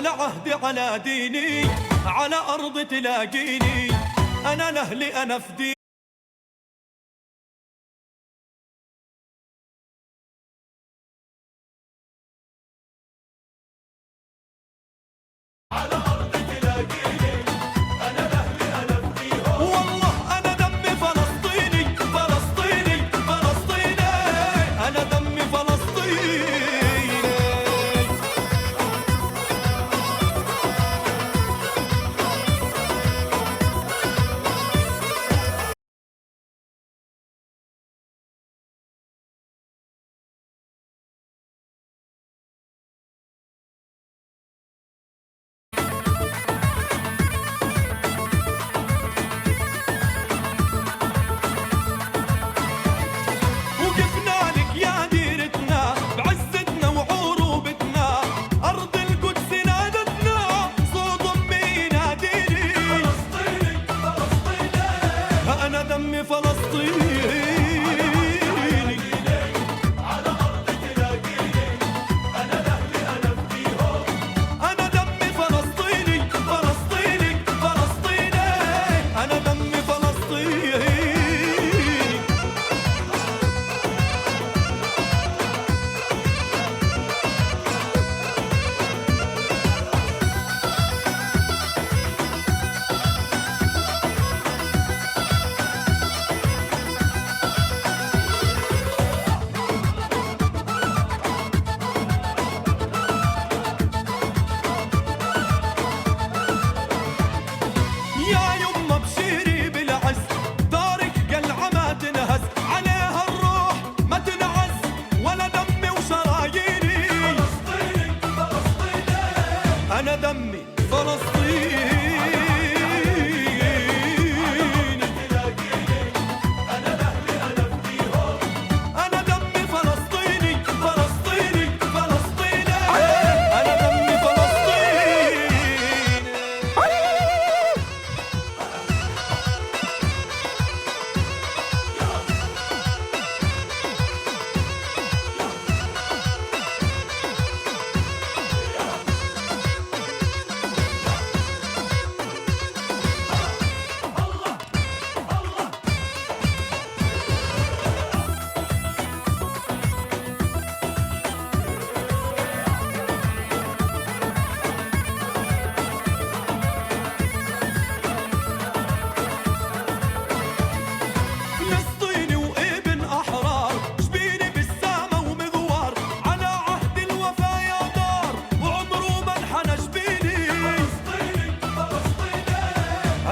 على عهدي على ديني على أرض تلاقيني أنا لأهلي أنا فديني على أرض تلاقيني أنا لأهلي أنا فديهم والله أنا دمي فلسطيني فلسطيني فلسطيني أنا دمي فلسطيني أنا دمي فلسطيني أنا لأهلي أنا فديهم أنا دمي فلسطيني فلسطيني فلسطيني أنا دمي فلسطيني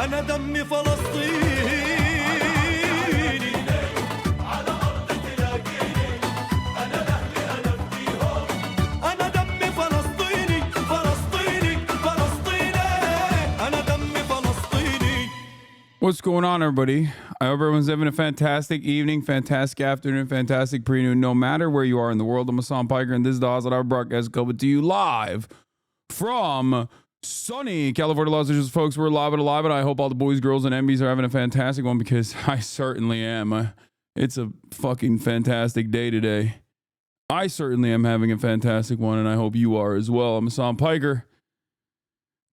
أنا دمي فلسطيني على أرض تلاقيني أنا لأهلي أنا فديهم أنا دمي فلسطيني فلسطيني فلسطيني أنا دمي فلسطيني. What's going on, everybody? I hope everyone's having a fantastic evening, fantastic afternoon, fantastic pre-noon, no matter where you are in the world. I'm Hasan Piker, and this is the Hasanabi broadcast coming to you live from sunny California, Los Angeles. Folks, we're live and alive, and I hope all the boys, girls, and MBs are having a fantastic one, because I certainly am. It's a fucking fantastic day today. I certainly am having a fantastic one, and I hope you are as well. I'm Hasan Piker,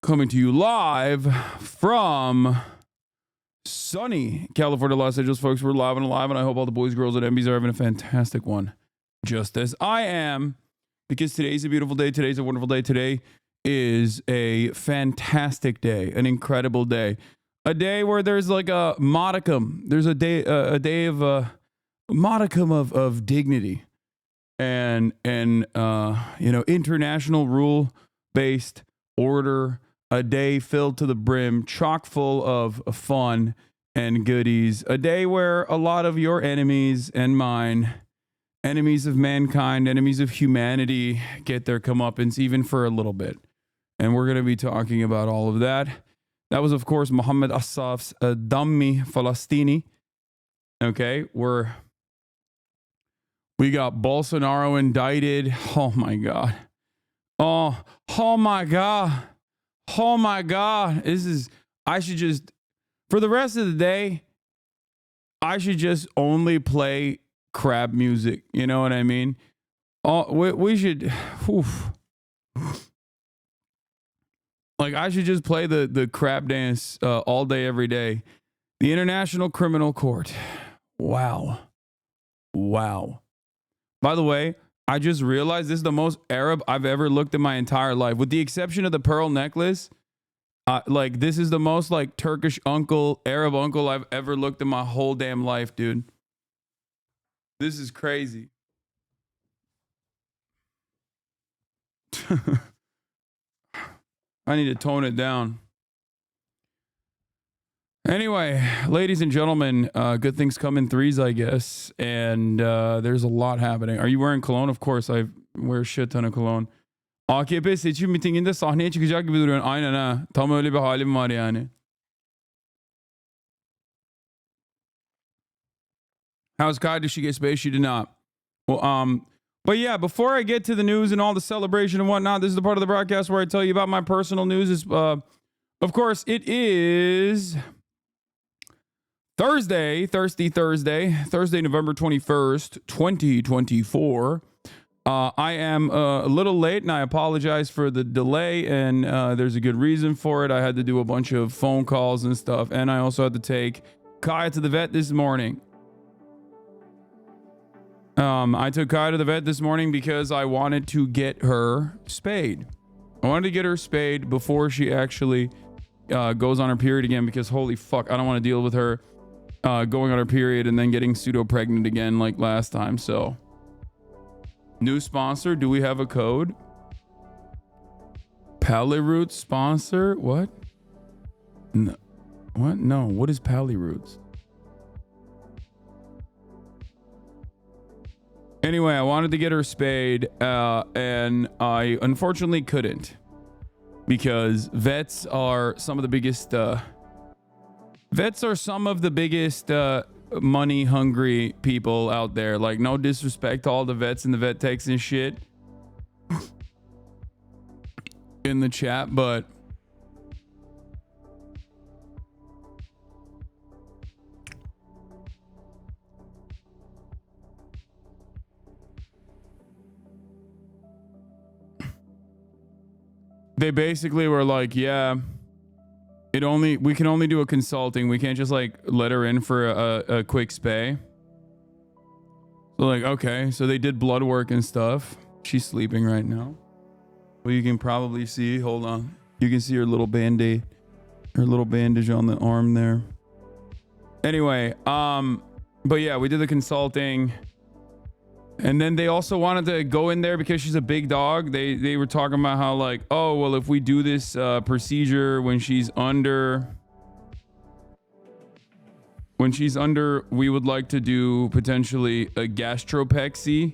coming to you live from sunny California, Los Angeles. Folks, we're live and alive, and I hope all the boys, girls, and MBs are having a fantastic one, just as I am, because today's a beautiful day. Today's a wonderful day. Today is a fantastic day, an incredible day, a day where there's like a modicum, there's a day of a modicum of dignity and you know, international rule based order, a day filled to the brim, chock full of fun and goodies, a day where a lot of your enemies and mine, enemies of mankind, enemies of humanity, get their comeuppance even for a little bit. And we're going to be talking about all of that. That was, of course, Muhammad Asaf's Dammi Falastini. Okay, we got Bolsonaro indicted. Oh my God. Oh my God. Oh my God. I should just, for the rest of the day, I should just only play crab music. You know what I mean? Oh, we should, oof. Like, I should just play the crab dance all day, every day. The International Criminal Court. Wow. Wow. By the way, I just realized this is the most Arab I've ever looked in my entire life. With the exception of the pearl necklace, like, this is the most, like, Turkish uncle, Arab uncle I've ever looked in my whole damn life, dude. This is crazy. I need to tone it down. Anyway, ladies and gentlemen, good things come in threes, I guess. And there's a lot happening. Are you wearing cologne? Of course, I wear a shit ton of cologne. AKP seçim mitinginde sahneye çıkacak gibi duruyorsun. Aynen ha. Tam öyle bir halim var yani. How's Kai? Did she get space? She did not. Well, but yeah, before I get to the news and all the celebration and whatnot, this is the part of the broadcast where I tell you about my personal news. Is of course, it is Thursday, November 21st, 2024. I am a little late and I apologize for the delay, and there's a good reason for it. I had to do a bunch of phone calls and stuff, and I also had to take Kaya to the vet this morning. I took Kaya to the vet this morning because I wanted to get her spayed. I wanted to get her spayed before she actually goes on her period again, because holy fuck, I don't want to deal with her going on her period and then getting pseudo pregnant again like last time. So, new sponsor. Do we have a code? Paliroots sponsor? What? No. What? No. What is Paliroots? Anyway, I wanted to get her spayed, and I unfortunately couldn't, because vets are some of the biggest money hungry people out there. Like, no disrespect to all the vets and the vet techs and shit in the chat, but they basically were like, yeah, we can only do a consulting. We can't just like let her in for a quick spay. So like, okay, so they did blood work and stuff. She's sleeping right now. Well, you can probably see, hold on. You can see her little band-aid, her little bandage on the arm there. Anyway, but yeah, we did the consulting. And then they also wanted to go in there because she's a big dog. They were talking about how, like, oh, well, if we do this procedure when she's under, we would like to do potentially a gastropexy.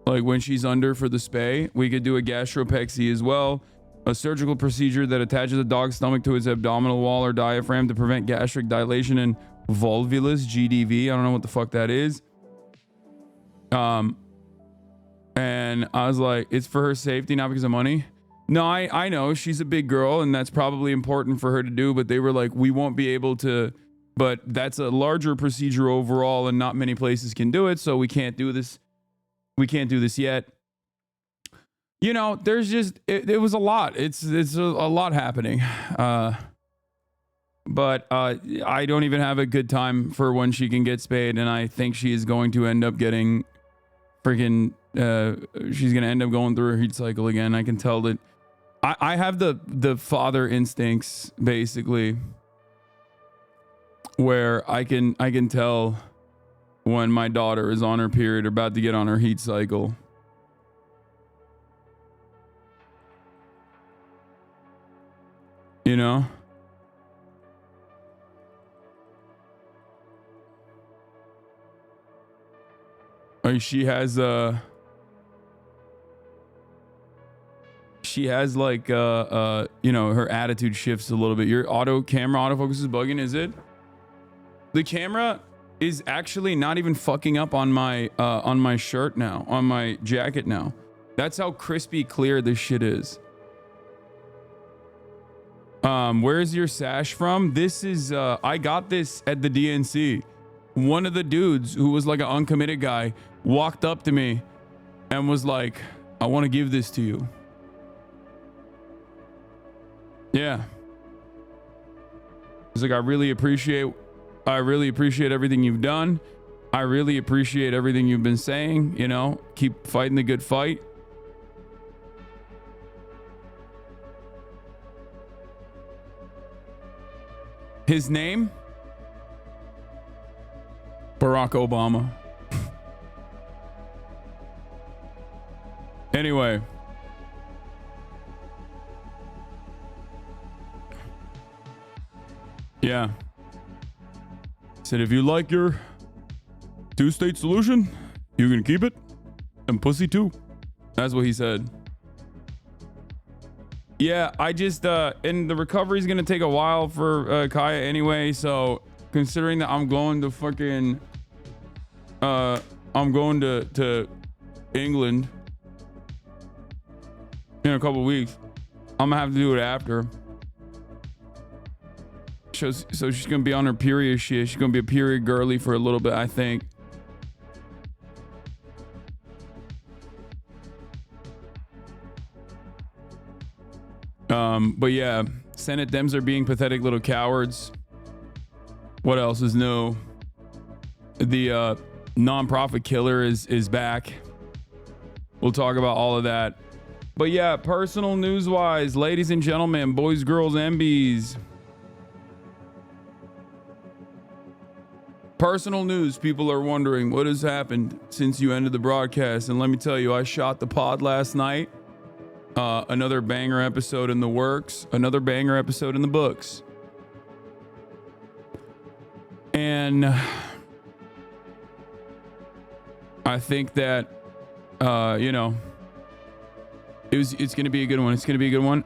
Like, when she's under for the spay, we could do a gastropexy as well. A surgical procedure that attaches a dog's stomach to its abdominal wall or diaphragm to prevent gastric dilation and volvulus, GDV. I don't know what the fuck that is. And I was like, it's for her safety, not because of money. No, I know she's a big girl and that's probably important for her to do, but they were like, we won't be able to, but that's a larger procedure overall and not many places can do it. So we can't do this. We can't do this yet. You know, there's just, it was a lot. It's a lot happening. But I don't even have a good time for when she can get spayed. And I think she is going to end up getting freaking, she's going to end up going through her heat cycle again. I can tell that I have the father instincts, basically, where I can tell when my daughter is on her period or about to get on her heat cycle. You know? Like, she has like you know, her attitude shifts a little bit. Your camera autofocus is bugging, is it? The camera is actually not even fucking up on my shirt now, on my jacket now. That's how crispy clear this shit is. Where's your sash from? This is I got this at the DNC. One of the dudes who was like an uncommitted guy walked up to me and was like, I want to give this to you. Yeah. He's like, I really appreciate everything you've done. I really appreciate everything you've been saying. You know, keep fighting the good fight. His name? Barack Obama. Anyway. Yeah. Said if you like your two-state solution, you can keep it. And pussy too. That's what he said. Yeah, I just and the recovery is gonna take a while for Kaya anyway, so considering that I'm going to fucking I'm going to England in a couple weeks, I'm gonna have to do it after. So she's gonna be on her period shit. She's gonna be a period girly for a little bit, I think. But yeah, Senate Dems are being pathetic little cowards. What else is new? The nonprofit killer is back. We'll talk about all of that. But yeah, personal news wise, ladies and gentlemen, boys, girls, MBs. Personal news, people are wondering what has happened since you ended the broadcast. And let me tell you, I shot the pod last night. Another banger episode in the works, another banger episode in the books. And I think that, you know, it's going to be a good one. It's going to be a good one.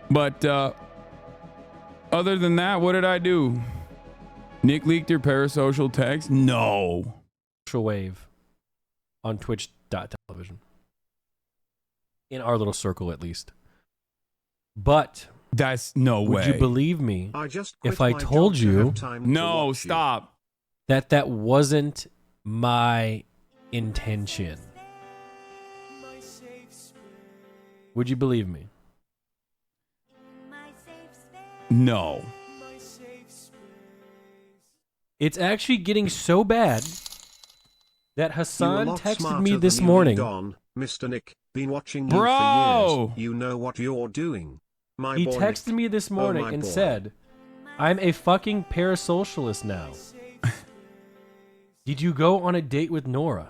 But other than that, what did I do? Nick leaked your parasocial text? No. Social wave on twitch.television. In our little circle, at least. But that's no way. Would you believe me if I told you? No, stop. That wasn't my intention. Would you believe me? No. It's actually getting so bad that Hasan texted me this morning. Mr. Nick, been watching you Bro! for years. You know what you're doing. He texted me this morning and said, I'm a fucking parasocialist now. Did you go on a date with Nora?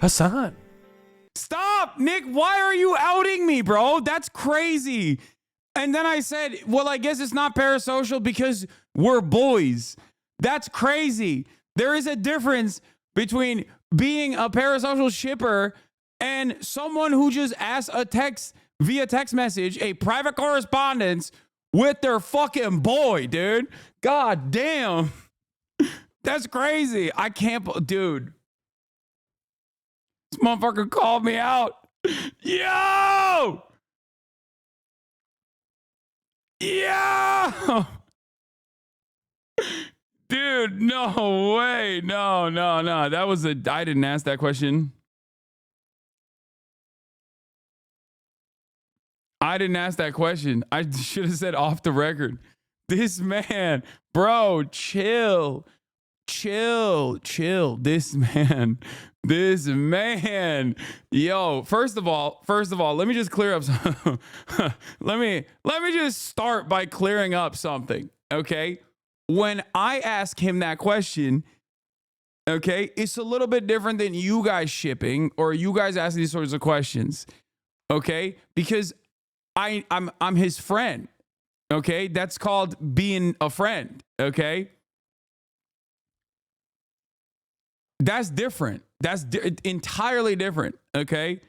Hasan. Stop, Nick. Why are you outing me, bro? That's crazy. And then I said, well, I guess it's not parasocial because we're boys. That's crazy. There is a difference between being a parasocial shipper and someone who just asks a text via text message, a private correspondence with their fucking boy, dude. God damn. That's crazy. I can't, dude. This motherfucker called me out. Yo! Yo! Dude, no way. No. That was I didn't ask that question. I didn't ask that question. I should have said off the record. This man, bro, chill. This man. Yo, first of all, let me just clear up something. let me just start by clearing up something, okay? When I ask him that question, okay, it's a little bit different than you guys shipping or you guys asking these sorts of questions, okay? Because I'm his friend, okay? That's called being a friend, okay? That's different. That's entirely different, okay?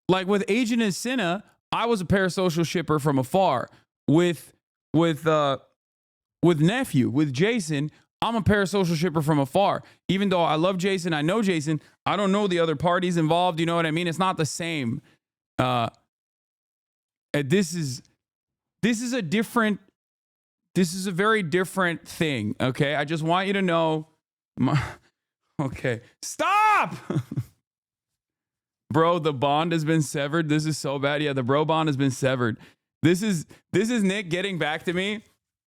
Like with Agent and Cinna, I was a parasocial shipper from afar. With nephew, with Jason, I'm a parasocial shipper from afar. Even though I love Jason, I know Jason, I don't know the other parties involved. You know what I mean? It's not the same. This is a very different thing. Okay, I just want you to know. Okay, stop. Bro, the bond has been severed. This is so bad. Yeah, the bro bond has been severed. This is Nick getting back to me.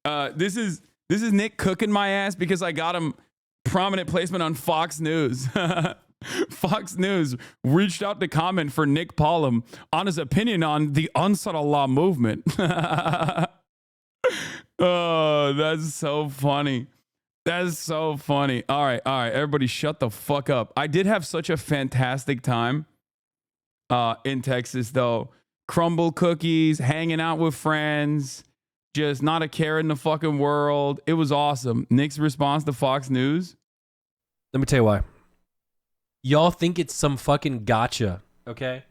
This is Nick cooking my ass because I got him prominent placement on Fox News. Fox News reached out to comment for Nick Pollum on his opinion on the Ansar Allah movement. Oh, that's so funny. That's so funny. All right. Everybody shut the fuck up. I did have such a fantastic time in Texas, though. Crumble cookies, hanging out with friends, just not a care in the fucking world. It was awesome. Nick's response to Fox News. Let me tell you why. Y'all think it's some fucking gotcha, okay?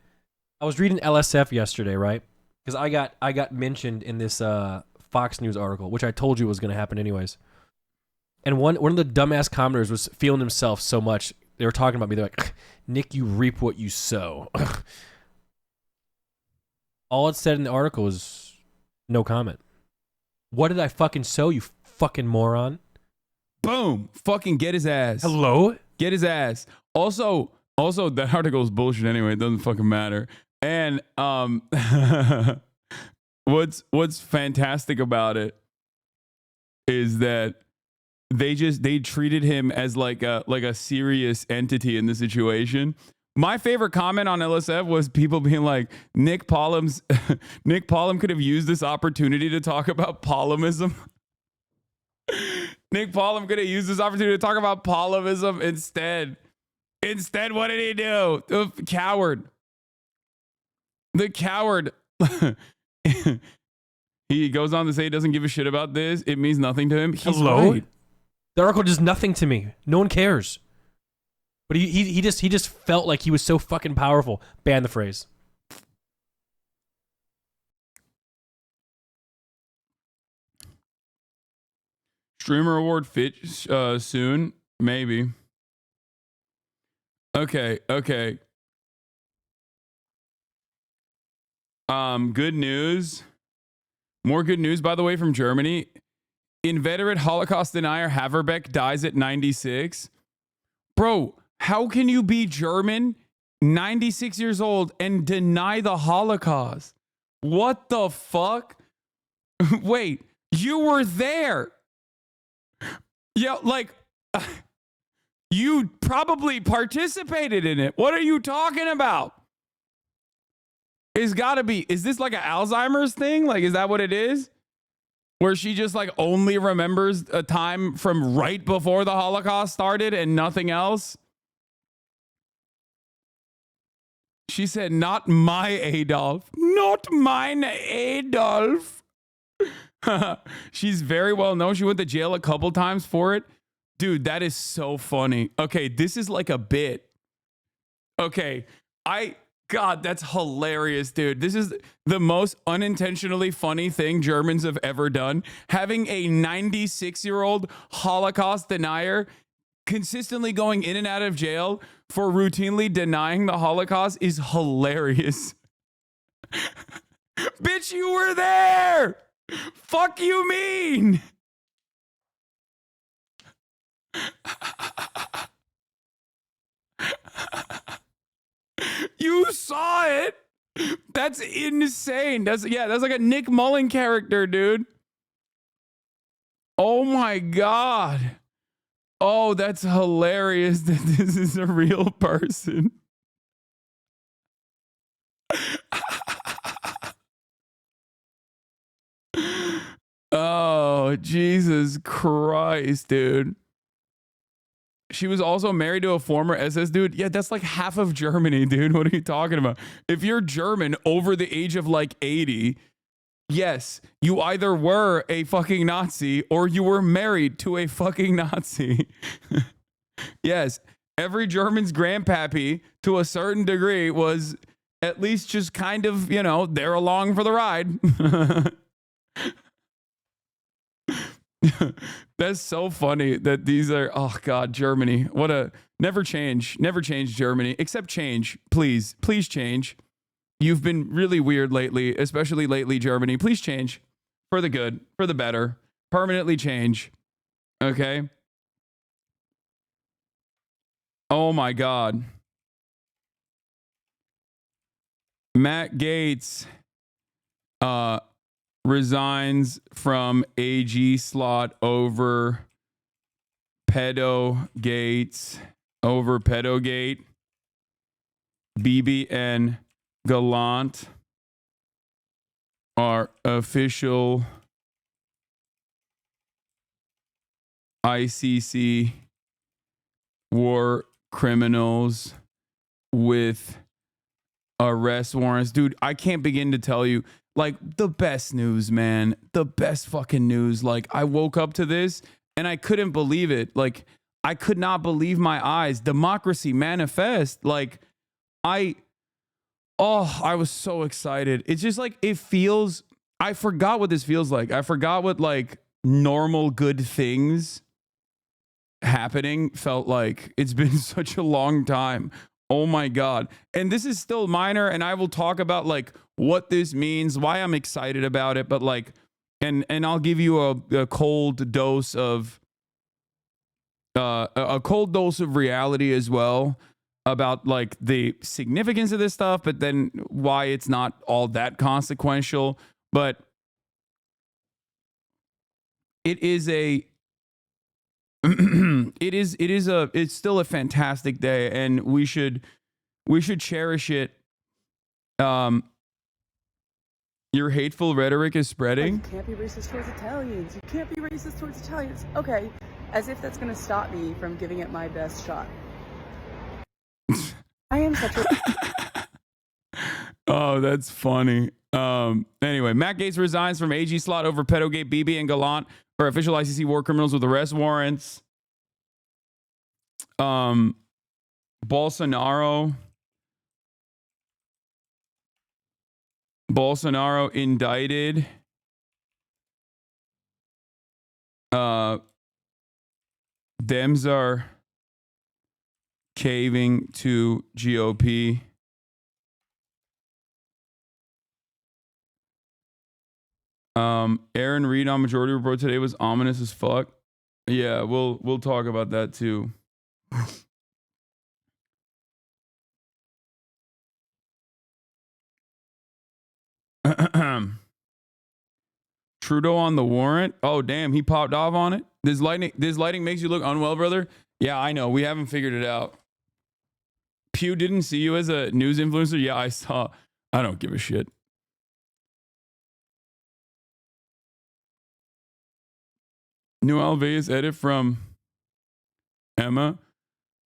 I was reading LSF yesterday, right? Because I got mentioned in this Fox News article, which I told you was going to happen anyways. And one of the dumbass commenters was feeling himself so much. They were talking about me. They're like, Nick, you reap what you sow. All it said in the article was no comment. What did I fucking sow, you fucking moron? Boom. Fucking get his ass. Hello? Get his ass. Also, that article is bullshit anyway. It doesn't fucking matter. And what's fantastic about it is that they treated him as like a serious entity in the situation. My favorite comment on LSF was people being like, Nick Pollum could have used this opportunity to talk about Pollumism. Nick Pollum could have used this opportunity to talk about Pollumism instead. Instead, what did he do? The coward. He goes on to say he doesn't give a shit about this. It means nothing to him. He's Hello? right. The article does nothing to me. No one cares. But he just felt like he was so fucking powerful. Ban the phrase. Streamer award fit soon, maybe. Okay. Good news. More good news, by the way, from Germany. Inveterate Holocaust denier Haverbeck dies at 96. Bro, how can you be German, 96 years old, and deny the Holocaust? What the fuck? Wait, you were there. Yeah, like, you probably participated in it. What are you talking about? It's gotta be. Is this like an Alzheimer's thing? Like, is that what it is? Where she just like only remembers a time from right before the Holocaust started and nothing else? She said, not my Adolf. Not mine Adolf. She's very well known. She went to jail a couple times for it. Dude, that is so funny. Okay, this is like a bit. Okay, God, that's hilarious, dude. This is the most unintentionally funny thing Germans have ever done. Having a 96-year-old Holocaust denier consistently going in and out of jail for routinely denying the Holocaust is hilarious. Bitch, you were there. Fuck you mean? You saw it. That's insane. That's like a Nick Mullen character, dude. Oh my God. Oh, that's hilarious that this is a real person. Oh, Jesus Christ, dude. She was also married to a former SS dude. Yeah, that's like half of Germany, dude. What are you talking about? If you're German over the age of like 80, yes, you either were a fucking Nazi or you were married to a fucking Nazi. Yes, every German's grandpappy to a certain degree was at least just kind of, you know, they're along for the ride. That's so funny that these are, oh God, Germany. What a, never change Germany, except change. Please change. You've been really weird lately, especially lately, Germany. Please change for the good, for the better, permanently change. Okay. Oh my God. Matt Gaetz resigns from AG slot over Pedogate. BB and Gallant are official ICC war criminals with arrest warrants. Dude, I can't begin to tell you, like, the best news, man. The best fucking news. Like, I woke up to this and I couldn't believe it. Like, I could not believe my eyes. Democracy manifest. Like, I was so excited. It's just like, it feels, I forgot what this feels like. I forgot what like normal good things happening felt like. It's been such a long time. Oh my God. And this is still minor, and I will talk about like what this means, why I'm excited about it, but like, and I'll give you a cold dose of a cold dose of reality as well about like the significance of this stuff, but then why it's not all that consequential. But it is a it's still a fantastic day, and we should cherish it. Your hateful rhetoric is spreading. You can't be racist towards Italians. You can't be racist towards Italians. Okay, as if that's gonna stop me from giving it my best shot. I am such a... Oh, that's funny. Anyway, Matt Gaetz resigns from AG slot over Pedogate. BB and Gallant are official ICC war criminals with arrest warrants. Bolsonaro indicted Dems are caving to GOP. Aaron Reed on Majority Report today was ominous as fuck. Yeah, we'll talk about that too. Trudeau on the warrant. Oh damn, he popped off on it. This lighting makes you look unwell, brother. Yeah, I know. We haven't figured it out. Pew didn't see you as a news influencer. Yeah, I saw. I don't give a shit. New Alveus edit from Emma.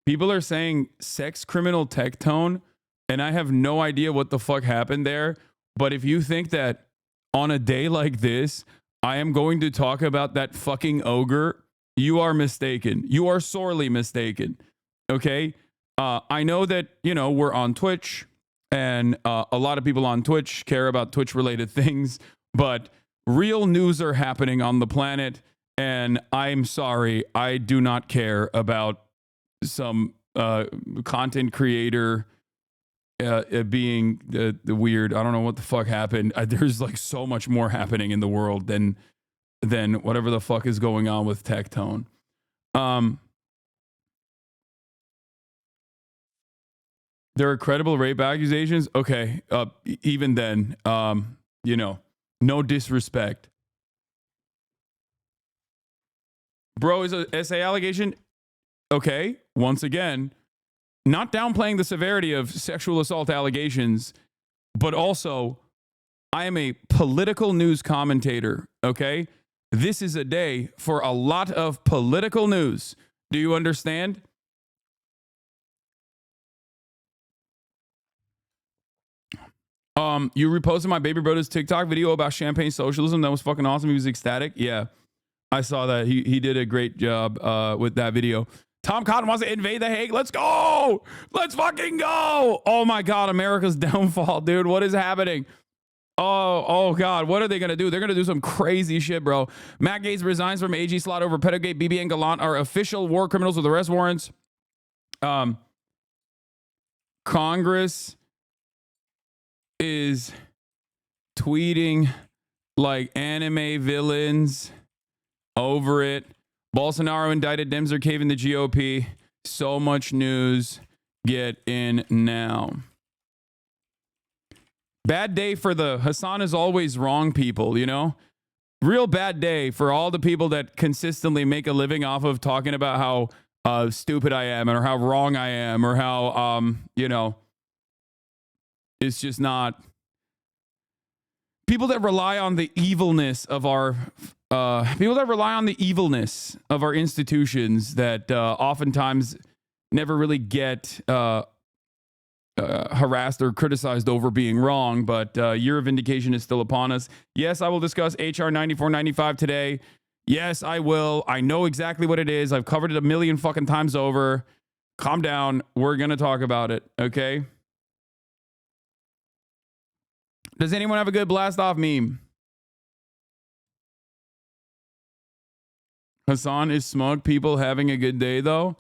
People are saying sex criminal tech tone, and I have no idea what the fuck happened there. But if you think that on a day like this, I am going to talk about that fucking ogre, you are mistaken. You are sorely mistaken. Okay? I know that, you know, we're on Twitch, and a lot of people on Twitch care about Twitch-related things, but real news are happening on the planet, and I'm sorry, I do not care about some content creator being the weird. I don't know what the fuck happened. There's like so much more happening in the world than whatever the fuck is going on with Tectone. There are credible rape accusations. Okay, even then, you know, no disrespect. Bro, is a SA allegation. Okay, once again, not downplaying the severity of sexual assault allegations, but also I am a political news commentator, okay? This is a day for a lot of political news. Do you understand? You reposted my baby brother's TikTok video about champagne socialism. That was fucking awesome. He was ecstatic. Yeah, I saw that. He did a great job with that video. Tom Cotton wants to invade The Hague. Let's go. Let's fucking go. Oh my God, America's downfall, dude. What is happening? Oh God, what are they going to do? They're going to do some crazy shit, bro. Matt Gaetz resigns from AG slot over Pedogate. BB and Gallant are official war criminals with arrest warrants. Congress is tweeting like anime villains over it. Bolsonaro indicted. Dems are caving the GOP. So much news. Get in now. Bad day for the Hasan is always wrong people, you know? Real bad day for all the people that consistently make a living off of talking about how stupid I am or how wrong I am or how, you know, it's just not. People that rely on the evilness of our institutions that oftentimes never really get harassed or criticized over being wrong, but year of vindication is still upon us. Yes, I will discuss HR 9495 today. Yes, I will. I know exactly what it is. I've covered it a million fucking times over. Calm down. We're going to talk about it, okay? Does anyone have a good blast off meme? Hasan is smug people having a good day though.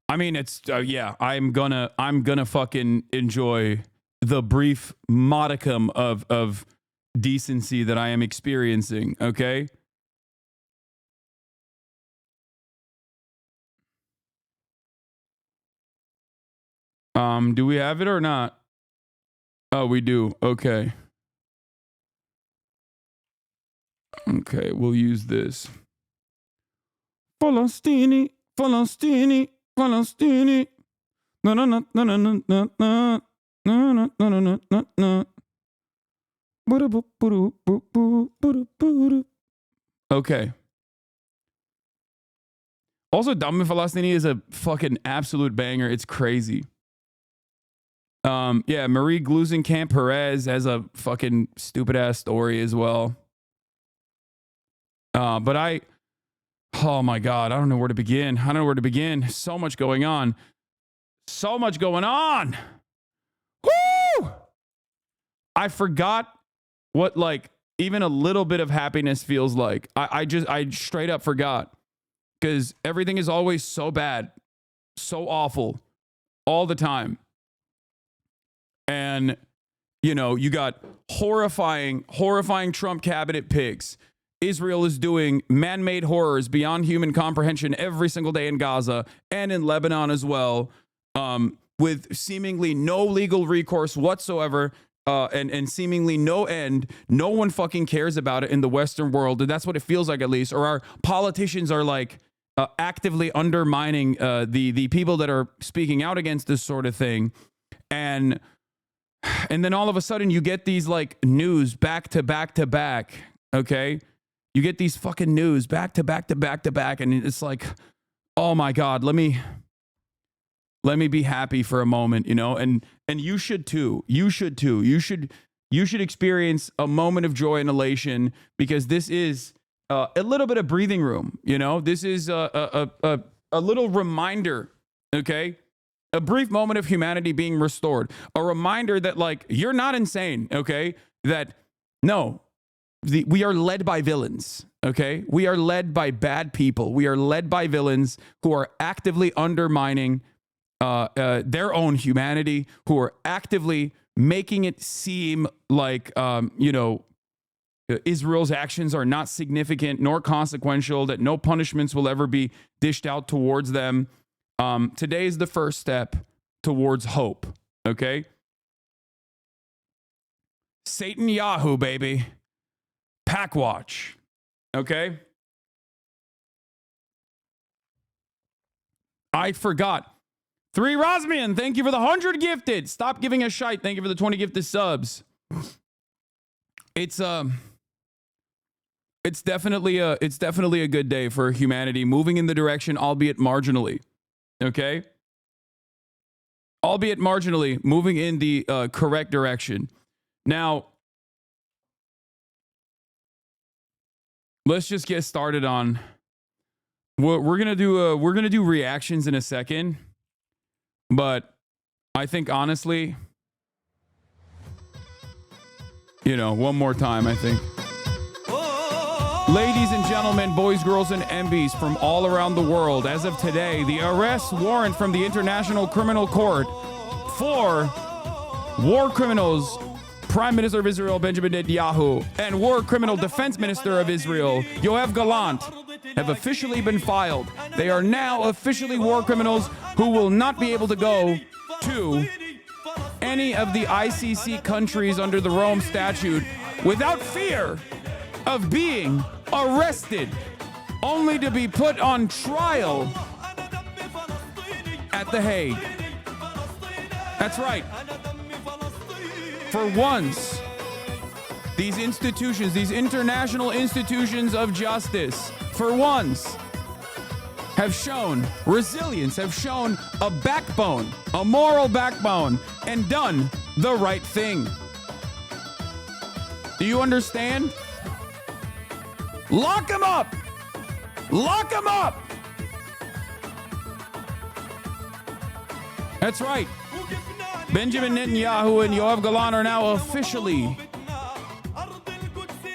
I mean, it's yeah, I'm gonna fucking enjoy the brief modicum of decency that I am experiencing, okay? Do we have it or not? Oh, we do. Okay. Okay, we'll use this. Falastini, Falastini, Falastini. No, no, no, no, no, no, no, no, no, no, no, no, no. Okay. Also, Dame Falastini is a fucking absolute banger. It's crazy. Yeah, Marie Glusenkamp Perez has a fucking stupid ass story as well. But oh my God, I don't know where to begin. I don't know where to begin. So much going on. So much going on. Woo! I forgot what like even a little bit of happiness feels like. I straight up forgot because everything is always so bad, so awful all the time. And, you know, you got horrifying Trump cabinet picks. Israel is doing man-made horrors beyond human comprehension every single day in Gaza and in Lebanon as well, with seemingly no legal recourse whatsoever, and seemingly no end. No one fucking cares about it in the Western world, and that's what it feels like, at least. Or our politicians are like actively undermining the people that are speaking out against this sort of thing, and then all of a sudden you get these like news back to back to back. Okay. You get these fucking news back to back to back to back. And it's like, oh my God, let me be happy for a moment, you know, and you should too. You should too. You should experience a moment of joy and elation because this is a little bit of breathing room. You know, this is a little reminder. Okay. A brief moment of humanity being restored. A reminder that, like, you're not insane, okay? That, no, we are led by villains, okay? We are led by bad people. We are led by villains who are actively undermining their own humanity, who are actively making it seem like, you know, Israel's actions are not significant nor consequential, that no punishments will ever be dished out towards them. Today is the first step towards hope, okay? Satan Yahoo, baby. Packwatch, okay? I forgot. 3 Rosmian, thank you for the 100 gifted. Stop giving a shite. Thank you for the 20 gifted subs. It's definitely a good day for humanity, moving in the direction, albeit marginally. Okay? Albeit marginally, moving in the correct direction. Now, let's just get started on what we're gonna do. We're gonna do reactions in a second, but I think honestly, you know, one more time, I think. Ladies and gentlemen, boys, girls, and MBs from all around the world, as of today, the arrest warrant from the International Criminal Court for war criminals, Prime Minister of Israel, Benjamin Netanyahu, and war criminal Defense Minister of Israel, Yoav Gallant, have officially been filed. They are now officially war criminals who will not be able to go to any of the ICC countries under the Rome Statute without fear of being arrested, only to be put on trial at The Hague. That's right. For once, these institutions, these international institutions of justice, for once, have shown resilience, have shown a backbone, a moral backbone, and done the right thing. Do you understand? Lock him up! Lock him up! That's right. Benjamin Netanyahu and Yoav Gallant are now officially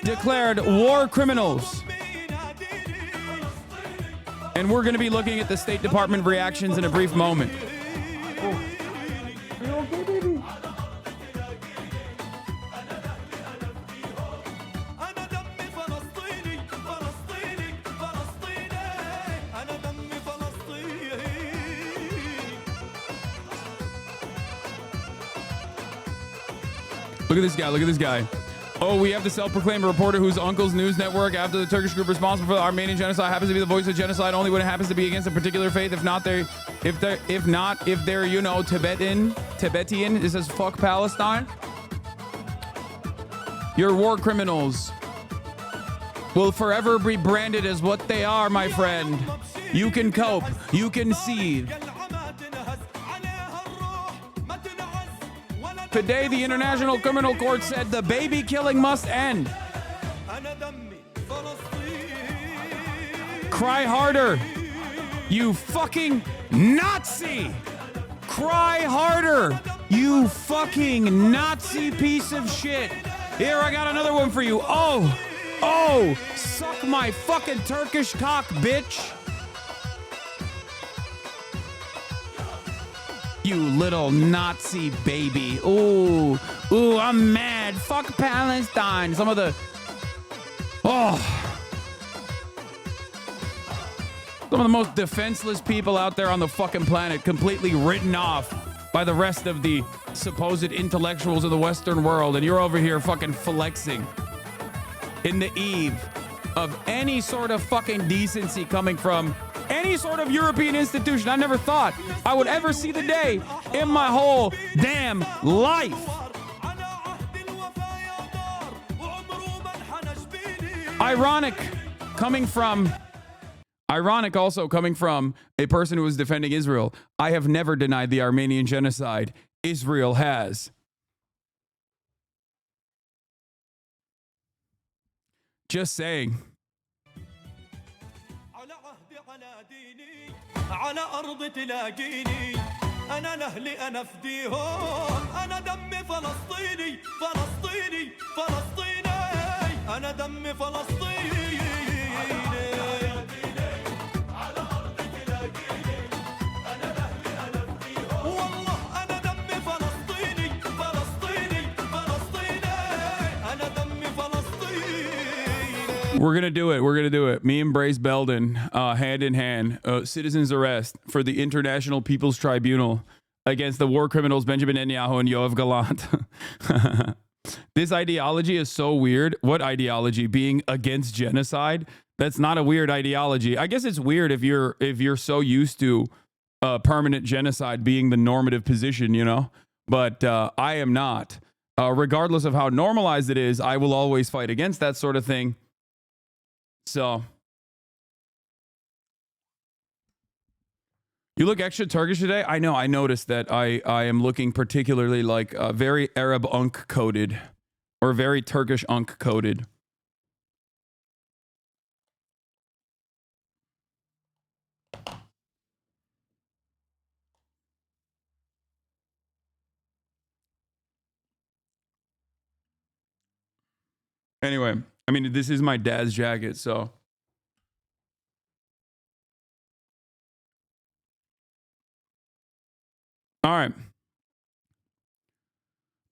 declared war criminals. And we're going to be looking at the State Department reactions in a brief moment. Look at this guy. Look at this guy. Oh, we have the self-proclaimed reporter whose uncle's news network after the Turkish group responsible for the Armenian genocide happens to be the voice of genocide only when it happens to be against a particular faith. If they're, you know, Tibetan, it says fuck Palestine. Your war criminals will forever be branded as what they are, my friend. You can cope. You can seethe. Today, the International Criminal Court said the baby killing must end. Cry harder, you fucking Nazi! Cry harder, you fucking Nazi piece of shit. Here, I got another one for you. Oh, suck my fucking Turkish cock, bitch. You little Nazi baby. Ooh, I'm mad. Fuck Palestine. Some of the most defenseless people out there on the fucking planet, completely written off by the rest of the supposed intellectuals of the Western world, and you're over here fucking flexing in the eve of any sort of fucking decency coming from any sort of European institution. I never thought I would ever see the day in my whole damn life. Ironic also coming from a person who is defending Israel. I have never denied the Armenian genocide. Israel has. Just saying. على أرض تلاقيني أنا لأهلي أنا فديهم أنا دمي فلسطيني فلسطيني فلسطيني أنا دمي فلسطيني على أرض تلاقيني أنا لأهلي أنا فديهم والله أنا دمي فلسطيني فلسطيني فلسطيني أنا دمي فلسطيني. We're going to do it. We're going to do it. Me and Brace Belden, hand in hand, citizen's arrest for the International People's Tribunal against the war criminals Benjamin Netanyahu and Yoav Gallant. This ideology is so weird. What ideology? Being against genocide? That's not a weird ideology. I guess it's weird if you're so used to permanent genocide being the normative position, you know? But I am not. Regardless of how normalized it is, I will always fight against that sort of thing. So, you look extra Turkish today? I know, I noticed that I am looking particularly like very Arab Unk coded or very Turkish Unk coded. Anyway, I mean, this is my dad's jacket, so. All right.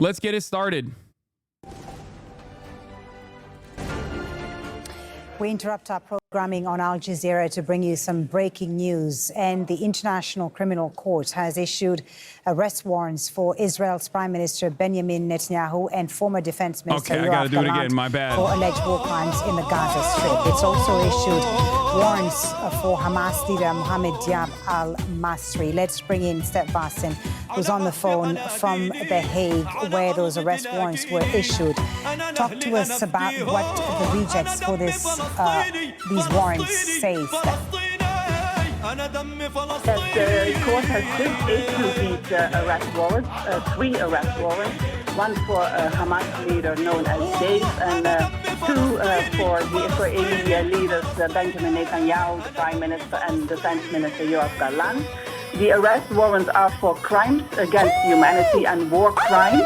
Let's get it started. We interrupt our program. Programming on Al Jazeera to bring you some breaking news. And the International Criminal Court has issued arrest warrants for Israel's Prime Minister Benjamin Netanyahu and former Defense Minister Yoav Gallant for alleged war crimes in the Gaza Strip. It's also issued warrants for Hamas leader Mohammed Diab al-Masri. Let's bring in Step Vassen, who's on the phone from The Hague, where those arrest warrants were issued. Talk to us about what the rejects for these warrants say, Steph. The court has just issued these arrest warrants, 3 arrest warrants, one for Hamas leader known as Gaetz, and 2 for the Israeli leaders Benjamin Netanyahu, the Prime Minister, and Defense Minister Yoav Gallant. The arrest warrants are for crimes against humanity and war crimes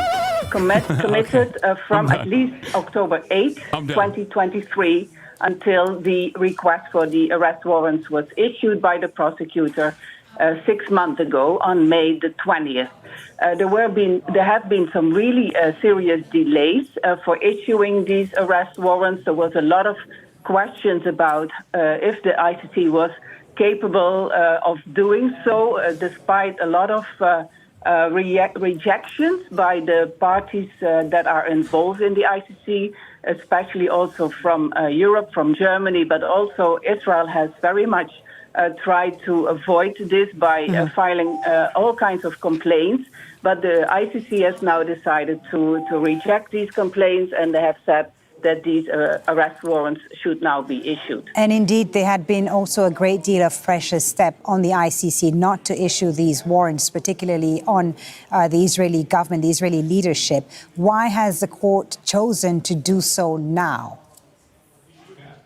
committed from at least October 8, 2023, until the request for the arrest warrants was issued by the prosecutor 6 months ago on May the 20th. There have been some really serious delays for issuing these arrest warrants. There was a lot of questions about if the ICC was capable of doing so, despite a lot of rejections by the parties that are involved in the ICC, especially also from Europe, from Germany, but also Israel has very much tried to avoid this by filing all kinds of complaints. But the ICC has now decided to reject these complaints, and they have said that these arrest warrants should now be issued. And indeed, there had been also a great deal of pressure step on the ICC not to issue these warrants, particularly on the Israeli government, the Israeli leadership. Why has the court chosen to do so now?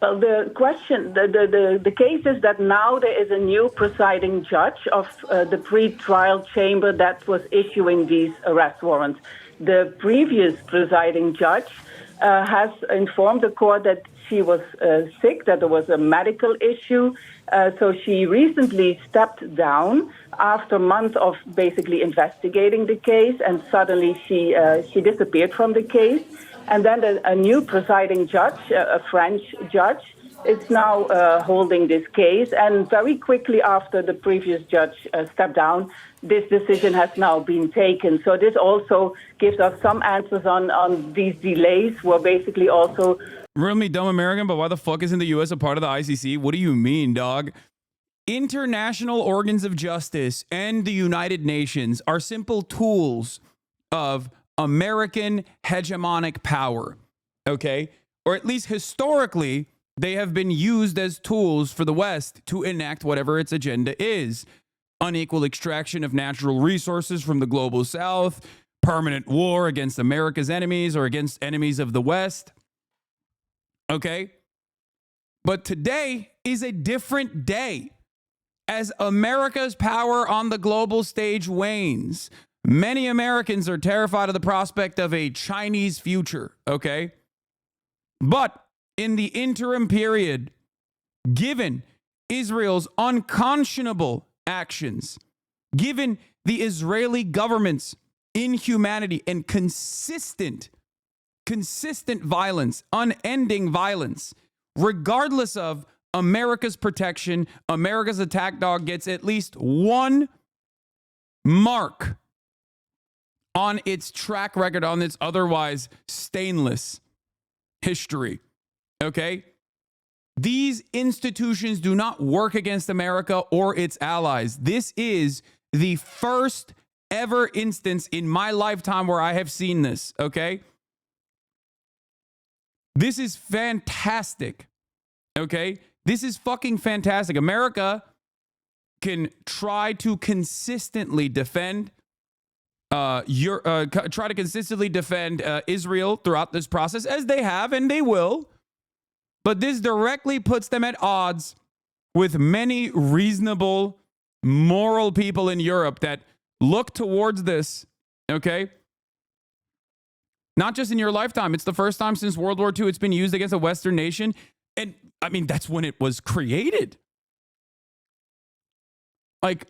Well, the question, the case is that now there is a new presiding judge of the pre-trial chamber that was issuing these arrest warrants. The previous presiding judge has informed the court that she was sick, that there was a medical issue. So she recently stepped down after months of basically investigating the case, and suddenly she disappeared from the case. And then a new presiding judge, a French judge, is now holding this case. And very quickly after the previous judge stepped down, this decision has now been taken. So this also gives us some answers on these delays, where basically also... Real me dumb American, but why the fuck isn't the U.S. a part of the ICC? What do you mean, dog? International organs of justice and the United Nations are simple tools of American hegemonic power, okay? Or at least historically, they have been used as tools for the West to enact whatever its agenda is. Unequal extraction of natural resources from the global South, permanent war against America's enemies or against enemies of the West. Okay? But today is a different day. As America's power on the global stage wanes, many Americans are terrified of the prospect of a Chinese future, okay? But in the interim period, given Israel's unconscionable actions, given the Israeli government's inhumanity and consistent violence, unending violence, regardless of America's protection, America's attack dog gets at least one mark on its track record, on its otherwise stainless history. Okay? These institutions do not work against America or its allies. This is the first ever instance in my lifetime where I have seen this. Okay? This is fantastic. Okay? This is fucking fantastic. America can try to consistently defend Israel throughout this process, as they have and they will. But this directly puts them at odds with many reasonable, moral people in Europe that look towards this, okay? Not just in your lifetime. It's the first time since World War II it's been used against a Western nation. And, I mean, that's when it was created. Like,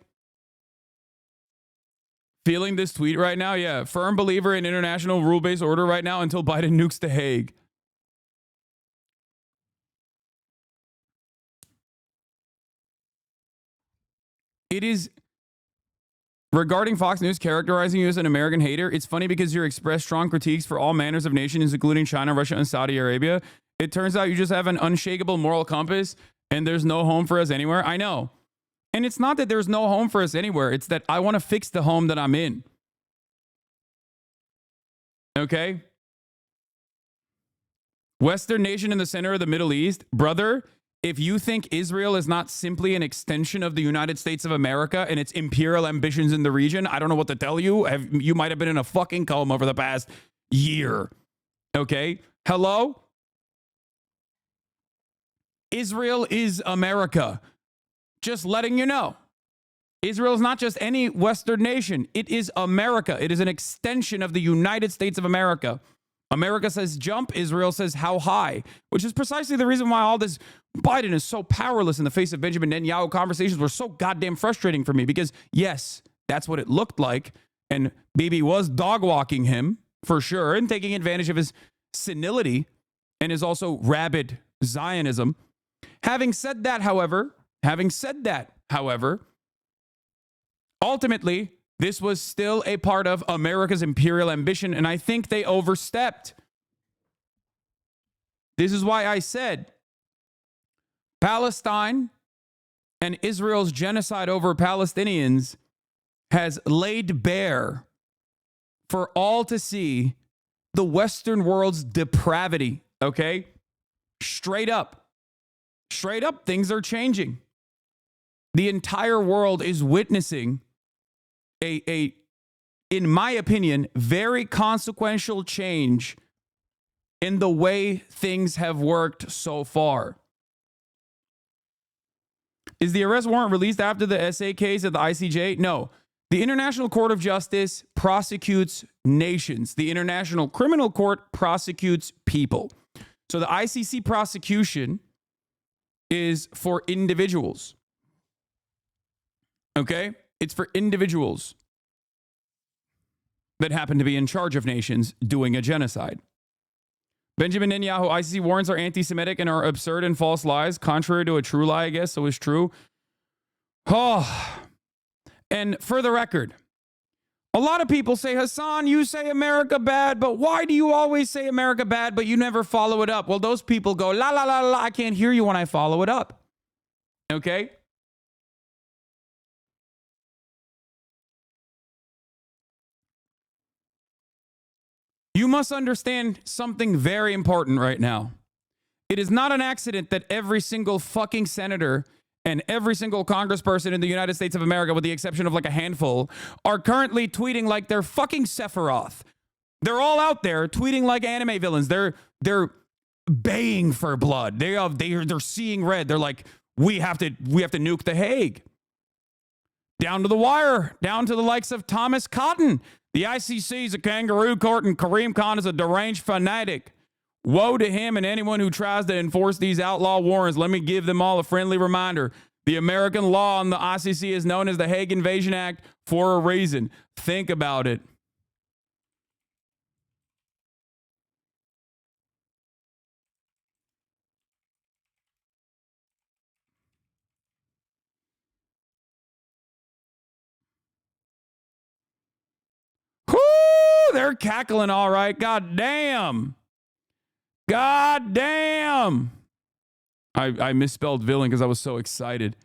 feeling this tweet right now? Yeah, firm believer in international rule-based order right now until Biden nukes The Hague. It is regarding Fox News characterizing you as an American hater. It's funny because you express strong critiques for all manners of nations, including China, Russia, and Saudi Arabia. It turns out you just have an unshakable moral compass and there's no home for us anywhere. I know. And it's not that there's no home for us anywhere. It's that I want to fix the home that I'm in. Okay? Western nation in the center of the Middle East. Brother, if you think Israel is not simply an extension of the United States of America and its imperial ambitions in the region, I don't know what to tell you. You might have been in a fucking coma over the past year. Okay? Hello? Israel is America. Just letting you know. Israel is not just any Western nation. It is America. It is an extension of the United States of America. America says jump. Israel says how high, which is precisely the reason why all this Biden is so powerless in the face of Benjamin Netanyahu. Conversations were so goddamn frustrating for me because, yes, that's what it looked like. And Bibi was dog walking him for sure and taking advantage of his senility and his also rabid Zionism. Having said that, however, ultimately, this was still a part of America's imperial ambition, and I think they overstepped. This is why I said Palestine and Israel's genocide over Palestinians has laid bare for all to see the Western world's depravity, okay? Straight up, things are changing. The entire world is witnessing a, in my opinion, very consequential change in the way things have worked so far. Is the arrest warrant released after the SA case at the ICJ? No. The International Court of Justice prosecutes nations. The International Criminal Court prosecutes people. So the ICC prosecution is for individuals. Okay? It's for individuals that happen to be in charge of nations doing a genocide. Benjamin Netanyahu, ICC warrants are anti-Semitic and are absurd and false lies, contrary to a true lie, I guess, so it's true. Oh. And for the record, a lot of people say, Hasan, you say America bad, but why do you always say America bad, but you never follow it up? Well, those people go, la, la, la, la, I can't hear you when I follow it up. Okay? You must understand something very important right now. It is not an accident that every single fucking senator and every single congressperson in the United States of America, with the exception of like a handful, are currently tweeting like they're fucking Sephiroth. They're all out there tweeting like anime villains. They're baying for blood. They're seeing red. They're like, we have to nuke The Hague. Down to the wire, down to the likes of Thomas Cotton. The ICC is a kangaroo court and Kareem Khan is a deranged fanatic. Woe to him and anyone who tries to enforce these outlaw warrants. Let me give them all a friendly reminder. The American law on the ICC is known as the Hague Invasion Act for a reason. Think about it. They're cackling all right. God damn. God damn. I misspelled villain because I was so excited.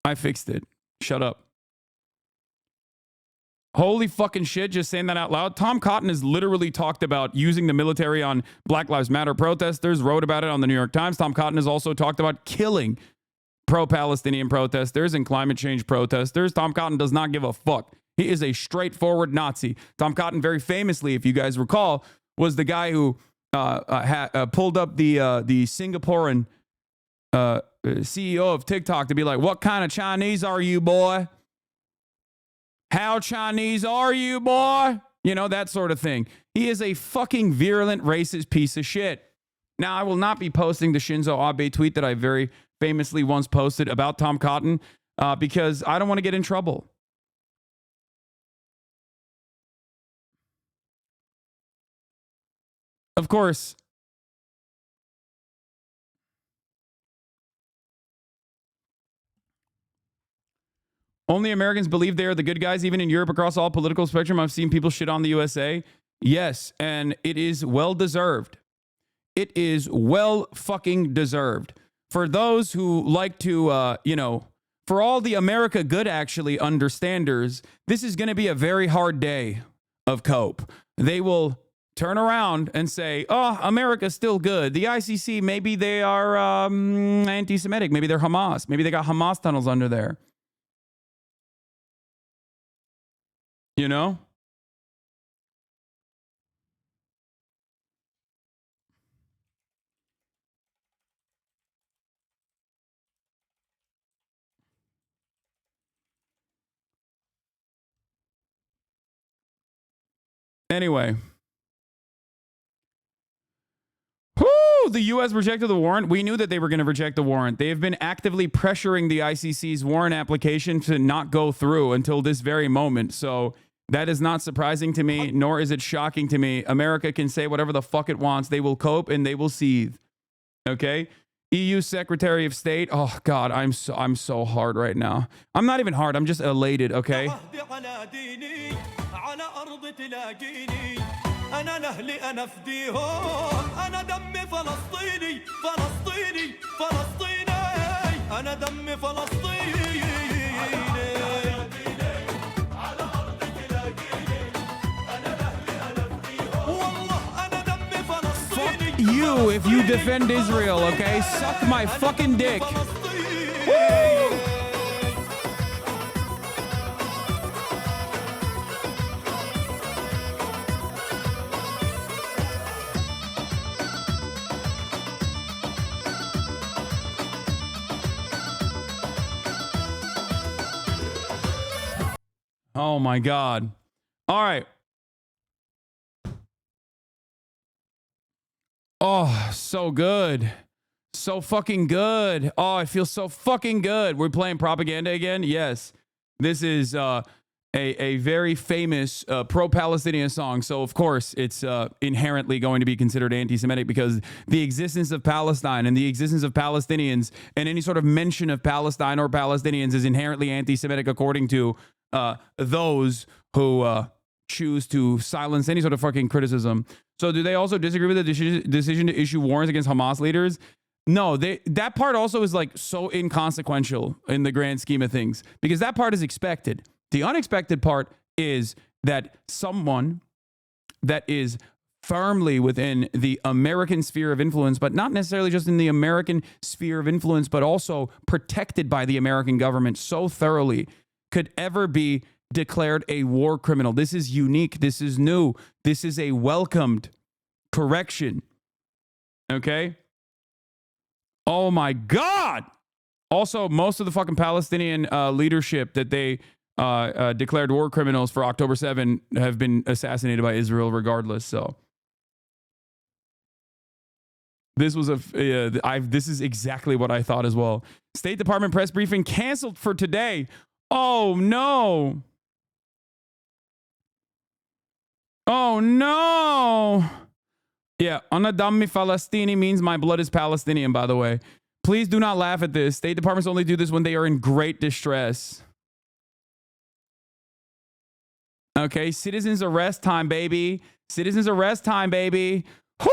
I fixed it. Shut up. Holy fucking shit, just saying that out loud. Tom Cotton has literally talked about using the military on Black Lives Matter protesters, wrote about it on the New York Times. Tom Cotton has also talked about killing pro-Palestinian protesters and climate change protesters. Tom Cotton does not give a fuck. He is a straightforward Nazi. Tom Cotton, very famously, if you guys recall, was the guy who pulled up the Singaporean CEO of TikTok to be like, what kind of Chinese are you, boy? How Chinese are you, boy? You know, that sort of thing. He is a fucking virulent, racist piece of shit. Now, I will not be posting the Shinzo Abe tweet that I very famously once posted about Tom Cotton because I don't want to get in trouble. Of course, Only Americans believe they are the good guys, even in Europe, across all political spectrum. I've seen people shit on the USA. Yes, and it is well deserved. It is well fucking deserved. For those who like to, for all the America good actually understanders, this is going to be a very hard day of cope. They will turn around and say, oh, America's still good. The ICC, maybe they are anti-Semitic. Maybe they're Hamas. Maybe they got Hamas tunnels under there. You know? Anyway. Whoo! The U.S. rejected the warrant. We knew that they were going to reject the warrant. They have been actively pressuring the ICC's warrant application to not go through until this very moment. So that is not surprising to me, nor is it shocking to me. America can say whatever the fuck it wants. They will cope and they will seethe. Okay? EU Secretary of State. Oh God, I'm so hard right now. I'm not even hard. I'm just elated. Okay. أنا لأهلي أنا فديهم أنا دمي فلسطيني فلسطيني فلسطيني أنا دمي فلسطيني على أرض تلاقيني أنا لأهلي أنا فديهم والله أنا دمي فلسطيني. Fuck you if you defend Israel, okay? Suck my fucking dick. Woo! Oh my God. All right. Oh, so good. So fucking good. Oh, I feel so fucking good. We're playing propaganda again? Yes. This is a very famous pro-Palestinian song. So, of course, it's inherently going to be considered anti-Semitic because the existence of Palestine and the existence of Palestinians and any sort of mention of Palestine or Palestinians is inherently anti-Semitic according to those who choose to silence any sort of fucking criticism. So do they also disagree with the decision to issue warrants against Hamas leaders? No, that part also is like so inconsequential in the grand scheme of things because that part is expected. The unexpected part is that someone that is firmly within the American sphere of influence, but not necessarily just in the American sphere of influence, but also protected by the American government so thoroughly could ever be declared a war criminal. This is unique. This is new. This is a welcomed correction. Okay? Oh my God. Also, most of the fucking Palestinian leadership that they declared war criminals for October 7 have been assassinated by Israel regardless. So this was this is exactly what I thought as well. State Department press briefing canceled for today. Oh no. Oh no. Yeah, Ana Dammi Falastini means my blood is Palestinian, by the way. Please do not laugh at this. State departments only do this when they are in great distress. Okay, citizens arrest time, baby. Citizens arrest time, baby. Woo!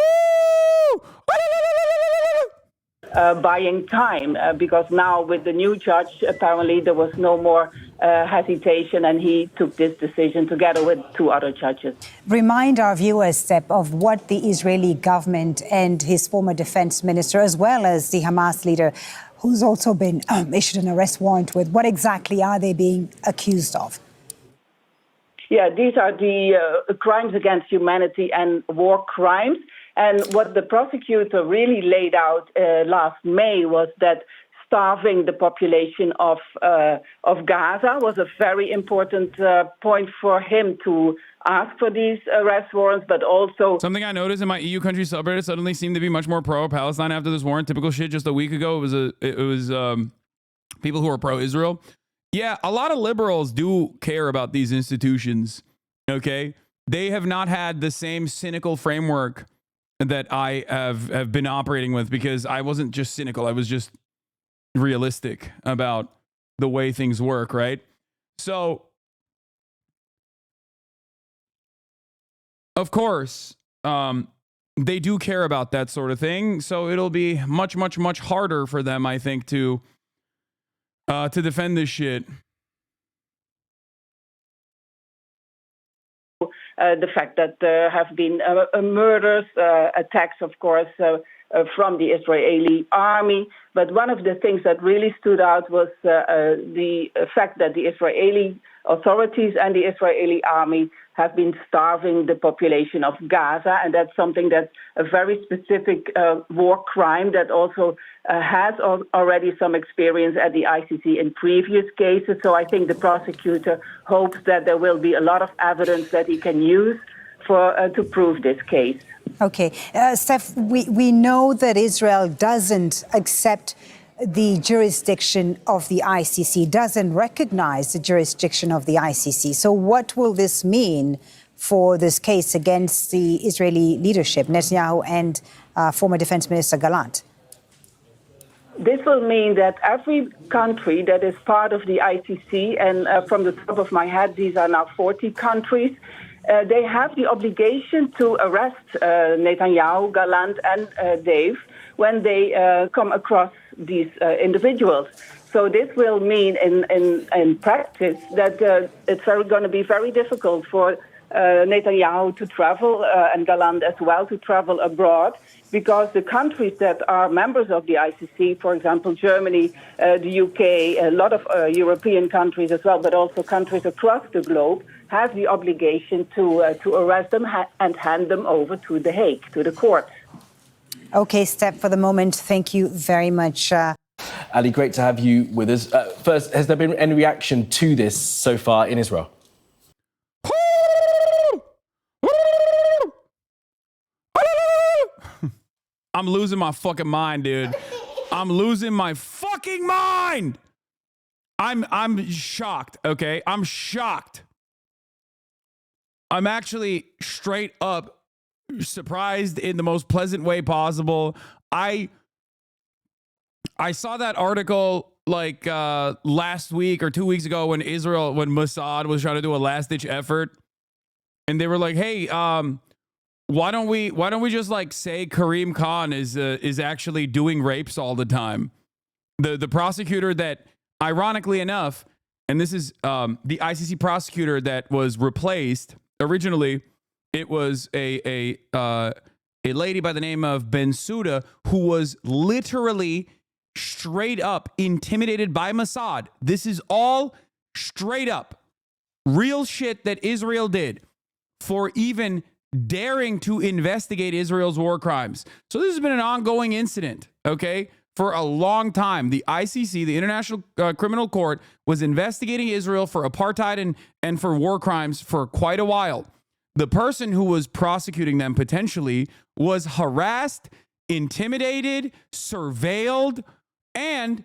Buying time because now with the new judge, apparently there was no more hesitation and he took this decision together with two other judges. Remind our viewers, Sepp, of what the Israeli government and his former defense minister, as well as the Hamas leader, who's also been issued an arrest warrant with, what exactly are they being accused of? Yeah, these are the crimes against humanity and war crimes. And what the prosecutor really laid out last May was that starving the population of Gaza was a very important point for him to ask for these arrest warrants, but also... Something I noticed in my EU country subreddit suddenly seemed to be much more pro-Palestine after this warrant. Typical shit just a week ago. It was people who are pro-Israel. Yeah, a lot of liberals do care about these institutions, okay? They have not had the same cynical framework that I have been operating with because I wasn't just cynical. I was just realistic about the way things work, right? So, of course, they do care about that sort of thing. So it'll be much, much, much harder for them, I think, to defend this shit. The fact that there have been murders, attacks, of course, from the Israeli army. But one of the things that really stood out was the fact that the Israeli authorities and the Israeli army have been starving the population of Gaza, and that's something that's a very specific war crime that also has already some experience at the ICC in previous cases. So I think the prosecutor hopes that there will be a lot of evidence that he can use for to prove this case. Okay. Steph, we know that Israel doesn't accept the jurisdiction of the ICC, doesn't recognize the jurisdiction of the ICC. So what will this mean for this case against the Israeli leadership, Netanyahu and former Defense Minister Gallant? This will mean that every country that is part of the ICC, and from the top of my head, these are now 40 countries, they have the obligation to arrest Netanyahu, Gallant, and Dave when they come across these individuals. So this will mean in practice that it's going to be very difficult for Netanyahu to travel and Gallant as well to travel abroad, because the countries that are members of the ICC, for example, Germany, the UK, a lot of European countries as well, but also countries across the globe, have the obligation to arrest them and hand them over to The Hague, to the court. Okay, Steph, for the moment, thank you very much. Ali, great to have you with us. First, has there been any reaction to this so far in Israel? I'm losing my fucking mind, dude. I'm losing my fucking mind. I'm shocked, okay? I'm shocked. I'm actually straight up surprised in the most pleasant way possible. I saw that article like last week or 2 weeks ago when Mossad was trying to do a last ditch effort, and they were like, "Hey, why don't we just like say Karim Khan is actually doing rapes all the time?" The prosecutor that, ironically enough, and this is the ICC prosecutor that was replaced originally. It was a lady by the name of Bensouda who was literally straight up intimidated by Mossad. This is all straight up real shit that Israel did for even daring to investigate Israel's war crimes. So this has been an ongoing incident, okay, for a long time. The ICC, the International Criminal Court, was investigating Israel for apartheid and for war crimes for quite a while. The person who was prosecuting them potentially was harassed, intimidated, surveilled, and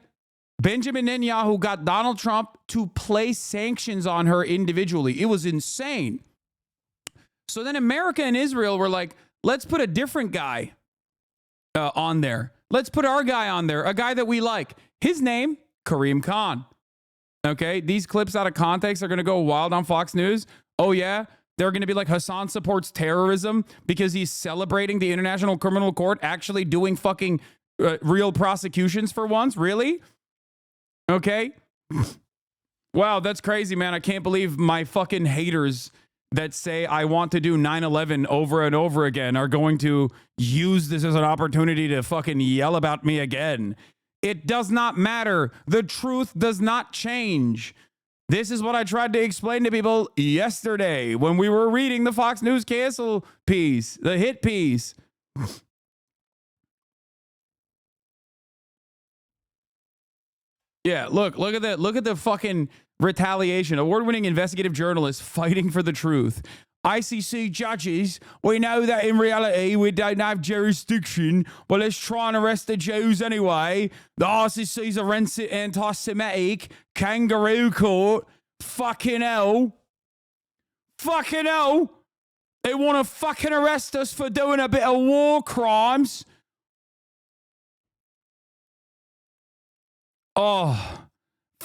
Benjamin Netanyahu got Donald Trump to place sanctions on her individually. It was insane. So then America and Israel were like, let's put a different guy on there. Let's put our guy on there, a guy that we like. His name, Karim Khan. Okay, these clips out of context are going to go wild on Fox News. Oh, yeah? They're going to be like, Hasan supports terrorism because he's celebrating the International Criminal Court actually doing fucking real prosecutions for once? Really? Okay. Wow, that's crazy, man. I can't believe my fucking haters that say I want to do 9/11 over and over again are going to use this as an opportunity to fucking yell about me again. It does not matter. The truth does not change. This is what I tried to explain to people yesterday when we were reading the Fox News cancel piece, the hit piece. Yeah, look at that. Look at the fucking retaliation. Award-winning investigative journalists fighting for the truth. ICC judges, we know that in reality we don't have jurisdiction, but let's try and arrest the Jews anyway. The ICC's a anti-Semitic kangaroo court. Fucking hell. Fucking hell. They want to fucking arrest us for doing a bit of war crimes. Oh,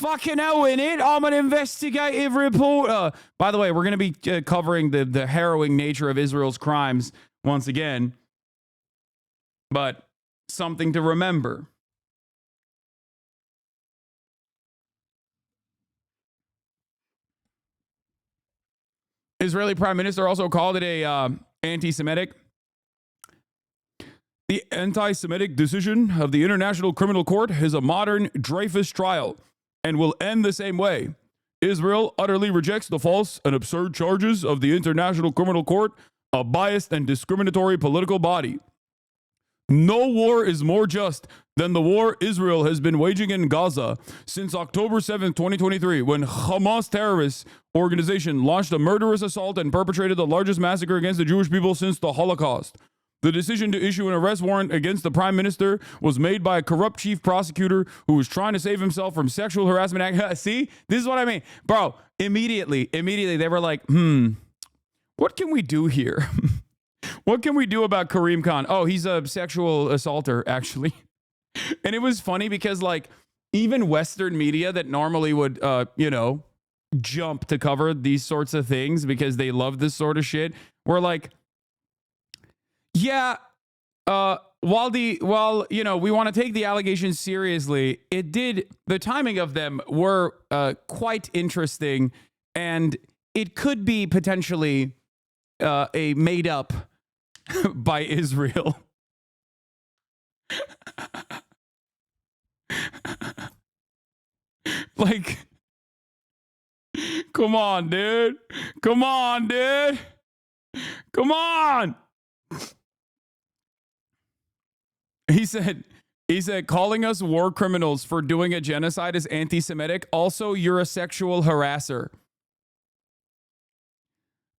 Fucking hell, in it. I'm an investigative reporter. By the way, we're going to be covering the harrowing nature of Israel's crimes once again. But something to remember. Israeli Prime Minister also called it a anti-Semitic. The anti-Semitic decision of the International Criminal Court is a modern Dreyfus trial and will end the same way. Israel utterly rejects the false and absurd charges of the International Criminal Court, a biased and discriminatory political body. No war is more just than the war Israel has been waging in Gaza since October 7th, 2023, when Hamas terrorist organization launched a murderous assault and perpetrated the largest massacre against the Jewish people since the Holocaust. The decision to issue an arrest warrant against the prime minister was made by a corrupt chief prosecutor who was trying to save himself from sexual harassment. See, this is what I mean. Bro, immediately, they were like, what can we do here? What can we do about Kareem Khan? Oh, he's a sexual assaulter, actually. And it was funny because, like, even Western media that normally would, jump to cover these sorts of things because they love this sort of shit, were like, yeah, while we want to take the allegations seriously, the timing of them were quite interesting, and it could be potentially a made up by Israel. Like, come on, dude. Come on, dude. Come on. He said, calling us war criminals for doing a genocide is anti-Semitic. Also, you're a sexual harasser.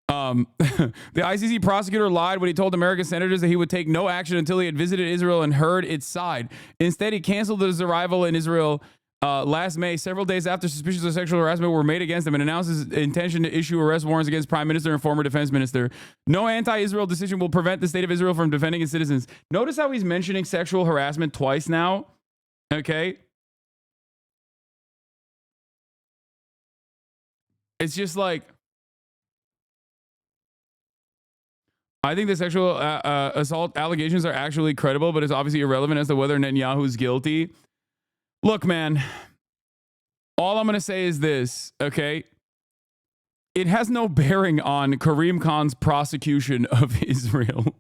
The ICC prosecutor lied when he told American senators that he would take no action until he had visited Israel and heard its side. Instead, he canceled his arrival in Israel last May, several days after suspicions of sexual harassment were made against him, and announced his intention to issue arrest warrants against Prime Minister and former defense minister. No anti-Israel decision will prevent the state of Israel from defending its citizens. Notice how he's mentioning sexual harassment twice now. Okay. It's just like, I think the sexual assault allegations are actually credible, but it's obviously irrelevant as to whether Netanyahu's guilty. Look, man, all I'm going to say is this, okay? It has no bearing on Kareem Khan's prosecution of Israel,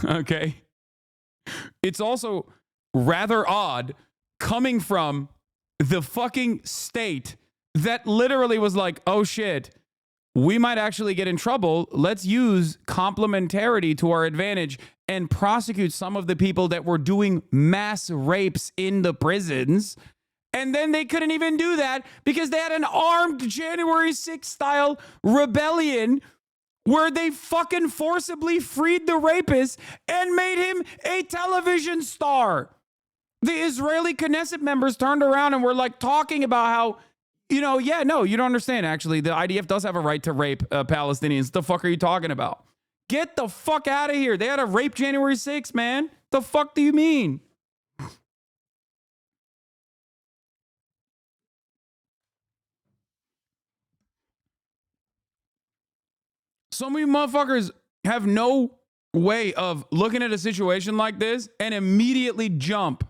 okay? It's also rather odd coming from the fucking state that literally was like, oh shit, we might actually get in trouble. Let's use complementarity to our advantage and prosecute some of the people that were doing mass rapes in the prisons. And then they couldn't even do that because they had an armed January 6th style rebellion where they fucking forcibly freed the rapist and made him a television star. The Israeli Knesset members turned around and were like talking about how, you don't understand, actually. The IDF does have a right to rape Palestinians. The fuck are you talking about? Get the fuck out of here. They had a rape January 6th, man. The fuck do you mean? Some of you motherfuckers have no way of looking at a situation like this and immediately jump.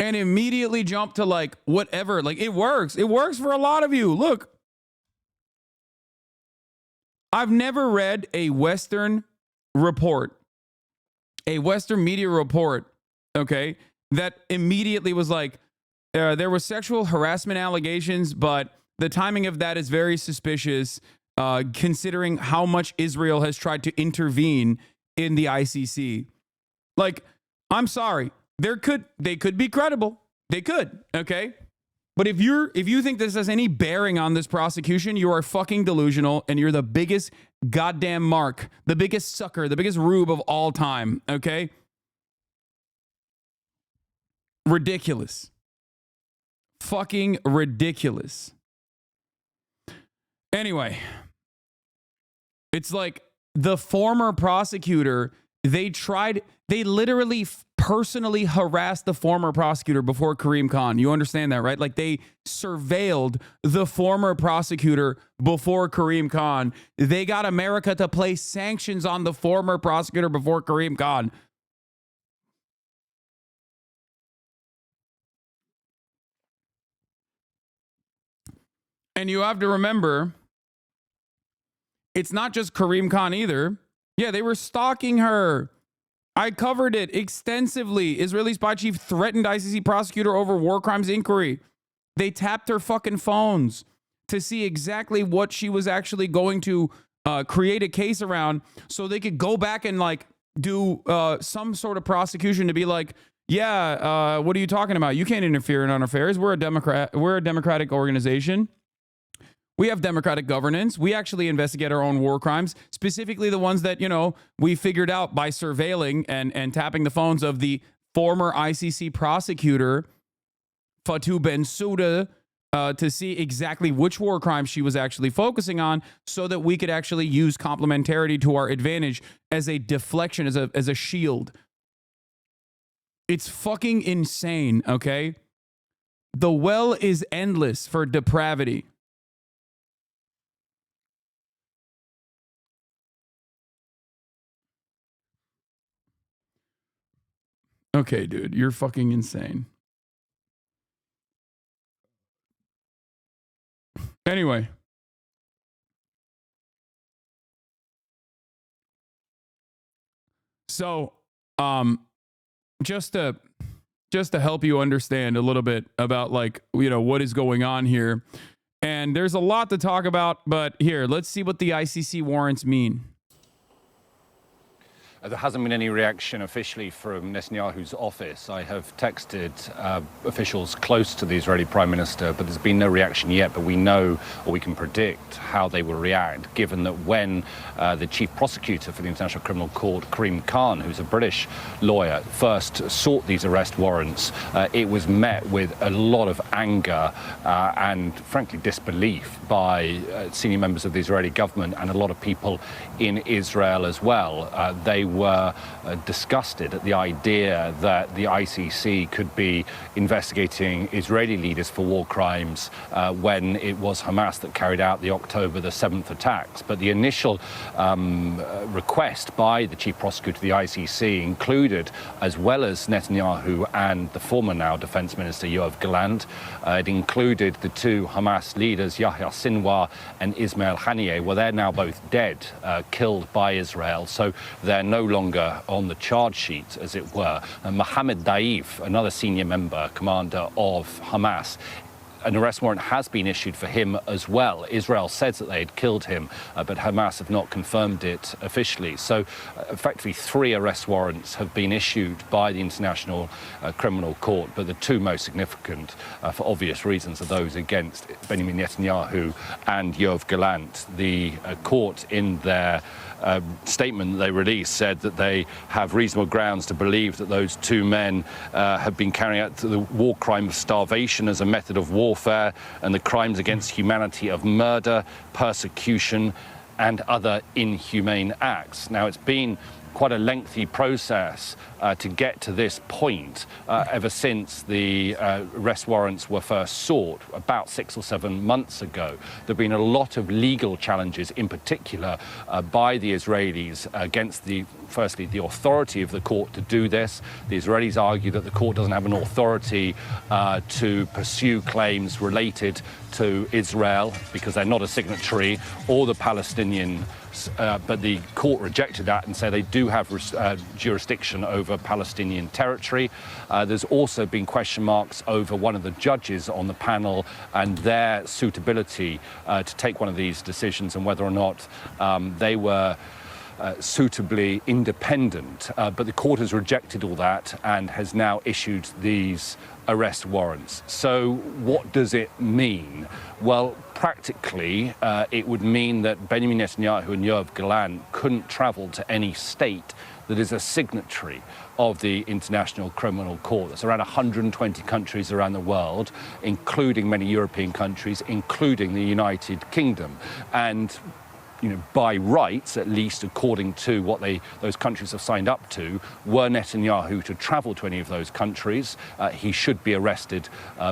And immediately jump to like whatever. Like it works. It works for a lot of you. Look, I've never read a Western report, a Western media report, okay, that immediately was like, there was sexual harassment allegations, but the timing of that is very suspicious, considering how much Israel has tried to intervene in the ICC. Like, I'm sorry. They could be credible. They could, okay? But if you think this has any bearing on this prosecution, you are fucking delusional and you're the biggest goddamn mark, the biggest sucker, the biggest rube of all time, okay? Ridiculous. Fucking ridiculous. Anyway, it's like the former prosecutor, they literally personally harassed the former prosecutor before Karim Khan. You understand that, right? Like they surveilled the former prosecutor before Karim Khan. They got America to place sanctions on the former prosecutor before Karim Khan. And you have to remember, it's not just Karim Khan either. Yeah, they were stalking her. I covered it extensively. Israeli spy chief threatened ICC prosecutor over war crimes inquiry. They tapped her fucking phones to see exactly what she was actually going to create a case around so they could go back and like do some sort of prosecution to be like, yeah, what are you talking about? You can't interfere in our affairs. We're a democratic organization. We have democratic governance. We actually investigate our own war crimes, specifically the ones that, you know, we figured out by surveilling and tapping the phones of the former ICC prosecutor, Fatou Bensouda, to see exactly which war crimes she was actually focusing on so that we could actually use complementarity to our advantage as a deflection, as a shield. It's fucking insane, okay? The well is endless for depravity. Okay, dude, you're fucking insane. Anyway. So, just to help you understand a little bit about, like, you know, what is going on here. And there's a lot to talk about, but here, let's see what the ICC warrants mean. There hasn't been any reaction officially from Netanyahu's office. I have texted officials close to the Israeli Prime Minister, but there's been no reaction yet. But we know, or we can predict, how they will react, given that when the chief prosecutor for the International Criminal Court, Karim Khan, who's a British lawyer, first sought these arrest warrants, it was met with a lot of anger and, frankly, disbelief by senior members of the Israeli government and a lot of people in Israel as well. They were disgusted at the idea that the ICC could be investigating Israeli leaders for war crimes when it was Hamas that carried out the October the 7th attacks. But the initial request by the chief prosecutor of the ICC included, as well as Netanyahu and the former now defense minister Yoav Gallant, it included the two Hamas leaders, Yahya Sinwar and Ismail Haniyeh. Well, they're now both dead, killed by Israel, so they're no longer on the charge sheet, as it were. And Mohammed Daif, another senior member, commander of Hamas, an arrest warrant has been issued for him as well. Israel says that they had killed him, but Hamas have not confirmed it officially. So effectively 3 arrest warrants have been issued by the International Criminal Court, but the 2 most significant, for obvious reasons, are those against Benjamin Netanyahu and Yoav Gallant. The court, in their statement that they released, said that they have reasonable grounds to believe that those 2 men have been carrying out the war crime of starvation as a method of warfare and the crimes against humanity of murder, persecution, and other inhumane acts. Now, it's been quite a lengthy process to get to this point ever since the arrest warrants were first sought about 6 or 7 months ago. There have been a lot of legal challenges, in particular by the Israelis, against firstly the authority of the court to do this. The Israelis argue that the court doesn't have an authority to pursue claims related to Israel because they're not a signatory, or the Palestinian. But the court rejected that and said they do have jurisdiction over Palestinian territory. There's also been question marks over one of the judges on the panel and their suitability to take one of these decisions and whether or not they were suitably independent. But the court has rejected all that and has now issued these arrest warrants. So what does it mean? Well, practically, it would mean that Benjamin Netanyahu and Yoav Gallant couldn't travel to any state that is a signatory of the International Criminal Court. That's around 120 countries around the world, including many European countries, including the United Kingdom. And by rights, at least according to what those countries have signed up to, were Netanyahu to travel to any of those countries, he should be arrested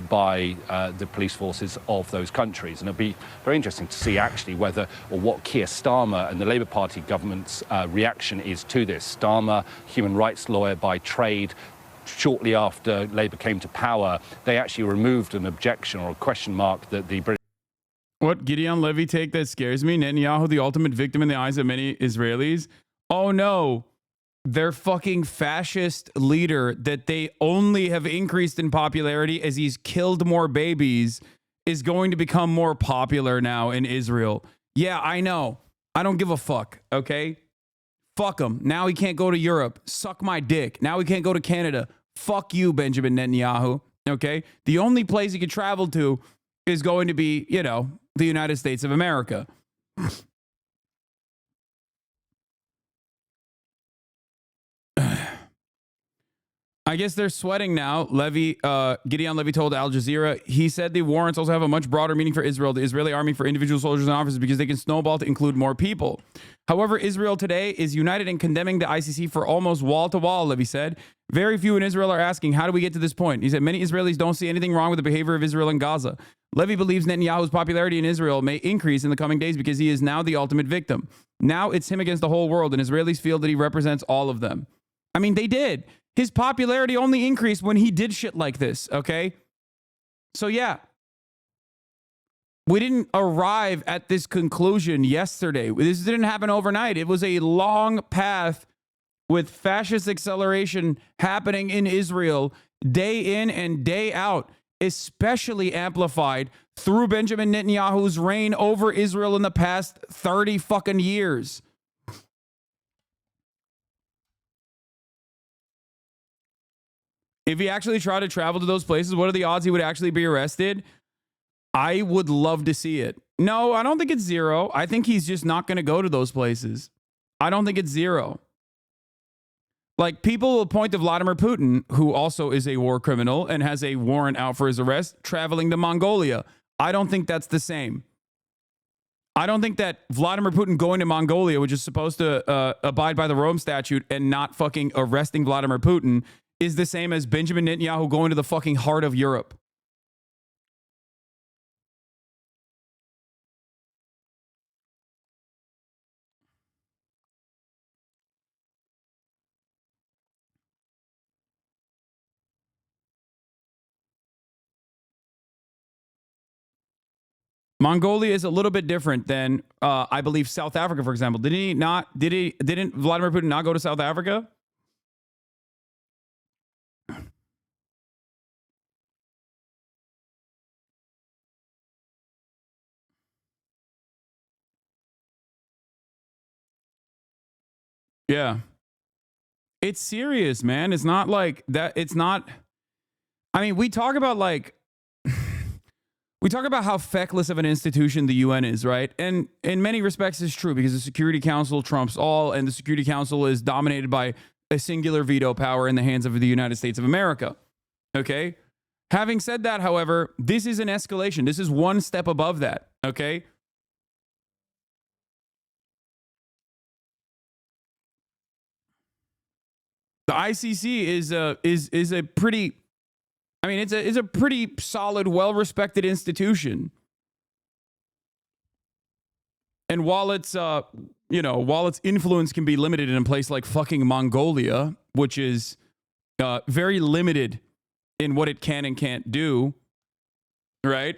by the police forces of those countries. And it'll be very interesting to see actually whether or what Keir Starmer and the Labour Party government's reaction is to this. Starmer, human rights lawyer by trade, shortly after Labour came to power, they actually removed an objection or a question mark that the British. What Gideon Levy take that scares me? Netanyahu, the ultimate victim in the eyes of many Israelis. Oh no, their fucking fascist leader that they only have increased in popularity as he's killed more babies is going to become more popular now in Israel. Yeah, I know. I don't give a fuck, okay? Fuck him. Now he can't go to Europe. Suck my dick. Now he can't go to Canada. Fuck you, Benjamin Netanyahu, okay? The only place he can travel to is going to be, the United States of America. I guess they're sweating now. Gideon Levy told Al Jazeera, he said the warrants also have a much broader meaning for Israel, the Israeli army, for individual soldiers and officers, because they can snowball to include more people. However, Israel today is united in condemning the ICC for almost wall to wall, Levy said. Very few in Israel are asking, how do we get to this point? He said, many Israelis don't see anything wrong with the behavior of Israel in Gaza. Levy believes Netanyahu's popularity in Israel may increase in the coming days because he is now the ultimate victim. Now it's him against the whole world, and Israelis feel that he represents all of them. I mean, they did. His popularity only increased when he did shit like this, okay? So yeah. We didn't arrive at this conclusion yesterday. This didn't happen overnight. It was a long path with fascist acceleration happening in Israel day in and day out, especially amplified through Benjamin Netanyahu's reign over Israel in the past 30 fucking years. If he actually tried to travel to those places, what are the odds he would actually be arrested? I would love to see it. No, I don't think it's zero. I think he's just not going to go to those places. I don't think it's zero. Like, people will point to Vladimir Putin, who also is a war criminal and has a warrant out for his arrest, traveling to Mongolia. I don't think that's the same. I don't think that Vladimir Putin going to Mongolia, which is supposed to abide by the Rome Statute and not fucking arresting Vladimir Putin, is the same as Benjamin Netanyahu going to the fucking heart of Europe. Mongolia is a little bit different than, I believe, South Africa, for example. Didn't Vladimir Putin not go to South Africa? Yeah. It's serious, man. It's not like that. It's not. I mean, we talk about how feckless of an institution the UN is, right? And in many respects, it's true because the Security Council trumps all, and the Security Council is dominated by a singular veto power in the hands of the United States of America. Okay? Having said that, however, this is an escalation. This is one step above that. Okay? The ICC is a pretty, I mean, it's a pretty solid, well-respected institution. And while its influence can be limited in a place like fucking Mongolia, which is very limited in what it can and can't do, right?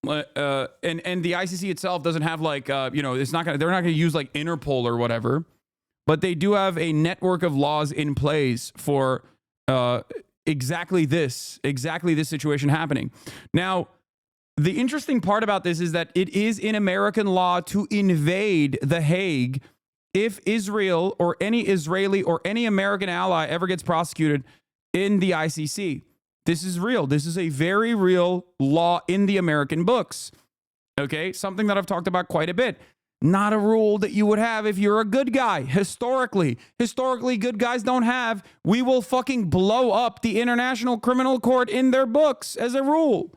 And the ICC itself doesn't have they're not gonna use like Interpol or whatever. But they do have a network of laws in place for exactly this situation happening. Now, the interesting part about this is that it is in American law to invade The Hague if Israel or any Israeli or any American ally ever gets prosecuted in the ICC. This is real. This is a very real law in the American books. Okay? Something that I've talked about quite a bit. Not a rule that you would have if you're a good guy. Historically, good guys don't have. We will fucking blow up the International Criminal Court in their books as a rule.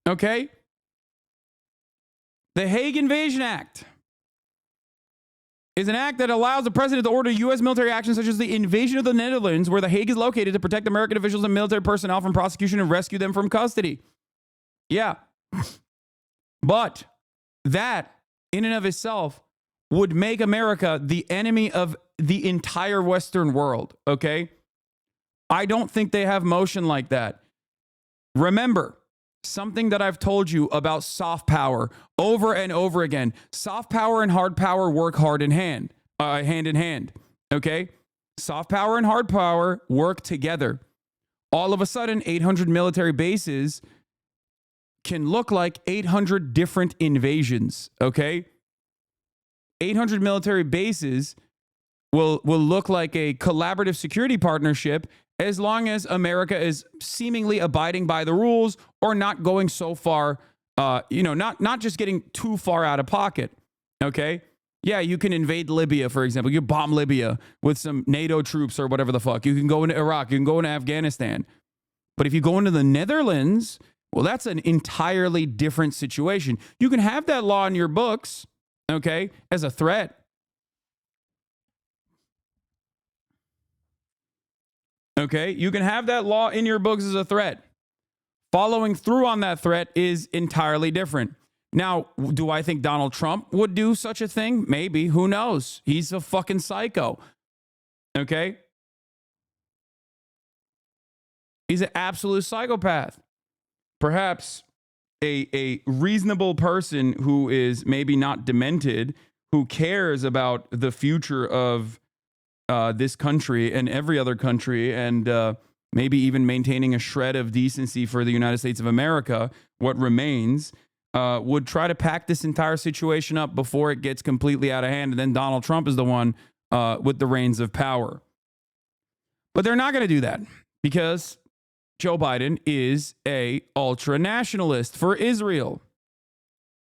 Okay? The Hague Invasion Act is an act that allows the president to order U.S. military action such as the invasion of the Netherlands, where the Hague is located, to protect American officials and military personnel from prosecution and rescue them from custody. Yeah. But that, in and of itself, would make America the enemy of the entire Western world, okay? I don't think they have motion like that. Remember, something that I've told you about soft power over and over again. Soft power and hard power work hand in hand, okay? Soft power and hard power work together. All of a sudden, 800 military bases can look like 800 different invasions, okay? 800 military bases will look like a collaborative security partnership as long as America is seemingly abiding by the rules or not going so far, not just getting too far out of pocket, okay? Yeah, you can invade Libya, for example. You bomb Libya with some NATO troops or whatever the fuck. You can go into Iraq. You can go into Afghanistan. But if you go into the Netherlands, well, that's an entirely different situation. You can have that law in your books, okay, as a threat. Okay, you can have that law in your books as a threat. Following through on that threat is entirely different. Now, do I think Donald Trump would do such a thing? Maybe. Who knows? He's a fucking psycho. Okay? He's an absolute psychopath. Perhaps a reasonable person who is maybe not demented, who cares about the future of this country and every other country, and maybe even maintaining a shred of decency for the United States of America, what remains, would try to pack this entire situation up before it gets completely out of hand. And then Donald Trump is the one with the reins of power. But they're not going to do that because Joe Biden is a ultra-nationalist for Israel.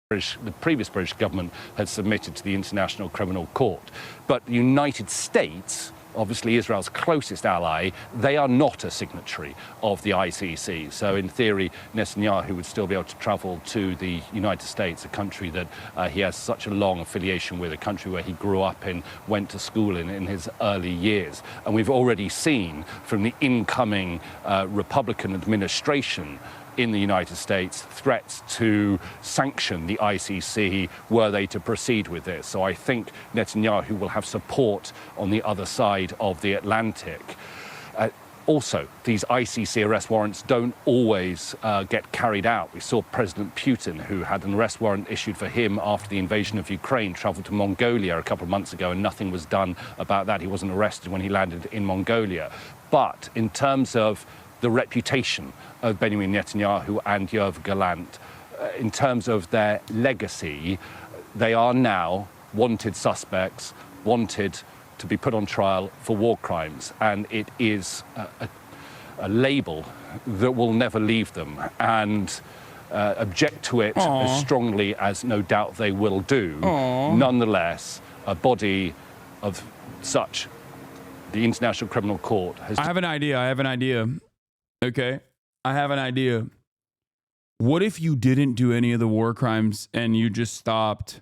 The previous British government had submitted to the International Criminal Court. But the United States, obviously Israel's closest ally, they are not a signatory of the ICC. So in theory, Netanyahu would still be able to travel to the United States, a country that he has such a long affiliation with, a country where he grew up in, went to school in his early years. And we've already seen from the incoming Republican administration in the United States threats to sanction the ICC were they to proceed with this. So I think Netanyahu will have support on the other side of the Atlantic. Also, these ICC arrest warrants don't always get carried out. We saw President Putin, who had an arrest warrant issued for him after the invasion of Ukraine, traveled to Mongolia a couple of months ago, and nothing was done about that. He wasn't arrested when he landed in Mongolia. But in terms of the reputation of Benjamin Netanyahu and Yoav Gallant, in terms of their legacy, they are now wanted suspects, wanted to be put on trial for war crimes. And it is a label that will never leave them. And object to it as strongly as no doubt they will do. Nonetheless, a body of such, the International Criminal Court has... I have an idea. Okay, I have an idea. What if you didn't do any of the war crimes and you just stopped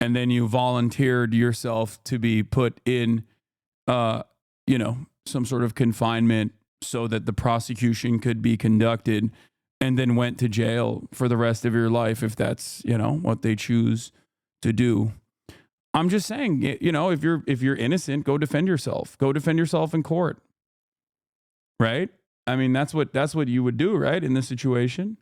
and then you volunteered yourself to be put in, some sort of confinement so that the prosecution could be conducted, and then went to jail for the rest of your life if that's, what they choose to do? I'm just saying, if you're innocent, go defend yourself. Go defend yourself in court. Right? I mean, that's what you would do, right, in this situation?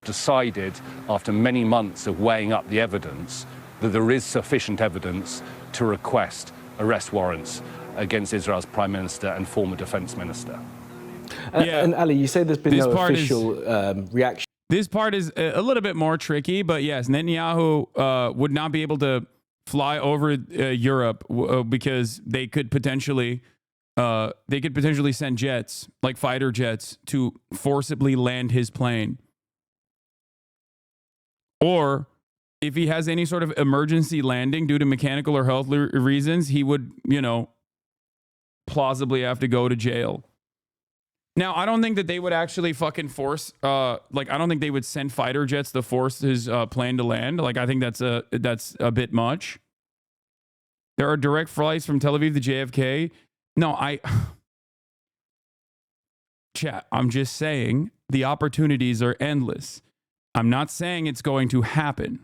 Decided, after many months of weighing up the evidence, that there is sufficient evidence to request arrest warrants against Israel's Prime Minister and former Defense Minister. And Ali, you say there's been no official reaction. This part is a little bit more tricky, but yes, Netanyahu would not be able to fly over Europe because they could potentially send jets, like fighter jets, to forcibly land his plane. Or if he has any sort of emergency landing due to mechanical or health reasons, he would, plausibly have to go to jail. Now, I don't think that they would actually fucking force, like, I don't think they would send fighter jets to force his plane to land. Like, I think that's a bit much. There are direct flights from Tel Aviv to JFK. No, chat, I'm just saying the opportunities are endless. I'm not saying it's going to happen.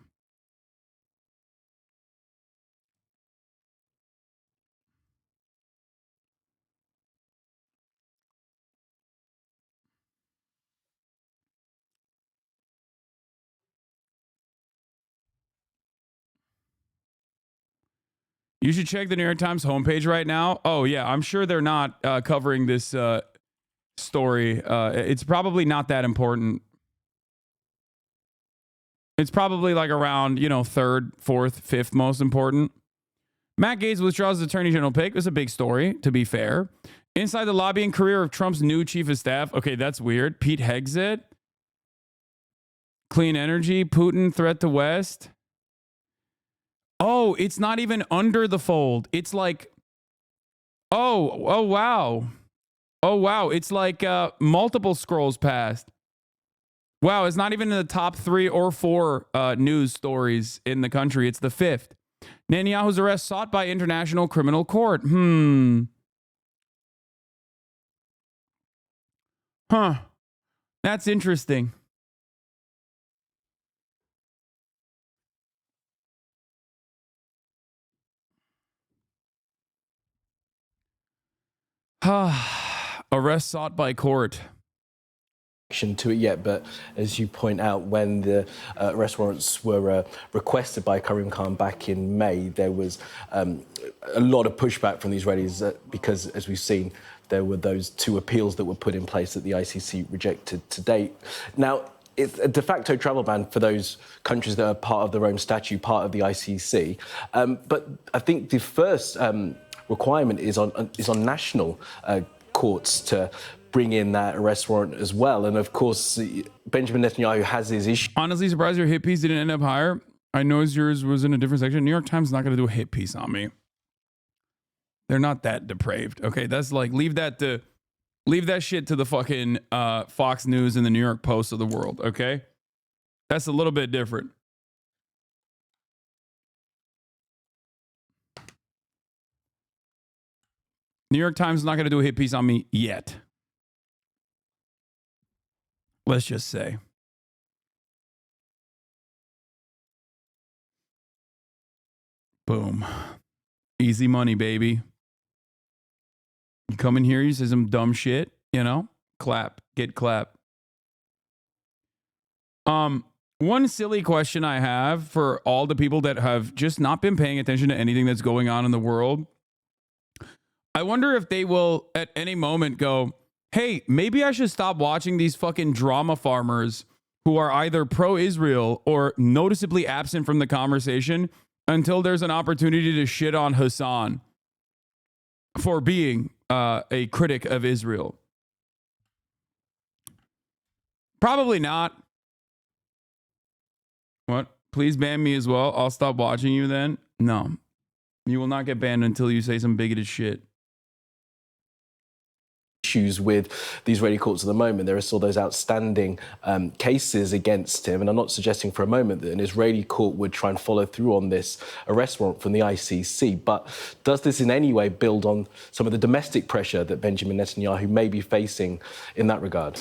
You should check the New York Times homepage right now. Oh, yeah, I'm sure they're not covering this story. It's probably not that important. It's probably like around, third, fourth, fifth most important. Matt Gaetz withdraws as Attorney General pick. It was a big story, to be fair. Inside the lobbying career of Trump's new chief of staff. Okay, that's weird. Pete Hegseth. Clean energy. Putin threat to West. Oh, it's not even under the fold. It's like, oh, wow. Oh, wow. It's like multiple scrolls past. Wow, it's not even in the top 3 or 4 news stories in the country. It's the 5th. Netanyahu's arrest sought by International Criminal Court. Huh. That's interesting. Arrest sought by court. To it yet, but as you point out, when the arrest warrants were requested by Karim Khan back in May, there was a lot of pushback from the Israelis because, as we've seen, there were those 2 appeals that were put in place that the ICC rejected to date. Now, it's a de facto travel ban for those countries that are part of the Rome Statute, part of the ICC. But I think the first requirement is on national courts to bring in that arrest warrant as well. And of course, Benjamin Netanyahu has his issue. Honestly, surprised your hit piece didn't end up higher. I know yours was in a different section. New York Times is not going to do a hit piece on me. They're not that depraved. Okay, that's like, leave that shit to the fucking Fox News and the New York Post of the world, okay? That's a little bit different. New York Times is not going to do a hit piece on me yet. Let's just say. Boom. Easy money, baby. You come in here, you say some dumb shit, clap, get clap. One silly question I have for all the people that have just not been paying attention to anything that's going on in the world. I wonder if they will at any moment go, hey, maybe I should stop watching these fucking drama farmers who are either pro-Israel or noticeably absent from the conversation until there's an opportunity to shit on Hasan for being a critic of Israel. Probably not. What? Please ban me as well. I'll stop watching you then. No. You will not get banned until you say some bigoted shit. Issues with the Israeli courts at the moment. There are still those outstanding cases against him, and I'm not suggesting for a moment that an Israeli court would try and follow through on this arrest warrant from the ICC, but does this in any way build on some of the domestic pressure that Benjamin Netanyahu may be facing in that regard?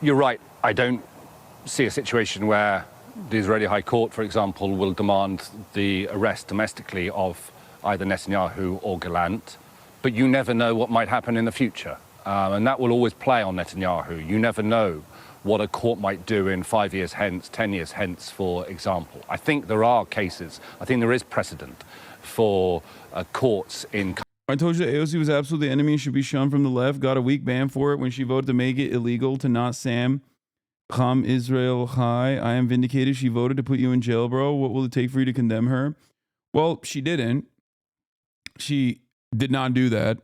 You're right. I don't see a situation where the Israeli High Court, for example, will demand the arrest domestically of either Netanyahu or Gallant. But you never know what might happen in the future. And that will always play on Netanyahu. You never know what a court might do in 5 years hence, 10 years hence, for example. I think there are cases, I think there is precedent for courts in... I told you that AOC was absolutely the enemy and should be shunned from the left. Got a weak ban for it when she voted to make it illegal to not Sam Cham Israel Chai. I am vindicated. She voted to put you in jail, bro. What will it take for you to condemn her? Well, she didn't. She did not do that.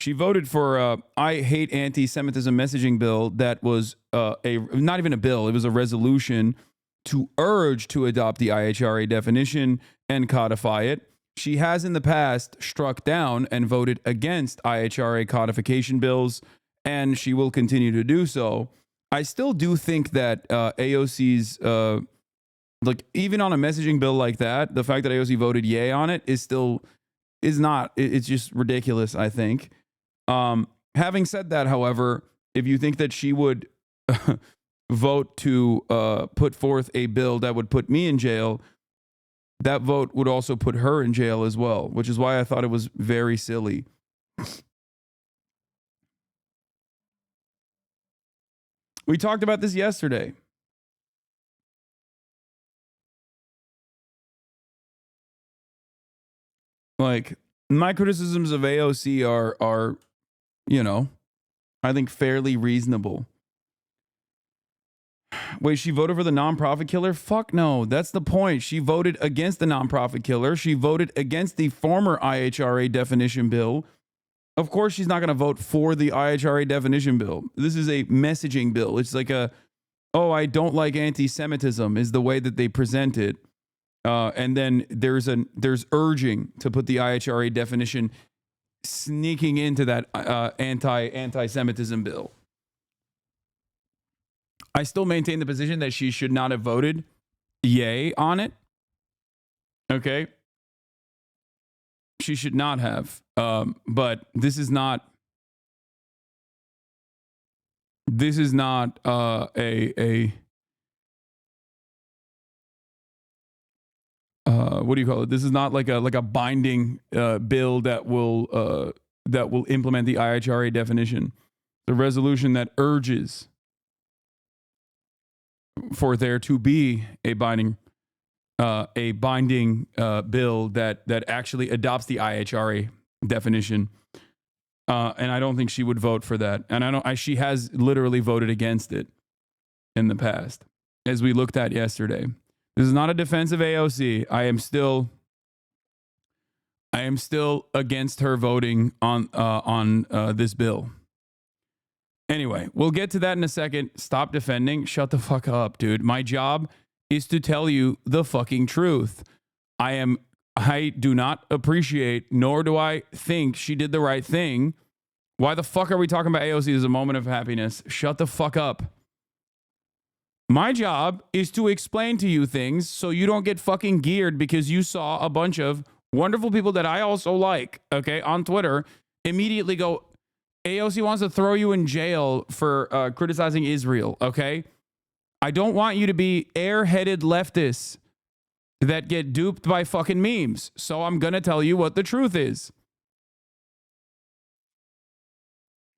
She voted for I hate anti-Semitism messaging bill that was not even a bill. It was a resolution to urge to adopt the IHRA definition and codify it. she has in the past struck down and voted against IHRA codification bills, and she will continue to do so. I still do think that AOC's, like, even on a messaging bill like that, the fact that AOC voted yay on it is not, it's just ridiculous, I think. Having said that, however, if you think that she would vote to put forth a bill that would put me in jail, that vote would also put her in jail as well, which is why I thought it was very silly. We talked about this yesterday. Like, my criticisms of AOC are, you know, I think fairly reasonable. Wait, she voted for the nonprofit killer? Fuck no. That's the point. She voted against the nonprofit killer. She voted against the former IHRA definition bill. Of course, she's not going to vote for the IHRA definition bill. This is a messaging bill. It's like oh, I don't like anti-Semitism is the way that they present it. And then there's urging to put the IHRA definition sneaking into that anti-Semitism bill. I still maintain the position that she should not have voted yay on it. Okay. She should not have. But this is not a what do you call it? This is not like a binding bill that will implement the IHRA definition. The resolution that urges for there to be a binding bill that actually adopts the IHRA definition. And I don't think she would vote for that. And she has literally voted against it in the past, as we looked at yesterday. This is not a defense of AOC. I am still against her voting on this bill. Anyway, we'll get to that in a second. Stop defending. Shut the fuck up, dude. My job is to tell you the fucking truth. I do not appreciate, nor do I think she did the right thing. Why the fuck are we talking about AOC as a moment of happiness? Shut the fuck up. My job is to explain to you things so you don't get fucking geared because you saw a bunch of wonderful people that I also like, okay, on Twitter, immediately go, AOC wants to throw you in jail for criticizing Israel, okay? I don't want you to be airheaded leftists that get duped by fucking memes. So I'm going to tell you what the truth is.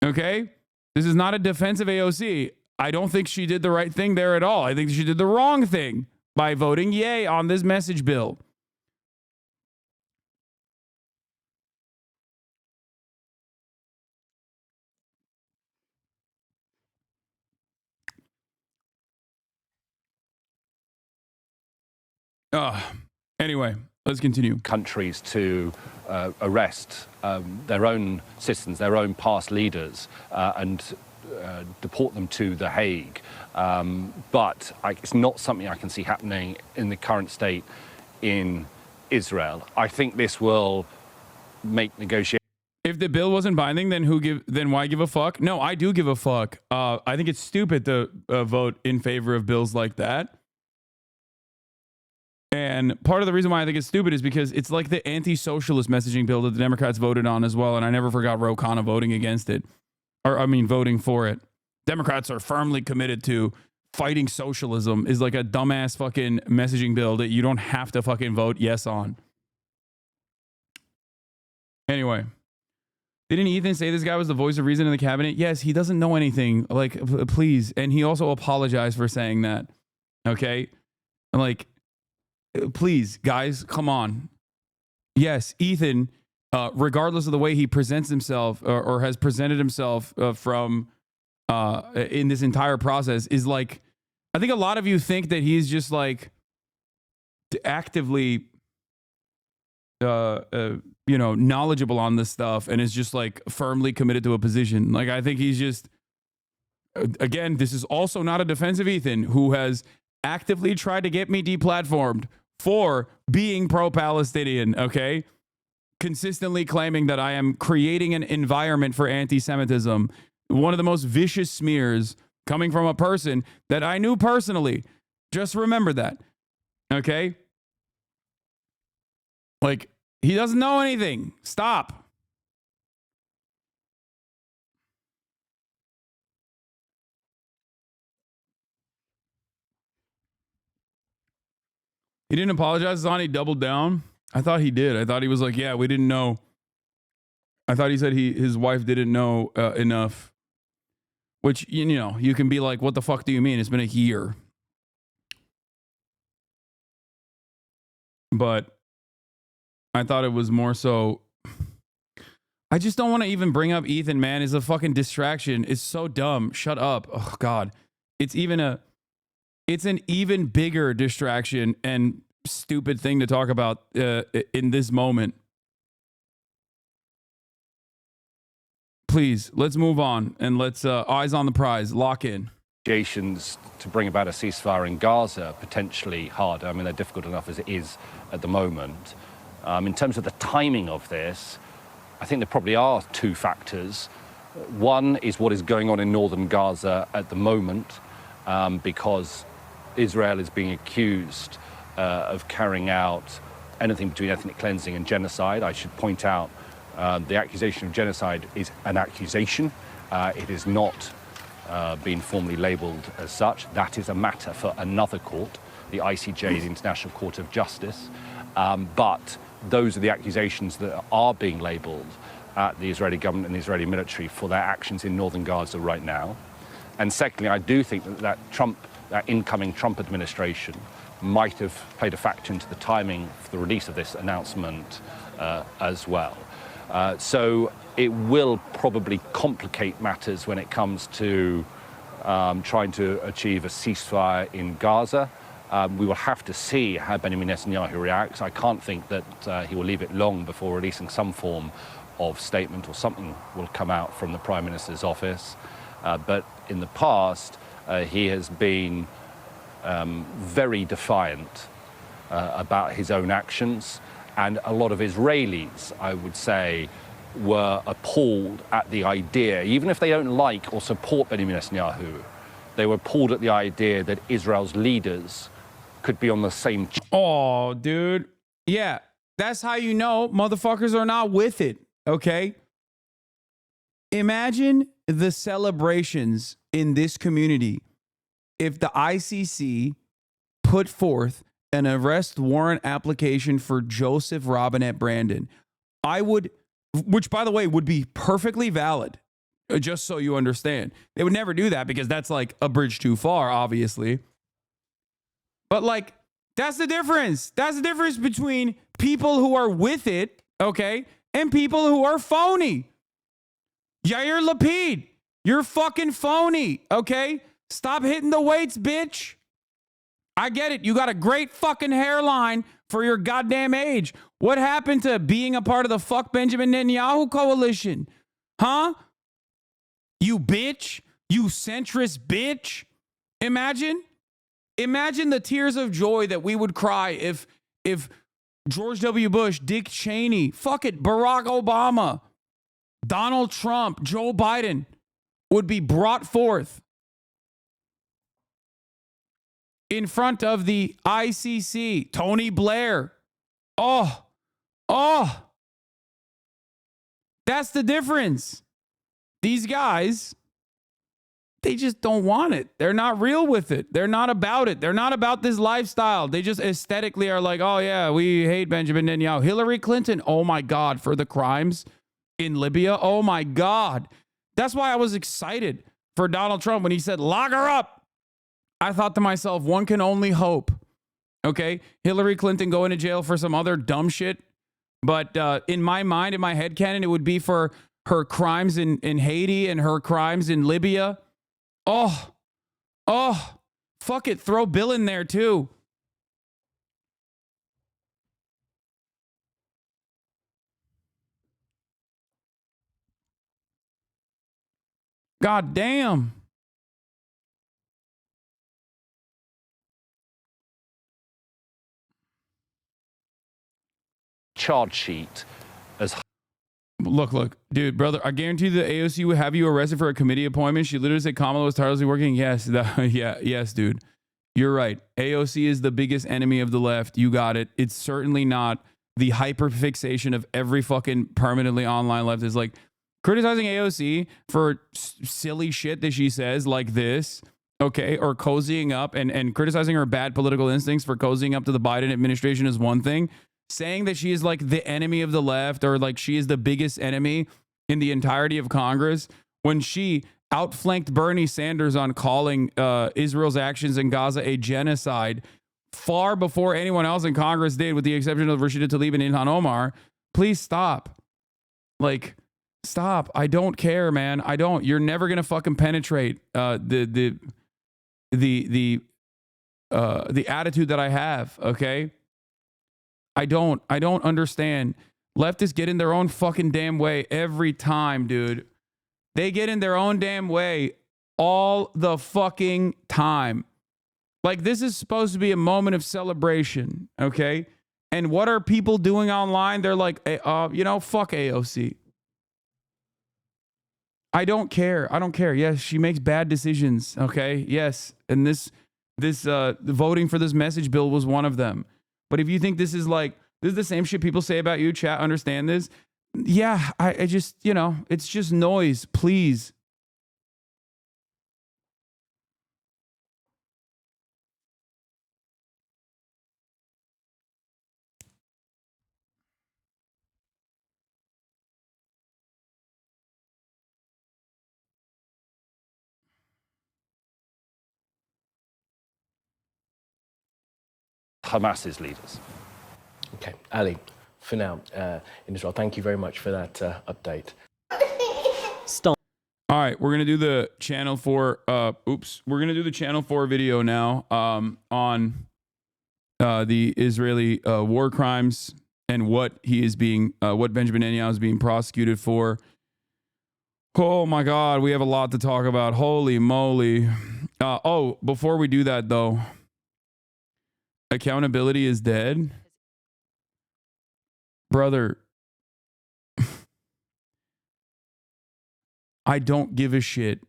Okay? This is not a defense of AOC. I don't think she did the right thing there at all. I think she did the wrong thing by voting yay on this message bill. Anyway, let's continue. Countries to arrest their own citizens, their own past leaders, and deport them to The Hague. But it's not something I can see happening in the current state in Israel. I think this will make negotiations. If the bill wasn't binding, then why give a fuck? No, I do give a fuck. I think it's stupid to vote in favor of bills like that. And part of the reason why I think it's stupid is because it's like the anti-socialist messaging bill that the Democrats voted on as well. And I never forgot Ro Khanna voting against it. Voting for it. Democrats are firmly committed to fighting socialism is like a dumbass fucking messaging bill that you don't have to fucking vote yes on. Anyway. Didn't Ethan say this guy was the voice of reason in the cabinet? Yes, he doesn't know anything. Like, please. And he also apologized for saying that. Okay? Like, please, guys, come on. Yes, Ethan, regardless of the way he presents himself or has presented himself in this entire process, is like, I think a lot of you think that he's just like actively, knowledgeable on this stuff and is just like firmly committed to a position. Like, I think he's just, again, this is also not a defense of Ethan, who has actively tried to get me deplatformed for being pro-Palestinian, okay? Consistently claiming that I am creating an environment for anti-Semitism. One of the most vicious smears coming from a person that I knew personally. Just remember that, okay? Like, he doesn't know anything. Stop. He didn't apologize, Hassan. He doubled down. I thought he did. I thought he was like, yeah, we didn't know. I thought he said his wife didn't know enough. Which, you know, you can be like, what the fuck do you mean? It's been a year. But I thought it was more so. I just don't want to even bring up Ethan, man. It's a fucking distraction. It's so dumb. Shut up. Oh, God. It's an even bigger distraction and stupid thing to talk about in this moment. Please, let's move on and let's eyes on the prize, lock in. Negotiations to bring about a ceasefire in Gaza potentially harder. I mean, they're difficult enough as it is at the moment. In terms of the timing of this, I think there probably are two factors. One is what is going on in northern Gaza at the moment, because Israel is being accused of carrying out anything between ethnic cleansing and genocide. I should point out the accusation of genocide is an accusation. It is not been formally labelled as such. That is a matter for another court, the ICJ, the International Court of Justice. But those are the accusations that are being labelled at the Israeli government and the Israeli military for their actions in northern Gaza right now. And secondly, I do think that that incoming Trump administration might have played a factor into the timing for the release of this announcement as well. So it will probably complicate matters when it comes to trying to achieve a ceasefire in Gaza. We will have to see how Benjamin Netanyahu reacts. I can't think that he will leave it long before releasing some form of statement or something will come out from the Prime Minister's office. But in the past, he has been very defiant about his own actions. And a lot of Israelis, I would say, were appalled at the idea, even if they don't like or support Benjamin Netanyahu, they were appalled at the idea that Israel's leaders could be on the same. Oh, dude. Yeah, that's how you know motherfuckers are not with it, okay? Imagine the celebrations in this community if the ICC put forth an arrest warrant application for Joseph Robinette Brandon. I would, which by the way, would be perfectly valid, just so you understand. They would never do that because that's like a bridge too far, obviously. But like, that's the difference. That's the difference between people who are with it, okay, and people who are phony. Yair Lapid, you're fucking phony, okay? Stop hitting the weights, bitch. I get it. You got a great fucking hairline for your goddamn age. What happened to being a part of the fuck Benjamin Netanyahu coalition? Huh? You bitch. You centrist bitch. Imagine the tears of joy that we would cry if George W. Bush, Dick Cheney, fuck it, Barack Obama, Donald Trump, Joe Biden would be brought forth in front of the ICC, Tony Blair. Oh, that's the difference. These guys, they just don't want it. They're not real with it. They're not about it. They're not about this lifestyle. They just aesthetically are like, oh yeah, we hate Benjamin Netanyahu. Hillary Clinton, oh my God, for the crimes in Libya. Oh my God. That's why I was excited for Donald Trump when he said, lock her up. I thought to myself, one can only hope. Okay, Hillary Clinton going to jail for some other dumb shit. But in my mind, in my headcanon, it would be for her crimes in Haiti and her crimes in Libya. Oh, fuck it. Throw Bill in there too. God damn. charge sheet as Look, dude, brother, I guarantee the AOC would have you arrested for a committee appointment. She literally said Kamala was tirelessly working. Yes, yes, dude. You're right. AOC is the biggest enemy of the left. You got it. It's certainly not the hyperfixation of every fucking permanently online left is like criticizing AOC for silly shit that she says like this, okay, or cozying up and criticizing her bad political instincts for cozying up to the Biden administration is one thing. Saying that she is like the enemy of the left or like she is the biggest enemy in the entirety of Congress when she outflanked Bernie Sanders on calling Israel's actions in Gaza a genocide far before anyone else in Congress did, with the exception of Rashida Tlaib and Ilhan Omar. Please stop. Like, stop. I don't care, man. I don't. You're never gonna fucking penetrate the attitude that I have. Okay. I don't understand. Leftists get in their own fucking damn way every time, dude. They get in their own damn way all the fucking time. Like, this is supposed to be a moment of celebration, okay? And what are people doing online? They're like, fuck AOC. I don't care. Yes, she makes bad decisions, okay? Yes, and this voting for this message bill was one of them. But if you think this is the same shit people say about you, chat, understand this? Yeah, I just, it's just noise, please. Hamas's leaders. Okay, Ali, for now, in Israel, thank you very much for that update. Stop. All right, we're gonna do the channel 4. We're gonna do the channel 4 video now on the Israeli war crimes and what Benjamin Netanyahu is being prosecuted for. Oh my God, we have a lot to talk about. Holy moly! Before we do that though, accountability is dead, brother. I don't give a shit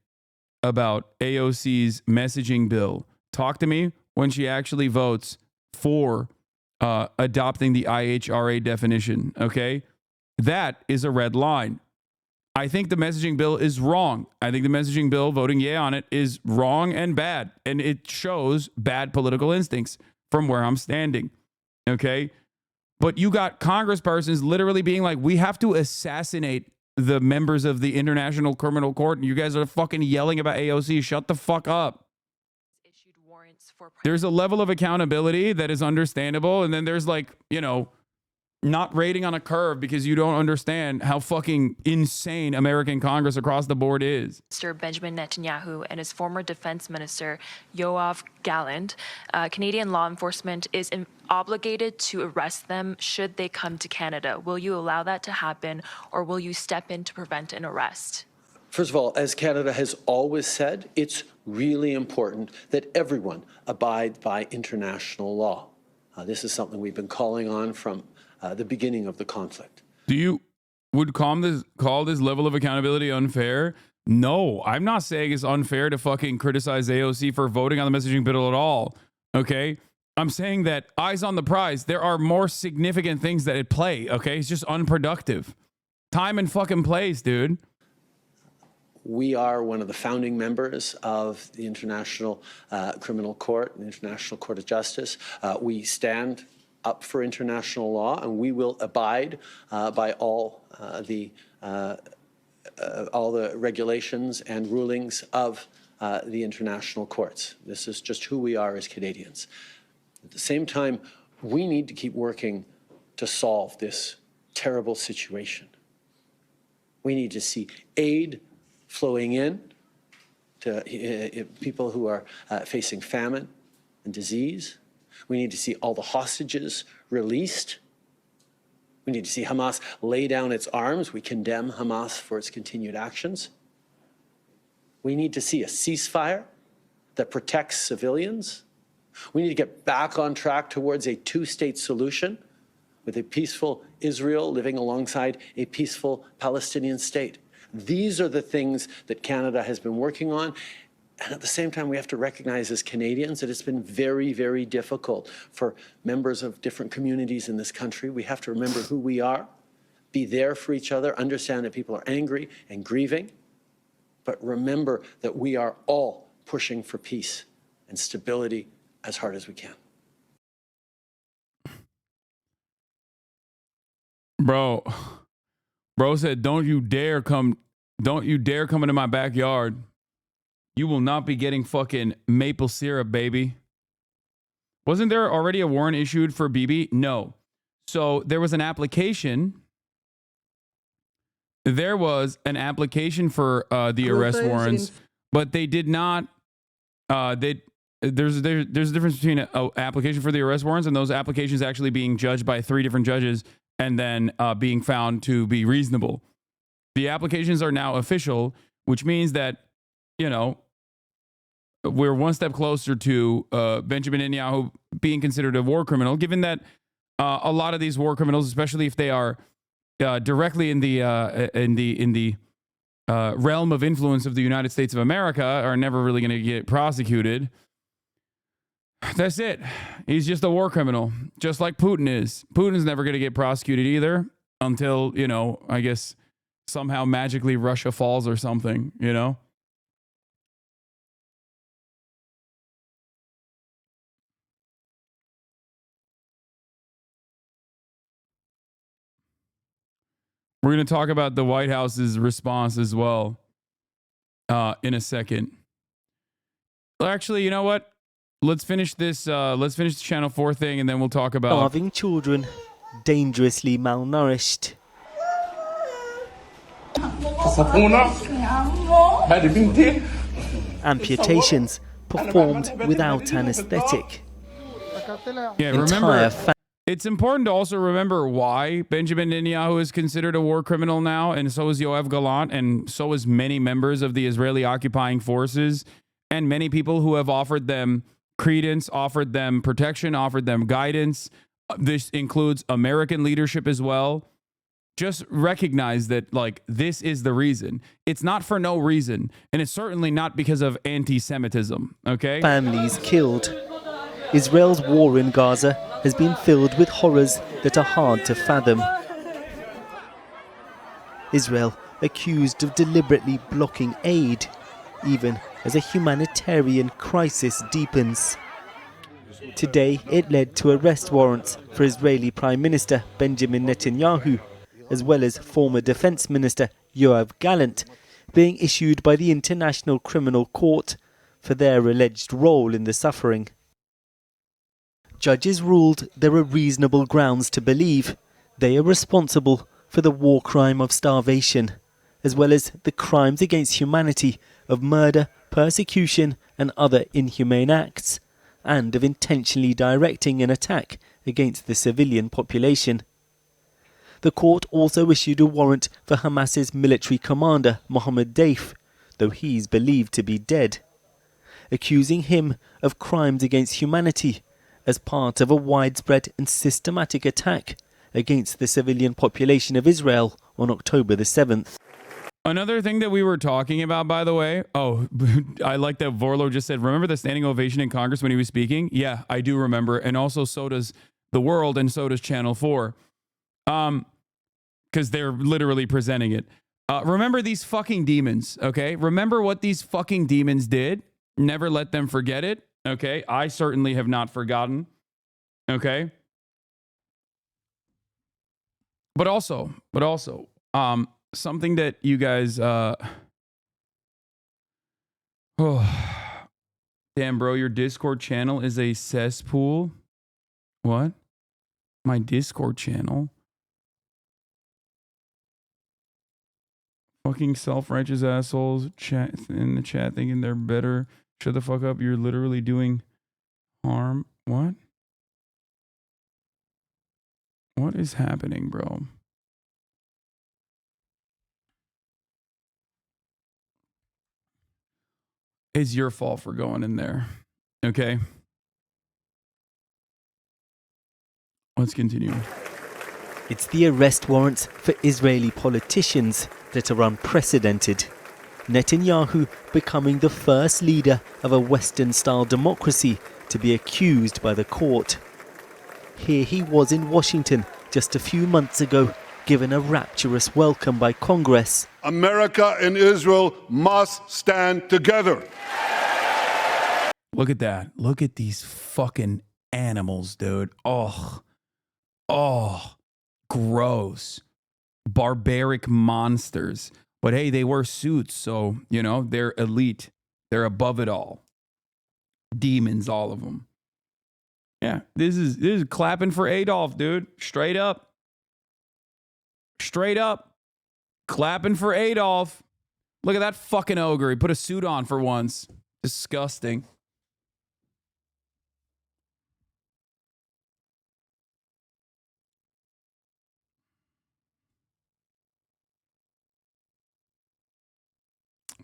about AOC's messaging bill. Talk to me when she actually votes for adopting the IHRA definition, okay? That is a red line. I think the messaging bill is wrong. I think the messaging bill, voting yay on it, is wrong and bad. And it shows bad political instincts from where I'm standing, okay? But you got congresspersons literally being like, we have to assassinate the members of the International Criminal Court, and you guys are fucking yelling about AOC. Shut the fuck up. There's a level of accountability that is understandable, and then there's not rating on a curve because you don't understand how fucking insane American Congress across the board is. Mr. Benjamin Netanyahu and his former defense minister, Yoav Gallant, Canadian law enforcement is obligated to arrest them should they come to Canada. Will you allow that to happen, or will you step in to prevent an arrest? First of all, as Canada has always said, it's really important that everyone abide by international law. This is something we've been calling on from the beginning of the conflict. Would call this level of accountability unfair? No, I'm not saying it's unfair to fucking criticize AOC for voting on the messaging bill at all. Okay, I'm saying that eyes on the prize. There are more significant things that at play. Okay, it's just unproductive. Time and fucking place, dude. We are one of the founding members of the International Criminal Court, the International Court of Justice. We stand up for international law, and we will abide by all the regulations and rulings of the international courts. This is just who we are as Canadians. At the same time, we need to keep working to solve this terrible situation. We need to see aid flowing in to people who are facing famine and disease. We need to see all the hostages released. We need to see Hamas lay down its arms. We condemn Hamas for its continued actions. We need to see a ceasefire that protects civilians. We need to get back on track towards a two-state solution with a peaceful Israel living alongside a peaceful Palestinian state. These are the things that Canada has been working on. And at the same time, we have to recognize as Canadians that it's been very, very difficult for members of different communities in this country. We have to remember who we are, be there for each other, understand that people are angry and grieving, but remember that we are all pushing for peace and stability as hard as we can. Bro said, don't you dare come into my backyard. You will not be getting fucking maple syrup, baby. Wasn't there already a warrant issued for Bibi? No. So there was an application. There was an application for the arrest warrants, but they did not. There's a difference between an application for the arrest warrants and those applications actually being judged by 3 different judges and then being found to be reasonable. The applications are now official, which means that, you know, we're one step closer to Benjamin Netanyahu being considered a war criminal, given that a lot of these war criminals, especially if they are directly in the realm of influence of the United States of America, are never really going to get prosecuted. That's it. He's just a war criminal, just like Putin is. Putin's never going to get prosecuted either until, you know, I guess somehow magically Russia falls or something, you know? We're going to talk about the White House's response as well in a second. Actually, you know what? Let's finish this. Let's finish the Channel 4 thing, and then we'll talk about starving children, dangerously malnourished. Amputations performed without anesthetic. Yeah, remember, it's important to also remember why Benjamin Netanyahu is considered a war criminal now, and so is Yoav Gallant, and so is many members of the Israeli occupying forces, and many people who have offered them credence, offered them protection, offered them guidance. This includes American leadership as well. Just recognize that, like, this is the reason. It's not for no reason, and it's certainly not because of anti-Semitism, okay? Families killed. Israel's war in Gaza has been filled with horrors that are hard to fathom. Israel accused of deliberately blocking aid, even as a humanitarian crisis deepens. Today, it led to arrest warrants for Israeli Prime Minister Benjamin Netanyahu, as well as former Defense Minister Yoav Gallant, being issued by the International Criminal Court for their alleged role in the suffering. Judges ruled there are reasonable grounds to believe they are responsible for the war crime of starvation, as well as the crimes against humanity of murder, persecution and other inhumane acts, and of intentionally directing an attack against the civilian population. The court also issued a warrant for Hamas's military commander, Mohammed Deif, though he's believed to be dead, accusing him of crimes against humanity as part of a widespread and systematic attack against the civilian population of Israel on October the 7th. Another thing that we were talking about, by the way, I like that Vorlo just said, remember the standing ovation in Congress when he was speaking? Yeah, I do remember. And also so does the world and so does Channel 4. Because they're literally presenting it. Remember these fucking demons, okay? Remember what these fucking demons did. Never let them forget it, okay? I certainly have not forgotten, okay? But also, something that you guys, damn, bro, your Discord channel is a cesspool. What? My Discord channel? Fucking self-righteous assholes chat in the chat thinking they're better. Shut the fuck up. You're literally doing harm. What? What is happening, bro? It's your fault for going in there. Okay? Let's continue. It's the arrest warrants for Israeli politicians that are unprecedented. Netanyahu becoming the first leader of a Western-style democracy to be accused by the court. Here he was in Washington just a few months ago, given a rapturous welcome by Congress. America and Israel must stand together. Look at that. Look at these fucking animals, dude. Oh, gross. Barbaric monsters. But hey, they wear suits, so, you know, they're elite. They're above it all. Demons, all of them. Yeah, this is clapping for Adolf, dude. Straight up. Straight up. Clapping for Adolf. Look at that fucking ogre. He put a suit on for once. Disgusting.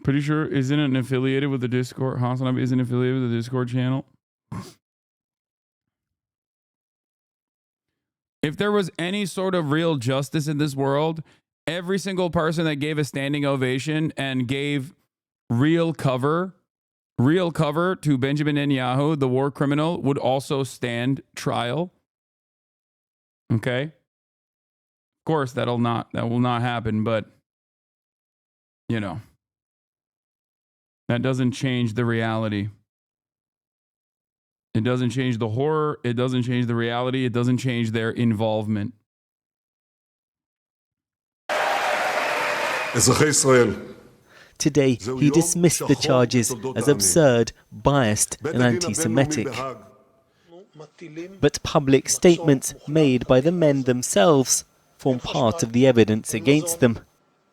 Pretty sure isn't it affiliated with the Discord? Hasanabi isn't affiliated with the Discord channel. If there was any sort of real justice in this world, every single person that gave a standing ovation and gave real cover to Benjamin Netanyahu, the war criminal, would also stand trial. Okay? Of course, that will not happen, but you know, that doesn't change the reality. It doesn't change the horror. It doesn't change the reality. It doesn't change their involvement. Today, he dismissed the charges as absurd, biased, and anti-Semitic. But public statements made by the men themselves form part of the evidence against them.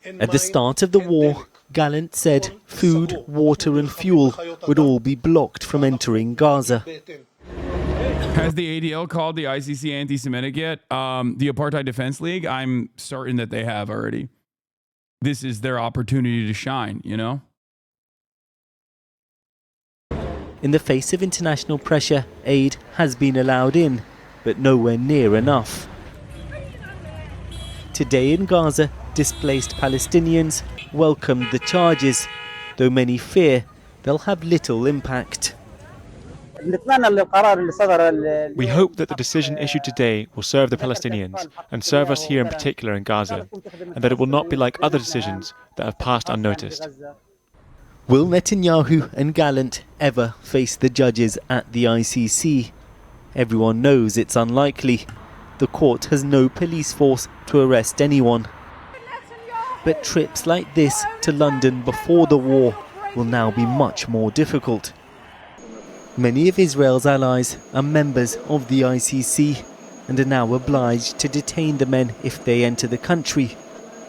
At the start of the war, Gallant said food, water, and fuel would all be blocked from entering Gaza. Has the ADL called the ICC anti-Semitic yet? The Apartheid Defense League? I'm certain that they have already. This is their opportunity to shine, you know? In the face of international pressure, aid has been allowed in, but nowhere near enough. Today in Gaza, displaced Palestinians welcomed the charges, though many fear they'll have little impact. We hope that the decision issued today will serve the Palestinians and serve us here in particular in Gaza, and that it will not be like other decisions that have passed unnoticed. Will Netanyahu and Gallant ever face the judges at the ICC? Everyone knows it's unlikely. The court has no police force to arrest anyone. But trips like this to London before the war will now be much more difficult. Many of Israel's allies are members of the ICC and are now obliged to detain the men if they enter the country,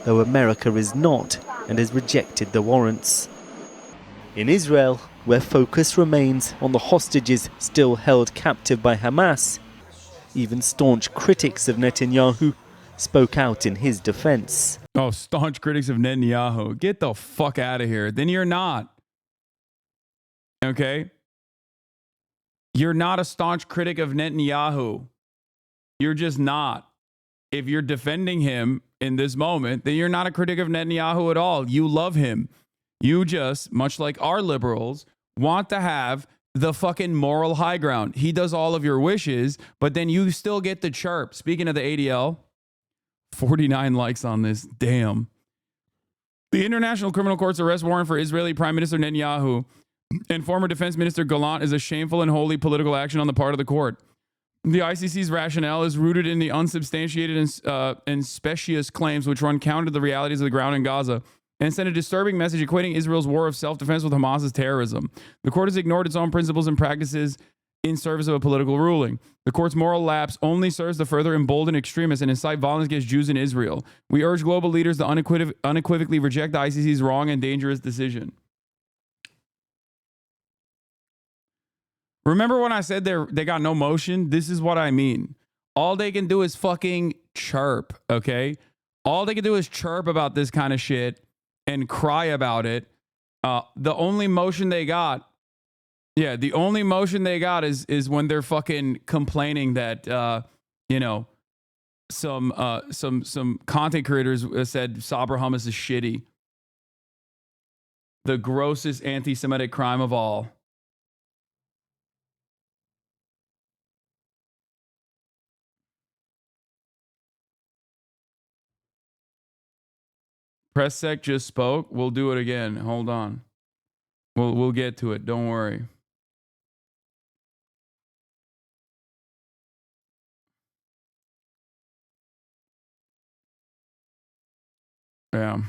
though America is not and has rejected the warrants. In Israel, where focus remains on the hostages still held captive by Hamas, even staunch critics of Netanyahu spoke out in his defense. Oh, staunch critics of Netanyahu. Get the fuck out of here. Then you're not. Okay? You're not a staunch critic of Netanyahu. You're just not. If you're defending him in this moment, then you're not a critic of Netanyahu at all. You love him. You just, much like our liberals, want to have the fucking moral high ground. He does all of your wishes, but then you still get the chirp. Speaking of the ADL, 49 likes on this. Damn. The International Criminal Court's arrest warrant for Israeli Prime Minister Netanyahu and former Defense Minister Gallant is a shameful and wholly political action on the part of the court. The ICC's rationale is rooted in the unsubstantiated and specious claims which run counter to the realities of the ground in Gaza and send a disturbing message equating Israel's war of self-defense with Hamas's terrorism. The court has ignored its own principles and practices in service of a political ruling. The court's moral lapse only serves to further embolden extremists and incite violence against Jews in Israel. We urge global leaders to unequivocally reject the ICC's wrong and dangerous decision. Remember when I said they got no motion? This is what I mean. All they can do is fucking chirp, okay? All they can do is chirp about this kind of shit and cry about it. The only motion they got, the only motion they got is when they're fucking complaining that, some content creators said Sabra hummus is shitty. The grossest anti-Semitic crime of all. Press Sec just spoke. We'll do it again. Hold on. We'll get to it. Don't worry. Yeah.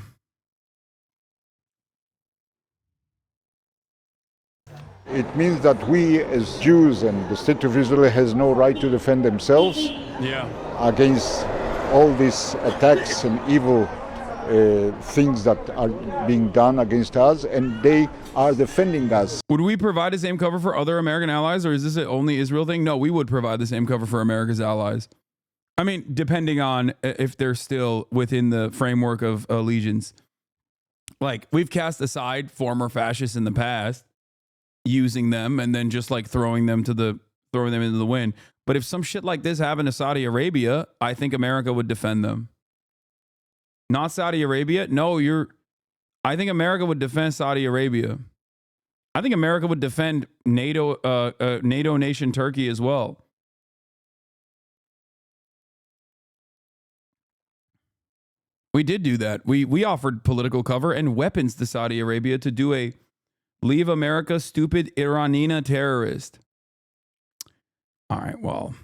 It means that we as Jews and the state of Israel has no right to defend themselves against all these attacks and evil things that are being done against us, and they are defending us. Would we provide the same cover for other American allies, or is this an only Israel thing? No, we would provide the same cover for America's allies. I mean, depending on if they're still within the framework of allegiance. Like, we've cast aside former fascists in the past, using them and then just like throwing them into the wind. But if some shit like this happened to Saudi Arabia, I think America would defend them. Not Saudi Arabia. No, I think America would defend Saudi Arabia. I think America would defend NATO nation Turkey as well. We did do that. We offered political cover and weapons to Saudi Arabia to do a leave America stupid Iranina terrorist. All right, well,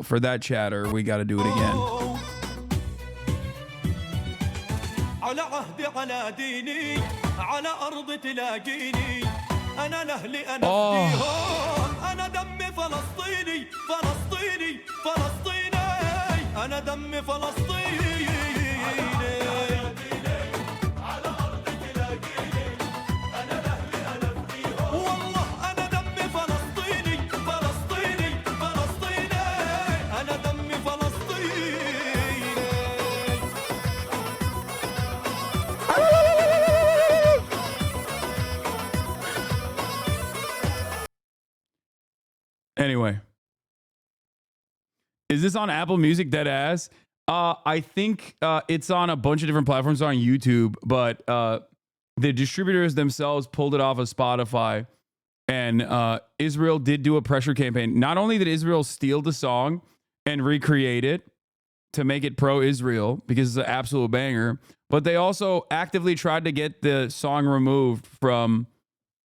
for that chatter, we got to do it again. على عهدي على ديني على أرض تلاقيني أنا لأهلي أنا فديهم أنا دمي فلسطيني فلسطيني فلسطيني أنا دمي فلسطيني على أرض تلاقيني أنا لأهلي أنا فديهم والله أنا دمي فلسطيني فلسطيني فلسطيني أنا دمي فلسطيني. Anyway, is this on Apple Music, dead ass? I think it's on a bunch of different platforms on YouTube, but the distributors themselves pulled it off of Spotify, and Israel did do a pressure campaign. Not only did Israel steal the song and recreate it to make it pro-Israel because it's an absolute banger, but they also actively tried to get the song removed from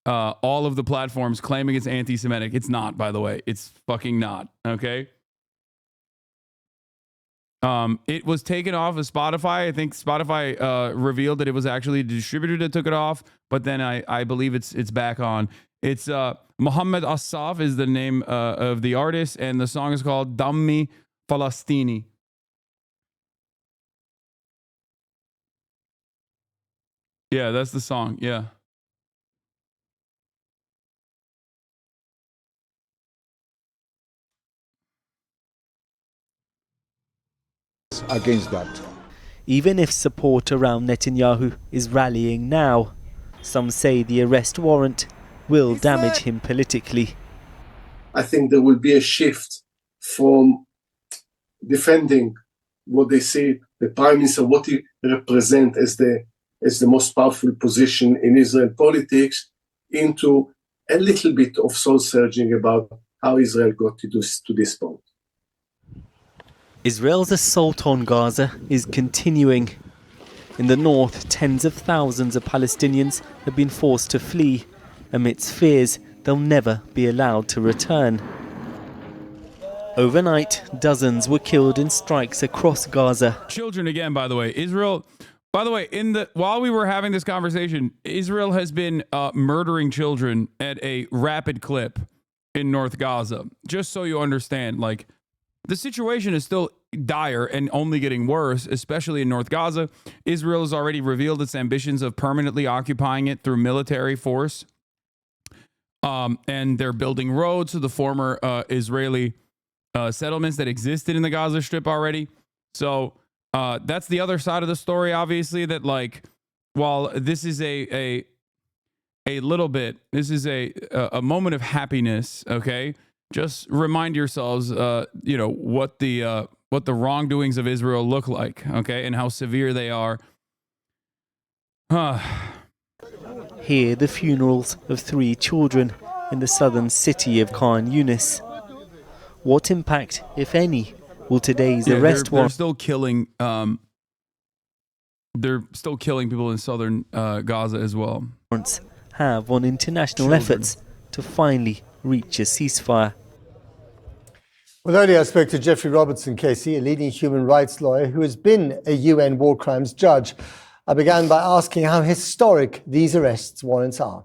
all of the platforms, claiming it's anti-Semitic. It's not, by the way. It's fucking not. Okay. It was taken off of Spotify. I think Spotify revealed that it was actually the distributor that took it off, but then I believe it's back on. It's Mohammed Asaf is the name of the artist, and the song is called Dammi Falastini. Yeah, that's the song. Yeah. Against that. Even if support around Netanyahu is rallying now, some say the arrest warrant will damage him politically. I think there will be a shift from defending what they say the Prime Minister, what he represents as the most powerful position in Israel politics, into a little bit of soul searching about how Israel got to this point. Israel's assault on Gaza is continuing. In the north, tens of thousands of Palestinians have been forced to flee amidst fears they'll never be allowed to return. Overnight, dozens were killed in strikes across Gaza. Children again, by the way. Israel, by the way, while we were having this conversation, Israel has been murdering children at a rapid clip in North Gaza. Just so you understand, like, the situation is still dire and only getting worse, especially in North Gaza. Israel has already revealed its ambitions of permanently occupying it through military force. And they're building roads to the former Israeli settlements that existed in the Gaza Strip already. So that's the other side of the story, obviously, that, like, while this is a little bit, this is a moment of happiness, okay? just remind yourselves, what the wrongdoings of Israel look like, okay, and how severe they are. Here, the funerals of 3 children in the southern city of Khan Yunis. What impact, if any, will today's arrest they're still killing. They're still killing people in southern Gaza as well. Have on international efforts to finally reach a ceasefire? Well, earlier I spoke to Jeffrey Robertson, KC, a leading human rights lawyer who has been a UN war crimes judge. I began by asking how historic these arrest warrants are.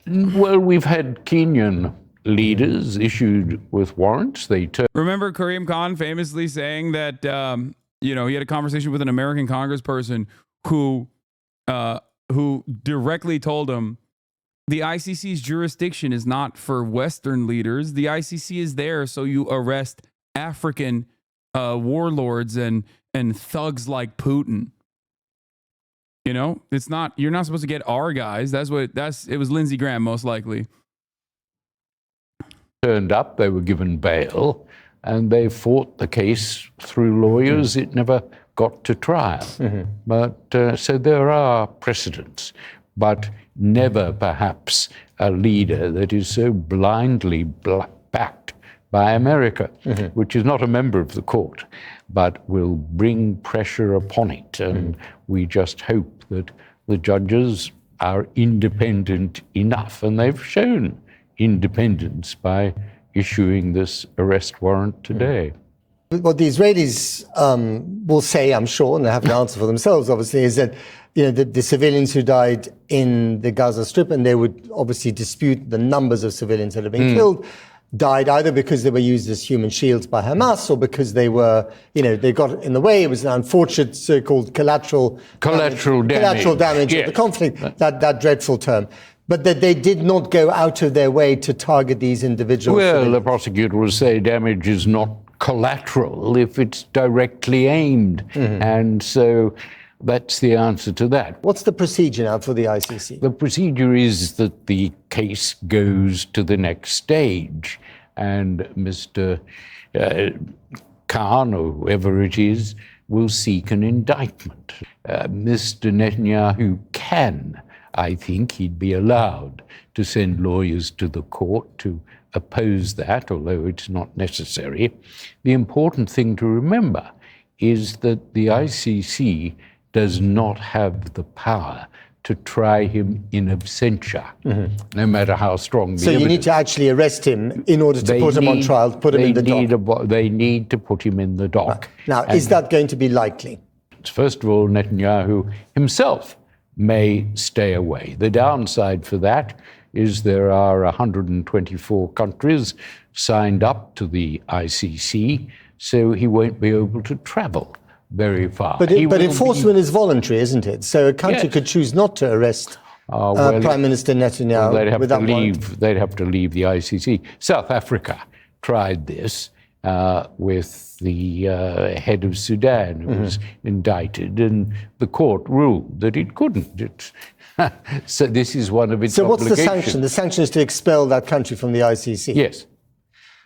Well, we've had Kenyan leaders issued with warrants. Remember Karim Khan famously saying that he had a conversation with an American congressperson who directly told him the ICC's jurisdiction is not for Western leaders. The ICC is there so you arrest African warlords and thugs like Putin. It's not. You're not supposed to get our guys. It was Lindsey Graham most likely. Turned up, they were given bail, and they fought the case through lawyers. It never got to trial. But so there are precedents, but never perhaps a leader that is so blindly backed by America, which is not a member of the court, but will bring pressure upon it. And we just hope that the judges are independent enough, and they've shown independence by issuing this arrest warrant today. What the Israelis will say, I'm sure, and they have to answer for themselves, obviously, is that the civilians who died in the Gaza Strip, and they would obviously dispute the numbers of civilians that have been killed, died either because they were used as human shields by Hamas or because they were, they got in the way. It was an unfortunate so-called collateral damage of the conflict, that dreadful term. But that they did not go out of their way to target these individuals. Well, the prosecutor will say damage is not collateral if it's directly aimed. And so that's the answer to that. What's the procedure now for the ICC? The procedure is that the case goes to the next stage, and Mr. Khan, or whoever it is, will seek an indictment. Mr. Netanyahu can, I think he'd be allowed to send lawyers to the court to oppose that, although it's not necessary. The important thing to remember is that the ICC does not have the power to try him in absentia, no matter how strong the evidence. So you need to actually arrest him in order to put him on trial, put him in the dock. They need to put him in the dock. Now, is that going to be likely? First of all, Netanyahu himself may stay away. The downside for that is there are 124 countries signed up to the ICC, so he won't be able to travel very far. But enforcement is voluntary, isn't it? So a country could choose not to arrest Prime Minister Netanyahu without warrant. They'd have to leave the ICC. South Africa tried this with the head of Sudan, who was indicted, and the court ruled that it couldn't. So this is one of its obligations. So what's the sanction? The sanction is to expel that country from the ICC? Yes,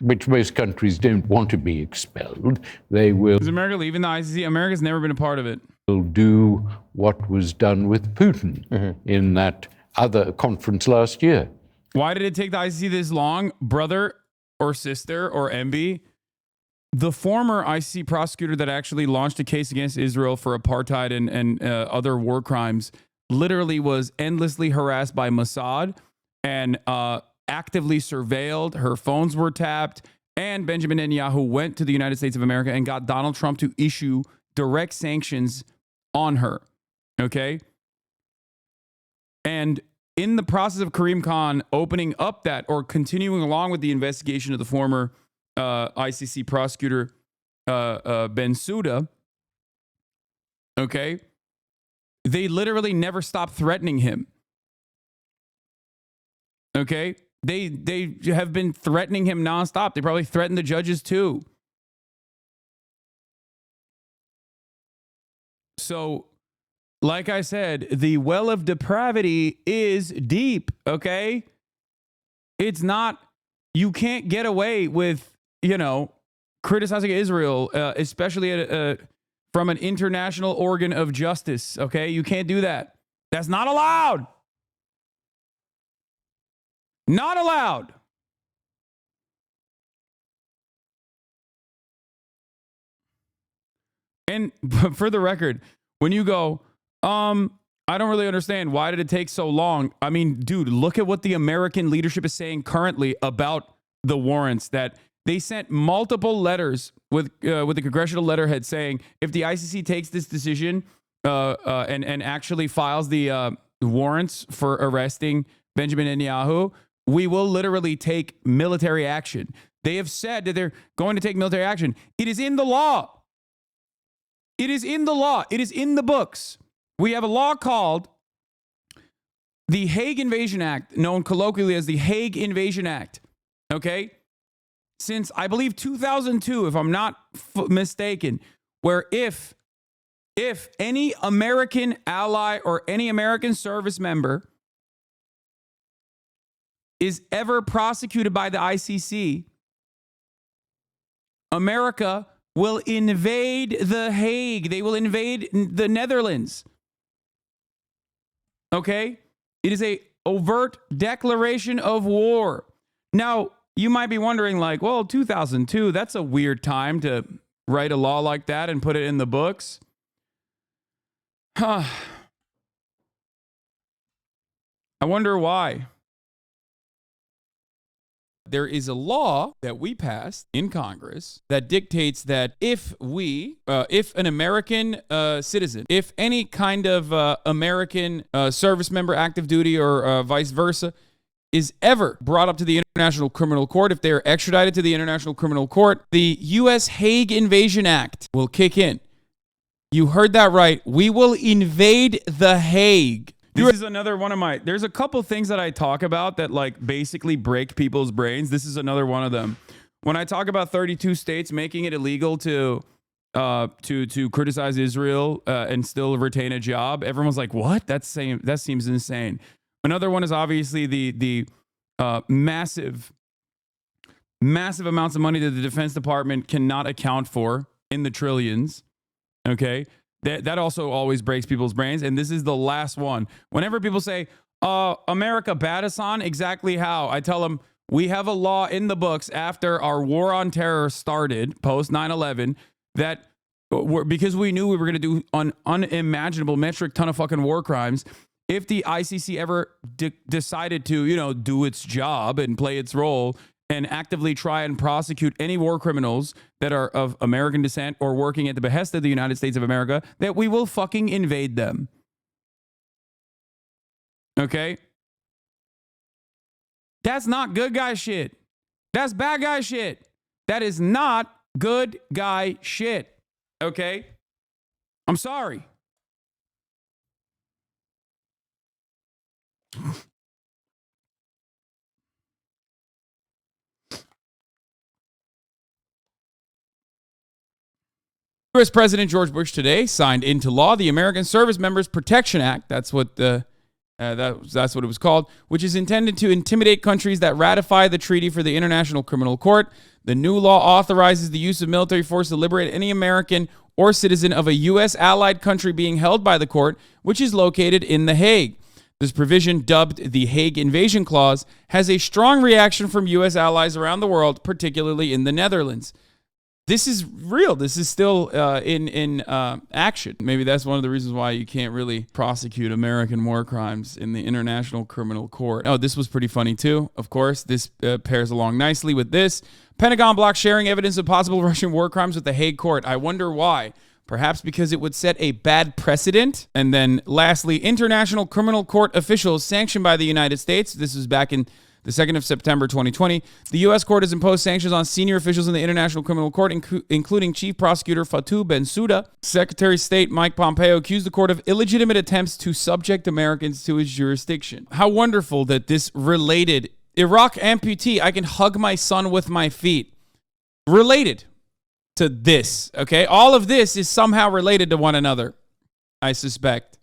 which most countries don't want to be expelled. They will. Is America leaving the ICC? America's never been a part of it. Will do what was done with Putin in that other conference last year. Why did it take the ICC this long, brother or sister or MB? The former ICC prosecutor that actually launched a case against Israel for apartheid and other war crimes literally was endlessly harassed by Mossad and actively surveilled. Her phones were tapped, and Benjamin Netanyahu went to the United States of America and got Donald Trump to issue direct sanctions on her. Okay? And in the process of Karim Khan opening up that or continuing along with the investigation of the former ICC prosecutor Bensouda, okay, they literally never stopped threatening him. Okay, they have been threatening him nonstop. They probably threatened the judges too. So, like I said, the well of depravity is deep. Okay, it's not. you can't get away with, criticizing Israel, especially from an international organ of justice. Okay, you can't do that. That's not allowed. Not allowed. And for the record, when you go, I don't really understand. Why did it take so long? I mean, dude, look at what the American leadership is saying currently about the warrants, that they sent multiple letters with the congressional letterhead saying, if the ICC takes this decision and actually files the warrants for arresting Benjamin Netanyahu, we will literally take military action. They have said that they're going to take military action. It is in the law. It is in the law. It is in the books. We have a law called the Hague Invasion Act, known colloquially as the Hague Invasion Act. Okay? Since, I believe, 2002, if I'm not mistaken, where if any American ally or any American service member is ever prosecuted by the ICC, America will invade the Hague. They will invade the Netherlands. Okay? It is a overt declaration of war. Now, you might be wondering, like, well, 2002, that's a weird time to write a law like that and put it in the books. I wonder why. There is a law that we passed in Congress that dictates that if an American citizen, if any kind of American service member, active duty, or vice versa, is ever brought up to the International Criminal Court, if they are extradited to the International Criminal Court, the U.S. Hague Invasion Act will kick in. You heard that right. We will invade the Hague. This is another one of there's a couple things that I talk about that like basically break people's brains. This is another one of them. When I talk about 32 states making it illegal to criticize Israel and still retain a job, everyone's like, what? That seems insane. Another one is obviously the massive amounts of money that the Defense Department cannot account for in the trillions. Okay? That also always breaks people's brains. And this is the last one. Whenever people say, America bad Hasan, exactly how? I tell them, we have a law in the books after our war on terror started, post 9/11, that because we knew we were going to do an unimaginable metric ton of fucking war crimes, if the ICC ever decided to, do its job and play its role and actively try and prosecute any war criminals that are of American descent or working at the behest of the United States of America, that we will fucking invade them. Okay? That's not good guy shit. That's bad guy shit. That is not good guy shit. Okay? I'm sorry. U.S. President George Bush today signed into law the American Service Members Protection Act. That's what that's what it was called, which is intended to intimidate countries that ratify the treaty for the International Criminal Court. The new law authorizes the use of military force to liberate any American or citizen of a U.S. allied country being held by the court, which is located in The Hague. This provision, dubbed the Hague Invasion Clause, has a strong reaction from U.S. allies around the world, particularly in the Netherlands. This is real. This is still in action. Maybe that's one of the reasons why you can't really prosecute American war crimes in the International Criminal Court. Oh, this was pretty funny too. Of course, this pairs along nicely with this. Pentagon blocks sharing evidence of possible Russian war crimes with the Hague Court. I wonder why. Perhaps because it would set a bad precedent. And then lastly, International Criminal Court officials sanctioned by the United States. This was back in the 2nd of September 2020, the U.S. court has imposed sanctions on senior officials in the International Criminal Court, including Chief Prosecutor Fatou Bensouda. Secretary of State Mike Pompeo accused the court of illegitimate attempts to subject Americans to his jurisdiction. How wonderful that this related. Iraq amputee, I can hug my son with my feet. Related to this, okay? All of this is somehow related to one another, I suspect.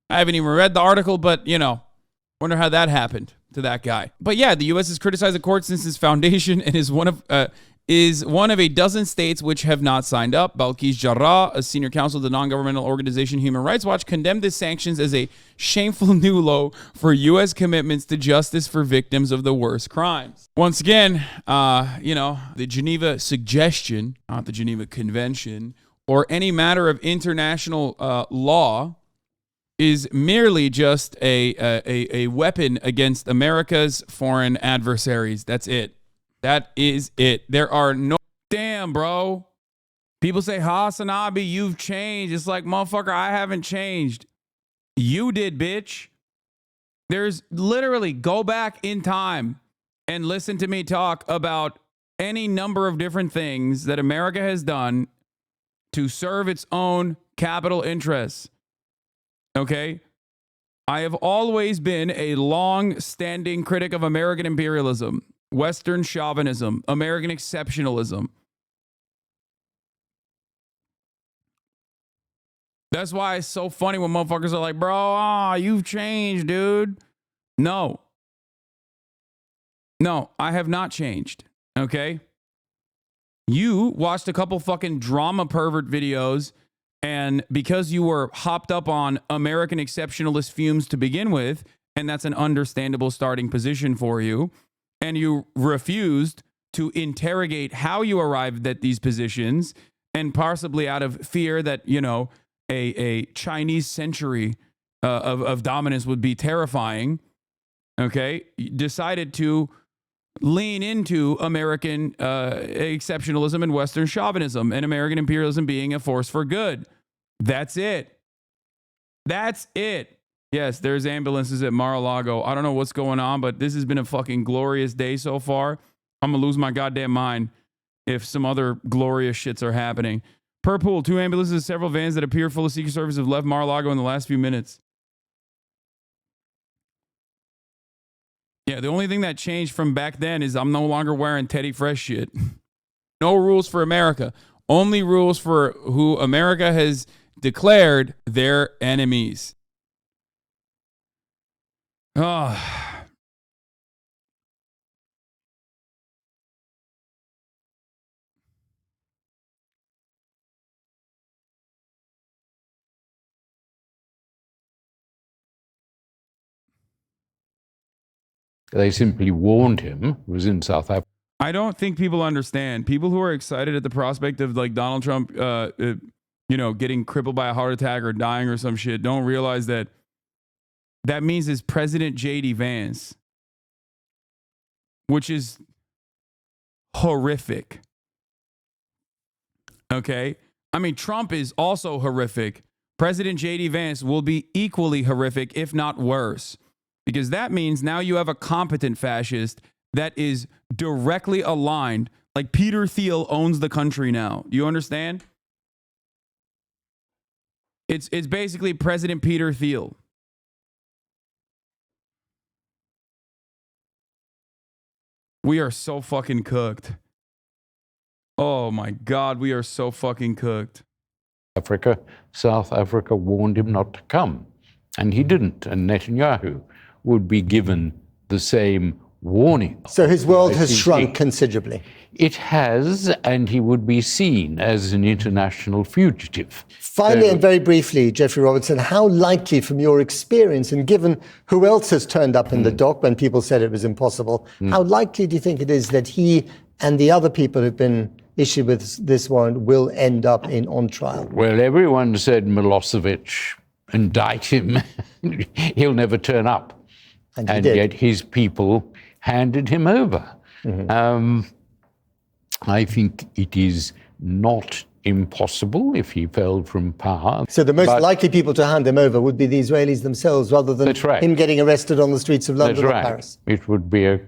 I haven't even read the article, but, wonder how that happened. to that guy. But yeah, the U.S. has criticized the court since its foundation and is one of a dozen states which have not signed up. Balkis Jarrah, a senior counsel of the non-governmental organization Human Rights Watch, condemned the sanctions as a shameful new low for U.S. commitments to justice for victims of the worst crimes. Once again, the Geneva Suggestion, not the Geneva Convention, or any matter of international law is merely just a weapon against America's foreign adversaries. That's it. That is it. There are no... Damn, bro. People say, Hasanabi, you've changed. It's like, motherfucker, I haven't changed. You did, bitch. There's literally, go back in time and listen to me talk about any number of different things that America has done to serve its own capital interests. Okay? I have always been a long-standing critic of American imperialism, Western chauvinism, American exceptionalism. That's why it's so funny when motherfuckers are like, bro, you've changed, dude. No, I have not changed. Okay? You watched a couple fucking drama pervert videos, and because you were hopped up on American exceptionalist fumes to begin with, and that's an understandable starting position for you, and you refused to interrogate how you arrived at these positions, and possibly out of fear that, a Chinese century of dominance would be terrifying, okay, you decided to lean into American exceptionalism and Western chauvinism and American imperialism being a force for good. That's it. That's it. Yes, there's ambulances at Mar-a-Lago. I don't know what's going on, but this has been a fucking glorious day so far. I'm going to lose my goddamn mind if some other glorious shits are happening. Per pool, 2 ambulances and several vans that appear full of Secret Service have left Mar-a-Lago in the last few minutes. Yeah, the only thing that changed from back then is I'm no longer wearing Teddy Fresh shit. No rules for America. Only rules for who America has declared their enemies. Oh. They simply warned him. It was in South Africa. I don't think people understand. People who are excited at the prospect of like Donald Trump, getting crippled by a heart attack or dying or some shit, don't realize that means it's President J.D. Vance, which is horrific. Okay? I mean, Trump is also horrific. President J.D. Vance will be equally horrific, if not worse, because that means now you have a competent fascist that is directly aligned. Like Peter Thiel owns the country now. Do you understand? It's basically President Peter Thiel. We are so fucking cooked. Oh my God, we are so fucking cooked. South Africa warned him not to come, and he didn't. And Netanyahu would be given the same warning. So his world has shrunk considerably. It has, and he would be seen as an international fugitive. Finally, and very briefly, Jeffrey Robertson, how likely from your experience, and given who else has turned up in the dock when people said it was impossible, how likely do you think it is that he and the other people who've been issued with this warrant will end up on trial? Well, everyone said Milosevic, indict him. He'll never turn up. And yet his people handed him over. I think it is not impossible if he fell from power. So the most likely people to hand him over would be the Israelis themselves, rather than him getting arrested on the streets of London or Paris. It would be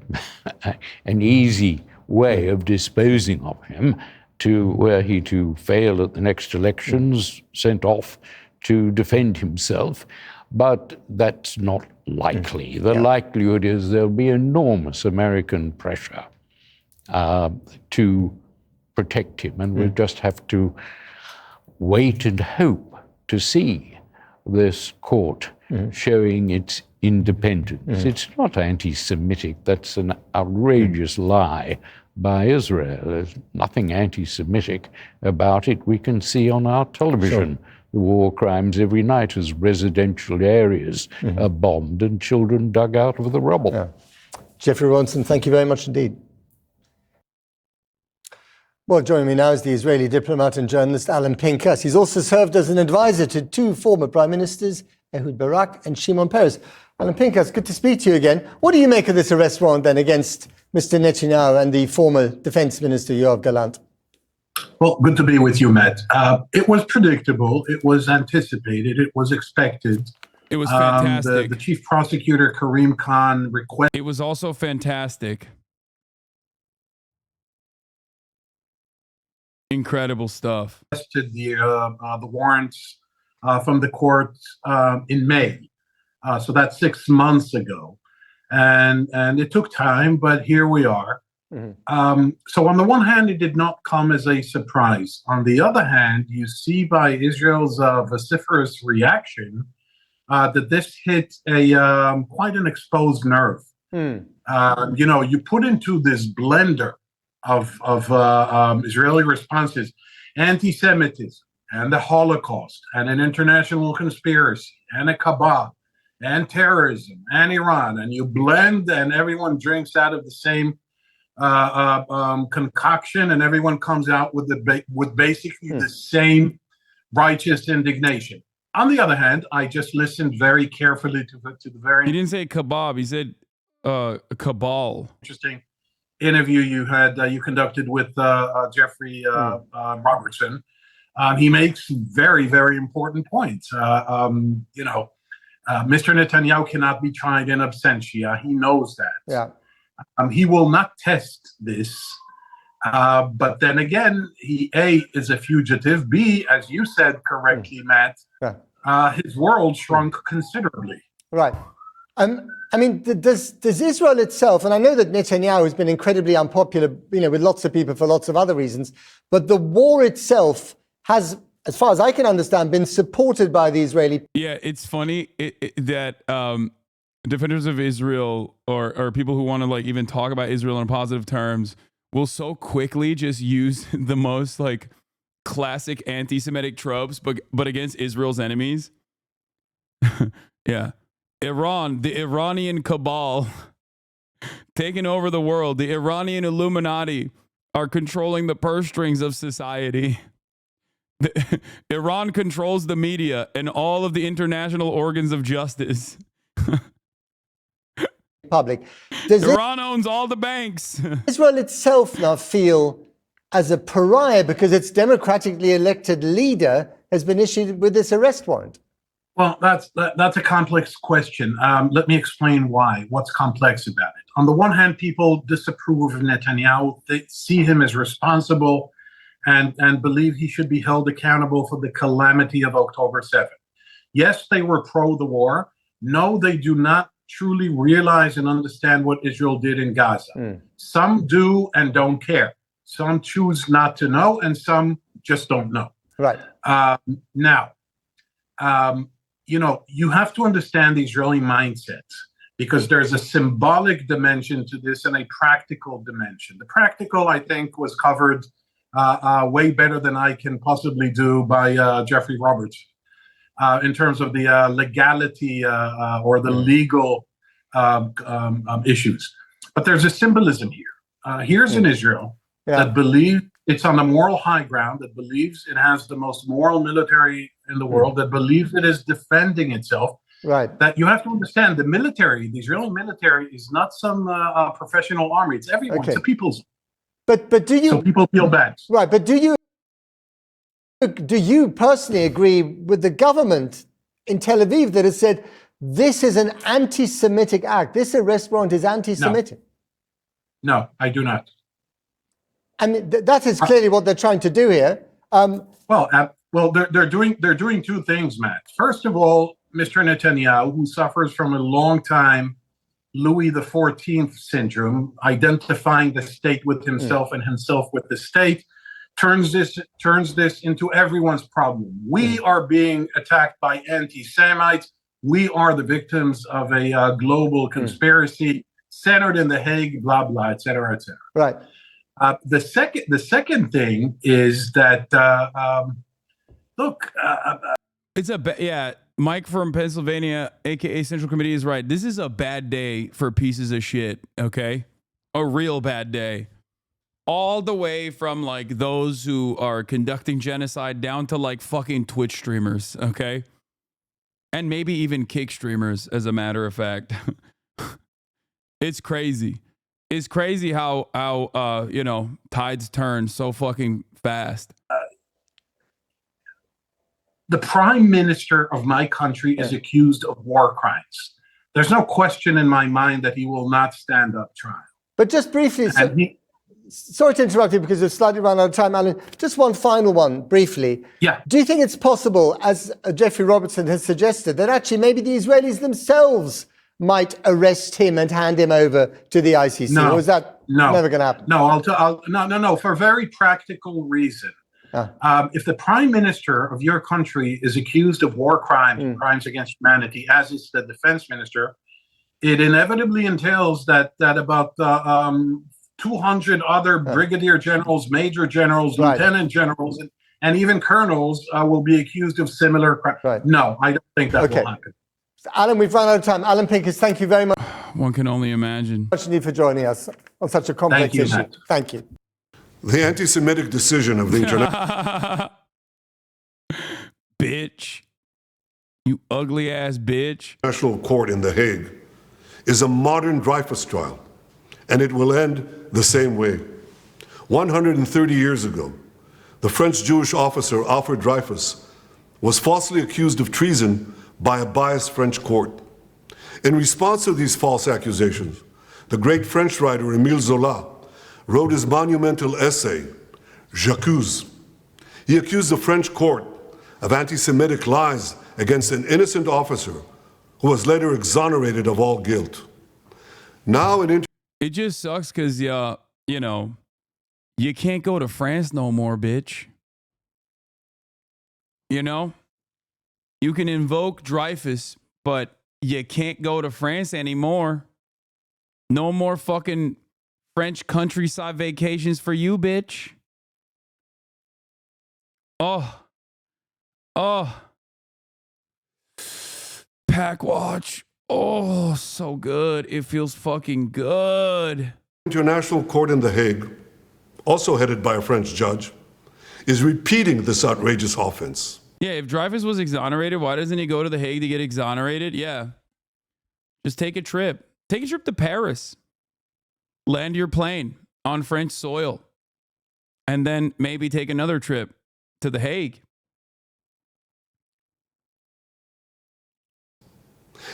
an easy way of disposing of him, were he to fail at the next elections, sent off to defend himself. But that's not likely. The likelihood is there'll be enormous American pressure to protect him, and we'll just have to wait and hope to see this court showing its independence. It's not anti-Semitic. That's an outrageous lie by Israel. There's nothing anti-Semitic about it. We can see on our television the war crimes every night as residential areas are bombed and children dug out of the rubble. Yeah. Jeffrey Ronson, thank you very much indeed. Well, joining me now is the Israeli diplomat and journalist Alan Pinkers. He's also served as an advisor to two former prime ministers, Ehud Barak and Shimon Peres. Alan Pinkers, good to speak to you again. What do you make of this arrest warrant then against Mr. Netanyahu and the former defense minister, Yoav Gallant? Well, good to be with you, Matt. It was predictable. It was anticipated. It was expected. It was fantastic. The chief prosecutor, Karim Khan, requested. It was also fantastic. Incredible stuff. The warrants from the court in May. So that's 6 months ago. And it took time, but here we are. So on the one hand, it did not come as a surprise. On the other hand, you see by Israel's vociferous reaction that this hit a quite an exposed nerve. You put into this blender of Israeli responses anti-Semitism and the Holocaust and an international conspiracy and a cabal and terrorism and Iran, and you blend and everyone drinks out of the same concoction, and everyone comes out with basically the same righteous indignation. On the other hand, I just listened very carefully to the very. He didn't say kebab. He said cabal. Interesting interview you conducted with Jeffrey Robertson. He makes very, very important points. Mr. Netanyahu cannot be tried in absentia. He knows that. Yeah. He will not test this. But then again, he A, is a fugitive. B, as you said correctly, Matt, his world shrunk considerably. Right. I mean, does Israel itself, and I know that Netanyahu has been incredibly unpopular, with lots of people for lots of other reasons, but the war itself has, as far as I can understand, been supported by the Israeli. Yeah, it's funny that defenders of Israel or people who want to even talk about Israel in positive terms will so quickly just use the most classic anti-Semitic tropes, but against Israel's enemies. Yeah. Iran, the Iranian cabal taking over the world. The Iranian Illuminati are controlling the purse strings of society. Iran controls the media and all of the international organs of justice. Public. Iran owns all the banks. Israel itself now feel as a pariah because its democratically elected leader has been issued with this arrest warrant. Well, that's a complex question. Let me explain why. What's complex about it? On the one hand, people disapprove of Netanyahu. They see him as responsible and believe he should be held accountable for the calamity of October 7th. Yes, they were pro the war. No, they do not truly realize and understand what Israel did in Gaza. Some do and don't care. Some choose not to know, and some just don't know. Right. You have to understand the Israeli mindset, because there's a symbolic dimension to this and a practical dimension. The practical, I think, was covered way better than I can possibly do by Jeffrey Roberts in terms of the legality or the legal issues. But there's a symbolism here. Here's an Israel that believes it's on the moral high ground, that believes it has the most moral military in the world, that believes it is defending itself. Right. That you have to understand, the military, the Israeli military, is not some professional army. It's everyone. Okay. It's a people's. But do you? So people feel bad. Right. But do you personally agree with the government in Tel Aviv that has said this is an anti-Semitic act? This arrest warrant is anti-Semitic. No, I do not. I mean, that is clearly what they're trying to do here. Well, they're doing two things, Matt. First of all, Mr. Netanyahu, who suffers from a long time Louis XIV syndrome, identifying the state with himself and himself with the state, turns this into everyone's problem. We are being attacked by anti-Semites. we are the victims of a global conspiracy centered in The Hague, blah, blah, et cetera, et cetera. Right. The second thing is that, look, it's yeah. Mike from Pennsylvania, aka Central Committee, is right. This is a bad day for pieces of shit. Okay, a real bad day. All the way from like those who are conducting genocide down to like fucking Twitch streamers. Okay, and maybe even kick streamers, as a matter of fact. It's crazy. It's crazy how tides turn so fucking fast. The prime minister of my country is accused of war crimes. There's no question in my mind that he will not stand up trial. But just briefly, sorry to interrupt you because we've slightly run out of time, Alan. Just one final one, briefly. Yeah. Do you think it's possible, as Jeffrey Robertson has suggested, that actually maybe the Israelis themselves might arrest him and hand him over to the ICC? No. Or is that never going to happen? No, no, for a very practical reason. If the prime minister of your country is accused of war crimes, crimes against humanity, as is the defense minister, it inevitably entails that about 200 other brigadier generals, major generals, lieutenant generals, and even colonels will be accused of similar crimes. No, I don't think that will happen. Alan, we've run out of time. Alan Pinkers, thank you very much. One can only imagine. Much indeed for joining us on such a complex issue. Matt. Thank you. The anti-Semitic decision of the international bitch, you ugly ass bitch. National Court in The Hague is a modern Dreyfus trial, and it will end the same way. 130 years ago, the French Jewish officer Alfred Dreyfus was falsely accused of treason by a biased French court. In response to these false accusations, the great French writer Émile Zola wrote his monumental essay, J'accuse. He accused the French court of anti-Semitic lies against an innocent officer who was later exonerated of all guilt. Now it just sucks because, you can't go to France no more, bitch. You know? You can invoke Dreyfus, but you can't go to France anymore. No more fucking French countryside vacations for you, bitch. Oh. Packwatch. Oh, so good. It feels fucking good. International Court in The Hague, also headed by a French judge, is repeating this outrageous offense. Yeah, if Dreyfus was exonerated, why doesn't he go to The Hague to get exonerated? Yeah. Just take a trip. Take a trip to Paris. Land your plane on French soil. And then maybe take another trip to The Hague.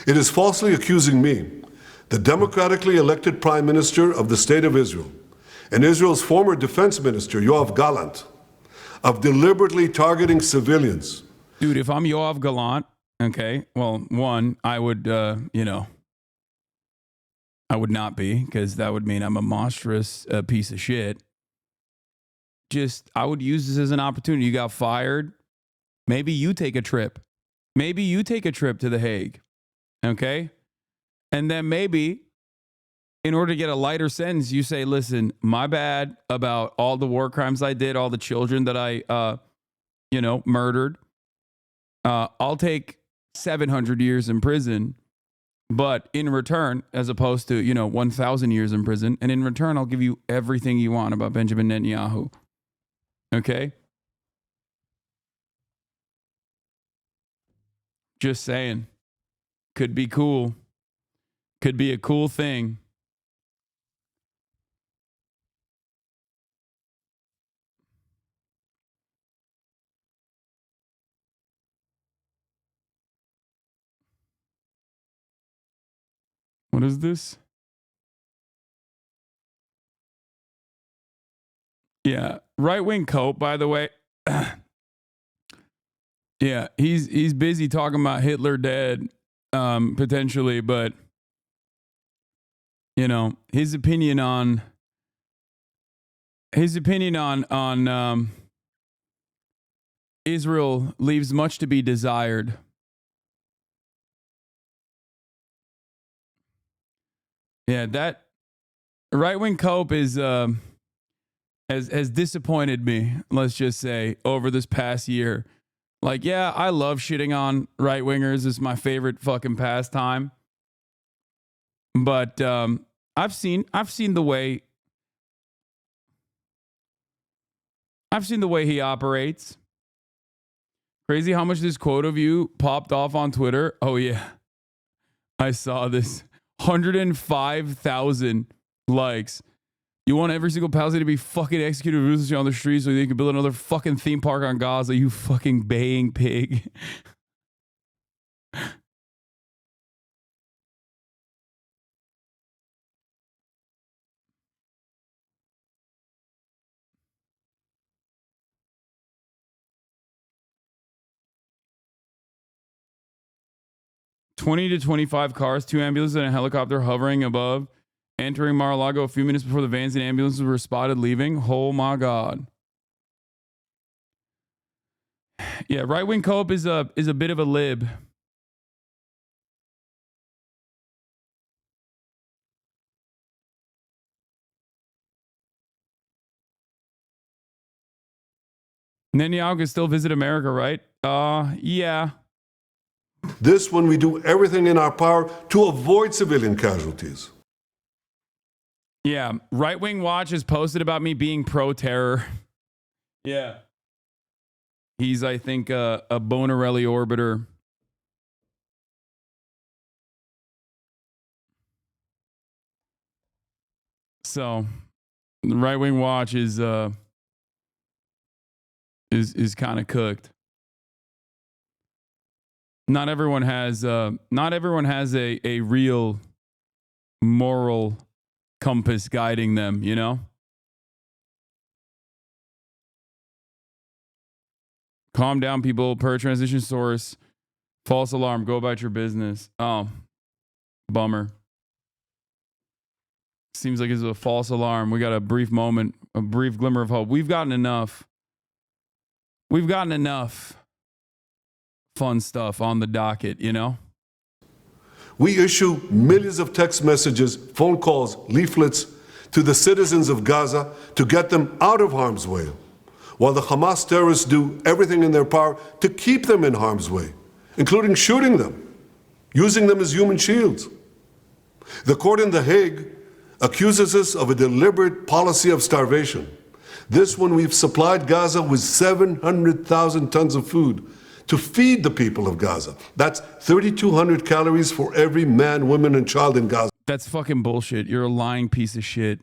It is falsely accusing me, the democratically elected Prime Minister of the State of Israel, and Israel's former Defense Minister, Yoav Gallant, of deliberately targeting civilians. Dude, if I'm Yoav Gallant, okay, well, one, I would, I would not be, because that would mean I'm a monstrous piece of shit. I would use this as an opportunity. You got fired. Maybe you take a trip. Maybe you take a trip to The Hague. Okay? And then maybe, in order to get a lighter sentence, you say, listen, my bad about all the war crimes I did, all the children that I, murdered. I'll take 700 years in prison, but in return, as opposed to, 1,000 years in prison, and in return, I'll give you everything you want about Benjamin Netanyahu. Okay? Just saying. Could be cool. Could be a cool thing. What is this? Yeah, right-wing cope, by the way. Yeah, he's busy talking about Hitler dead, potentially, but his opinion on Israel leaves much to be desired. Yeah, that right-wing cope is has disappointed me, let's just say, over this past year. Like, yeah, I love shitting on right-wingers. It's my favorite fucking pastime. But I've seen the way he operates. Crazy how much this quote of you popped off on Twitter. Oh yeah. I saw this. 105,000 likes. You want every single Palestinian to be fucking executed ruthlessly on the streets so they can build another fucking theme park on Gaza, you fucking baying pig. 20 to 25 cars, 2 ambulances, and a helicopter hovering above, entering Mar-a-Lago a few minutes before the vans and ambulances were spotted leaving. Oh my God. Yeah, right-wing co-op is a bit of a lib. Netanyahu can still visit America, right? Yeah. This when we do everything in our power to avoid civilian casualties. Yeah, Right Wing Watch has posted about me being pro-terror. Yeah. He's, I think, a Bonarelli orbiter. So, the Right Wing Watch is kind of cooked. Not everyone has a real moral compass guiding them, you know? Calm down, people. Per transition source. False alarm. Go about your business. Oh, bummer. Seems like it's a false alarm. We got a brief moment, a brief glimmer of hope. We've gotten enough fun stuff on the docket, you know? We issue millions of text messages, phone calls, leaflets to the citizens of Gaza to get them out of harm's way, while the Hamas terrorists do everything in their power to keep them in harm's way, including shooting them, using them as human shields. The court in The Hague accuses us of a deliberate policy of starvation. This when we've supplied Gaza with 700,000 tons of food to feed the people of Gaza. That's 3,200 calories for every man, woman, and child in Gaza. That's fucking bullshit. You're a lying piece of shit.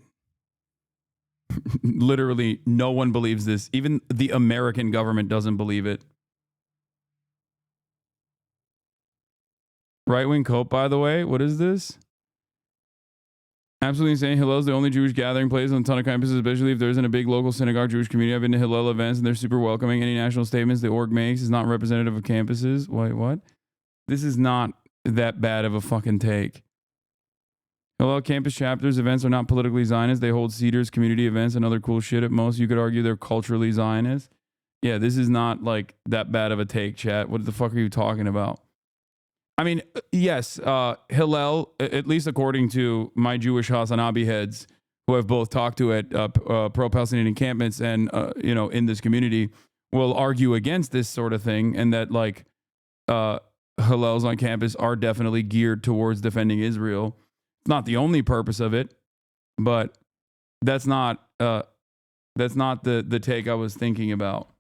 Literally, no one believes this. Even the American government doesn't believe it. Right-wing cope, by the way. What is this? Absolutely insane. Hillel's the only Jewish gathering place on a ton of campuses, especially if there isn't a big local synagogue Jewish community. I've been to Hillel events and they're super welcoming. Any national statements the org makes is not representative of campuses. Wait, what? This is not that bad of a fucking take. Hillel campus chapters events are not politically Zionist. They hold Cedars community events and other cool shit. At most, you could argue they're culturally Zionist. Yeah, this is not like that bad of a take, chat. What the fuck are you talking about? I mean, yes, Hillel, at least according to my Jewish Hasanabi heads, who I've both talked to at pro-Palestinian encampments and, in this community, will argue against this sort of thing, and that, like, Hillels on campus are definitely geared towards defending Israel. It's not the only purpose of it, but that's not the take I was thinking about.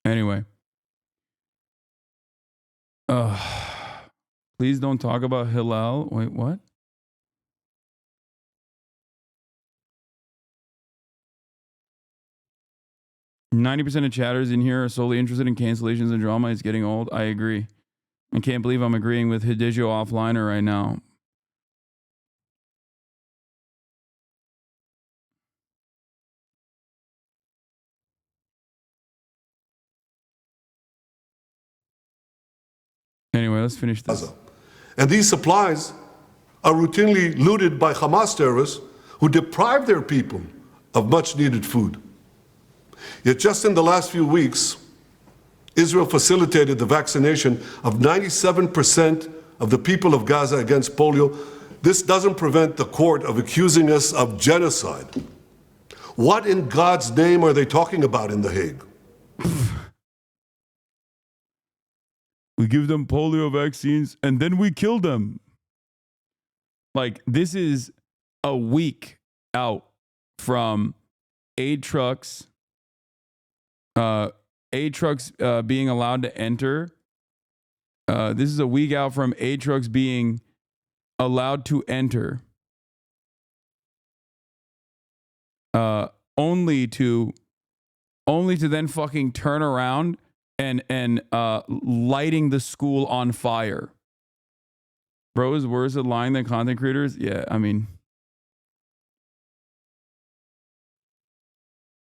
Anyway. Please don't talk about Hillel. Wait, what? %90 of chatters in here are solely interested in cancellations and drama. It's getting old. I agree. I can't believe I'm agreeing with Hidegio Offliner right now. Anyway, let's finish this. And these supplies are routinely looted by Hamas terrorists who deprive their people of much needed food. Yet just in the last few weeks, Israel facilitated the vaccination of 97% of the people of Gaza against polio. This doesn't prevent the court of accusing us of genocide. What in God's name are they talking about in The Hague? We give them polio vaccines and then we kill them. Like, this is a week out from aid trucks being allowed to enter. This is a week out from aid trucks being allowed to enter. Only to then fucking turn around and lighting the school on fire. Bro is worse at lying than content creators? Yeah, I mean.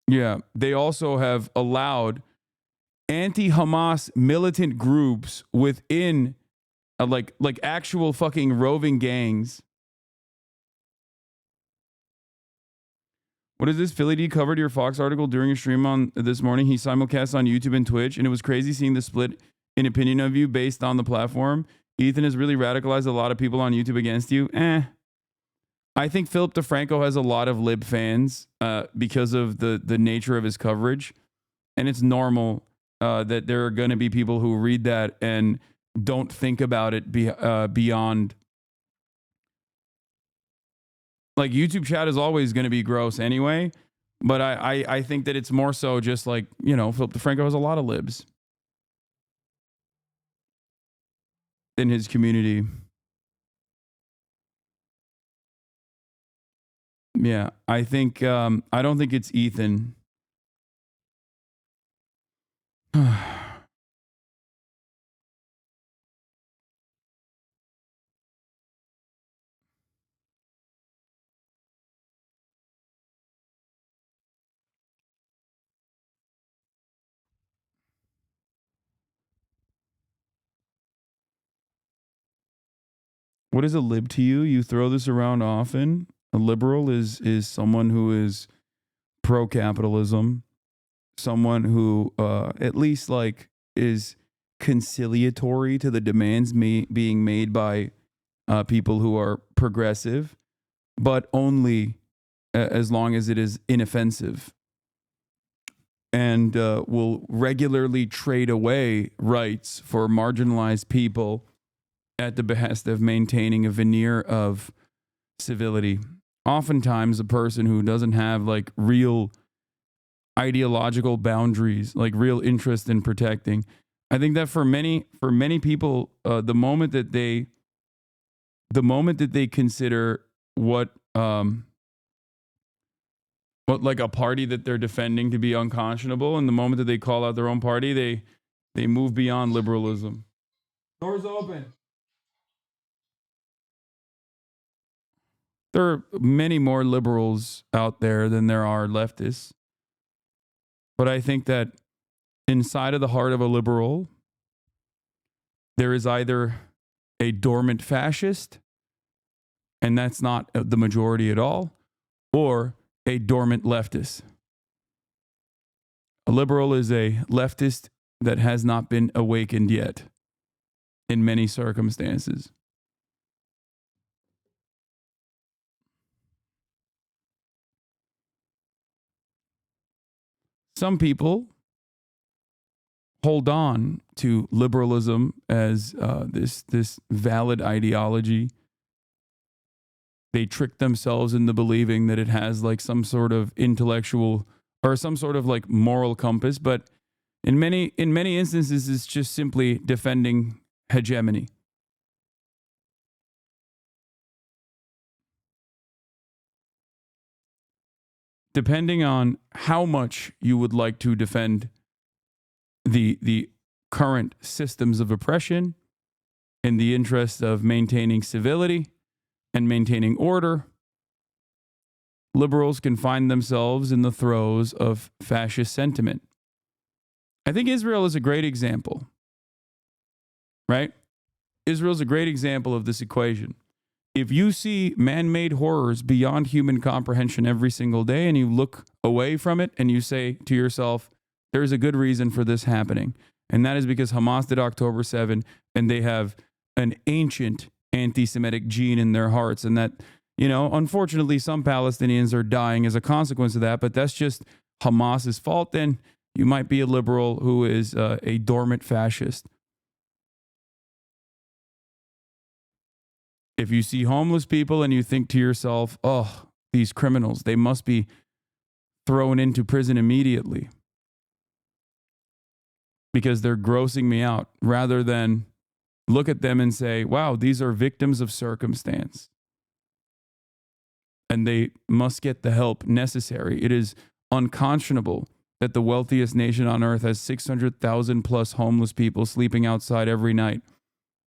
Yeah, they also have allowed anti-Hamas militant groups within like actual fucking roving gangs. What is this? Philly D covered your Fox article during a stream on this morning. He simulcast on YouTube and Twitch, and it was crazy seeing the split in opinion of you based on the platform. Ethan has really radicalized a lot of people on YouTube against you. I think Philip DeFranco has a lot of lib fans because of the nature of his coverage. And it's normal that there are going to be people who read that and don't think about it beyond. Like, YouTube chat is always going to be gross anyway. But I think that it's more so just like, you know, Philip DeFranco has a lot of libs in his community. Yeah, I think I don't think it's Ethan. What is a lib to you? You throw this around often. A liberal is someone who is pro-capitalism, someone who at least like is conciliatory to the demands being made by people who are progressive, but only as long as it is inoffensive, and will regularly trade away rights for marginalized people at the behest of maintaining a veneer of civility. Oftentimes a person who doesn't have like real ideological boundaries, like real interest in protecting. I think that for many people, the moment that they consider what like a party that they're defending to be unconscionable, and the moment that they call out their own party, they move beyond liberalism. Doors open. There are many more liberals out there than there are leftists. But I think that inside of the heart of a liberal, there is either a dormant fascist, and that's not the majority at all, or a dormant leftist. A liberal is a leftist that has not been awakened yet in many circumstances. Some people hold on to liberalism as this valid ideology. They trick themselves into believing that it has like some sort of intellectual or some sort of like moral compass, but in many instances, it's just simply defending hegemony. Depending on how much you would like to defend the current systems of oppression in the interest of maintaining civility and maintaining order, liberals can find themselves in the throes of fascist sentiment. I think Israel is a great example, right? Israel is a great example of this equation. if you see man-made horrors beyond human comprehension every single day and you look away from it and you say to yourself, there's a good reason for this happening. And that is because Hamas did October 7 and they have an ancient anti-Semitic gene in their hearts. And that, you know, unfortunately, some Palestinians are dying as a consequence of that, but that's just Hamas's fault. Then you might be a liberal who is a dormant fascist. If you see homeless people and you think to yourself, oh, these criminals, they must be thrown into prison immediately because they're grossing me out, rather than look at them and say, wow, these are victims of circumstance and they must get the help necessary. It is unconscionable that the wealthiest nation on earth has 600,000 plus homeless people sleeping outside every night.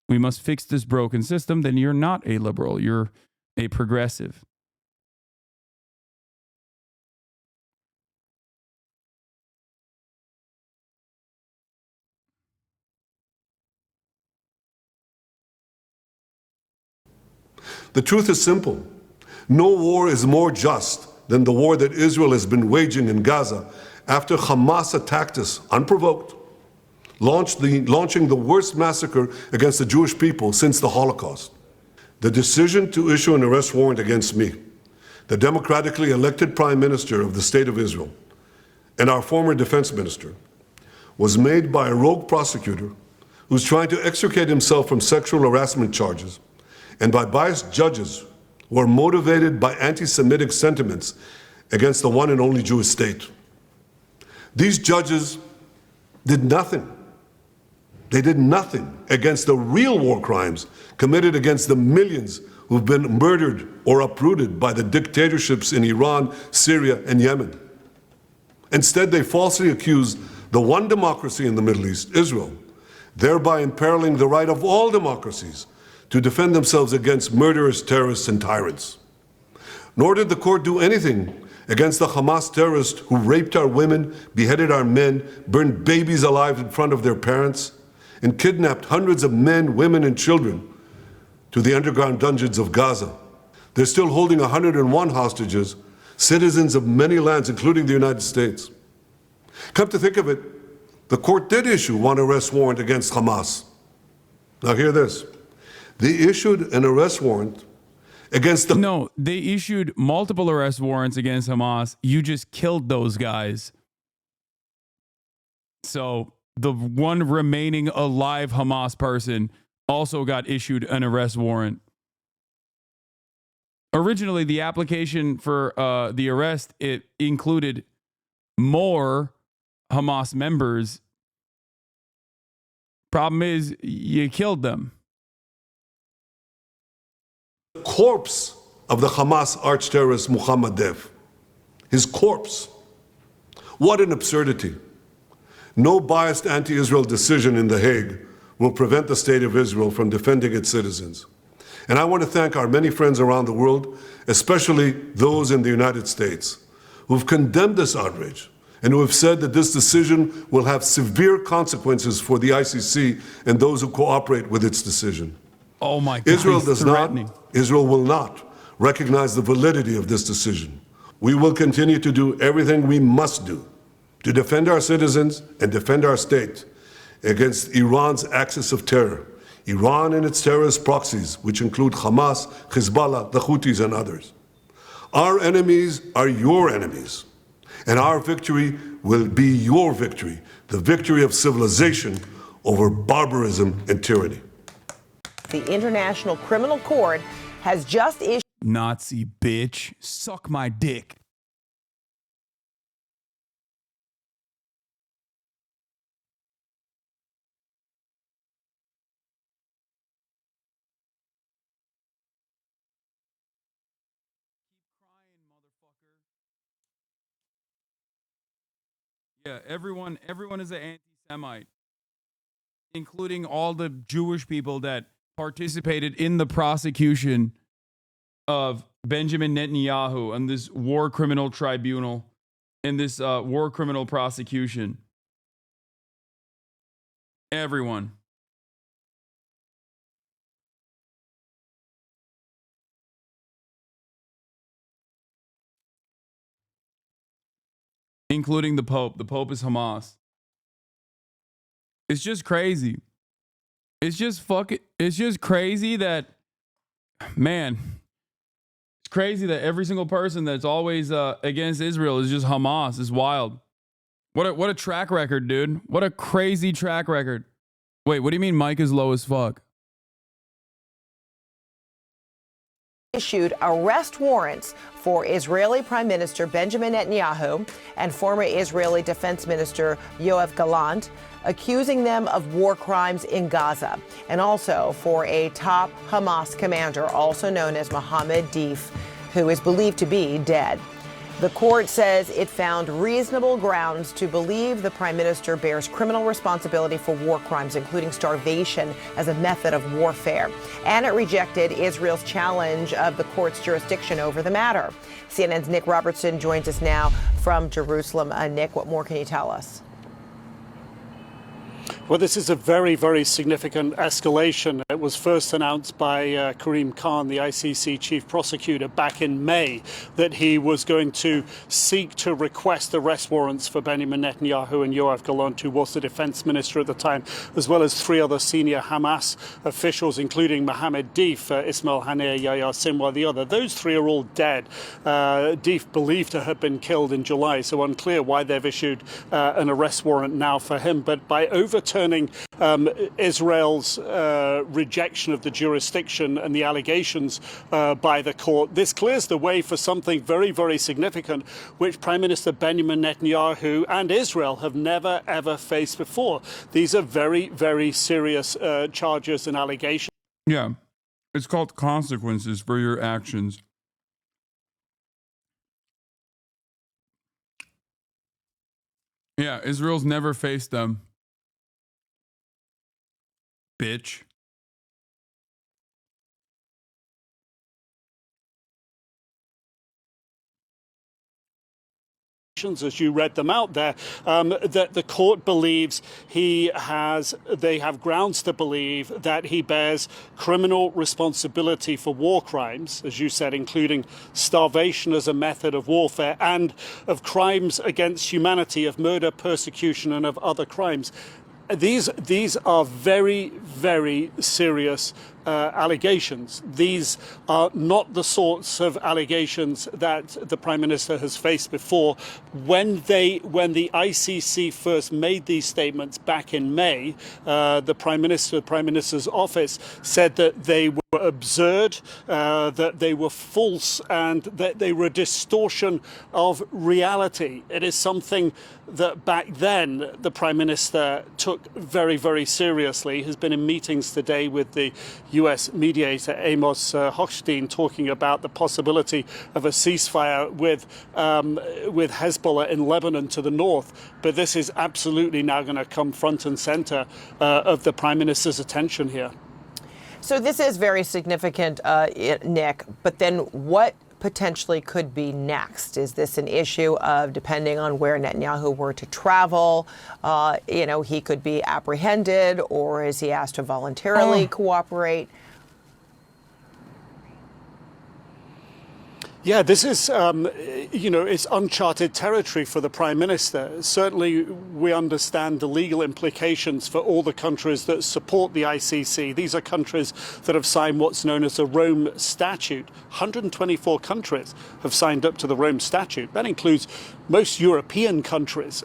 We must fix this broken system. Then you're not a liberal, you're a progressive. The truth is simple. No war is more just than the war that Israel has been waging in Gaza after Hamas attacked us unprovoked, launching the worst massacre against the Jewish people since the Holocaust. The decision to issue an arrest warrant against me, the democratically elected Prime Minister of the State of Israel, and our former Defense Minister, was made by a rogue prosecutor who's trying to extricate himself from sexual harassment charges, and by biased judges who are motivated by anti-Semitic sentiments against the one and only Jewish state. These judges did nothing. They did nothing against the real war crimes committed against the millions who've been murdered or uprooted by the dictatorships in Iran, Syria, and Yemen. Instead, they falsely accused the one democracy in the Middle East, Israel, thereby imperiling the right of all democracies to defend themselves against murderous terrorists and tyrants. Nor did the court do anything against the Hamas terrorists who raped our women, beheaded our men, burned babies alive in front of their parents, and kidnapped hundreds of men, women, and children to the underground dungeons of Gaza. They're still holding 101 hostages, citizens of many lands, including the United States. Come to think of it, the court did issue one arrest warrant against Hamas. Now hear this. They issued an arrest warrant against the... No, they issued multiple arrest warrants against Hamas. You just killed those guys. So the one remaining alive Hamas person also got issued an arrest warrant. Originally, the application for the arrest, it included more Hamas members. Problem is, you killed them. Corpse of the Hamas arch-terrorist Muhammad Dev. His corpse. What an absurdity. No biased anti-Israel decision in The Hague will prevent the state of Israel from defending its citizens. And I want to thank our many friends around the world, especially those in the United States, who've condemned this outrage and who have said that this decision will have severe consequences for the ICC and those who cooperate with its decision. Oh my God, Israel will not recognize the validity of this decision. We will continue to do everything we must do to defend our citizens and defend our state against Iran's axis of terror, Iran and its terrorist proxies, which include Hamas, Hezbollah, the Houthis, and others. Our enemies are your enemies, and our victory will be your victory, the victory of civilization over barbarism and tyranny. The International Criminal Court has just issued... Nazi bitch, suck my dick. Yeah, everyone is an anti-Semite, including all the Jewish people that participated in the prosecution of Benjamin Netanyahu and this war criminal tribunal and this war criminal prosecution. Everyone. including the Pope. The Pope is Hamas. It's just crazy. It's just crazy that, man, it's crazy that every single person that's always against Israel is just Hamas. It's wild. What a track record, dude. What a crazy track record. Wait, what do you mean Mike is low as fuck? Issued arrest warrants for Israeli Prime Minister Benjamin Netanyahu and former Israeli Defense Minister Yoav Gallant, accusing them of war crimes in Gaza, and also for a top Hamas commander, also known as Mohammed Deif, who is believed to be dead. The court says it found reasonable grounds to believe the prime minister bears criminal responsibility for war crimes, including starvation as a method of warfare. And it rejected Israel's challenge of the court's jurisdiction over the matter. CNN's Nick Robertson joins us now from Jerusalem. Nick, what more can you tell us? Well, this is a very, very significant escalation. It was first announced by Karim Khan, the ICC chief prosecutor, back in May, that he was going to seek to request arrest warrants for Benjamin Netanyahu and Yoav Gallant, who was the defense minister at the time, as well as 3 other senior Hamas officials, including Mohammed Deif, Ismail Haniyeh, Yahya Sinwar, the other. Those 3 are all dead. Deif believed to have been killed in July, so unclear why they've issued an arrest warrant now for him. But by overturning Israel's rejection of the jurisdiction and the allegations by the court, this clears the way for something very, very significant, which Prime Minister Benjamin Netanyahu and Israel have never, ever faced before. These are very, very serious charges and allegations. Yeah, it's called consequences for your actions. Yeah, Israel's never faced them. Bitch. As you read them out there, that the court believes they have grounds to believe that he bears criminal responsibility for war crimes, as you said, including starvation as a method of warfare, and of crimes against humanity, of murder, persecution, and of other crimes. These are very, very serious allegations. These are not the sorts of allegations that the Prime Minister has faced before. When the ICC first made these statements back in May, the Prime Minister's office said that they were absurd, that they were false, and that they were a distortion of reality. It is something that back then the Prime Minister took very, very seriously. Has been in meetings today with the US mediator Amos Hochstein, talking about the possibility of a ceasefire with Hezbollah in Lebanon to the north. But this is absolutely now going to come front and center of the Prime Minister's attention here. So this is very significant, Nick, but then what potentially could be next? Is this an issue of, depending on where Netanyahu were to travel, he could be apprehended, or is he asked to voluntarily cooperate? Yeah, this is, it's uncharted territory for the Prime Minister. Certainly, we understand the legal implications for all the countries that support the ICC. These are countries that have signed what's known as the Rome Statute. 124 countries have signed up to the Rome Statute. That includes most European countries.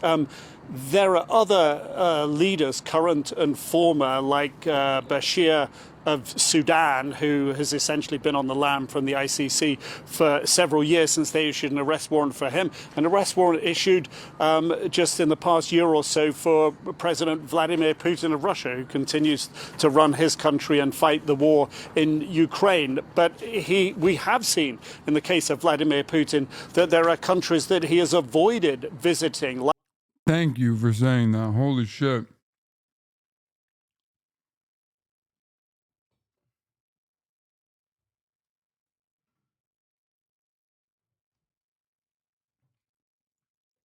There are other leaders, current and former, like Bashir of Sudan, who has essentially been on the lam from the ICC for several years since they issued an arrest warrant for him. An arrest warrant issued just in the past year or so for President Vladimir Putin of Russia, who continues to run his country and fight the war in Ukraine. But we have seen, in the case of Vladimir Putin, that there are countries that he has avoided visiting. Thank you for saying that. Holy shit.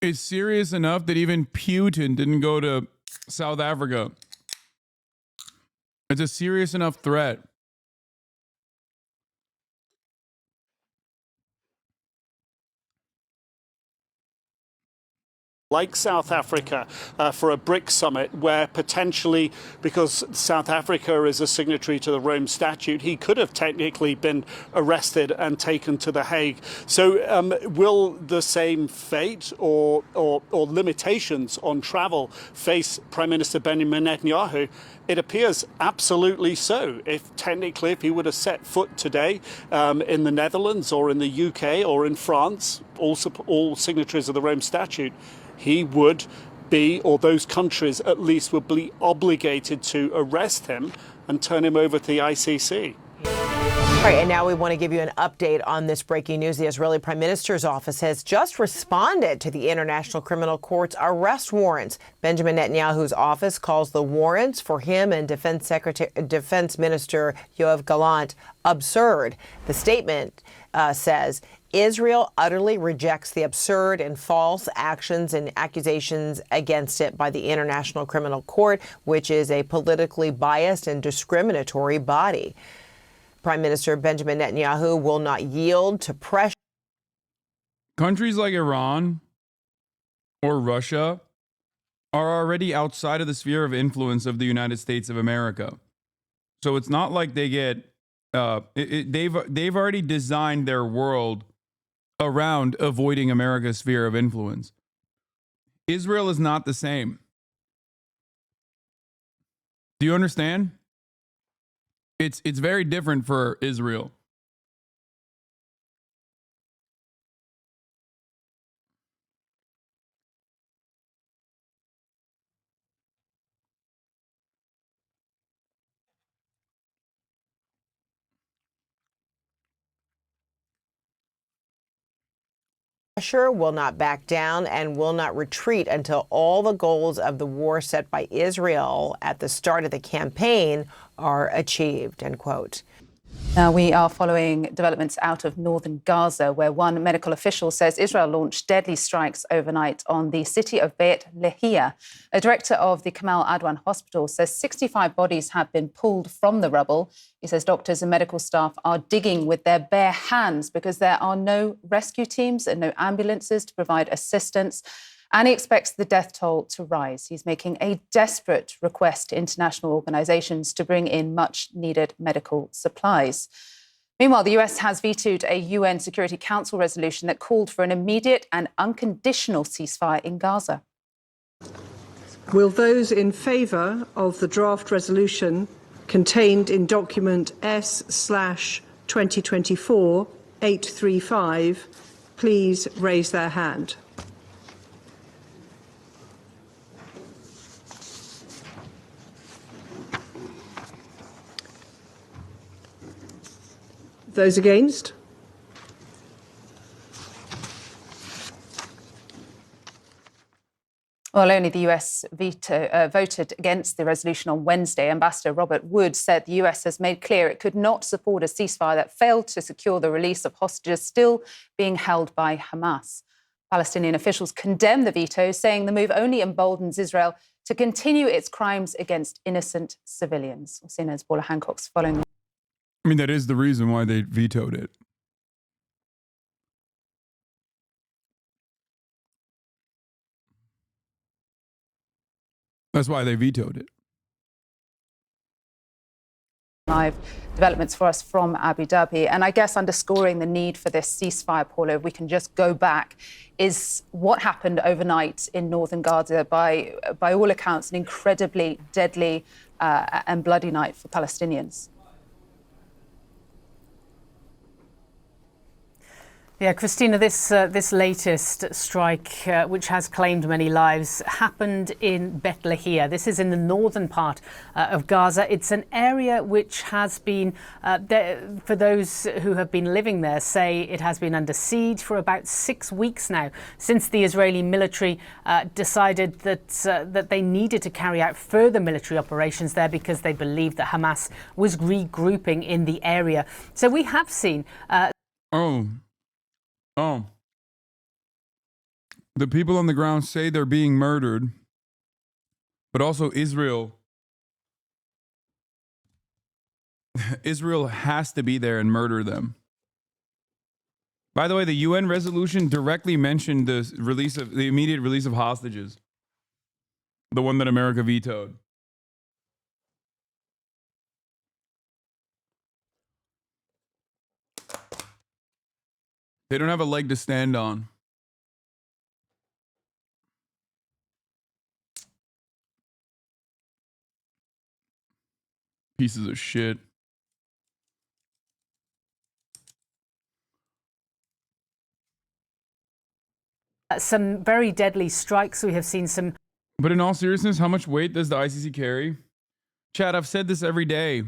It's serious enough that even Putin didn't go to South Africa. It's a serious enough threat. like South Africa for a BRICS summit where potentially, because South Africa is a signatory to the Rome Statute, he could have technically been arrested and taken to The Hague. So will the same fate or limitations on travel face Prime Minister Benjamin Netanyahu? It appears absolutely so. If he would have set foot today in the Netherlands or in the UK or in France, all signatories of the Rome Statute, he would be, or those countries at least would be obligated to arrest him and turn him over to the ICC. All right, and now we want to give you an update on this breaking news. The Israeli Prime Minister's office has just responded to the International Criminal Court's arrest warrants. Benjamin Netanyahu's office calls the warrants for him and Defense Minister Yoav Gallant absurd. The statement says Israel utterly rejects the absurd and false actions and accusations against it by the International Criminal Court, which is a politically biased and discriminatory body. Prime Minister Benjamin Netanyahu will not yield to pressure. Countries like Iran or Russia are already outside of the sphere of influence of the United States of America. So it's not like they get, they've already designed their world around avoiding America's sphere of influence. Israel is not the same. Do you understand? It's very different for Israel. Pressure, will not back down, and will not retreat until all the goals of the war set by Israel at the start of the campaign are achieved, end quote. Now, we are following developments out of northern Gaza, where one medical official says Israel launched deadly strikes overnight on the city of Beit Lahia. A director of the Kamal Adwan Hospital says 65 bodies have been pulled from the rubble. He says doctors and medical staff are digging with their bare hands because there are no rescue teams and no ambulances to provide assistance. And he expects the death toll to rise. He's making a desperate request to international organizations to bring in much-needed medical supplies. Meanwhile, the US has vetoed a UN Security Council resolution that called for an immediate and unconditional ceasefire in Gaza. Will those in favour of the draft resolution contained in document S/2024-835 please raise their hand? Those against? Well, only the US voted against the resolution on Wednesday. Ambassador Robert Wood said the US has made clear it could not support a ceasefire that failed to secure the release of hostages still being held by Hamas. Palestinian officials condemned the veto, saying the move only emboldens Israel to continue its crimes against innocent civilians. CNN's Paula Hancock's following. I mean, that is the reason why they vetoed it. That's why they vetoed it. Live developments for us from Abu Dhabi. And I guess underscoring the need for this ceasefire, Paula, if we can just go back, is what happened overnight in northern Gaza. By all accounts, an incredibly deadly and bloody night for Palestinians. Yeah, Christina, this latest strike, which has claimed many lives, happened in Beit Lahia. This is in the northern part of Gaza. It's an area which has been, for those who have been living there, say it has been under siege for about 6 weeks now, since the Israeli military decided that they needed to carry out further military operations there because they believed that Hamas was regrouping in the area. So we have seen... The people on the ground say they're being murdered, but also Israel has to be there and murder them. By the way, the UN resolution directly mentioned the immediate release of hostages. The one that America vetoed. They don't have a leg to stand on. Pieces of shit. Some very deadly strikes. We have seen some. But in all seriousness, how much weight does the ICC carry? Chad, I've said this every day.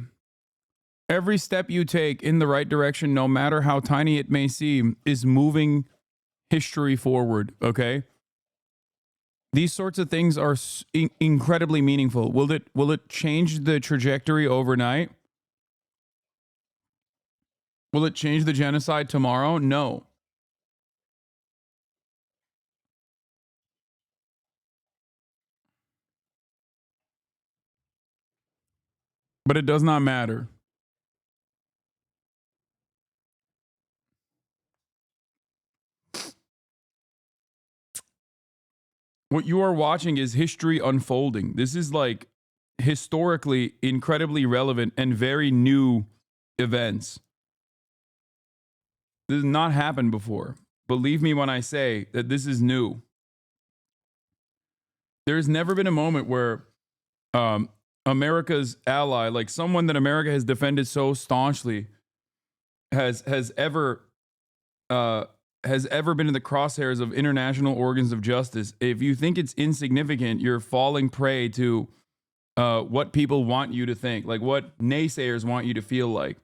Every step you take in the right direction, no matter how tiny it may seem, is moving history forward, okay? These sorts of things are incredibly meaningful. Will it change the trajectory overnight? Will it change the genocide tomorrow? No. But it does not matter. What you are watching is history unfolding. This is like historically incredibly relevant and very new events. This has not happened before. Believe me when I say that this is new. There's never been a moment where America's ally, like someone that America has defended so staunchly, has ever been in the crosshairs of international organs of justice. If you think it's insignificant, you're falling prey to what people want you to think, like what naysayers want you to feel like.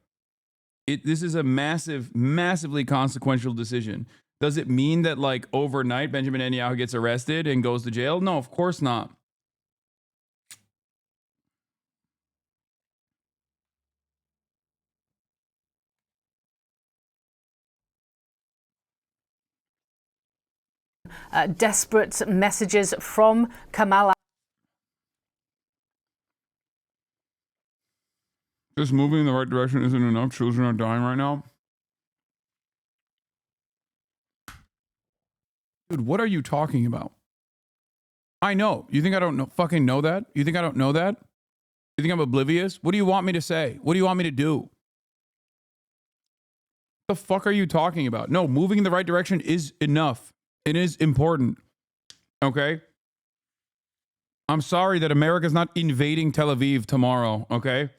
This is a massively consequential decision. Does it mean that like overnight Benjamin Netanyahu gets arrested and goes to jail? No, of course not. Desperate messages from Kamal. Just moving in the right direction isn't enough. Children are dying right now. Dude, what are you talking about? I know. You think I don't fucking know that? You think I don't know that? You think I'm oblivious? What do you want me to say? What do you want me to do? What the fuck are you talking about? No, moving in the right direction is enough. It is important. Okay? I'm sorry that America's not invading Tel Aviv tomorrow, okay?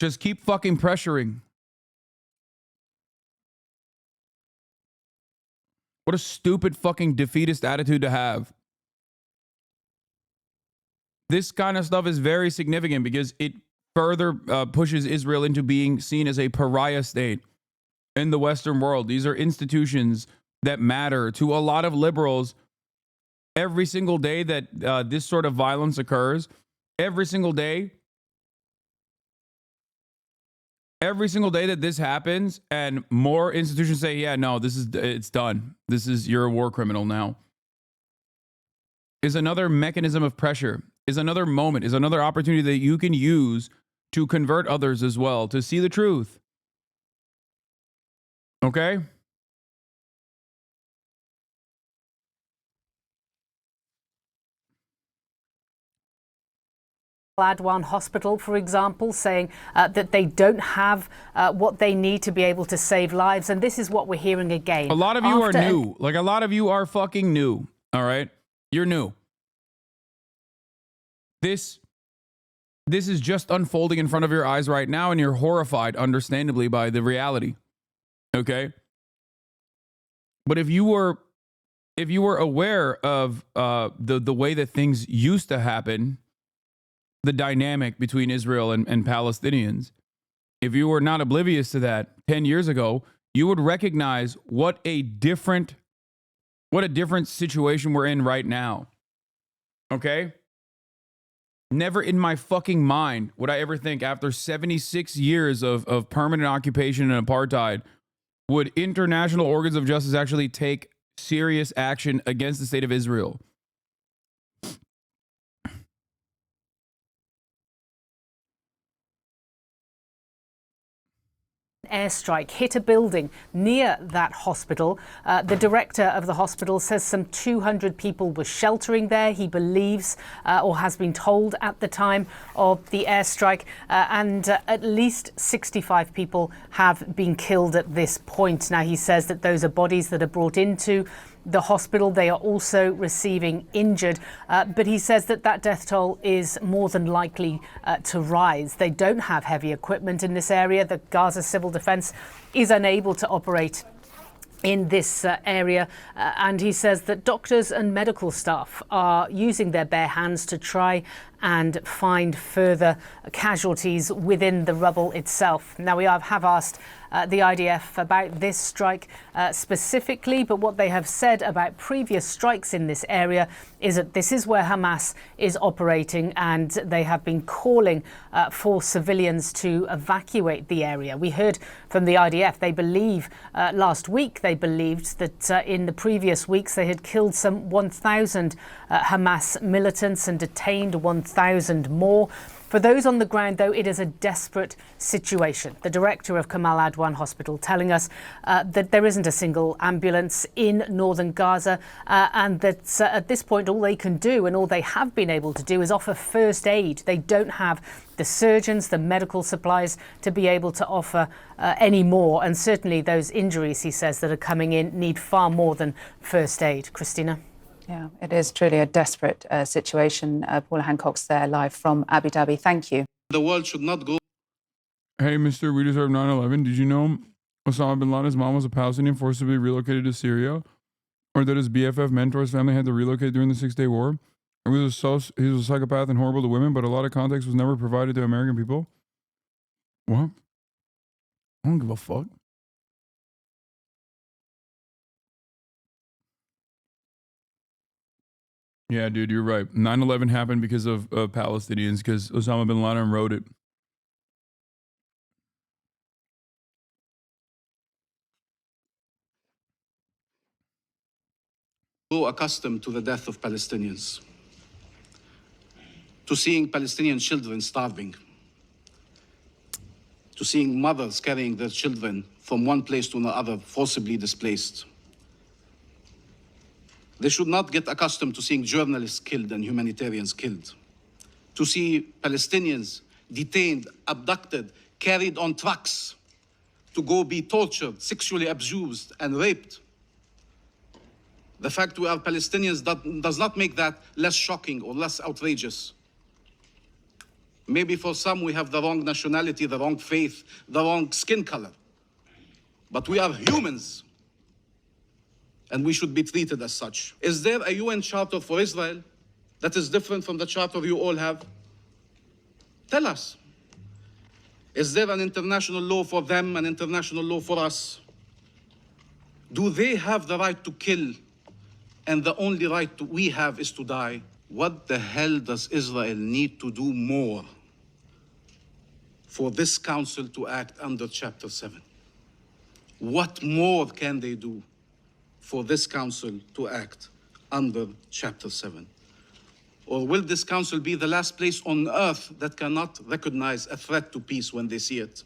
Just keep fucking pressuring. What a stupid fucking defeatist attitude to have. This kind of stuff is very significant because it further pushes Israel into being seen as a pariah state in the Western world. These are institutions that matter to a lot of liberals. Every single day that this sort of violence occurs, every single day that this happens and more institutions say, yeah, no, it's done. You're a war criminal now, is another mechanism of pressure, is another moment, is another opportunity that you can use to convert others as well, to see the truth. Okay? Adwan Hospital, for example, saying that they don't have what they need to be able to save lives. And this is what we're hearing again. A lot of you are new. Like, a lot of you are fucking new. All right? You're new. This is just unfolding in front of your eyes right now, and you're horrified, understandably, by the reality. Okay? But if you were aware of the way that things used to happen, the dynamic between Israel and Palestinians, if you were not oblivious to that 10 years ago, you would recognize what a different situation we're in right now. Okay? Never in my fucking mind would I ever think after 76 years of permanent occupation and apartheid, would international organs of justice actually take serious action against the state of Israel. airstrike hit a building near that hospital. The director of the hospital says some 200 people were sheltering there. He believes or has been told at the time of the airstrike, and at least 65 people have been killed at this point. Now, he says that those are bodies that are brought into the hospital. They are also receiving injured, but he says that that death toll is more than likely to rise. They don't have heavy equipment in this area. The Gaza Civil Defense is unable to operate in this area, and he says that doctors and medical staff are using their bare hands to try and find further casualties within the rubble itself. Now, we have asked the IDF about this strike specifically, but what they have said about previous strikes in this area is that this is where Hamas is operating, and they have been calling for civilians to evacuate the area. We heard from the IDF, they believe last week they believed that in the previous weeks they had killed some 1,000 Hamas militants and detained 1,000 more. For those on the ground, though, it is a desperate situation. The director of Kamal Adwan Hospital telling us that there isn't a single ambulance in northern Gaza, and that at this point all they can do and all they have been able to do is offer first aid. They don't have the surgeons, the medical supplies to be able to offer any more. And certainly those injuries, he says, that are coming in need far more than first aid. Christina? Yeah, it is truly a desperate situation. Paula Hancock's there live from Abu Dhabi. Thank you. The world should not go. Hey, Mr. We deserve 9/11. Did you know Osama bin Laden's mom was a Palestinian forcibly relocated to Syria? Or that his BFF mentor's family had to relocate during the Six-Day War? Or he was a psychopath and horrible to women, but a lot of context was never provided to American people? What? I don't give a fuck. Yeah, dude, you're right. 9/11 happened because of Palestinians, because Osama bin Laden wrote it. So accustomed to the death of Palestinians, to seeing Palestinian children starving, to seeing mothers carrying their children from one place to another, forcibly displaced. They should not get accustomed to seeing journalists killed and humanitarians killed, to see Palestinians detained, abducted, carried on trucks to go be tortured, sexually abused, and raped. The fact we are Palestinians does not make that less shocking or less outrageous. Maybe for some we have the wrong nationality, the wrong faith, the wrong skin color. But we are humans, and we should be treated as such. Is there a UN charter for Israel that is different from the charter you all have? Tell us. Is there an international law for them, an international law for us? Do they have the right to kill, and the only right we have is to die? What the hell does Israel need to do more for this council to act under Chapter 7? What more can they do for this council to act under Chapter 7? Or will this council be the last place on earth that cannot recognize a threat to peace when they see it?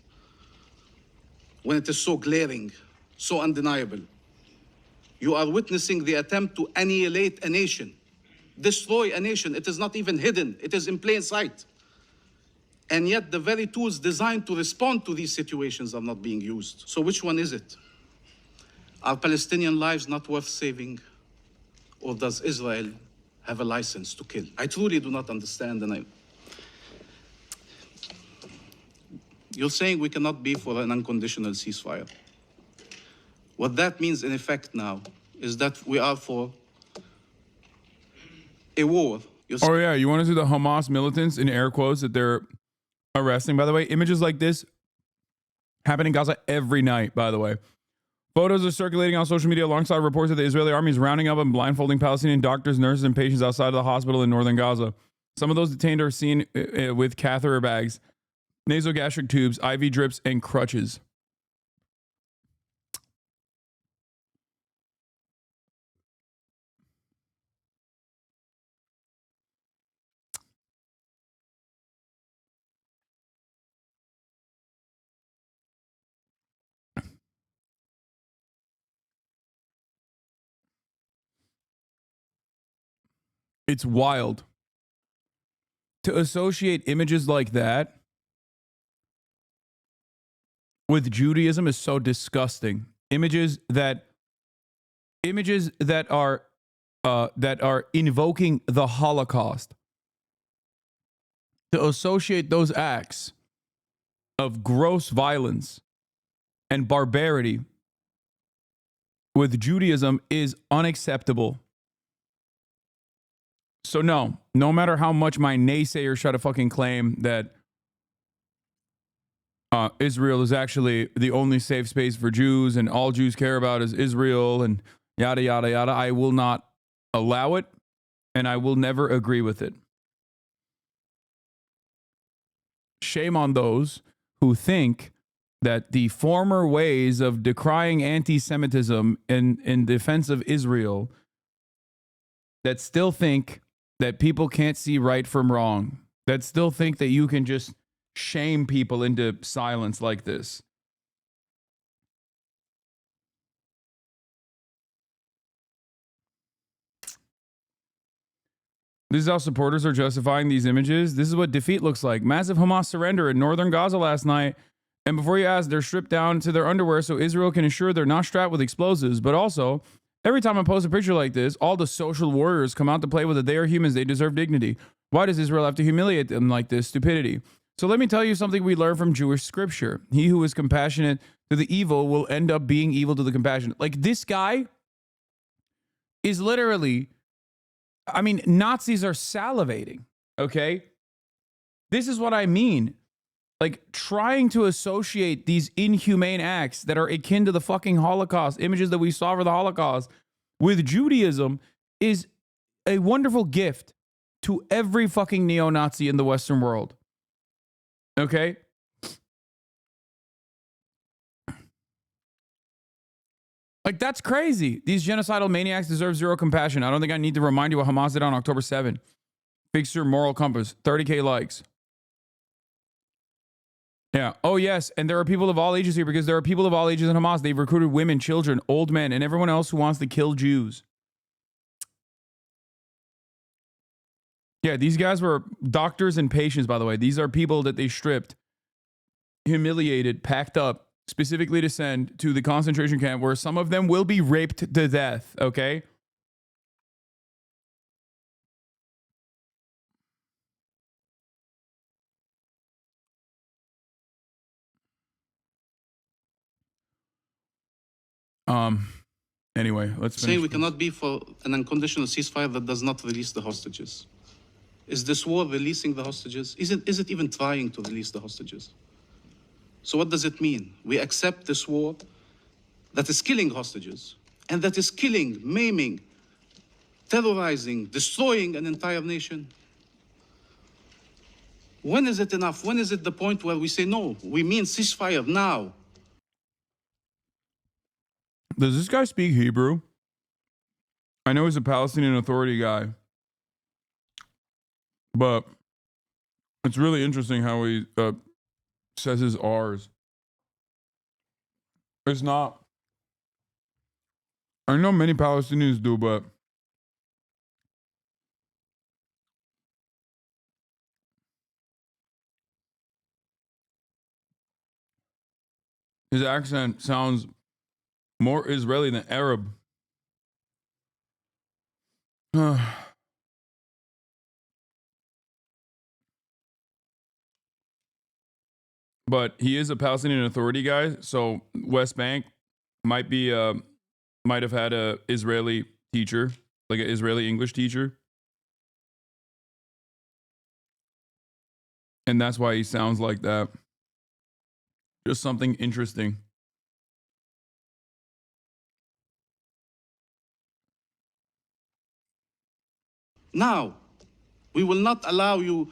When it is so glaring, so undeniable? You are witnessing the attempt to annihilate a nation, destroy a nation. It is not even hidden, it is in plain sight. And yet the very tools designed to respond to these situations are not being used. So which one is it? Are Palestinian lives not worth saving? Or does Israel have a license to kill? I truly do not understand, and you're saying we cannot be for an unconditional ceasefire. What that means in effect now is that we are for a war. Oh yeah, you want to see the Hamas militants in air quotes that they're arresting? By the way, images like this happen in Gaza every night, by the way. Photos are circulating on social media alongside reports that the Israeli army is rounding up and blindfolding Palestinian doctors, nurses, and patients outside of the hospital in northern Gaza. Some of those detained are seen with catheter bags, nasogastric tubes, IV drips, and crutches. It's wild. To associate images like that with Judaism is so disgusting. Images that are invoking the Holocaust. To associate those acts of gross violence and barbarity with Judaism is unacceptable. So no matter how much my naysayers try to fucking claim that Israel is actually the only safe space for Jews and all Jews care about is Israel and yada, yada, yada, I will not allow it and I will never agree with it. Shame on those who think that the former ways of decrying anti-Semitism in defense of Israel that still think that people can't see right from wrong, that still think that you can just shame people into silence like this. This is how supporters are justifying these images. This is what defeat looks like. Massive Hamas surrender in northern Gaza last night. And before you ask, they're stripped down to their underwear so Israel can ensure they're not strapped with explosives. But also, every time I post a picture like this, all the social warriors come out to play with it. They are humans. They deserve dignity. Why does Israel have to humiliate them like this? Stupidity. So let me tell you something we learn from Jewish scripture. He who is compassionate to the evil will end up being evil to the compassionate. Like this guy is literally, I mean, Nazis are salivating, okay? This is what I mean. Like trying to associate these inhumane acts that are akin to the fucking Holocaust, images that we saw for the Holocaust, with Judaism is a wonderful gift to every fucking neo-Nazi in the Western world. Okay? Like, that's crazy. These genocidal maniacs deserve zero compassion. I don't think I need to remind you what Hamas did on October 7. Fix your moral compass. 30K likes. Yeah. Oh, yes. And there are people of all ages here because there are people of all ages in Hamas. They've recruited women, children, old men, and everyone else who wants to kill Jews. Yeah, these guys were doctors and patients, by the way. These are people that they stripped, humiliated, packed up, specifically to send to the concentration camp where some of them will be raped to death, okay? Anyway, let's finish. Saying we cannot be for an unconditional ceasefire that does not release the hostages. Is this war releasing the hostages? Is it even trying to release the hostages? So what does it mean? We accept this war that is killing hostages and that is killing, maiming, terrorizing, destroying an entire nation? When is it enough? When is it the point where we say, no, we mean ceasefire now? Does this guy speak Hebrew? I know he's a Palestinian Authority guy, but it's really interesting how he says his R's. It's not. I know many Palestinians do, but his accent sounds more Israeli than Arab. But he is a Palestinian Authority guy, so West Bank might have had a Israeli teacher, like an Israeli English teacher. And that's why he sounds like that. Just something interesting. Now, we will not allow you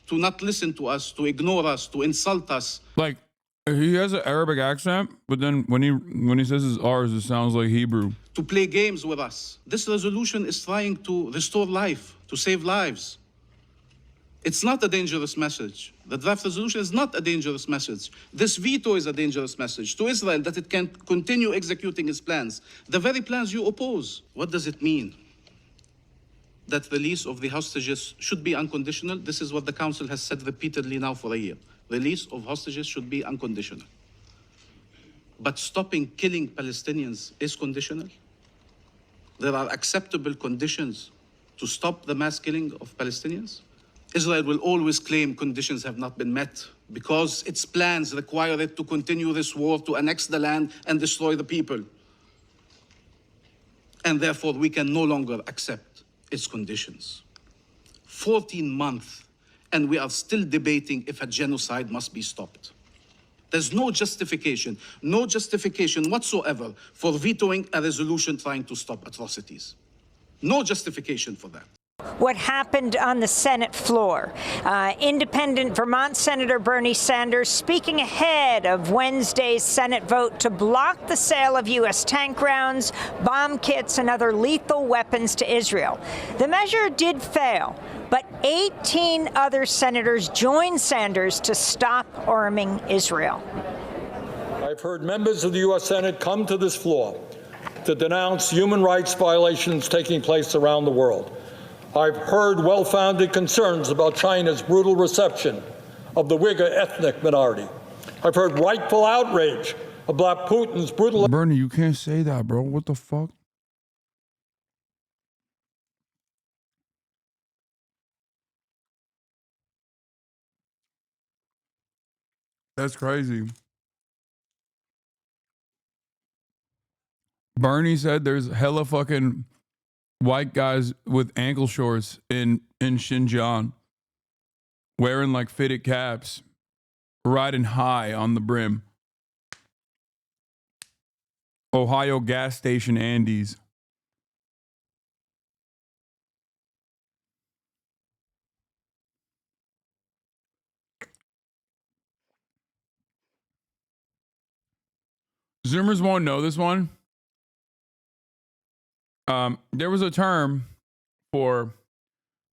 to not listen to us, to ignore us, to insult us. Like, he has an Arabic accent, but then when he says his R's, it sounds like Hebrew. To play games with us. This resolution is trying to restore life, to save lives. It's not a dangerous message. The draft resolution is not a dangerous message. This veto is a dangerous message to Israel that it can continue executing its plans. The very plans you oppose. What does it mean? that release of the hostages should be unconditional. This is what the Council has said repeatedly now for a year. Release of hostages should be unconditional. But stopping killing Palestinians is conditional. There are acceptable conditions to stop the mass killing of Palestinians. Israel will always claim conditions have not been met because its plans require it to continue this war, to annex the land and destroy the people. And therefore, we can no longer accept its conditions. 14 months, and we are still debating if a genocide must be stopped. There's no justification whatsoever for vetoing a resolution trying to stop atrocities. No justification for that. What happened on the Senate floor. Independent Vermont Senator Bernie Sanders speaking ahead of Wednesday's Senate vote to block the sale of U.S. tank rounds, bomb kits, and other lethal weapons to Israel. The measure did fail, but 18 other senators joined Sanders to stop arming Israel. I've heard members of the U.S. Senate come to this floor to denounce human rights violations taking place around the world. I've heard well-founded concerns about China's brutal reception of the Uyghur ethnic minority. I've heard rightful outrage about Putin's brutal... Bernie, you can't say that, bro. What the fuck? That's crazy. Bernie said there's hella fucking white guys with ankle shorts in Xinjiang wearing like fitted caps, riding high on the brim. Ohio gas station Andes. Zoomers won't know this one. There was a term for,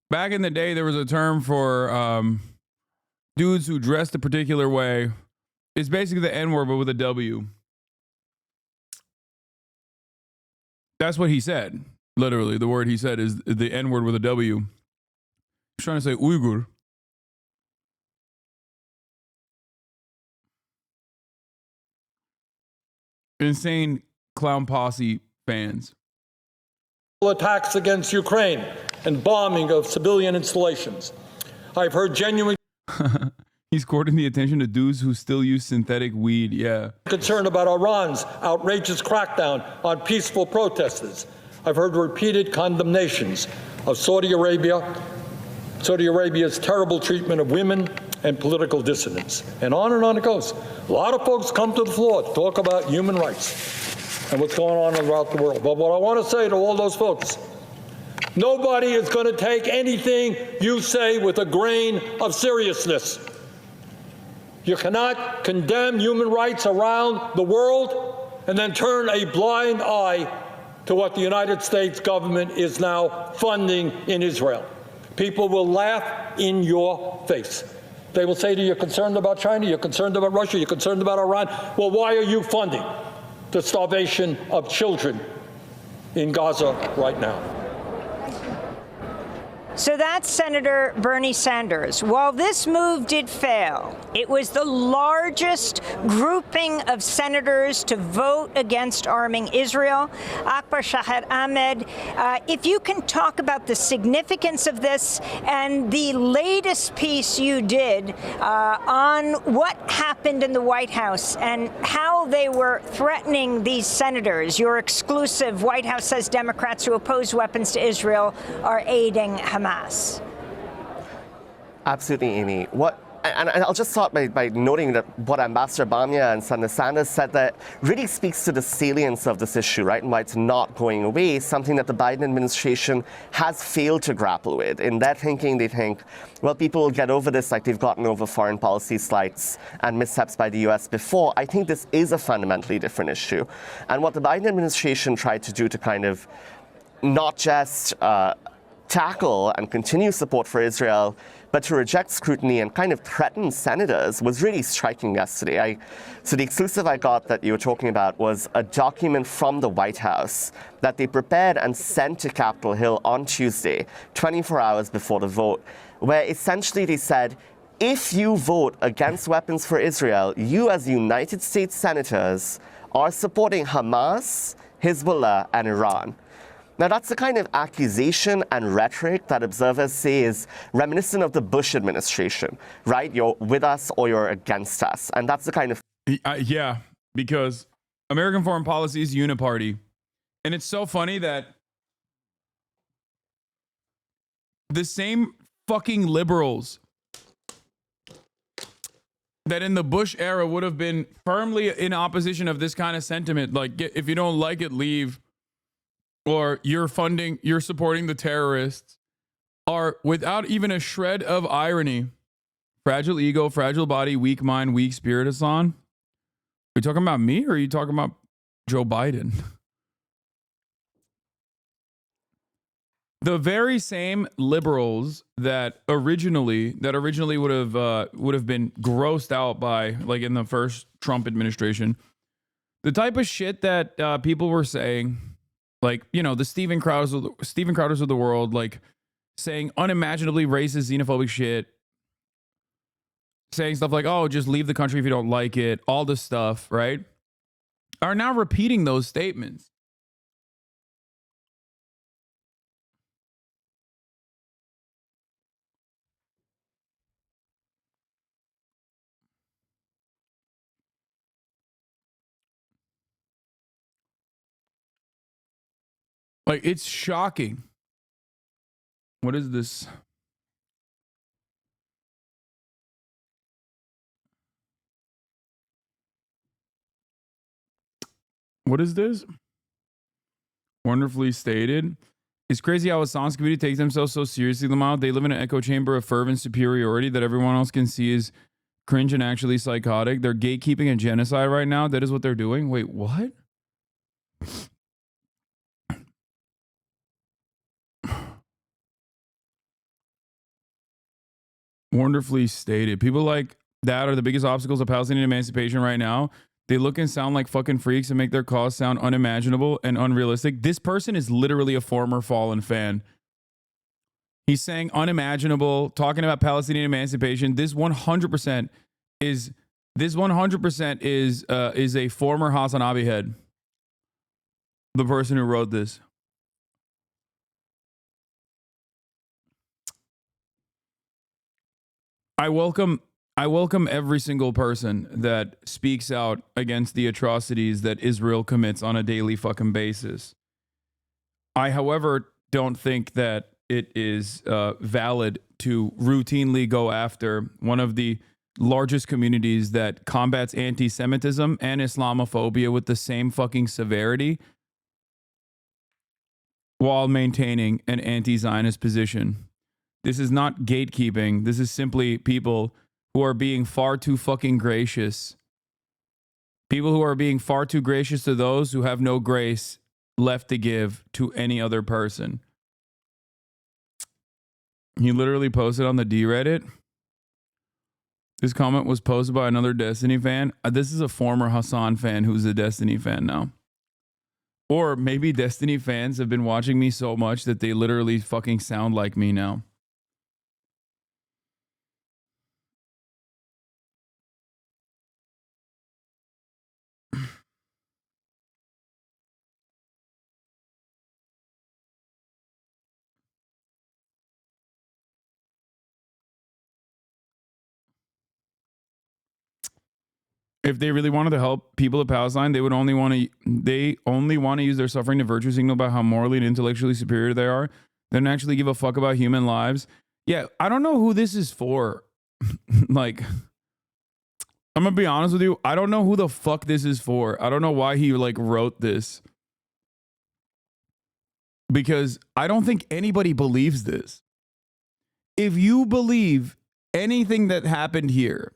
back in the day, there was a term for dudes who dressed a particular way. It's basically the N-word, but with a W. That's what he said. Literally, the word he said is the N-word with a W. He's trying to say Uyghur. Insane clown posse fans. Attacks against Ukraine and bombing of civilian installations. I've heard genuine... He's courting the attention of dudes who still use synthetic weed, yeah. ...concern about Iran's outrageous crackdown on peaceful protesters. I've heard repeated condemnations of Saudi Arabia's terrible treatment of women and political dissidents. And on it goes. A lot of folks come to the floor to talk about human rights and what's going on throughout the world. But what I want to say to all those folks, nobody is going to take anything you say with a grain of seriousness. You cannot condemn human rights around the world and then turn a blind eye to what the United States government is now funding in Israel. People will laugh in your face. They will say to you, you're concerned about China, you're concerned about Russia, you're concerned about Iran. Well, why are you funding the starvation of children in Gaza right now? So that's Senator Bernie Sanders. While this move did fail, it was the largest grouping of senators to vote against arming Israel. Akbar Shahed Ahmed, if you can talk about the significance of this and the latest piece you did on what happened in the White House and how they were threatening these senators. Your exclusive White House says Democrats who oppose weapons to Israel are aiding Hamas. Absolutely, Amy. And I'll just start by noting that what Ambassador Bamia and Senator Sanders said that really speaks to the salience of this issue, right, and why it's not going away, something that the Biden administration has failed to grapple with. In their thinking, they think, well, people will get over this like they've gotten over foreign policy slights and missteps by the U.S. before. I think this is a fundamentally different issue. And what the Biden administration tried to do to kind of not just tackle and continue support for Israel, but to reject scrutiny and kind of threaten senators was really striking yesterday. So the exclusive I got that you were talking about was a document from the White House that they prepared and sent to Capitol Hill on Tuesday, 24 hours before the vote, where essentially they said, if you vote against weapons for Israel, you as United States senators are supporting Hamas, Hezbollah, and Iran. Now, that's the kind of accusation and rhetoric that observers say is reminiscent of the Bush administration, right? You're with us or you're against us. And that's the kind of... Yeah, because American foreign policy is uniparty. And it's so funny that the same fucking liberals that in the Bush era would have been firmly in opposition of this kind of sentiment, like, if you don't like it, leave, or you're supporting the terrorists, are without even a shred of irony. Fragile ego, fragile body, weak mind, weak spirit, Hasan. Are you talking about me or are you talking about Joe Biden? The very same liberals that originally would have been grossed out by, like, in the first Trump administration, the type of shit that people were saying, like, you know, the Steven Crowders of the world, like, saying unimaginably racist, xenophobic shit, saying stuff like, oh, just leave the country if you don't like it, all this stuff, right, are now repeating those statements. Like, it's shocking. What is this? What is this? Wonderfully stated. It's crazy how Hassan's community takes themselves so seriously, Lamau. They live in an echo chamber of fervent superiority that everyone else can see is cringe and actually psychotic. They're gatekeeping and genocide right now. That is what they're doing. Wait, what? Wonderfully stated. People like that are the biggest obstacles of Palestinian emancipation right now. They look and sound like fucking freaks and make their cause sound unimaginable and unrealistic. This person is literally a former Fallen fan. He's saying unimaginable, talking about Palestinian emancipation. This 100% is a former Hasanabi head. The person who wrote this. I welcome every single person that speaks out against the atrocities that Israel commits on a daily fucking basis. I, however, don't think that it is valid to routinely go after one of the largest communities that combats anti-Semitism and Islamophobia with the same fucking severity while maintaining an anti-Zionist position. This is not gatekeeping. This is simply people who are being far too fucking gracious. People who are being far too gracious to those who have no grace left to give to any other person. He literally posted on the D-Reddit. This comment was posted by another Destiny fan. This is a former Hasan fan who's a Destiny fan now. Or maybe Destiny fans have been watching me so much that they literally fucking sound like me now. If they really wanted to help people of Palestine, they only want to use their suffering to virtue signal about how morally and intellectually superior they are. They don't actually give a fuck about human lives. Yeah, I don't know who this is for. Like, I'm gonna be honest with you. I don't know who the fuck this is for. I don't know why he like wrote this. Because I don't think anybody believes this. If you believe anything that happened here,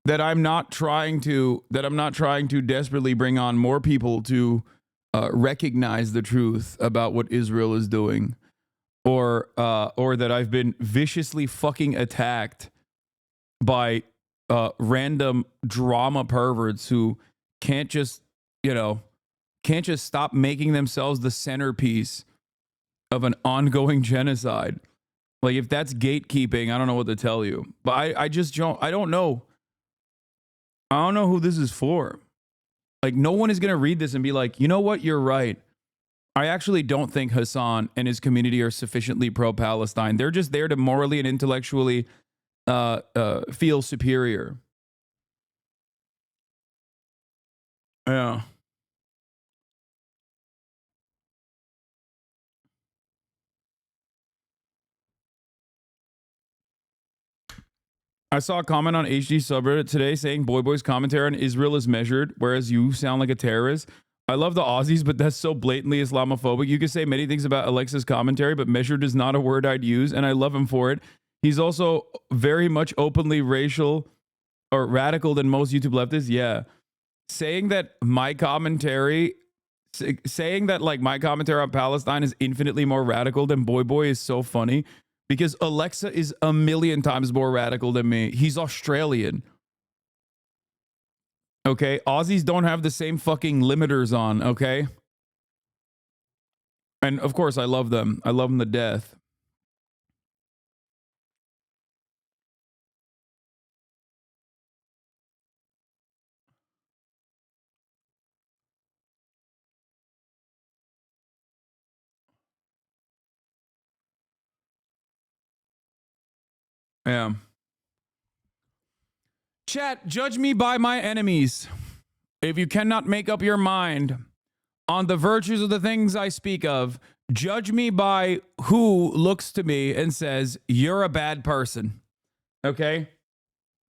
that I'm not trying to desperately bring on more people to recognize the truth about what Israel is doing. or that I've been viciously fucking attacked by random drama perverts who can't just, can't just stop making themselves the centerpiece of an ongoing genocide. Like, if that's gatekeeping, I don't know what to tell you. But I don't know. I don't know who this is for. Like, no one is going to read this and be like, you know what? You're right. I actually don't think Hasan and his community are sufficiently pro-Palestine. They're just there to morally and intellectually feel superior. Yeah. I saw a comment on HD subreddit today saying Boy's commentary on Israel is measured, whereas you sound like a terrorist. I love the Aussies, but that's so blatantly Islamophobic. You can say many things about Alexa's commentary, but measured is not a word I'd use, and I love him for it. He's also very much openly racial or radical than most YouTube leftists. Yeah. Saying that my commentary on Palestine is infinitely more radical than Boy is so funny. Because Alexa is a million times more radical than me. He's Australian. Okay? Aussies don't have the same fucking limiters on, okay? And of course, I love them. I love them to death. Yeah. Chat, judge me by my enemies. If you cannot make up your mind on the virtues of the things I speak of, judge me by who looks to me and says, you're a bad person. Okay?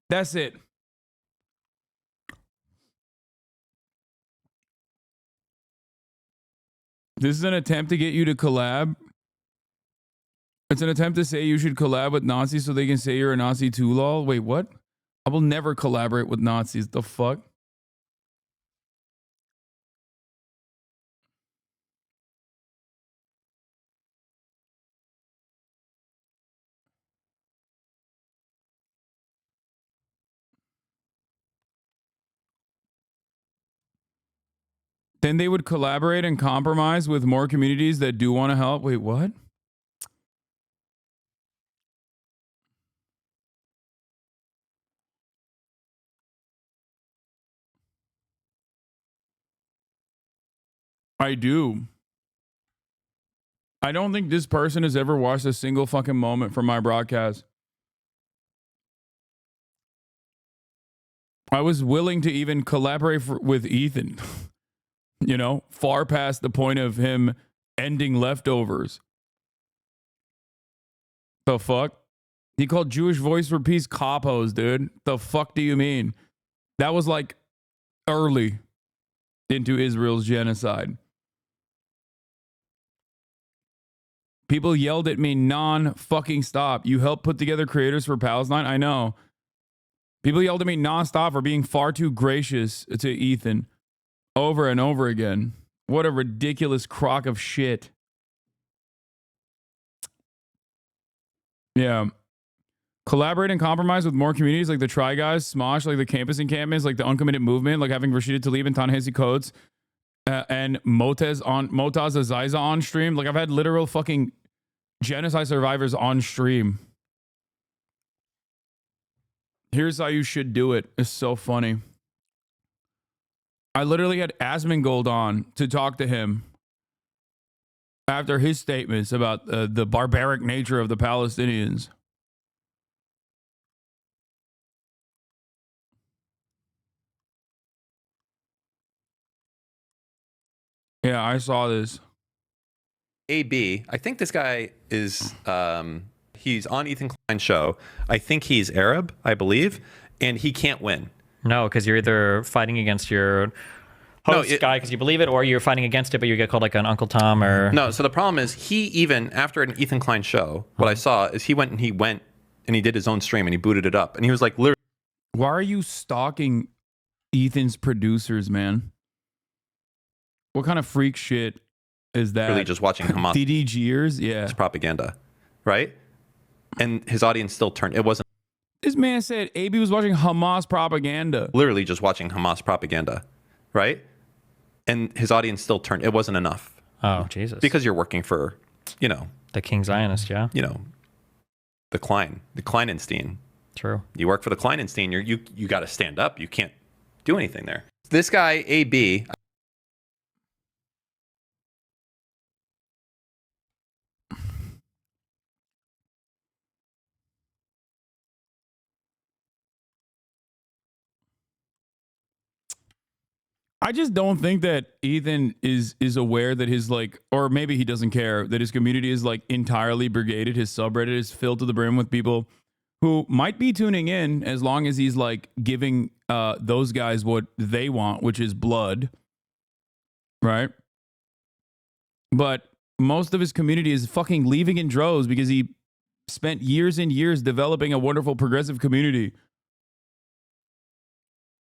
That's it. This is an attempt to get you to collab. It's an attempt to say you should collab with Nazis so they can say you're a Nazi too, lol. Wait, what? I will never collaborate with Nazis. The fuck? Then they would collaborate and compromise with more communities that do want to help. Wait, what? I do. I don't think this person has ever watched a single fucking moment from my broadcast. I was willing to even collaborate with Ethan, far past the point of him ending leftovers. The fuck? He called Jewish Voice for Peace coppos, dude. The fuck do you mean? That was like early into Israel's genocide. People yelled at me non-fucking stop. You helped put together Creators for Palestine? I know. People yelled at me non-stop for being far too gracious to Ethan over and over again. What a ridiculous crock of shit. Yeah. Collaborate and compromise with more communities like the Try Guys, Smosh, like the Campus Encampments, like the Uncommitted Movement, like having Rashida Tlaib and Ta-Nehisi Coates and Motaz Aziza on stream. Like, I've had literal fucking genocide survivors on stream. Here's how you should do it. It's so funny. I literally had Asmongold on to talk to him after his statements about the barbaric nature of the Palestinians. Yeah, I saw this. AB, I think this guy is, he's on Ethan Klein's show. I think he's Arab, I believe, and he can't win. No, because you're either fighting against your host guy because you believe it, or you're fighting against it, but you get called like an Uncle Tom or... No, so the problem is he even, after an Ethan Klein show, what I saw is he went and he did his own stream and he booted it up. And he was like, literally... Why are you stalking Ethan's producers, man? What kind of freak shit is that Really just watching Hamas DDGers, yeah, propaganda, right? And his audience still turned. It wasn't. This man said AB was watching Hamas propaganda. Literally just watching Hamas propaganda, right? And his audience still turned. It wasn't enough. Oh, Jesus. Because you're working for, you know, the King Zionist, yeah. You know, the Kleinenstein. True. You work for the Kleinenstein. You got to stand up. You can't do anything there. This guy AB. I just don't think that Ethan is aware that his like, or maybe he doesn't care that his community is like entirely brigaded. His subreddit is filled to the brim with people who might be tuning in as long as he's like giving those guys what they want, which is blood, right? But most of his community is fucking leaving in droves because he spent years and years developing a wonderful progressive community,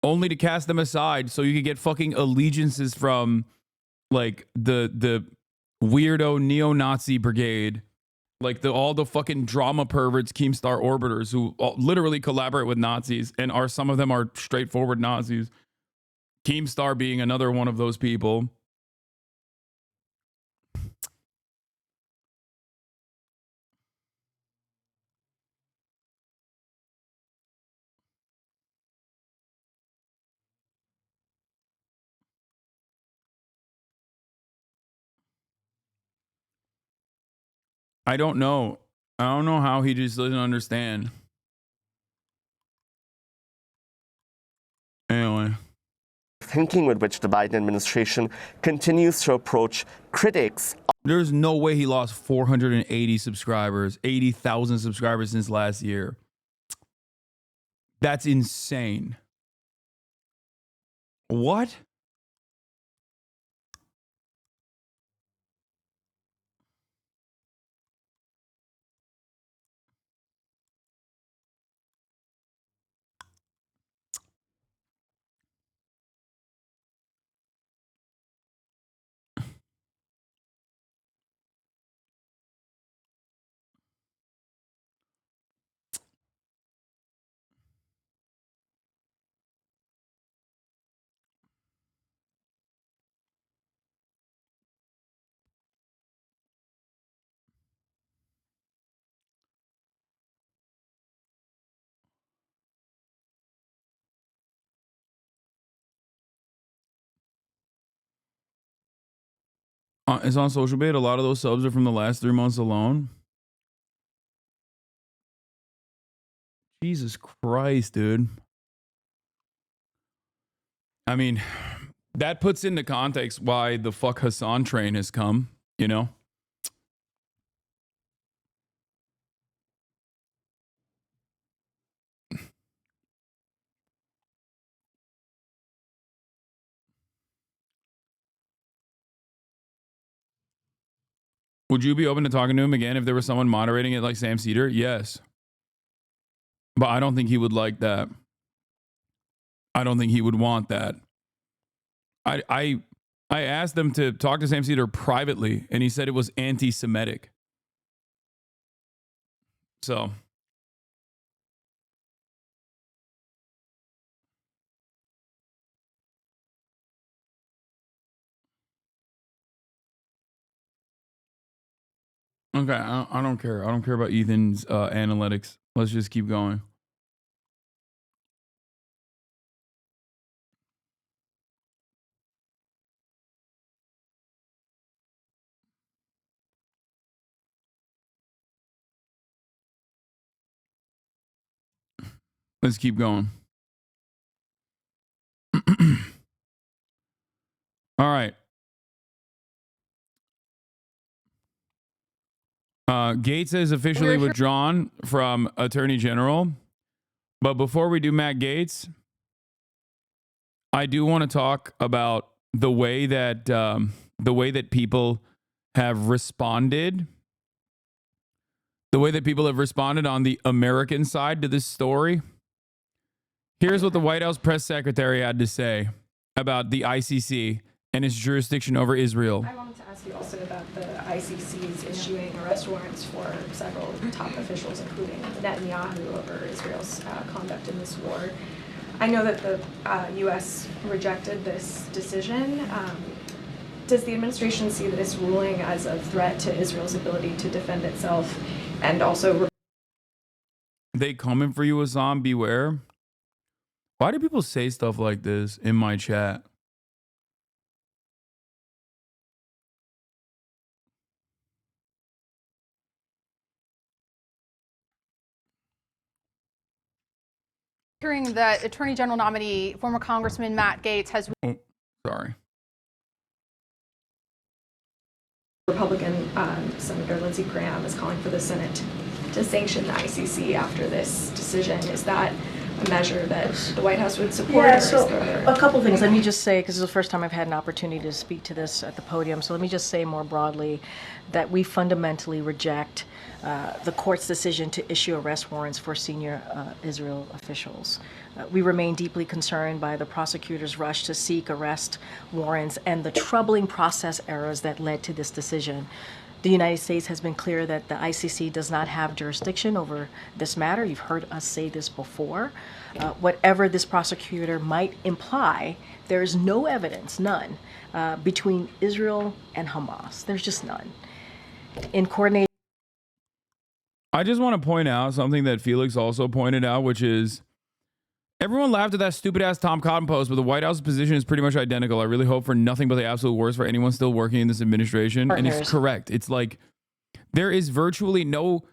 only to cast them aside so you could get fucking allegiances from like the weirdo neo-Nazi brigade, like all the fucking drama perverts, Keemstar orbiters who literally collaborate with Nazis, and some of them are straightforward Nazis. Keemstar being another one of those people. I don't know. I don't know how he just doesn't understand. Anyway. Thinking with which the Biden administration continues to approach critics. There's no way he lost 480 subscribers, 80,000 subscribers since last year. That's insane. What? It's on Social Bait. A lot of those subs are from the last 3 months alone. Jesus Christ, dude. I mean, that puts into context why the fuck Hasan train has come, you know? Would you be open to talking to him again if there was someone moderating it like Sam Cedar? Yes. But I don't think he would like that. I don't think he would want that. I asked him to talk to Sam Cedar privately, and he said it was anti-Semitic. So. Okay, I don't care. I don't care about Ethan's analytics. Let's just keep going. Let's keep going. All right. Gaetz has officially withdrawn from Attorney General. But before we do Matt Gaetz, I do want to talk about the way that people have responded. The way that people have responded on the American side to this story. Here's what the White House press secretary had to say about the ICC and its jurisdiction over Israel. I wanted to ask you also about the ICC's issuing arrest warrants for several top officials, including Netanyahu, over Israel's conduct in this war. I know that the U.S. rejected this decision. Does the administration see this ruling as a threat to Israel's ability to defend itself, and also? They coming for you, Hasan. Beware. Why do people say stuff like this in my chat? Hearing that Attorney General nominee, former Congressman Matt Gaetz, has. Oh, sorry. Republican Senator Lindsey Graham is calling for the Senate to sanction the ICC after this decision. Is that a measure that the White House would support? Yeah, so a couple things. Let me just say, because this is the first time I've had an opportunity to speak to this at the podium, so let me just say more broadly that we fundamentally reject the court's decision to issue arrest warrants for senior Israel officials. We remain deeply concerned by the prosecutor's rush to seek arrest warrants and the troubling process errors that led to this decision. The United States has been clear that the ICC does not have jurisdiction over this matter. You've heard us say this before. Whatever this prosecutor might imply, there is no evidence, none, between Israel and Hamas. There's just none. In coordination. I just want to point out something that Felix also pointed out, which is everyone laughed at that stupid ass Tom Cotton post, but the White House's position is pretty much identical. I really hope for nothing but the absolute worst for anyone still working in this administration. Partners. And it's correct. It's like there is virtually no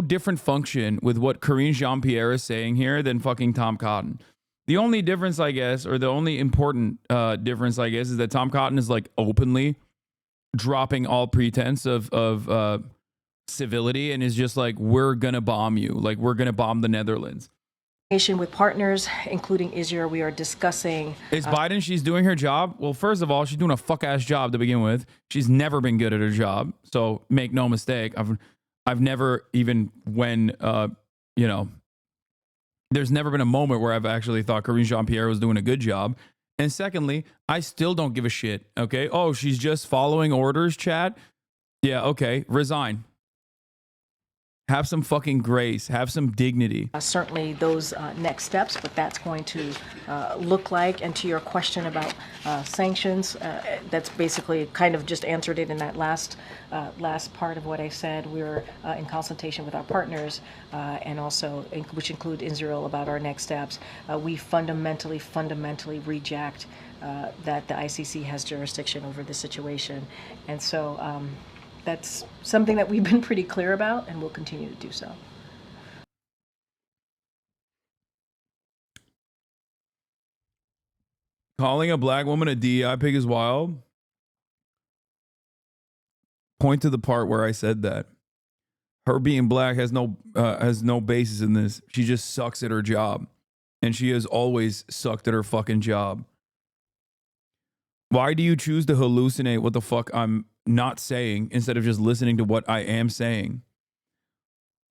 different function with what Karine Jean-Pierre is saying here than fucking Tom Cotton. The only difference, I guess, or the only important difference, I guess, is that Tom Cotton is like openly dropping all pretense of civility and is just like, we're gonna bomb you, like we're gonna bomb the Netherlands. With partners, including Israel, we are discussing. Is Biden, she's doing her job? Well, first of all, she's doing a fuck ass job to begin with. She's never been good at her job, so make no mistake. I've never even when there's never been a moment where I've actually thought Karine Jean-Pierre was doing a good job. And secondly, I still don't give a shit. Okay. Oh, she's just following orders, chat. Yeah. Okay. Resign. Have some fucking grace. Have some dignity. Certainly those next steps, but that's going to look like, and to your question about sanctions, that's basically kind of just answered it in that last part of what I said. We're in consultation with our partners and also, which include Israel, about our next steps. We fundamentally reject that the ICC has jurisdiction over this situation. And so that's something that we've been pretty clear about, and we'll continue to do so. Calling a black woman a DEI pig is wild. Point to the part where I said that. Her being black has no basis in this. She just sucks at her job, and she has always sucked at her fucking job. Why do you choose to hallucinate what the fuck I'm not saying instead of just listening to what I am saying?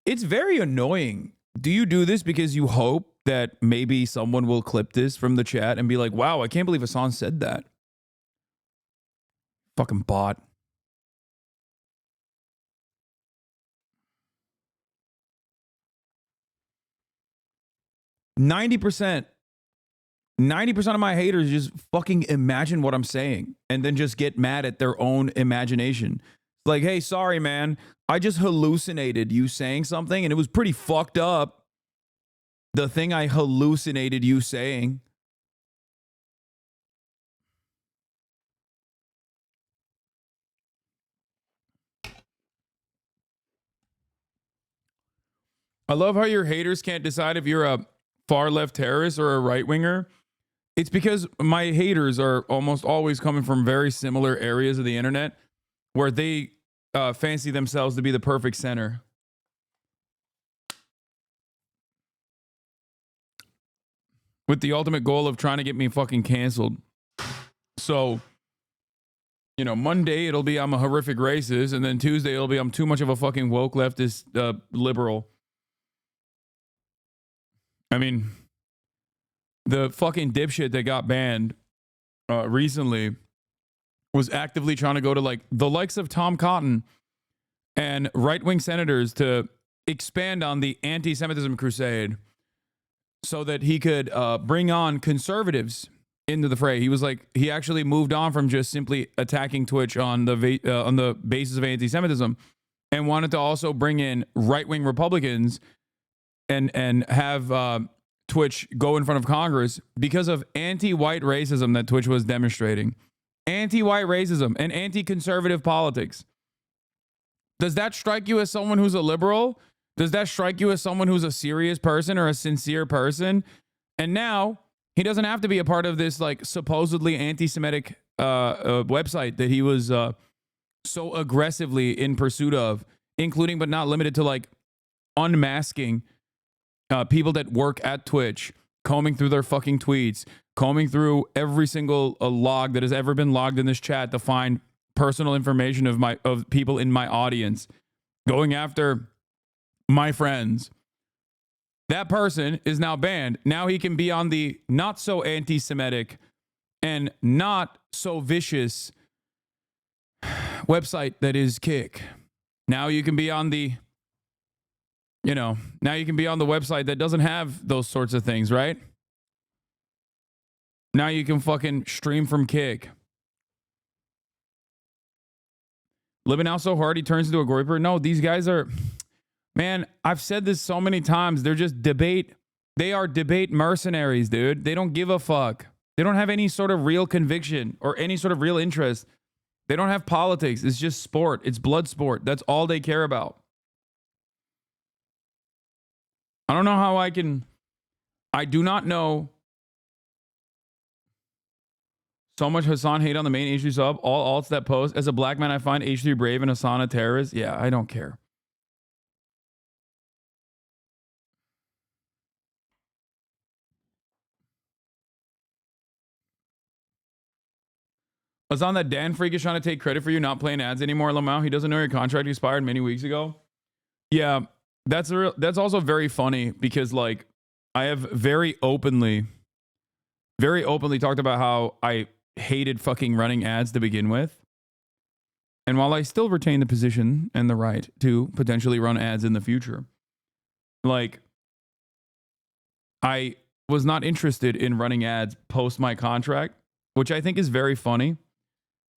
It's very annoying. Do you do this because you hope that maybe someone will clip this from the chat and be like, wow, I can't believe Hasan said that? Fucking bot. Ninety percent of my haters just fucking imagine what I'm saying and then just get mad at their own imagination. It's like, hey, sorry, man. I just hallucinated you saying something and it was pretty fucked up. The thing I hallucinated you saying. I love how your haters can't decide if you're a far left terrorist or a right winger. It's because my haters are almost always coming from very similar areas of the internet where they fancy themselves to be the perfect center. With the ultimate goal of trying to get me fucking canceled. So, Monday it'll be I'm a horrific racist, and then Tuesday it'll be I'm too much of a fucking woke leftist liberal. I mean, the fucking dipshit that got banned recently was actively trying to go to like the likes of Tom Cotton and right-wing senators to expand on the anti-Semitism crusade so that he could bring on conservatives into the fray. He was like, he actually moved on from just simply attacking Twitch on the basis of anti-Semitism and wanted to also bring in right-wing Republicans and have Twitch go in front of Congress because of anti-white racism that Twitch was demonstrating. Anti-white racism and anti-conservative politics. Does that strike you as someone who's a liberal? Does that strike you as someone who's a serious person or a sincere person? And now he doesn't have to be a part of this like supposedly anti-Semitic website that he was so aggressively in pursuit of, including but not limited to like unmasking people that work at Twitch, combing through their fucking tweets, combing through every single log that has ever been logged in this chat to find personal information of people in my audience, going after my friends. That person is now banned. Now he can be on the not so anti-Semitic and not so vicious website that is Kick. Now you can be on the, now you can be on the website that doesn't have those sorts of things, right? Now you can fucking stream from Kick. Living out so hard, he turns into a groyper. No, these guys are, man, I've said this so many times. They're just they are debate mercenaries, dude. They don't give a fuck. They don't have any sort of real conviction or any sort of real interest. They don't have politics. It's just sport. It's blood sport. That's all they care about. I don't know how I do not know so much Hasan hate on the main H3 sub. All alts that post. As a black man, I find H3 brave and Hasan a terrorist. Yeah, I don't care. Hasan, that Dan freak is trying to take credit for you not playing ads anymore, Lamau. He doesn't know your contract expired many weeks ago. Yeah, that's also very funny because like I have very openly talked about how I hated fucking running ads to begin with. And while I still retain the position and the right to potentially run ads in the future, like I was not interested in running ads post my contract, which I think is very funny.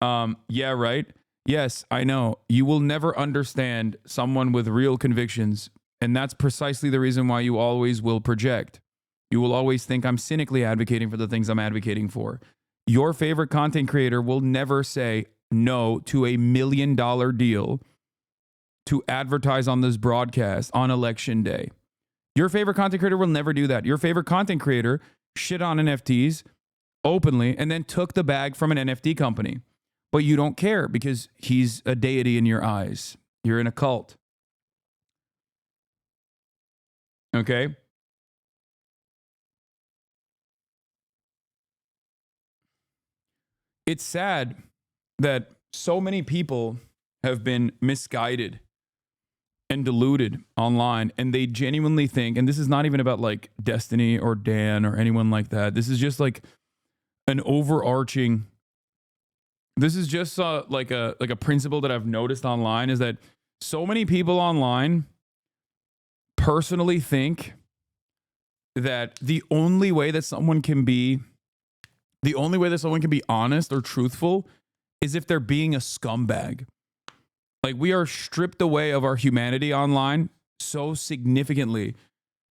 Yeah, right. Yes, I know. You will never understand someone with real convictions. And that's precisely the reason why you always will project. You will always think I'm cynically advocating for the things I'm advocating for. Your favorite content creator will never say no to $1 million deal to advertise on this broadcast on election day. Your favorite content creator will never do that. Your favorite content creator shit on NFTs openly and then took the bag from an NFT company. But you don't care because he's a deity in your eyes. You're in a cult. Okay? It's sad that so many people have been misguided and deluded online, and they genuinely think, and this is not even about like Destiny or Dan or anyone like that. This is just like an overarching, this is just like a principle that I've noticed online is that so many people online personally think that the only way that someone can be honest or truthful is if they're being a scumbag. Like we are stripped away of our humanity online so significantly.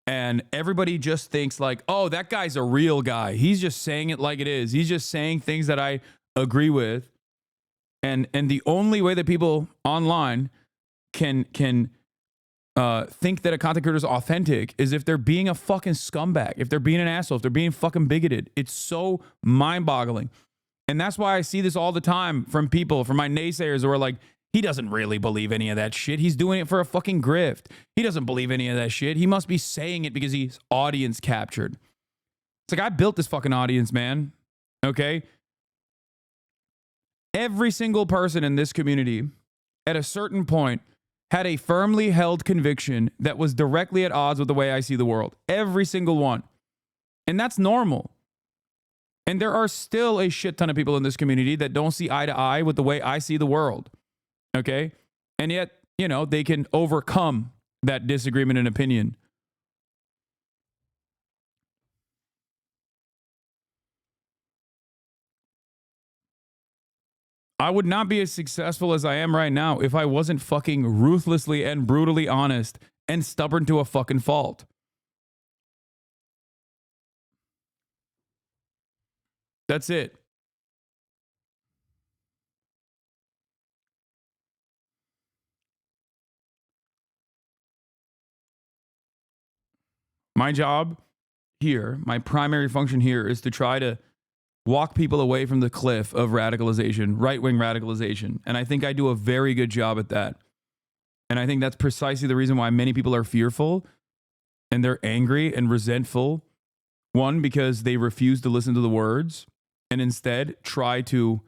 And everybody just thinks like, oh, that guy's a real guy. He's just saying it like it is. He's just saying things that I agree with. And the only way that people online can think that a content creator is authentic is if they're being a fucking scumbag, if they're being an asshole, if they're being fucking bigoted. It's so mind-boggling. And that's why I see this all the time from people, from my naysayers who are like, he doesn't really believe any of that shit. He's doing it for a fucking grift. He doesn't believe any of that shit. He must be saying it because he's audience captured. It's like, I built this fucking audience, man. Okay? Every single person in this community at a certain point had a firmly held conviction that was directly at odds with the way I see the world. Every single one. And that's normal. And there are still a shit ton of people in this community that don't see eye to eye with the way I see the world. Okay? And yet, you know, they can overcome that disagreement and opinion. I would not be as successful as I am right now if I wasn't fucking ruthlessly and brutally honest and stubborn to a fucking fault. That's it. My job here, my primary function here is to try to walk people away from the cliff of radicalization, right-wing radicalization. And I think I do a very good job at that. And I think that's precisely the reason why many people are fearful and they're angry and resentful. One, because they refuse to listen to the words and instead try to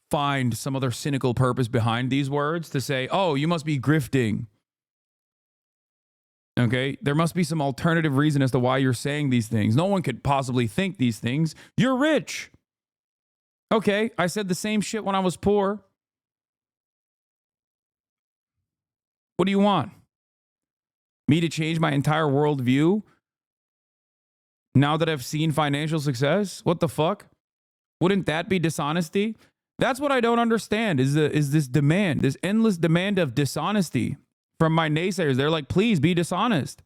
find some other cynical purpose behind these words to say, oh, you must be grifting. Okay, there must be some alternative reason as to why you're saying these things. No one could possibly think these things. You're rich. Okay, I said the same shit when I was poor. What do you want? Me to change my entire worldview now that I've seen financial success? What the fuck? Wouldn't that be dishonesty? That's what I don't understand is this demand, this endless demand of dishonesty from my naysayers. They're like, please be dishonest.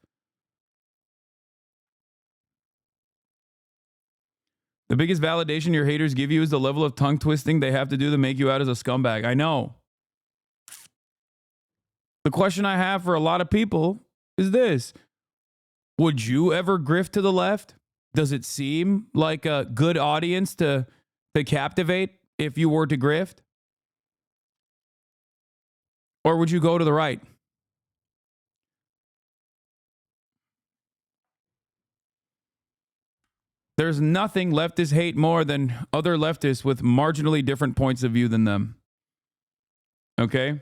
The biggest validation your haters give you is the level of tongue twisting they have to do to make you out as a scumbag. I know. The question I have for a lot of people is this. Would you ever grift to the left? Does it seem like a good audience to captivate if you were to grift? Or would you go to the right? There's nothing leftists hate more than other leftists with marginally different points of view than them. Okay?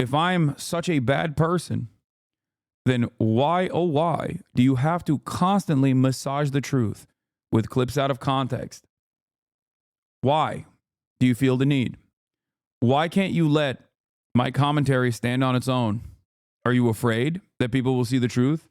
If I'm such a bad person, then why, oh why, do you have to constantly massage the truth with clips out of context? Why do you feel the need? Why can't you let my commentary stand on its own? Are you afraid that people will see the truth?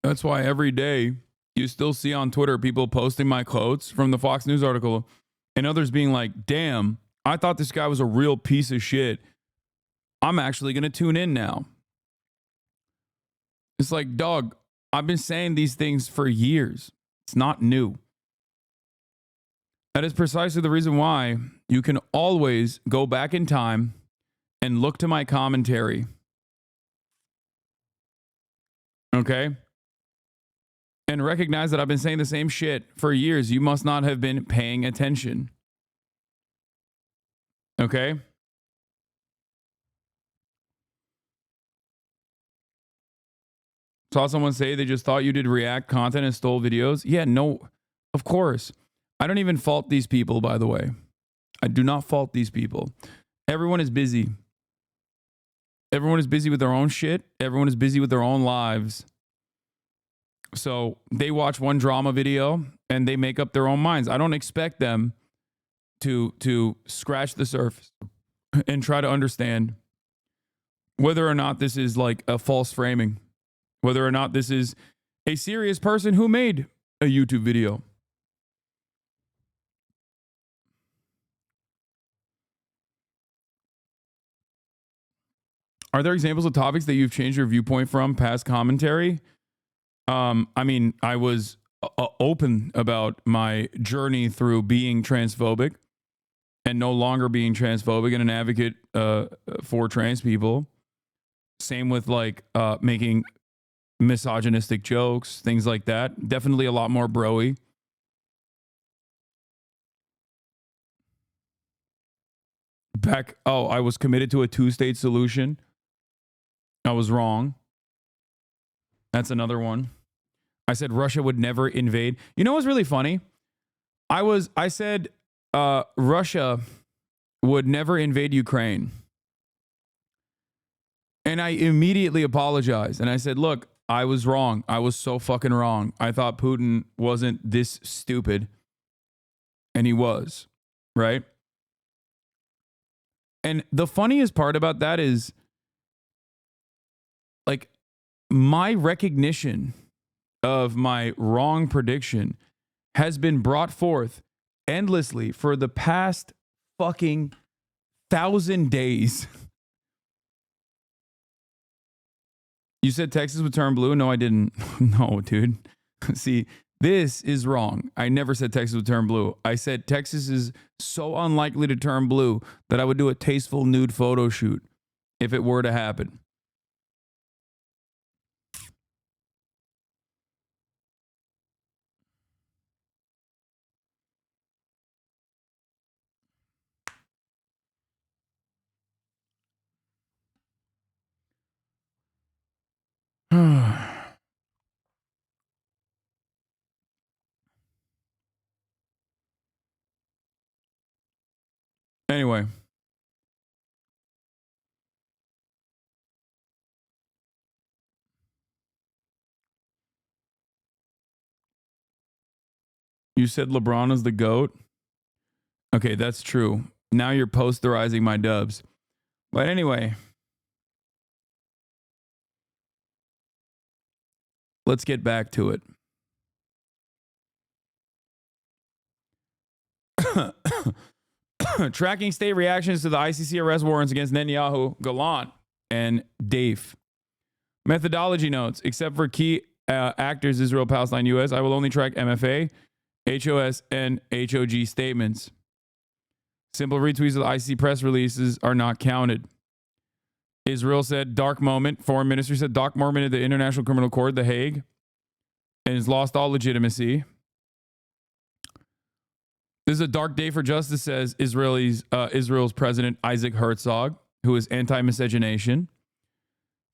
That's why every day you still see on Twitter people posting my quotes from the Fox News article and others being like, damn, I thought this guy was a real piece of shit. I'm actually going to tune in now. It's like, dog, I've been saying these things for years. It's not new. That is precisely the reason why you can always go back in time and look to my commentary. Okay? And recognize that I've been saying the same shit for years. You must not have been paying attention. Okay? Saw someone say they just thought you did React content and stole videos. Yeah, no, of course. I don't even fault these people, by the way. I do not fault these people. Everyone is busy. Everyone is busy with their own shit. Everyone is busy with their own lives. So they watch one drama video and they make up their own minds. I don't expect them to scratch the surface and try to understand whether or not this is like a false framing, whether or not this is a serious person who made a YouTube video. Are there examples of topics that you've changed your viewpoint from past commentary? I mean, I was open about my journey through being transphobic and no longer being transphobic and an advocate for trans people. Same with like making misogynistic jokes, things like that. Definitely a lot more bro-y. I was committed to a 2-state solution. I was wrong. That's another one. I said Russia would never invade. You know what's really funny? I said Russia would never invade Ukraine. And I immediately apologized. And I said, look, I was wrong. I was so fucking wrong. I thought Putin wasn't this stupid. And he was, right? And the funniest part about that is, like, my recognition of my wrong prediction has been brought forth endlessly for the past fucking 1,000 days. You said Texas would turn blue? No, I didn't. No, dude. See, this is wrong. I never said Texas would turn blue. I said Texas is so unlikely to turn blue that I would do a tasteful nude photo shoot if it were to happen. Anyway. You said LeBron is the GOAT? Okay, that's true. Now you're posterizing my dubs. But anyway. Let's get back to it. Tracking state reactions to the ICC arrest warrants against Netanyahu, Gallant, and Dave. Methodology notes. Except for key actors, Israel, Palestine, US, I will only track MFA, HOS, and HOG statements. Simple retweets of the ICC press releases are not counted. Israel said dark moment. Foreign minister said dark moment at the International Criminal Court, The Hague, and has lost all legitimacy. This is a dark day for justice, says Israel's president Isaac Herzog, who is anti-miscegenation.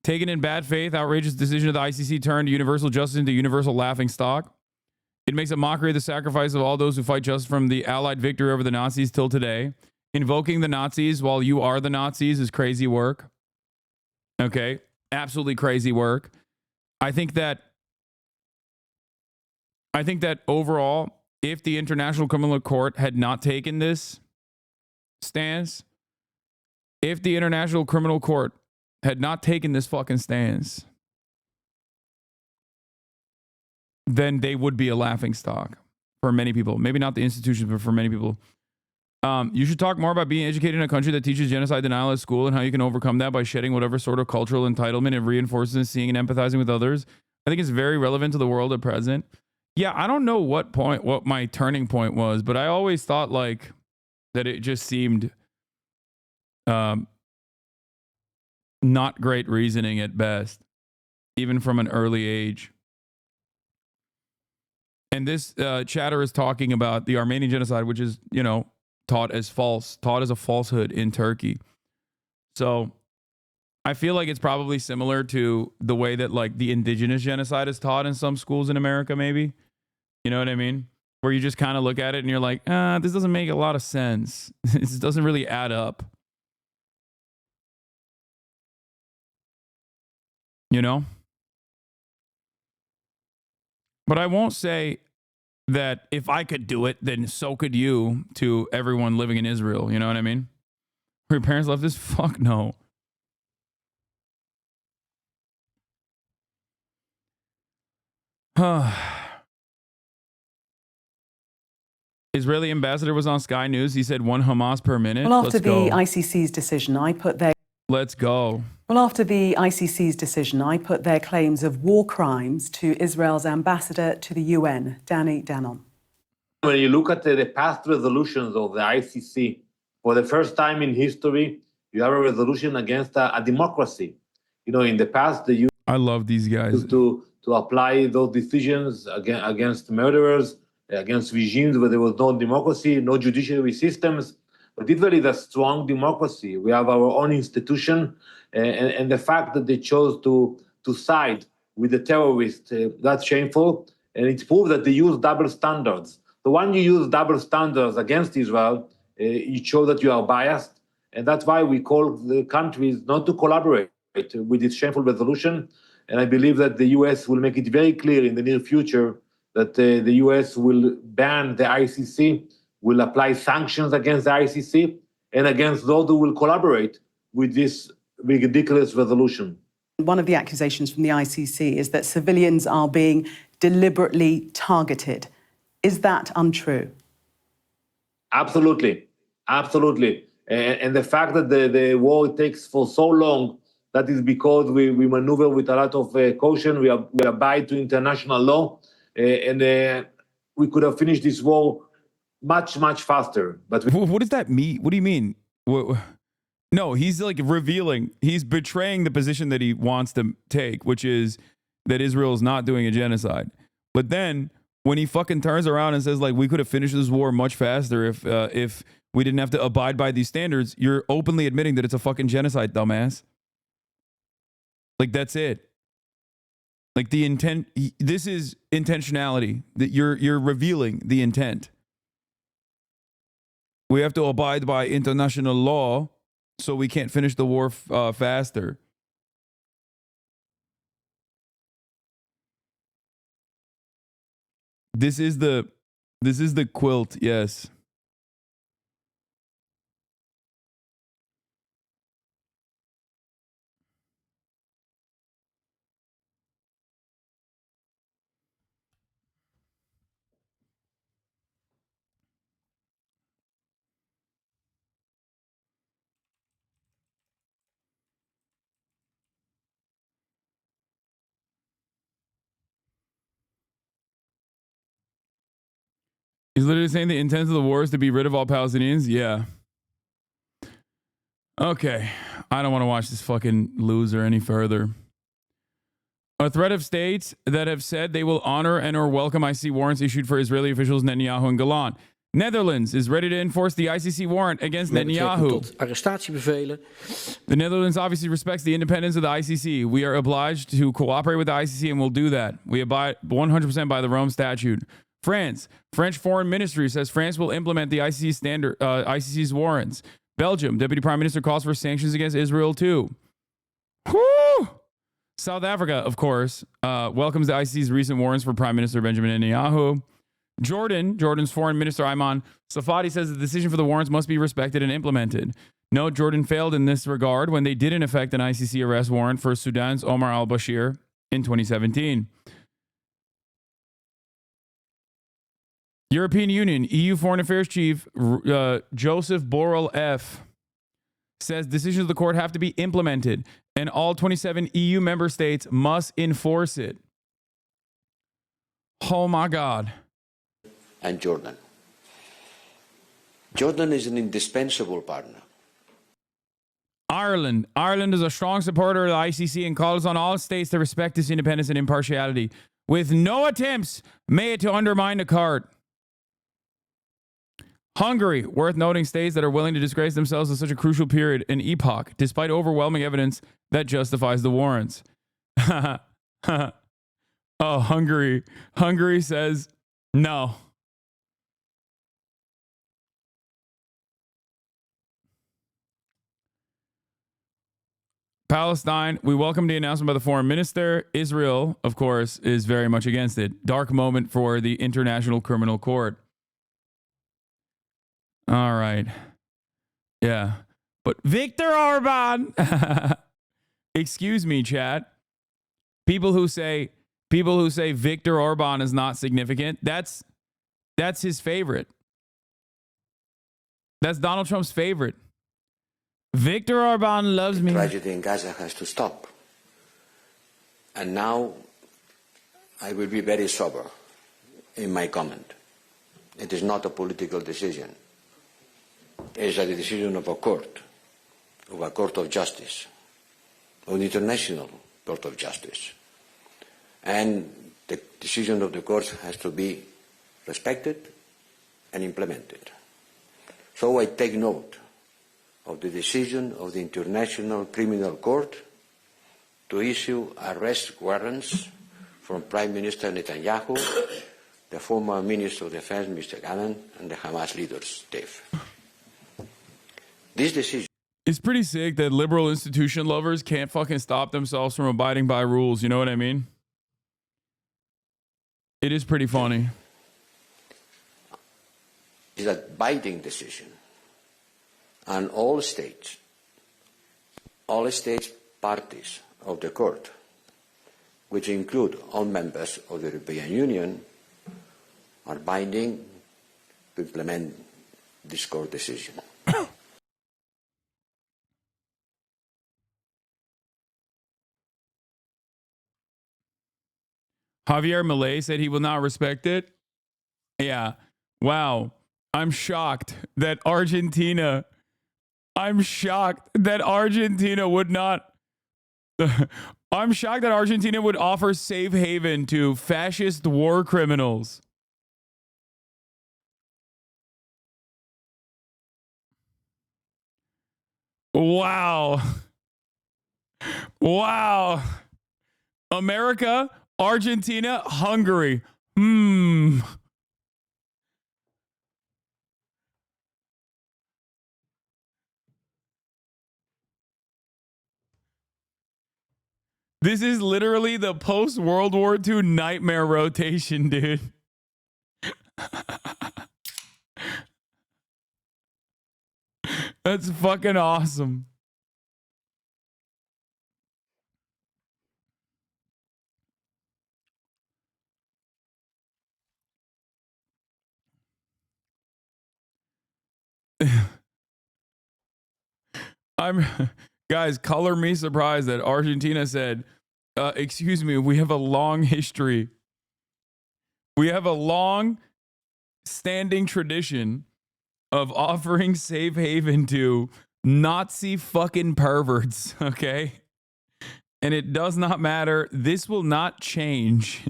Taken in bad faith, outrageous decision of the ICC turned universal justice into universal laughingstock. It makes a mockery of the sacrifice of all those who fight justice from the Allied victory over the Nazis till today. Invoking the Nazis while you are the Nazis is crazy work. Okay, absolutely crazy work. I think that overall, if the International Criminal Court had not taken this stance, if the International Criminal Court had not taken this fucking stance, then they would be a laughingstock for many people. Maybe not the institutions, but for many people. You should talk more about being educated in a country that teaches genocide denial at school and how you can overcome that by shedding whatever sort of cultural entitlement and reinforces seeing and empathizing with others. I think it's very relevant to the world at present. Yeah, I don't know what my turning point was, but I always thought like that it just seemed not great reasoning at best, even from an early age. And this chatter is talking about the Armenian genocide, which is, taught as false, taught as a falsehood in Turkey. So I feel like it's probably similar to the way that like the indigenous genocide is taught in some schools in America, maybe. You know what I mean? Where you just kind of look at it and you're like, this doesn't make a lot of sense. This doesn't really add up. But I won't say that if I could do it, then so could you to everyone living in Israel. You know what I mean? Were your parents left this? Fuck no. Israeli ambassador was on Sky News. He said 1 Hamas per minute. Well, after the ICC's decision, I put their... Let's go. Well, after the ICC's decision, I put their claims of war crimes to Israel's ambassador to the UN, Danny Danon. When you look at the past resolutions of the ICC, For the first time in history, you have a resolution against a democracy. You know, in the past, the I love these guys. used to apply those decisions against murderers, against regimes where there was no democracy, no judiciary systems. But Israel is a strong democracy. We have our own institution, and the fact that they chose to side with the terrorists, that's shameful. And it's proved that they use double standards. So when you use double standards against Israel, you show that you are biased. And that's why we call the countries not to collaborate with this shameful resolution. And I believe that the US will make it very clear in the near future that the US will ban the ICC, will apply sanctions against the ICC, and against those who will collaborate with this ridiculous resolution. One of the accusations from the ICC is that civilians are being deliberately targeted. Is that untrue? Absolutely. Absolutely. And the fact that the war takes for so long, that is because we maneuver with a lot of caution. We abide to international law. And we could have finished this war much, much faster. But what does that mean? What do you mean? No, he's like revealing, he's betraying the position that he wants to take, which is that Israel is not doing a genocide. But then when he fucking turns around and says, like, we could have finished this war much faster if we didn't have to abide by these standards, you're openly admitting that it's a fucking genocide, dumbass. Like, that's it. Like, the intent, this is intentionality, that you're revealing the intent. We have to abide by international law, so we can't finish the war faster. This is the quilt, yes. He's literally saying the intent of the war is to be rid of all Palestinians? Yeah. Okay. I don't want to watch this fucking loser any further. A threat of states that have said they will honor and or welcome ICC warrants issued for Israeli officials Netanyahu and Galan. Netherlands is ready to enforce the ICC warrant against Netanyahu. The Netherlands obviously respects the independence of the ICC. We are obliged to cooperate with the ICC and will do that. We abide 100% by the Rome Statute. French Foreign Ministry says France will implement the ICC's warrants. Belgium, Deputy Prime Minister calls for sanctions against Israel too. Whoo! South Africa, of course, welcomes the ICC's recent warrants for Prime Minister Benjamin Netanyahu. Jordan's Foreign Minister Ayman Safadi says the decision for the warrants must be respected and implemented. Note, Jordan failed in this regard when they did in effect an ICC arrest warrant for Sudan's Omar al-Bashir in 2017. European Union, EU Foreign Affairs Chief Joseph Borrell F. says decisions of the court have to be implemented and all 27 EU member states must enforce it. Oh my God. And Jordan. Jordan is an indispensable partner. Ireland is a strong supporter of the ICC and calls on all states to respect its independence and impartiality, with no attempts made to undermine the court. Hungary, worth noting, states that are willing to disgrace themselves at such a crucial period and epoch, despite overwhelming evidence that justifies the warrants. Oh, Hungary. Hungary says no. Palestine, we welcome the announcement by the foreign minister. Israel, of course, is very much against it. Dark moment for the International Criminal Court. All right. Yeah. But Viktor Orban. Excuse me, chat. People who say Viktor Orban is not significant, that's his favorite. That's Donald Trump's favorite. Viktor Orban loves me. The tragedy in Gaza has to stop. And now I will be very sober in my comment. It is not a political decision. is a decision of a court of justice, of an international court of justice. And the decision of the court has to be respected and implemented. So I take note of the decision of the International Criminal Court to issue arrest warrants from Prime Minister Netanyahu, the former Minister of Defense, Mr. Gallant, and the Hamas leaders, Dave. This decision... It's pretty sick that liberal institution lovers can't fucking stop themselves from abiding by rules. You know what I mean? It is pretty funny. It's a binding decision. And all states parties of the court, which include all members of the European Union, are binding to implement this court decision. Javier Milei said he will not respect it. Yeah. Wow. I'm shocked that Argentina would not. I'm shocked that Argentina would offer safe haven to fascist war criminals. Wow. Wow. America, Argentina, Hungary. This is literally the post-World War II nightmare rotation, dude. That's fucking awesome. Guys, color me surprised that Argentina said, excuse me, we have a long history. We have a long standing tradition of offering safe haven to Nazi fucking perverts, okay? And it does not matter. This will not change.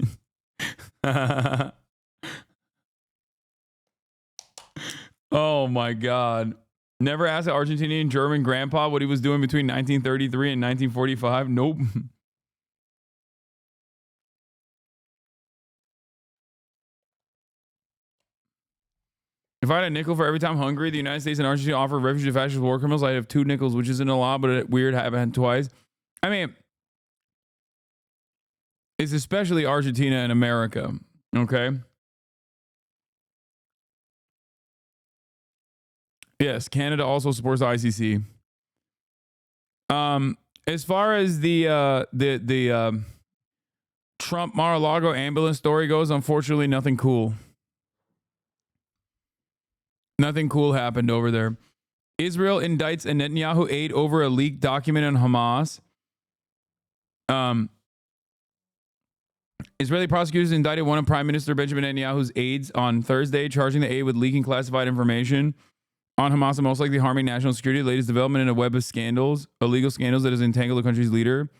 Oh my God. Never asked an Argentinian German grandpa what he was doing between 1933 and 1945. Nope. If I had a nickel for every time Hungary, the United States, and Argentina offer refuge to fascist war criminals, I'd have 2 nickels, which isn't a lot, but it's weird having twice. I mean, it's especially Argentina and America, okay? Yes, Canada also supports the ICC. As far as the Trump Mar-a-Lago ambulance story goes, unfortunately, nothing cool. Nothing cool happened over there. Israel indicts a Netanyahu aide over a leaked document on Hamas. Israeli prosecutors indicted one of Prime Minister Benjamin Netanyahu's aides on Thursday, charging the aide with leaking classified information on Hamas and most likely harming national security. The latest development in a web of scandals, illegal scandals that has entangled the country's leader.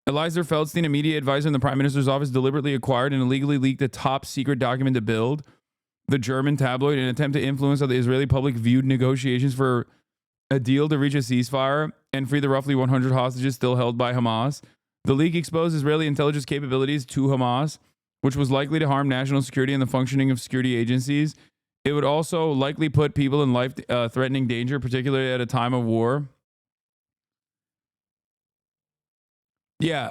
Eliezer Feldstein, a media advisor in the Prime Minister's office, deliberately acquired and illegally leaked a top secret document to Bild, the German tabloid, in an attempt to influence how the Israeli public viewed negotiations for a deal to reach a ceasefire and free the roughly 100 hostages still held by Hamas. The leak exposed Israeli intelligence capabilities to Hamas, which was likely to harm national security and the functioning of security agencies. It would also likely put people in life-threatening danger, particularly at a time of war. Yeah.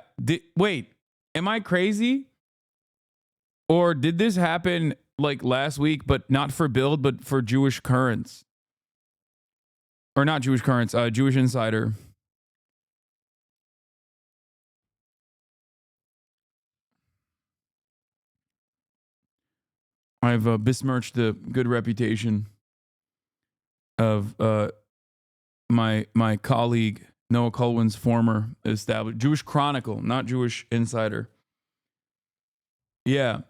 Wait, am I crazy? Or did this happen like last week, but not for Bild, but for Jewish Currents? Or not Jewish Currents, Jewish Insider. I've besmirched the good reputation of my colleague Noah Colwyn's former established Jewish Chronicle, not Jewish Insider. Yeah.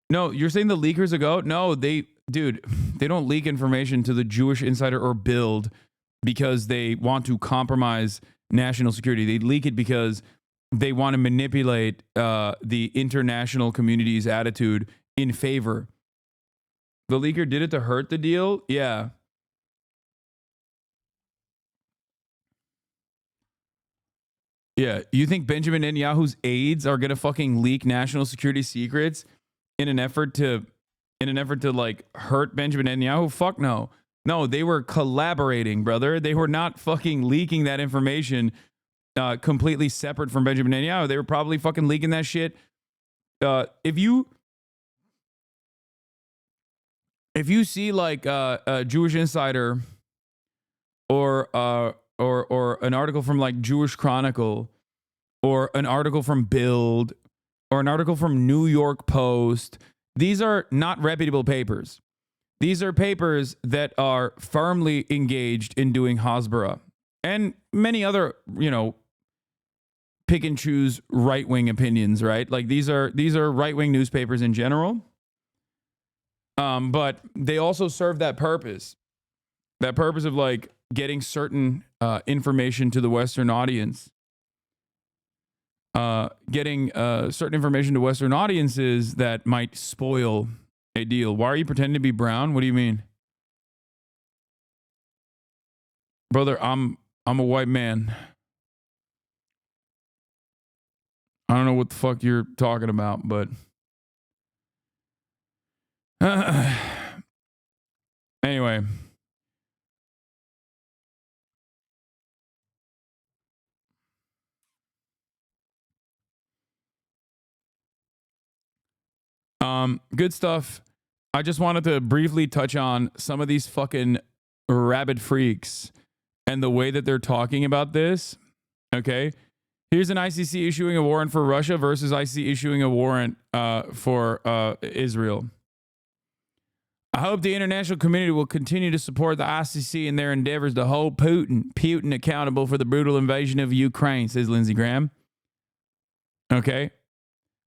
No, you're saying the leakers ago? No, dude, they don't leak information to the Jewish Insider or Bild because they want to compromise national security. They leak it because they want to manipulate the international community's attitude in favor. The leaker did it to hurt the deal? Yeah. Yeah. You think Benjamin Netanyahu's aides are going to fucking leak national security secrets in an effort to like hurt Benjamin Netanyahu? Fuck no. No, they were collaborating, brother. They were not fucking leaking that information completely separate from Benjamin Netanyahu. They were probably fucking leaking that shit. If you see like a Jewish Insider or an article from like Jewish Chronicle or an article from Bild or an article from New York Post, these are not reputable papers. These are papers that are firmly engaged in doing Hasbara and many other, pick and choose right-wing opinions, right? Like these are right-wing newspapers in general. But they also serve that purpose of like getting certain information to the Western audience. Getting certain information to Western audiences that might spoil a deal. Why are you pretending to be brown? What do you mean? Brother, I'm a white man. I don't know what the fuck you're talking about, but anyway. Good stuff. I just wanted to briefly touch on some of these fucking rabid freaks and the way that they're talking about this. Okay. Here's an ICC issuing a warrant for Russia versus ICC issuing a warrant for Israel. I hope the international community will continue to support the ICC in their endeavors to hold Putin accountable for the brutal invasion of Ukraine, says Lindsey Graham. Okay.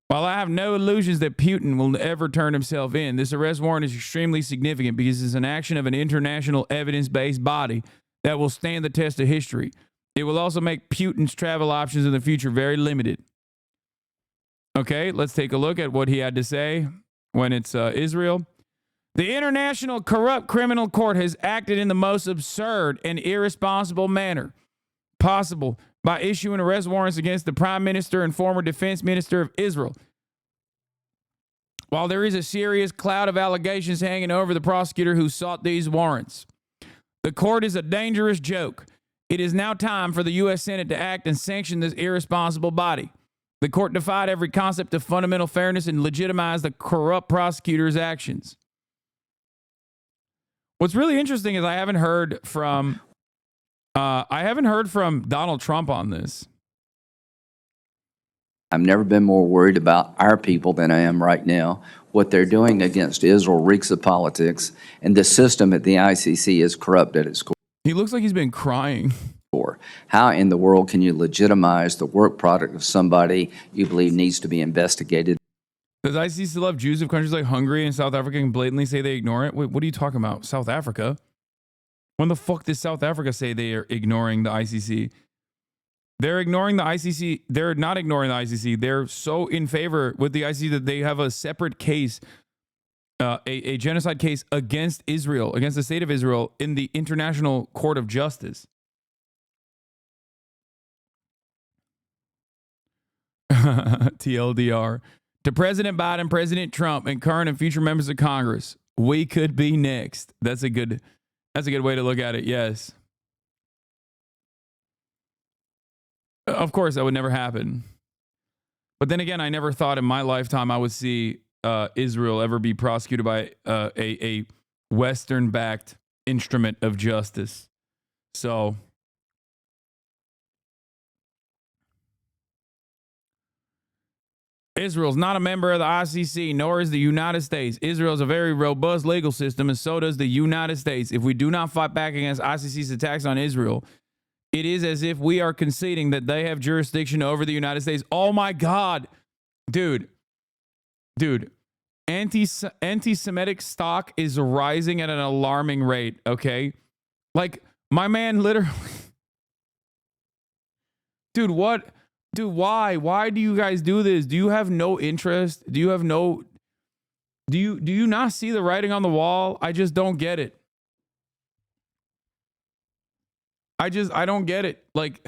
While I have no illusions that Putin will ever turn himself in, this arrest warrant is extremely significant because it's an action of an international evidence-based body that will stand the test of history. It will also make Putin's travel options in the future very limited. Okay, let's take a look at what he had to say when it's Israel. The International Corrupt Criminal Court has acted in the most absurd and irresponsible manner possible by issuing arrest warrants against the Prime Minister and former Defense Minister of Israel. While there is a serious cloud of allegations hanging over the prosecutor who sought these warrants, the court is a dangerous joke. It is now time for the U.S. Senate to act and sanction this irresponsible body. The court defied every concept of fundamental fairness and legitimized the corrupt prosecutor's actions. What's really interesting is I haven't heard from Donald Trump on this. I've never been more worried about our people than I am right now. What they're doing against Israel reeks of politics, and the system at the ICC is corrupt at its core. He looks like he's been crying. How in the world can you legitimize the work product of somebody you believe needs to be investigated? Does ICC still have Jews of countries like Hungary and South Africa and blatantly say they ignore it? Wait, what are you talking about? South Africa? When the fuck does South Africa say they are ignoring the ICC? They're ignoring the ICC. They're not ignoring the ICC. They're so in favor with the ICC that they have a separate case, a genocide case against Israel, against the state of Israel in the International Court of Justice. TLDR. To President Biden, President Trump, and current and future members of Congress, we could be next. That's a good way to look at it. Yes. Of course, that would never happen. But then again, I never thought in my lifetime I would see Israel ever be prosecuted by a Western-backed instrument of justice. So, Israel's not a member of the ICC, nor is the United States. Israel has a very robust legal system, and so does the United States. If we do not fight back against ICC's attacks on Israel, it is as if we are conceding that they have jurisdiction over the United States. Oh my God. Dude. anti-Semitic stock is rising at an alarming rate, okay? Like, my man literally... Dude, what? Dude, why? Why do you guys do this? Do you have no interest? Do you have no... Do you not see the writing on the wall? I just don't get it. I don't get it. Like,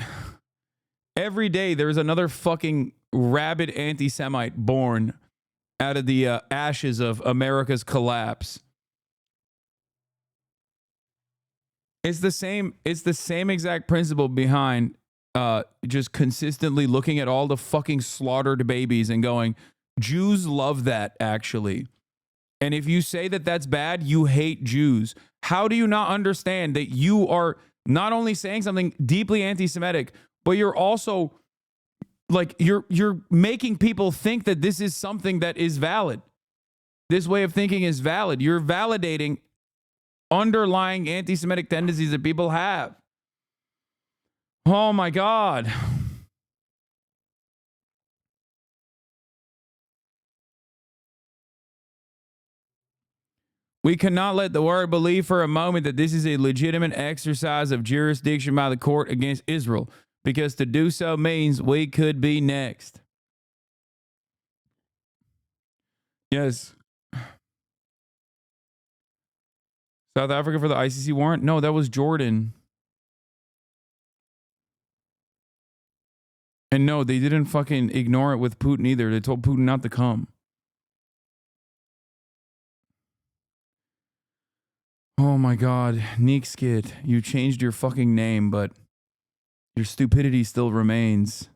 every day there's another fucking rabid anti-Semite born out of the ashes of America's collapse. It's the same exact principle behind just consistently looking at all the fucking slaughtered babies and going, Jews love that, actually. And if you say that that's bad, you hate Jews. How do you not understand that you are not only saying something deeply anti-Semitic, but you're also like you're making people think that this is something that is valid. This way of thinking is valid. You're validating underlying anti-Semitic tendencies that people have. Oh my God. We cannot let the world believe for a moment that this is a legitimate exercise of jurisdiction by the court against Israel, because to do so means we could be next. Yes. South Africa for the ICC warrant? No, that was Jordan. And no, they didn't fucking ignore it with Putin either. They told Putin not to come. Oh my God, Neek Skid, you changed your fucking name, but your stupidity still remains.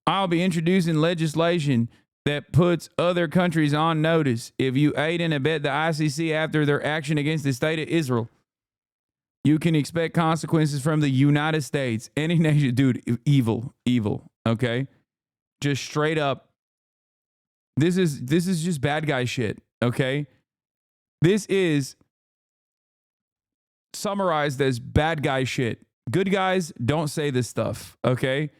I'll be introducing legislation that puts other countries on notice. If you aid and abet the ICC after their action against the state of Israel, you can expect consequences from the United States. Any nation, dude, evil, okay? Just straight up. This is just bad guy shit, okay? This is summarized as bad guy shit. Good guys don't say this stuff, okay?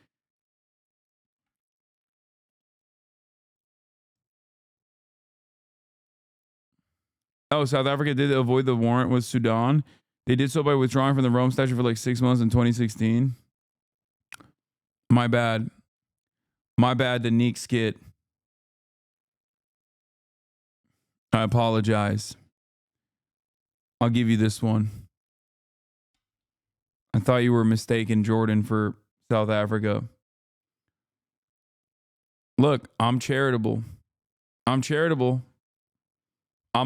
Oh, South Africa did avoid the warrant with Sudan. They did so by withdrawing from the Rome Statute for like 6 months in 2016. My bad. My bad, the Neek skit. I apologize. I'll give you this one. I thought you were mistaken, Jordan, for South Africa. Look, I'm charitable. I'm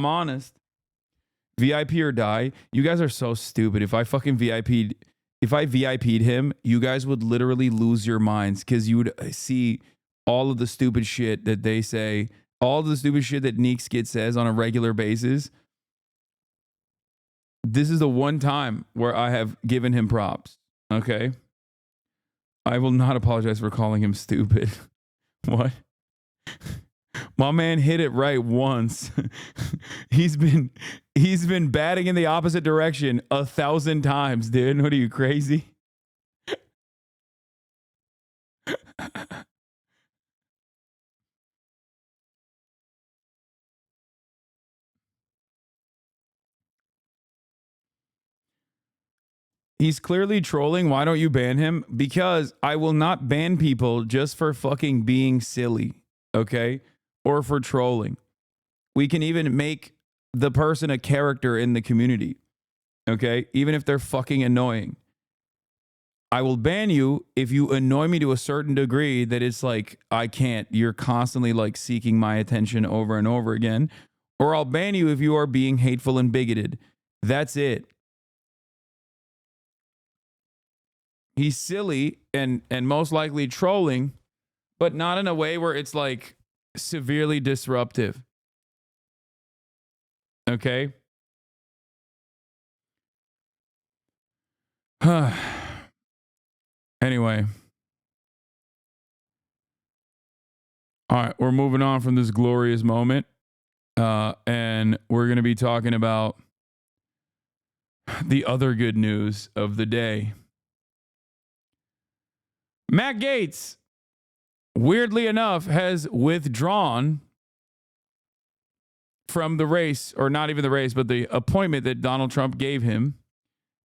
honest. VIP or die. You guys are so stupid. If I VIP'd him, you guys would literally lose your minds, because you would see all of the stupid shit that they say, all the stupid shit that Neek Skid says on a regular basis. This is the one time where I have given him props. Okay? I will not apologize for calling him stupid. What? My man hit it right once. He's been batting in the opposite direction 1,000 times, dude. What are you, crazy? He's clearly trolling. Why don't you ban him? Because I will not ban people just for fucking being silly, okay? Or for trolling. We can even make the person a character in the community, okay? Even if they're fucking annoying. I will ban you if you annoy me to a certain degree that it's like, I can't. You're constantly like seeking my attention over and over again. Or I'll ban you if you are being hateful and bigoted. That's it. He's silly and most likely trolling, but not in a way where it's like severely disruptive. Okay? Anyway. All right, we're moving on from this glorious moment. And we're going to be talking about the other good news of the day. Matt Gaetz, weirdly enough, has withdrawn from the race, or not even the race, but the appointment that Donald Trump gave him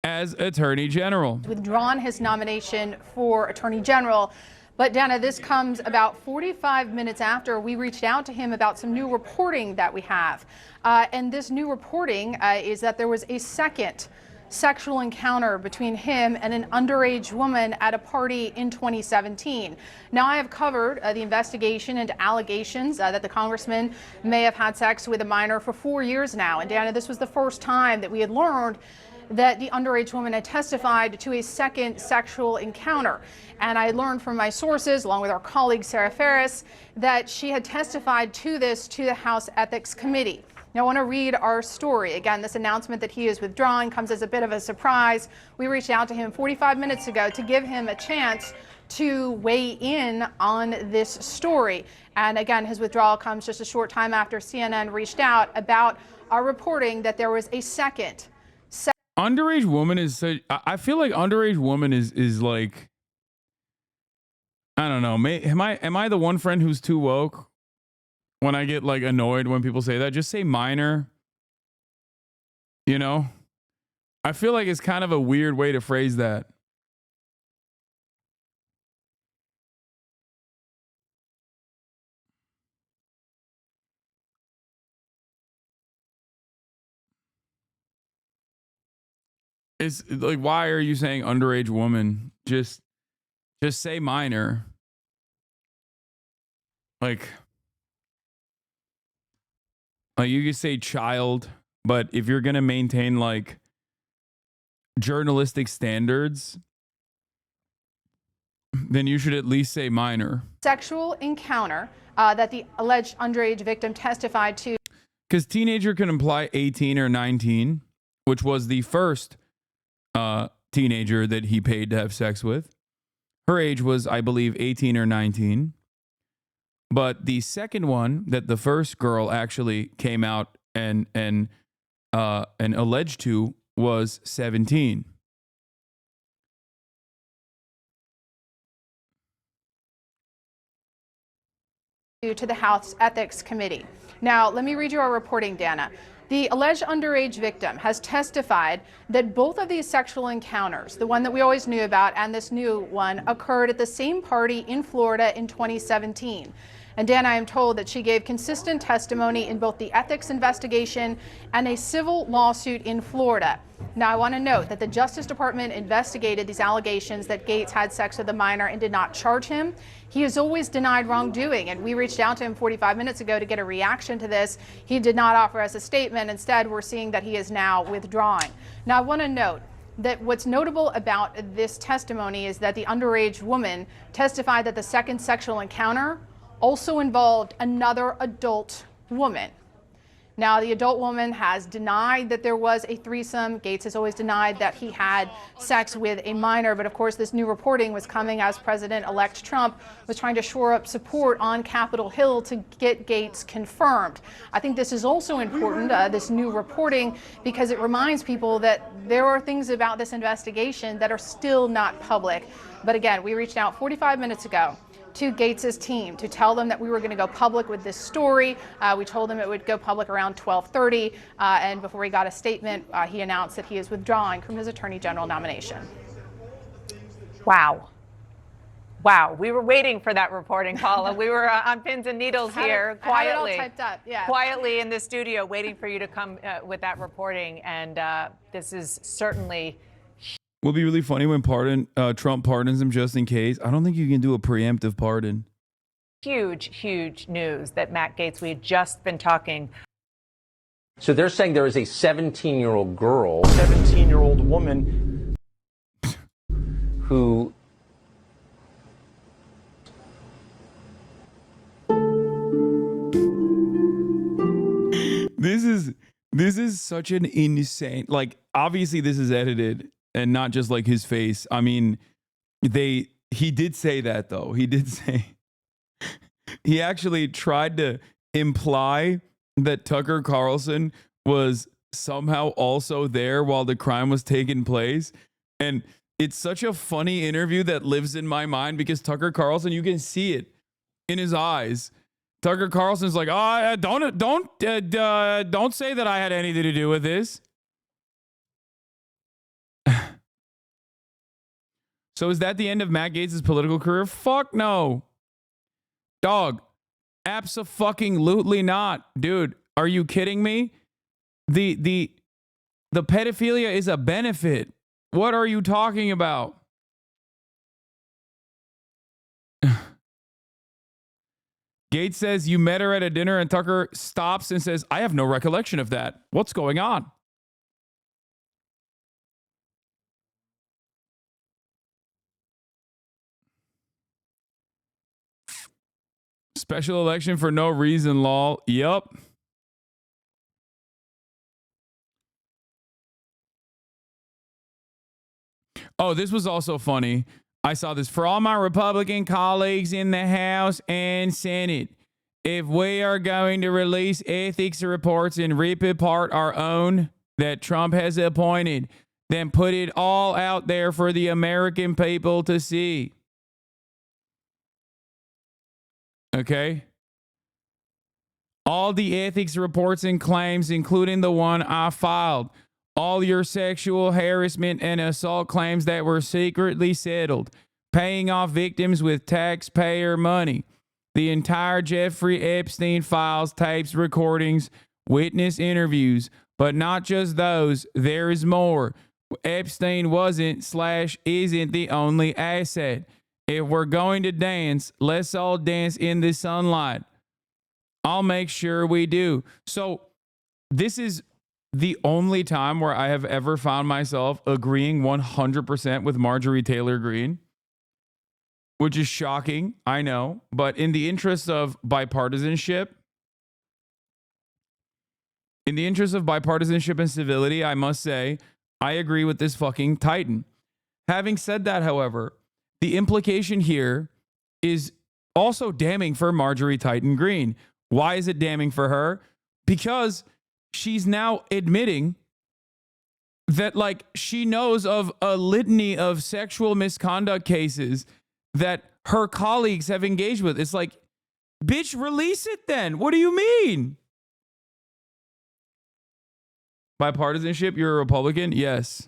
as Attorney General. Withdrawn his nomination for Attorney General. But Dana, this comes about 45 minutes after we reached out to him about some new reporting that we have. And this new reporting is that there was a second sexual encounter between him and an underage woman at a party in 2017. Now, I have covered the investigation into allegations that the congressman may have had sex with a minor for 4 years now. And Dana, this was the first time that we had learned that the underage woman had testified to a second sexual encounter. And I learned from my sources, along with our colleague Sarah Ferris, that she had testified to this to the House Ethics Committee. Now, I want to read our story. Again, this announcement that he is withdrawing comes as a bit of a surprise. We reached out to him 45 minutes ago to give him a chance to weigh in on this story. And again, his withdrawal comes just a short time after CNN reached out about our reporting that there was a second Underage woman is such, I feel like underage woman is like, I don't know. Am I the one friend who's too woke? When I get like annoyed when people say that, just say minor. You know? I feel like it's kind of a weird way to phrase that. It's like, why are you saying underage woman? Just say minor. Like you could say child, but if you're going to maintain like journalistic standards, then you should at least say minor. Sexual encounter that the alleged underage victim testified to. Because teenager can imply 18 or 19, which was the first teenager that he paid to have sex with. Her age was, I believe, 18 or 19. But the second one that the first girl actually came out and alleged to was 17. To the House Ethics Committee. Now, let me read you our reporting, Dana. The alleged underage victim has testified that both of these sexual encounters, the one that we always knew about and this new one, occurred at the same party in Florida in 2017. And Dan, I am told that she gave consistent testimony in both the ethics investigation and a civil lawsuit in Florida. Now, I want to note that the Justice Department investigated these allegations that Gaetz had sex with a minor and did not charge him. He has always denied wrongdoing, and we reached out to him 45 minutes ago to get a reaction to this. He did not offer us a statement. Instead, we're seeing that he is now withdrawing. Now, I want to note that what's notable about this testimony is that the underage woman testified that the second sexual encounter also involved another adult woman. Now, the adult woman has denied that there was a threesome. Gaetz has always denied that he had sex with a minor. But of course, this new reporting was coming as President-elect Trump was trying to shore up support on Capitol Hill to get Gaetz confirmed. I think this is also important, this new reporting, because it reminds people that there are things about this investigation that are still not public. But again, we reached out 45 minutes ago to Gaetz's team to tell them that we were going to go public with this story. We told them it would go public around 12:30, and before he got a statement, he announced that he is withdrawing from his Attorney General nomination. Wow. Wow, we were waiting for that reporting, Paula. We were on pins and needles here, quietly. I had it all typed up, yeah. Quietly in the studio, waiting for you to come with that reporting, and this is certainly. Will be really funny when Trump pardons him just in case. I don't think you can do a preemptive pardon. Huge, huge news that Matt Gaetz, we had just been talking. So they're saying there is a 17-year-old girl, 17-year-old woman who This is such an insane, like, obviously this is edited and not just like his face. I mean, he did say that though. He did say, he actually tried to imply that Tucker Carlson was somehow also there while the crime was taking place. And it's such a funny interview that lives in my mind because Tucker Carlson, you can see it in his eyes Tucker Carlson's like, oh, don't say that I had anything to do with this. So is that the end of Matt Gaetz' political career? Fuck no. Dog, abso-fucking-lutely not. Dude, are you kidding me? The pedophilia is a benefit. What are you talking about? Gaetz says you met her at a dinner and Tucker stops and says, I have no recollection of that. What's going on? Special election for no reason, lol. Yup. Oh, this was also funny. I saw this. For all my Republican colleagues in the House and Senate, if we are going to release ethics reports and rip apart our own that Trump has appointed, then put it all out there for the American people to see. Okay? All the ethics reports and claims, including the one I filed, all your sexual harassment and assault claims that were secretly settled, paying off victims with taxpayer money, the entire Jeffrey Epstein files, tapes, recordings, witness interviews, but not just those, there is more. Epstein wasn't/isn't the only asset. If we're going to dance, let's all dance in the sunlight. I'll make sure we do. So this is the only time where I have ever found myself agreeing 100% with Marjorie Taylor Greene, which is shocking, I know, but in the interest of bipartisanship, and civility, I must say, I agree with this fucking Titan. Having said that, however, the implication here is also damning for Marjorie Titan Greene. Why is it damning for her? Because she's now admitting that, like, she knows of a litany of sexual misconduct cases that her colleagues have engaged with. It's like, bitch, release it then. What do you mean? Bipartisanship, you're a Republican? Yes.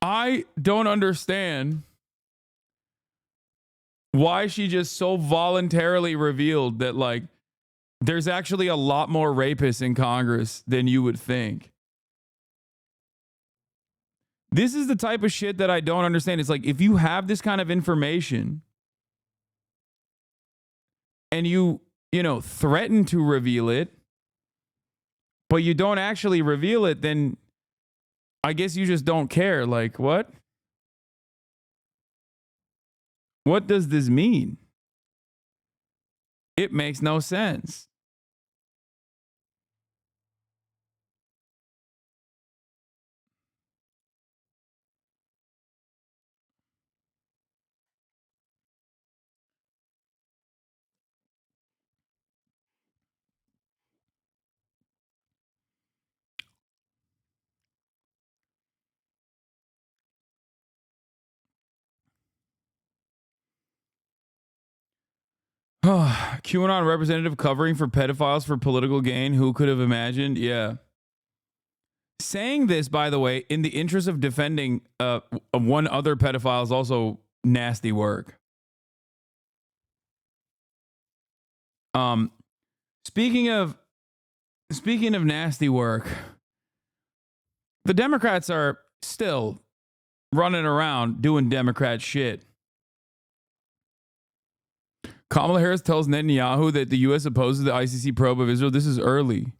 I don't understand why she just so voluntarily revealed that, like, there's actually a lot more rapists in Congress than you would think. This is the type of shit that I don't understand. It's like, if you have this kind of information and you threaten to reveal it, but you don't actually reveal it, then I guess you just don't care. Like, what? What does this mean? It makes no sense. QAnon representative covering for pedophiles for political gain. Who could have imagined? Yeah. Saying this, by the way, in the interest of defending one other pedophile is also nasty work. Speaking of nasty work, the Democrats are still running around doing Democrat shit. Kamala Harris tells Netanyahu that the U.S. opposes the ICC probe of Israel. This is early.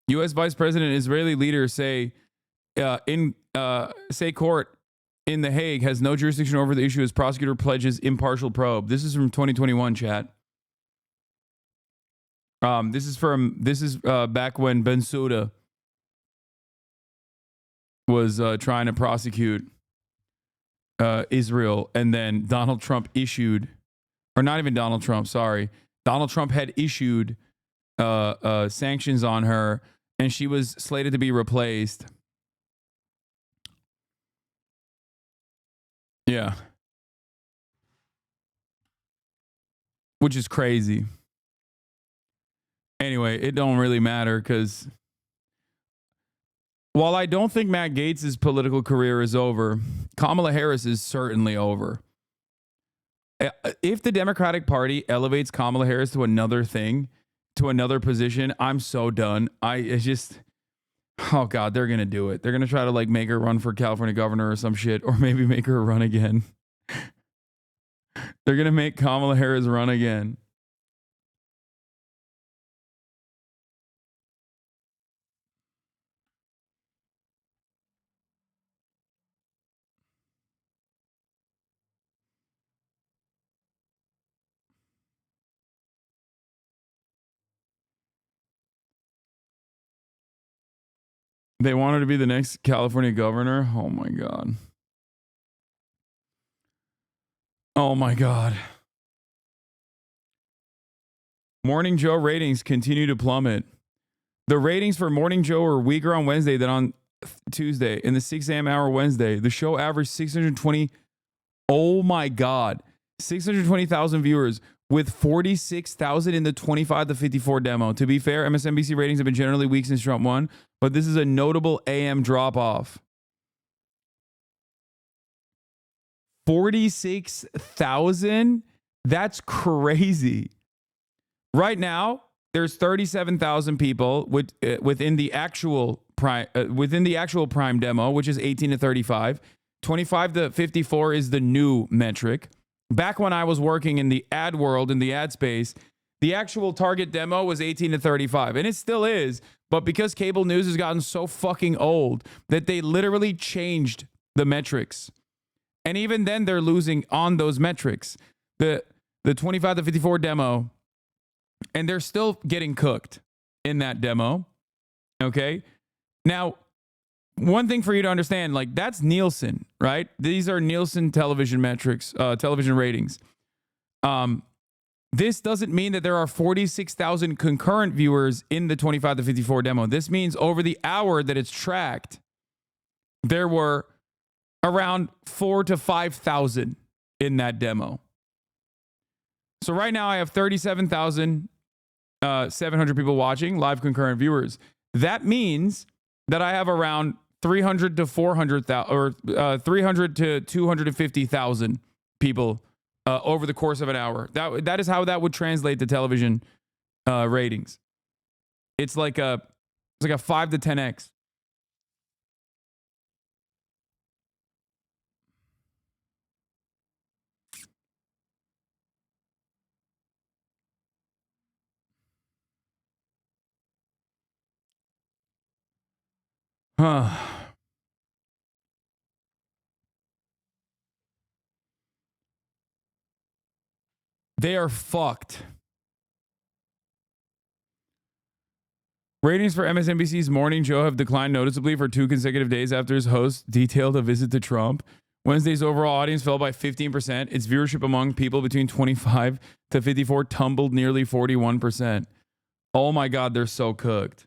U.S. Vice President and Israeli leaders say court in The Hague has no jurisdiction over the issue as prosecutor pledges impartial probe. This is from 2021, chat. This is back when Bensouda was trying to prosecute Israel, and then Donald Trump issued, or not even Donald Trump, sorry. Donald Trump had issued sanctions on her, and she was slated to be replaced. Yeah. Which is crazy. Anyway, it don't really matter because while I don't think Matt Gaetz' political career is over, Kamala Harris is certainly over. If the Democratic Party elevates Kamala Harris to another thing, to another position, I'm so done. Oh God, they're going to do it. They're going to try to like make her run for California governor or some shit, or maybe make her run again. They're going to make Kamala Harris run again. They want her to be the next California governor. Oh my God. Oh my God. Morning Joe ratings continue to plummet. The ratings for Morning Joe are weaker on Wednesday than on Tuesday. In the 6 a.m. hour Wednesday, the show averaged 620. Oh my God. 620,000 viewers with 46,000 in the 25 to 54 demo. To be fair, MSNBC ratings have been generally weak since Trump won, but this is a notable AM drop off. 46,000? That's crazy. Right now, there's 37,000 people within the actual prime demo, which is 18 to 35. 25 to 54 is the new metric. Back when I was working in the ad world, in the ad space, the actual target demo was 18 to 35, and it still is. But because cable news has gotten so fucking old that they literally changed the metrics, and even then they're losing on those metrics. The 25 to 54 demo, and they're still getting cooked in that demo. Okay, now one thing for you to understand, like that's Nielsen, right? These are Nielsen television metrics, television ratings. This doesn't mean that there are 46,000 concurrent viewers in the 25 to 54 demo. This means over the hour that it's tracked, there were around 4,000 to 5,000 in that demo. So right now I have 37,700 people watching, live concurrent viewers. That means that I have around 300 to 400,000 or 300 to 250,000 people over the course of an hour. That is how that would translate to television ratings. It's like a 5 to 10x. They are fucked. Ratings for MSNBC's Morning Joe have declined noticeably for 2 consecutive days after his host detailed a visit to Trump. Wednesday's overall audience fell by 15%. Its viewership among people between 25 to 54 tumbled nearly 41%. Oh my God, they're so cooked.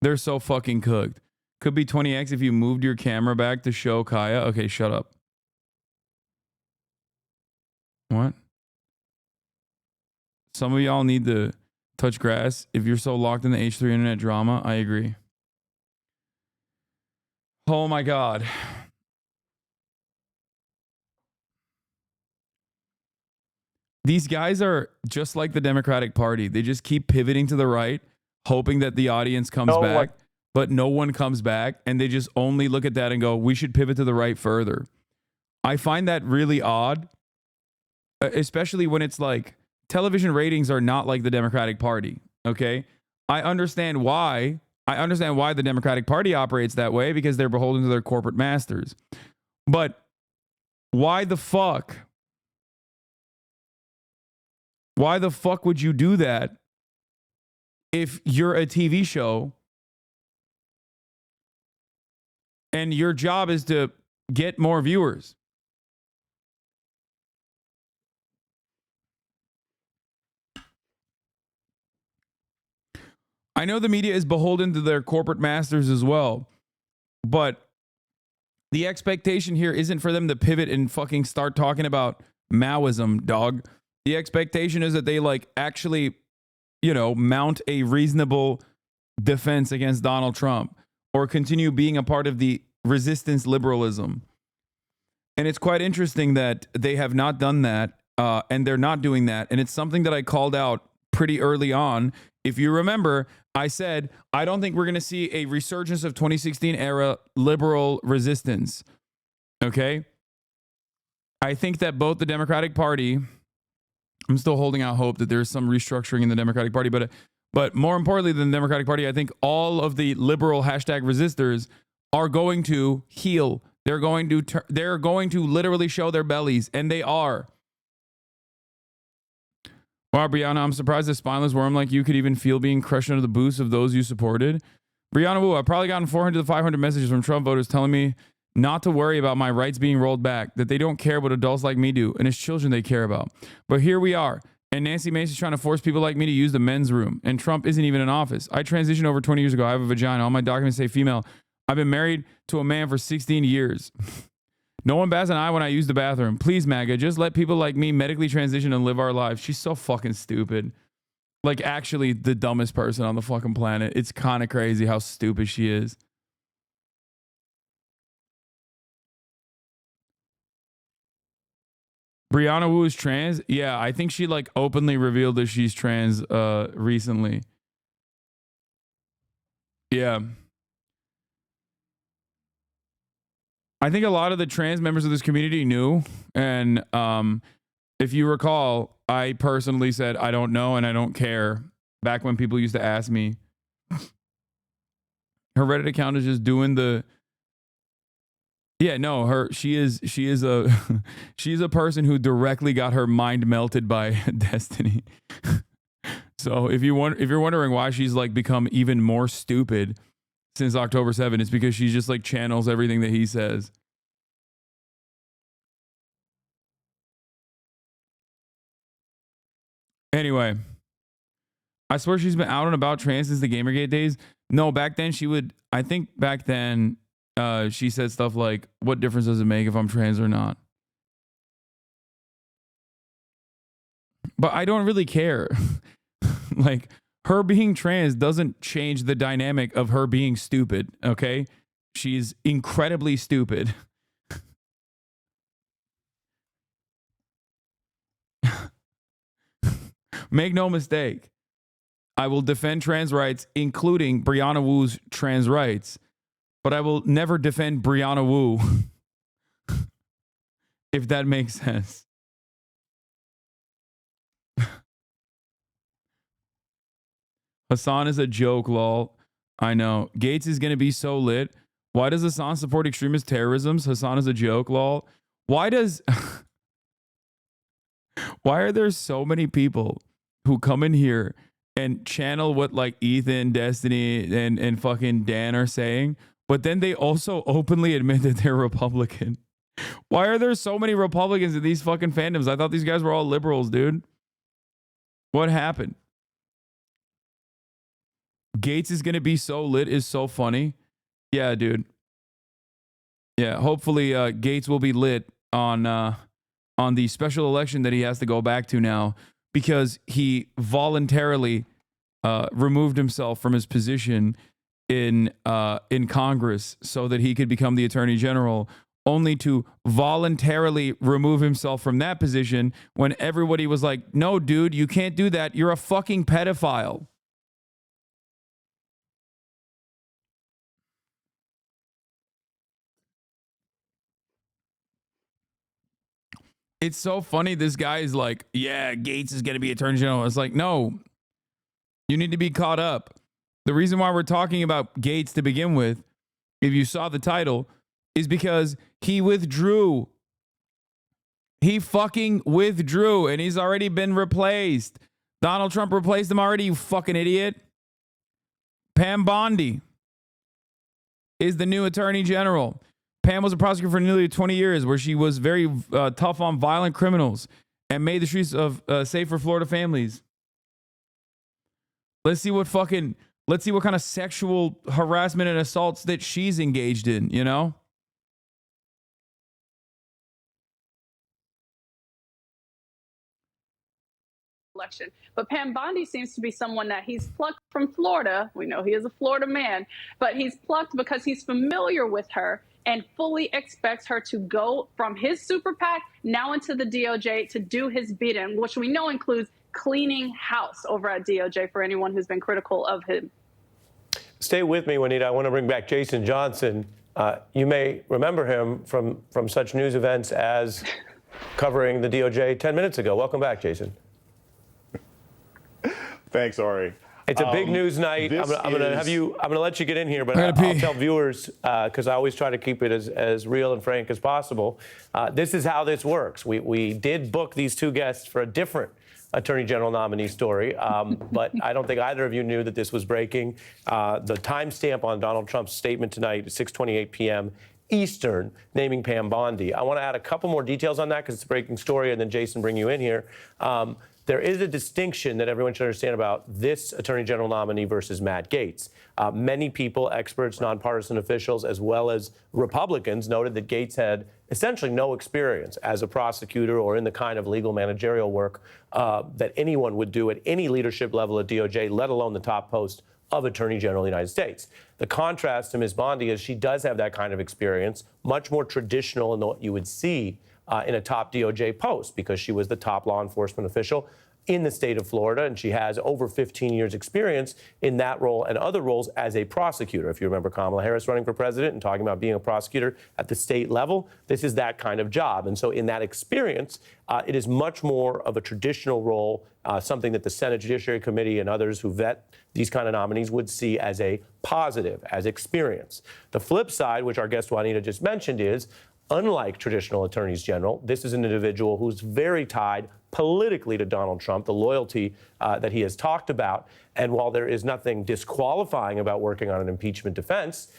They're so fucking cooked. Could be 20x if you moved your camera back to show Kaya. Okay, shut up. What? Some of y'all need to touch grass. If you're so locked in the H3 internet drama, I agree. Oh my God. These guys are just like the Democratic Party. They just keep pivoting to the right, hoping that the audience comes back, but no one comes back. And they just only look at that and go, we should pivot to the right further. I find that really odd, especially when it's like television ratings are not like the Democratic Party. Okay. I understand why the Democratic Party operates that way, because they're beholden to their corporate masters. But why the fuck? Why the fuck would you do that if you're a TV show and your job is to get more viewers? I know the media is beholden to their corporate masters as well, but the expectation here isn't for them to pivot and fucking start talking about Maoism, dog. The expectation is that they like actually, you know, mount a reasonable defense against Donald Trump or continue being a part of the resistance liberalism. And it's quite interesting that they have not done that, and they're not doing that. And it's something that I called out pretty early on. If you remember, I said, I don't think we're going to see a resurgence of 2016 era liberal resistance. Okay? I think that both the Democratic Party, I'm still holding out hope that there's some restructuring in the Democratic Party, but more importantly than the Democratic Party, I think all of the liberal hashtag resistors are going to heal. They're going to literally show their bellies, and they are. Wow, Brianna, I'm surprised a spineless worm like you could even feel being crushed under the boots of those you supported. Brianna Wu, I've probably gotten 400 to 500 messages from Trump voters telling me not to worry about my rights being rolled back, that they don't care what adults like me do, and it's children they care about. But here we are, and Nancy Mace's trying to force people like me to use the men's room, and Trump isn't even in office. I transitioned over 20 years ago. I have a vagina. All my documents say female. I've been married to a man for 16 years. No one bats an eye when I use the bathroom. Please, MAGA, just let people like me medically transition and live our lives. She's so fucking stupid. Like, actually the dumbest person on the fucking planet. It's kind of crazy how stupid she is. Brianna Wu is trans? Yeah, I think she like openly revealed that she's trans recently. Yeah. I think a lot of the trans members of this community knew. And if you recall, I personally said, I don't know and I don't care. Back when people used to ask me. Her Reddit account is just doing the... Yeah, no, she is a she's a person who directly got her mind melted by Destiny. So if you're wondering why she's like become even more stupid since October 7th, it's because she just like channels everything that he says. Anyway, I swear she's been out and about trans since the Gamergate days. No, back then she would. I think back then. She said stuff like, what difference does it make if I'm trans or not? But I don't really care. Like, her being trans doesn't change the dynamic of her being stupid, okay? She's incredibly stupid. Make no mistake. I will defend trans rights, including Brianna Wu's trans rights. But I will never defend Brianna Wu. If that makes sense. Hasan is a joke, lol. I know. Gaetz is going to be so lit. Why does Hasan support extremist terrorism? Hasan is a joke, lol. Why are there so many people who come in here and channel what like Ethan, Destiny, and fucking Dan are saying? But then they also openly admit that they're Republican. Why are there so many Republicans in these fucking fandoms? I thought these guys were all liberals, dude. What happened? Gaetz is going to be so lit is so funny. Yeah, dude. Yeah, hopefully Gaetz will be lit on the special election that he has to go back to now because he voluntarily removed himself from his position in Congress so that he could become the Attorney General, only to voluntarily remove himself from that position when everybody was like, no, dude, you can't do that. You're a fucking pedophile. It's so funny. This guy is like, yeah, Gaetz is going to be Attorney General. It's like, no, you need to be caught up. The reason why we're talking about Gaetz to begin with, if you saw the title, is because he withdrew. He fucking withdrew, and he's already been replaced. Donald Trump replaced him already, you fucking idiot. Pam Bondi is the new Attorney General. Pam was a prosecutor for nearly 20 years, where she was very tough on violent criminals and made the streets of safe for Florida families. Let's see what fucking Let's see what kind of sexual harassment and assaults that she's engaged in, you know? Election. But Pam Bondi seems to be someone that he's plucked from Florida. We know he is a Florida man, but he's plucked because he's familiar with her and fully expects her to go from his super PAC now into the DOJ to do his bidding, which we know includes cleaning house over at DOJ for anyone who's been critical of him. Stay with me, Juanita. I want to bring back Jason Johnson. You may remember him from such news events as covering the DOJ 10 minutes ago. Welcome back, Jason. Thanks, Ari. It's a big news night. I'm gonna let you get in here, but I'll tell viewers, because I always try to keep it as real and frank as possible. This is how this works. We did book these two guests for a different Attorney General nominee story, but I don't think either of you knew that this was breaking. The timestamp on Donald Trump's statement tonight, 6:28 p.m. Eastern, naming Pam Bondi. I want to add a couple more details on that because it's a breaking story, and then Jason, bring you in here. There is a distinction that everyone should understand about this Attorney General nominee versus Matt Gaetz. Many people, experts, nonpartisan officials, as well as Republicans, noted that Gaetz had essentially no experience as a prosecutor or in the kind of legal managerial work that anyone would do at any leadership level at DOJ, let alone the top post of Attorney General of the United States. The contrast to Ms. Bondi is she does have that kind of experience, much more traditional than what you would see in a top DOJ post, because she was the top law enforcement official in the state of Florida, and she has over 15 years experience in that role and other roles as a prosecutor. If you remember Kamala Harris running for president and talking about being a prosecutor at the state level, this is that kind of job. And so in that experience, it is much more of a traditional role, something that the Senate Judiciary Committee and others who vet these kind of nominees would see as a positive, as experience. The flip side, which our guest Juanita just mentioned, is unlike traditional attorneys general, this is an individual who's very tied politically to Donald Trump, the loyalty that he has talked about. And while there is nothing disqualifying about working on an impeachment defense,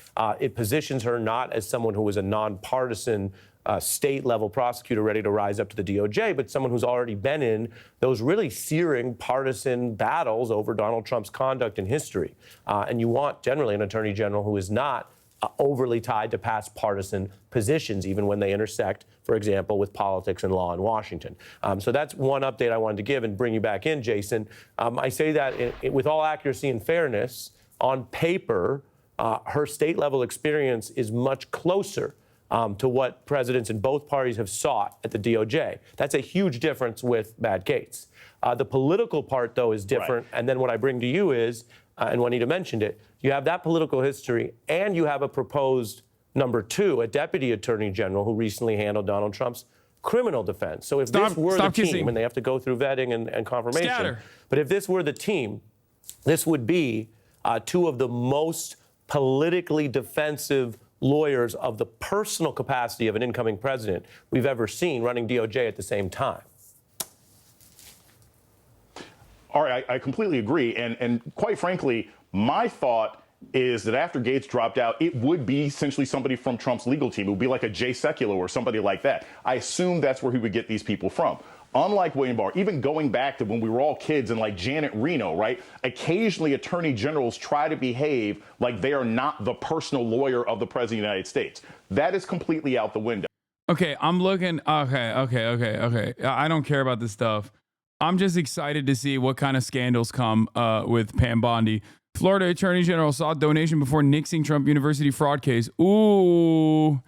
it positions her not as someone who is a nonpartisan state-level prosecutor ready to rise up to the DOJ, but someone who's already been in those really searing partisan battles over Donald Trump's conduct in history. And you want generally an attorney general who is not overly tied to past partisan positions, even when they intersect, for example, with politics and law in Washington. So that's one update I wanted to give and bring you back in, Jason. I say that with all accuracy and fairness. On paper, her state-level experience is much closer to what presidents in both parties have sought at the DOJ. That's a huge difference with Matt Gaetz. The political part, though, is different. Right. And then what I bring to you is, and Juanita mentioned it, you have that political history, and you have a proposed number two, a deputy attorney general who recently handled Donald Trump's criminal defense. So if this were the team, and they have to go through vetting and confirmation, but if this were the team, this would be two of the most politically defensive lawyers of the personal capacity of an incoming president we've ever seen running DOJ at the same time. All right, I completely agree. And quite frankly, my thought is that after Gaetz dropped out, it would be essentially somebody from Trump's legal team. It would be like a Jay Sekulow or somebody like that. I assume that's where he would get these people from. Unlike William Barr, even going back to when we were all kids and like Janet Reno, right? Occasionally attorney generals try to behave like they are not the personal lawyer of the president of the United States. That is completely out the window. Okay, I'm looking. Okay. I don't care about this stuff. I'm just excited to see what kind of scandals come with Pam Bondi. Florida Attorney General sought donation before nixing Trump University fraud case. Ooh.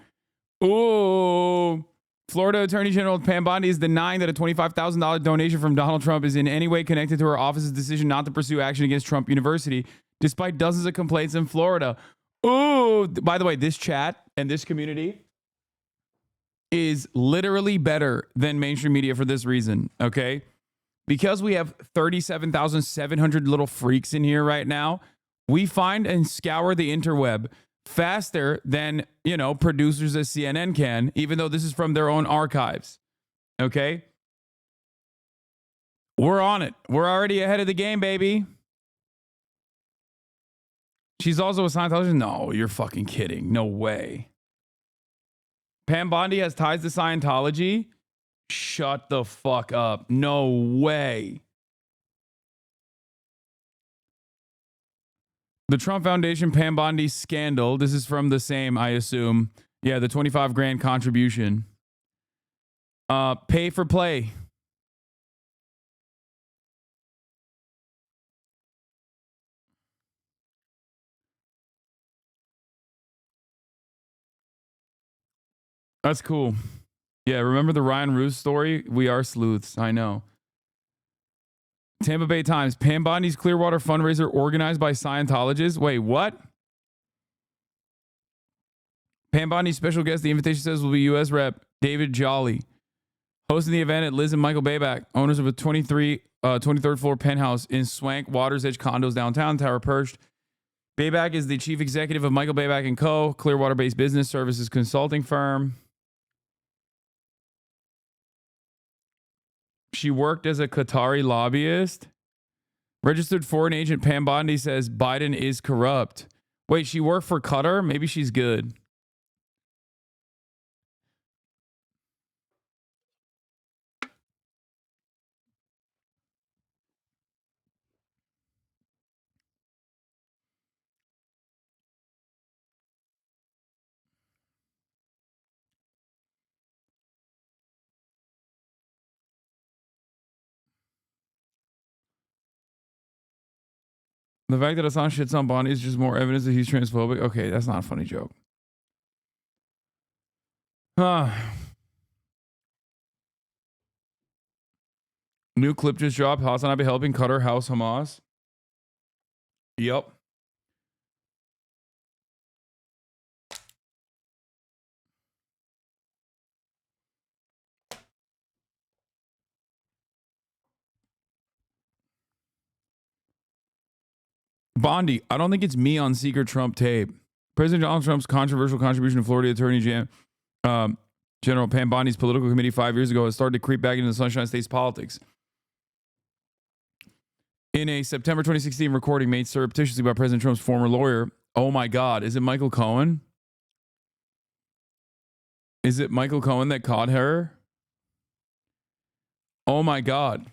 Florida Attorney General Pam Bondi is denying that a $25,000 donation from Donald Trump is in any way connected to her office's decision not to pursue action against Trump University, despite dozens of complaints in Florida. Ooh. By the way, this chat and this community is literally better than mainstream media for this reason, okay? Because we have 37,700 little freaks in here right now, we find and scour the interweb faster than, producers at CNN can, even though this is from their own archives. Okay? We're on it. We're already ahead of the game, baby. She's also a Scientologist? No, you're fucking kidding. No way. Pam Bondi has ties to Scientology? Shut the fuck up. No way. The Trump Foundation Pam Bondi scandal. This is from the same, I assume. Yeah, the 25 grand contribution. Pay for play. That's cool. Yeah, remember the Ryan Roos story? We are sleuths. I know. Tampa Bay Times. Pam Bondi's Clearwater fundraiser organized by Scientologists. Wait, what? Pam Bondi's special guest, the invitation says, will be U.S. Rep. David Jolly. Hosting the event at Liz and Michael Bayback, owners of a 23rd floor penthouse in swank Water's Edge condos downtown, Tower Perched. Bayback is the chief executive of Michael Bayback & Co., Clearwater-based business services consulting firm. She worked as a Qatari lobbyist. Registered foreign agent Pam Bondi says Biden is corrupt. Wait, she worked for Qatar? Maybe she's good. The fact that Hasan shits on Bondi is just more evidence that he's transphobic. Okay, that's not a funny joke. New clip just dropped. Hasanabi helping Qatar house Hamas. Yep. Bondi, I don't think it's me on secret Trump tape. President Donald Trump's controversial contribution to Florida Attorney General Pam Bondi's political committee 5 years ago has started to creep back into the Sunshine State's politics. In a September 2016 recording made surreptitiously by President Trump's former lawyer, oh my God, is it Michael Cohen? Is it Michael Cohen that caught her? Oh my God.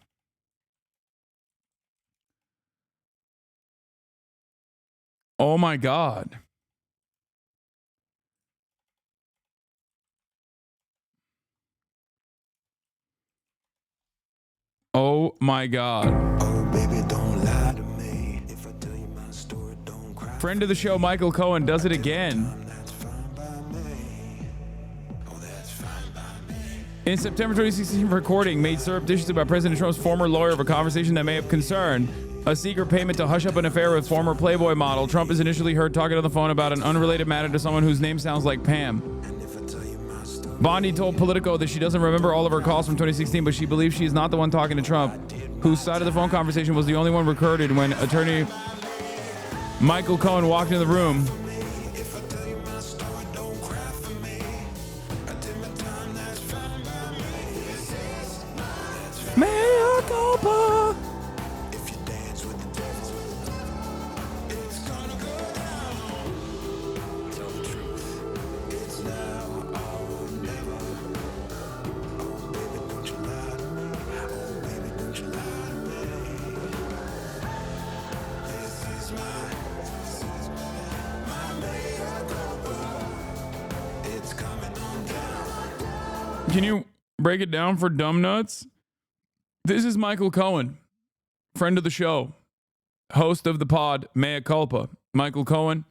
Oh my God. Oh my God. Oh, baby, don't lie to me. If I tell you my story, don't cry. Friend of the show, Michael Cohen, does it again. In September 2016 recording made surreptitiously by President Trump's former lawyer of a conversation that may have concerned a secret payment to hush up an affair with former Playboy model. Trump is initially heard talking on the phone about an unrelated matter to someone whose name sounds like Pam. Bondi told Politico that she doesn't remember all of her calls from 2016, but she believes she is not the one talking to Trump, whose side of the phone conversation was the only one recorded when attorney Michael Cohen walked into the room. Mea culpa. Can you break it down for dumb nuts? This is Michael Cohen, friend of the show, host of the pod Mea Culpa. Michael Cohen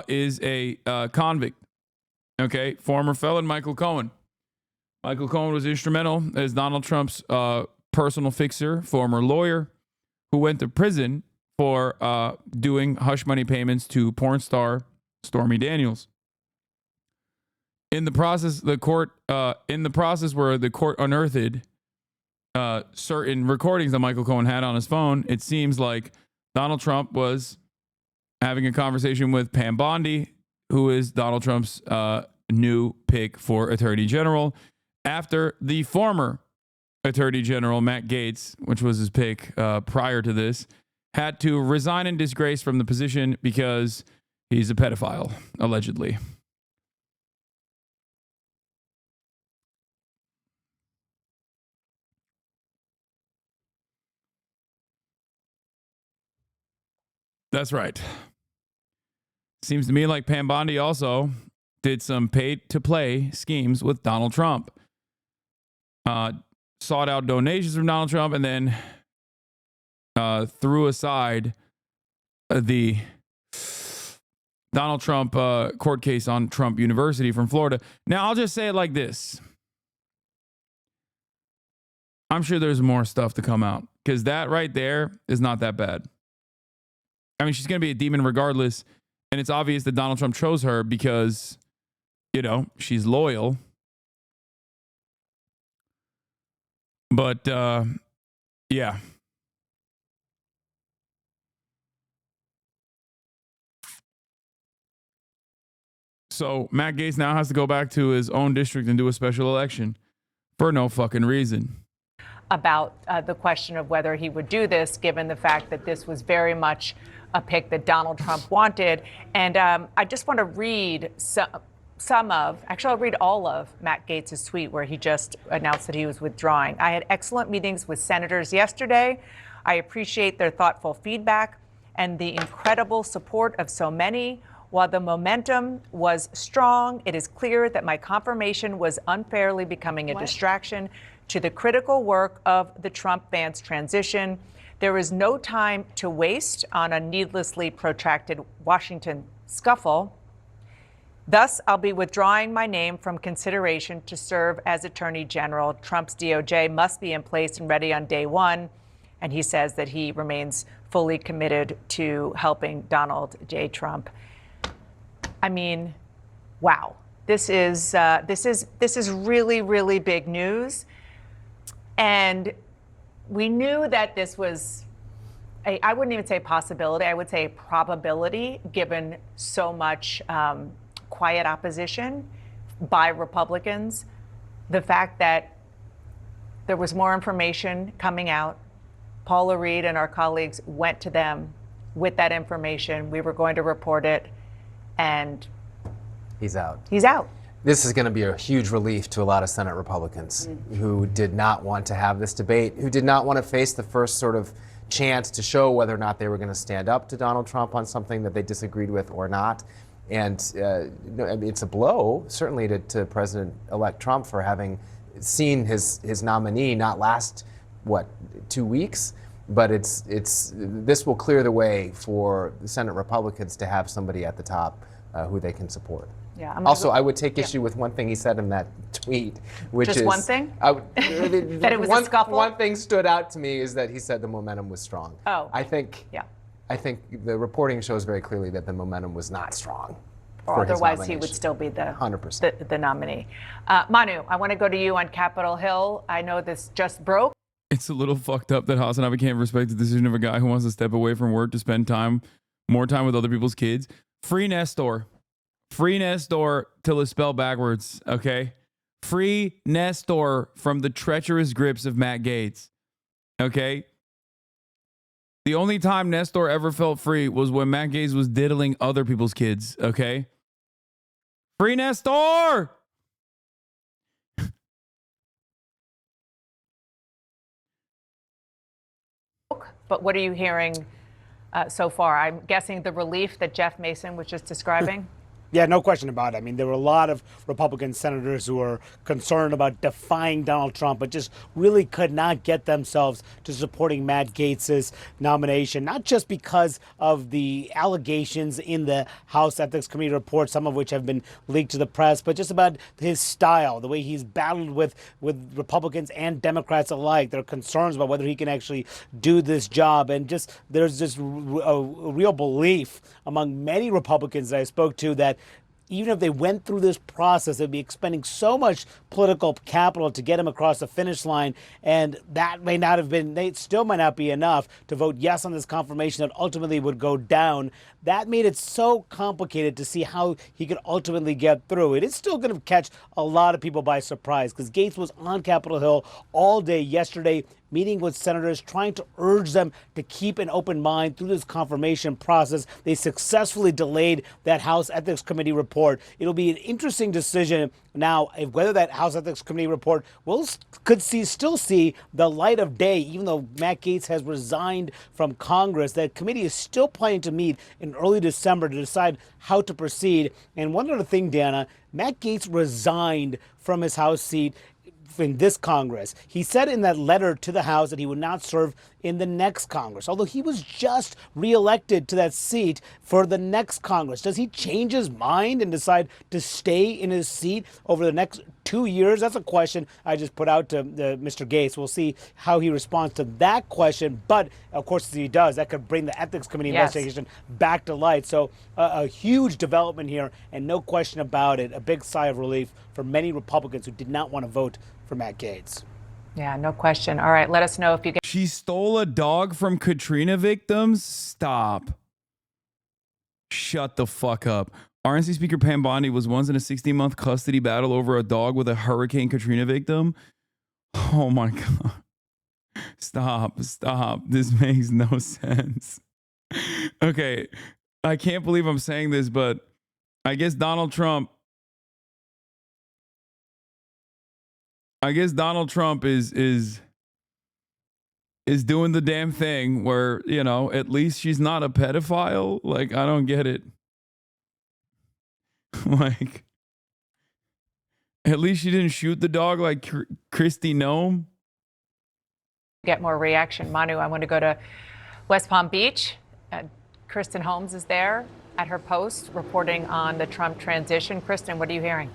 is a convict. Okay, former felon Michael Cohen. Michael Cohen was instrumental as Donald Trump's personal fixer, former lawyer, who went to prison for doing hush money payments to porn star Stormy Daniels. In the process, where the court unearthed certain recordings that Michael Cohen had on his phone, it seems like Donald Trump was having a conversation with Pam Bondi, who is Donald Trump's new pick for Attorney General, after the former Attorney General, Matt Gaetz, which was his pick prior to this, had to resign in disgrace from the position because he's a pedophile, allegedly. That's right. Seems to me like Pam Bondi also did some paid-to-play schemes with Donald Trump. Sought out donations from Donald Trump and then threw aside the Donald Trump court case on Trump University from Florida. Now, I'll just say it like this. I'm sure there's more stuff to come out because that right there is not that bad. I mean, she's going to be a demon regardless. And it's obvious that Donald Trump chose her because, you know, she's loyal. But, yeah. So Matt Gaetz now has to go back to his own district and do a special election for no fucking reason. About the question of whether he would do this, given the fact that this was very much a pick that Donald Trump wanted. And I just want to read I'll read all of Matt Gaetz's tweet where he just announced that he was withdrawing. I had excellent meetings with senators yesterday. I appreciate their thoughtful feedback and the incredible support of so many. While the momentum was strong, it is clear that my confirmation was unfairly becoming a distraction to the critical work of the Trump-Vance transition. There is no time to waste on a needlessly protracted Washington scuffle. Thus, I'll be withdrawing my name from consideration to serve as Attorney General. Trump's DOJ must be in place and ready on day one. And he says that he remains fully committed to helping Donald J. Trump. I mean, wow. This is really, really big news. And we knew that this was I wouldn't even say possibility, I would say probability, given so much quiet opposition by Republicans. The fact that there was more information coming out. Paula Reed and our colleagues went to them with that information. We were going to report it, and he's out. He's out. This is going to be a huge relief to a lot of Senate Republicans who did not want to have this debate, who did not want to face the first sort of chance to show whether or not they were going to stand up to Donald Trump on something that they disagreed with or not. And it's a blow, certainly, to President-elect Trump for having seen his nominee not last, 2 weeks? But this will clear the way for the Senate Republicans to have somebody at the top who they can support. Yeah, also, I would take issue with one thing he said in that tweet, which Just is one thing? that it was a scuffle? One thing stood out to me is that he said the momentum was strong. Oh. I think the reporting shows very clearly that the momentum was not strong. Or otherwise, he would still be the 100%. the nominee. Manu, I want to go to you on Capitol Hill. I know this just broke. It's a little fucked up that Hasanabi can't respect the decision of a guy who wants to step away from work to spend more time with other people's kids. Free Nestor. Free Nestor till it's spelled backwards, okay? Free Nestor from the treacherous grips of Matt Gaetz, okay? The only time Nestor ever felt free was when Matt Gaetz was diddling other people's kids, okay? Free Nestor! But what are you hearing so far? I'm guessing the relief that Jeff Mason was just describing. Yeah, no question about it. I mean, there were a lot of Republican senators who were concerned about defying Donald Trump, but just really could not get themselves to supporting Matt Gaetz's nomination, not just because of the allegations in the House Ethics Committee report, some of which have been leaked to the press, but just about his style, the way he's battled with Republicans and Democrats alike. There are concerns about whether he can actually do this job. And just there's just a real belief among many Republicans that I spoke to that even if they went through this process, they'd be expending so much political capital to get him across the finish line. And that may not have been, they still might not be enough to vote yes on this confirmation that ultimately would go down. That made it so complicated to see how he could ultimately get through. It is still going to catch a lot of people by surprise because Gaetz was on Capitol Hill all day yesterday, meeting with senators, trying to urge them to keep an open mind through this confirmation process. They successfully delayed that House Ethics Committee report. It'll be an interesting decision now whether that House Ethics Committee report still see the light of day, even though Matt Gaetz has resigned from Congress. That committee is still planning to meet in early December to decide how to proceed. And one other thing, Dana, Matt Gaetz resigned from his House seat in this Congress. He said in that letter to the House that he would not serve in the next Congress, although he was just reelected to that seat for the next Congress. Does he change his mind and decide to stay in his seat over the next 2 years? That's a question I just put out to Mr. Gaetz. We'll see how he responds to that question. But, of course, if he does, that could bring the Ethics Committee investigation back to light. So a huge development here, and no question about it, a big sigh of relief for many Republicans who did not want to vote for Matt Gaetz. Yeah, no question. All right, let us know if you get... She stole a dog from Katrina victims? Stop. Shut the fuck up. RNC Speaker Pam Bondi was once in a 16-month custody battle over a dog with a Hurricane Katrina victim. Oh my God. Stop. This makes no sense. Okay, I can't believe I'm saying this, but I guess Donald Trump is doing the damn thing where, you know, at least she's not a pedophile. Like, I don't get it. Like, at least she didn't shoot the dog like Kristi Noem. Get more reaction. Manu, I want to go to West Palm Beach. Kristen Holmes is there at her post reporting on the Trump transition. Kristen, what are you hearing?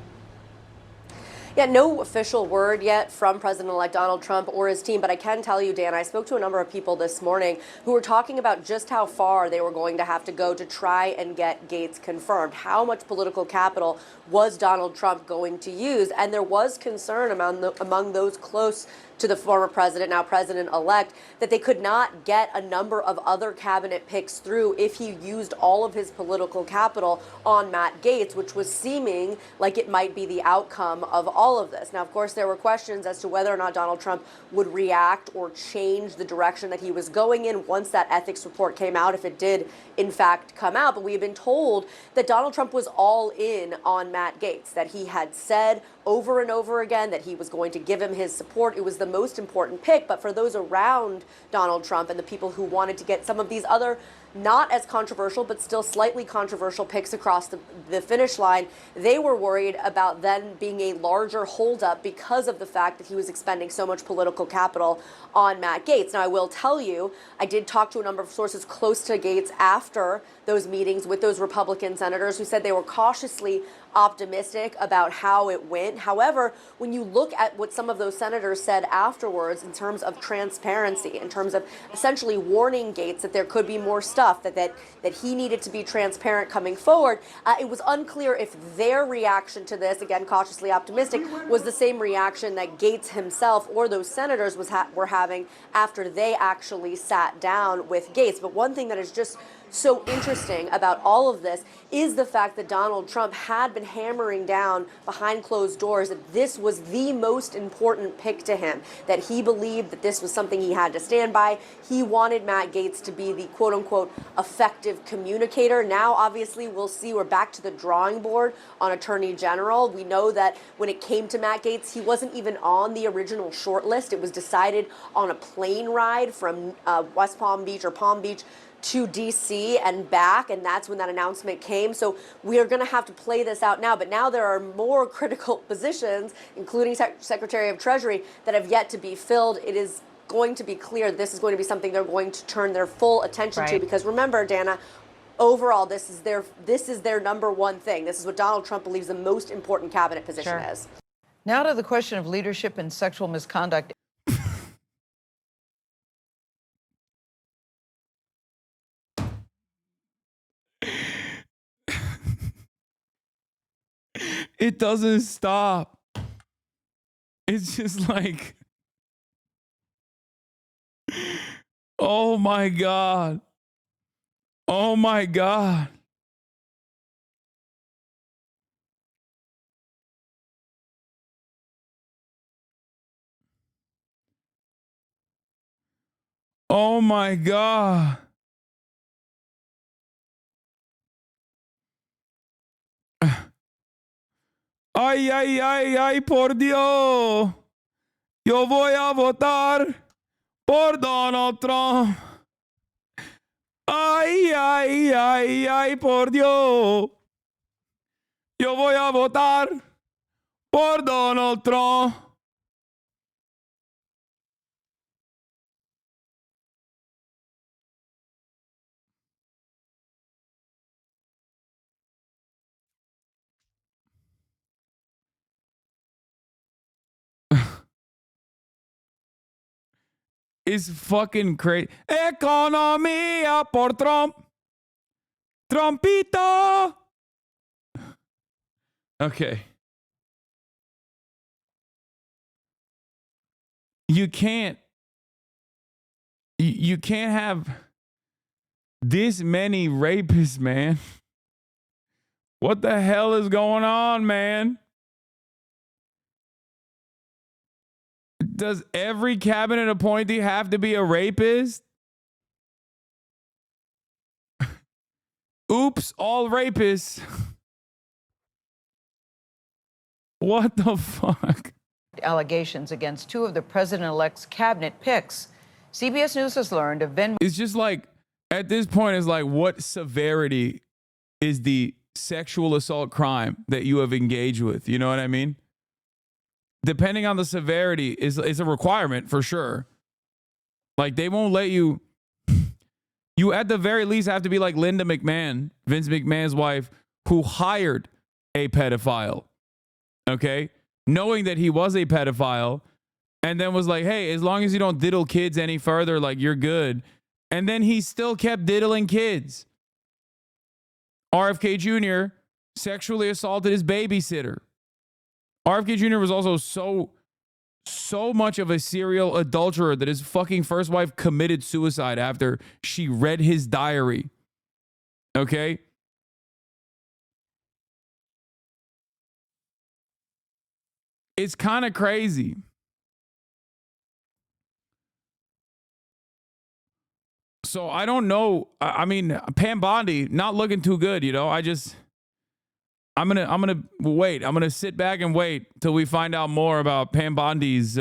Yeah, no official word yet from President-elect Donald Trump or his team, but I can tell you, Dan, I spoke to a number of people this morning who were talking about just how far they were going to have to go to try and get Gaetz confirmed. How much political capital was Donald Trump going to use? And there was concern among those close to the former president, now president-elect, that they could not get a number of other cabinet picks through if he used all of his political capital on Matt Gaetz, which was seeming like it might be the outcome of all of this. Now, of course, there were questions as to whether or not Donald Trump would react or change the direction that he was going in once that ethics report came out, if it did, in fact, come out. But we have been told that Donald Trump was all in on Matt Gaetz, that he had said over and over again that he was going to give him his support. It was the most important pick. But for those around Donald Trump and the people who wanted to get some of these other not as controversial, but still slightly controversial picks across the finish line, they were worried about then being a larger holdup because of the fact that he was expending so much political capital on Matt Gaetz. Now, I will tell you, I did talk to a number of sources close to Gaetz after those meetings with those Republican senators who said they were cautiously optimistic about how it went. However, when you look at what some of those senators said afterwards in terms of transparency, in terms of essentially warning Gaetz that there could be more stuff, that he needed to be transparent coming forward, it was unclear if their reaction to this, again, cautiously optimistic, was the same reaction that Gaetz himself or those senators were having after they actually sat down with Gaetz. But one thing that is just so interesting about all of this is the fact that Donald Trump had been hammering down behind closed doors that this was the most important pick to him, that he believed that this was something he had to stand by. He wanted Matt Gaetz to be the quote-unquote effective communicator. Now, obviously, we'll see we're back to the drawing board on Attorney General. We know that when it came to Matt Gaetz, he wasn't even on the original shortlist. It was decided on a plane ride from West Palm Beach or Palm Beach to D.C. and back, and that's when that announcement came. So we are going to have to play this out now. But now there are more critical positions, including Secretary of Treasury, that have yet to be filled. It is going to be clear this is going to be something they're going to turn their full attention to, because remember, Dana, overall, this is their number one thing. This is what Donald Trump believes the most important cabinet position is. Now to the question of leadership and sexual misconduct. It doesn't stop. It's just like, oh my God. Oh my God. Oh my God. Ay, ay, ay, ay, por Dios. Yo voy a votar por Donald Trump. Ay, ay, ay, ay, por Dios. Yo voy a votar por Donald Trump. It's fucking crazy. Economía por Trump. Trumpito. Okay. You can't have this many rapists, man. What the hell is going on, man? Does every cabinet appointee have to be a rapist? Oops, all rapists. What the fuck? Allegations against two of the president-elect's cabinet picks. CBS News has learned of Venmo. It's just like, at this point, it's like, what severity is the sexual assault crime that you have engaged with? You know what I mean? Depending on the severity is a requirement for sure. Like, they won't let you. You at the very least have to be like Linda McMahon, Vince McMahon's wife, who hired a pedophile. Okay? Knowing that he was a pedophile, and then was like, hey, as long as you don't diddle kids any further, like, you're good. And then he still kept diddling kids. RFK Jr. sexually assaulted his babysitter. RFK Jr. was also so much of a serial adulterer that his fucking first wife committed suicide after she read his diary. Okay? It's kind of crazy. So I don't know. I mean, Pam Bondi not looking too good, you know. I'm gonna wait. I'm gonna sit back and wait till we find out more about Pam Bondi's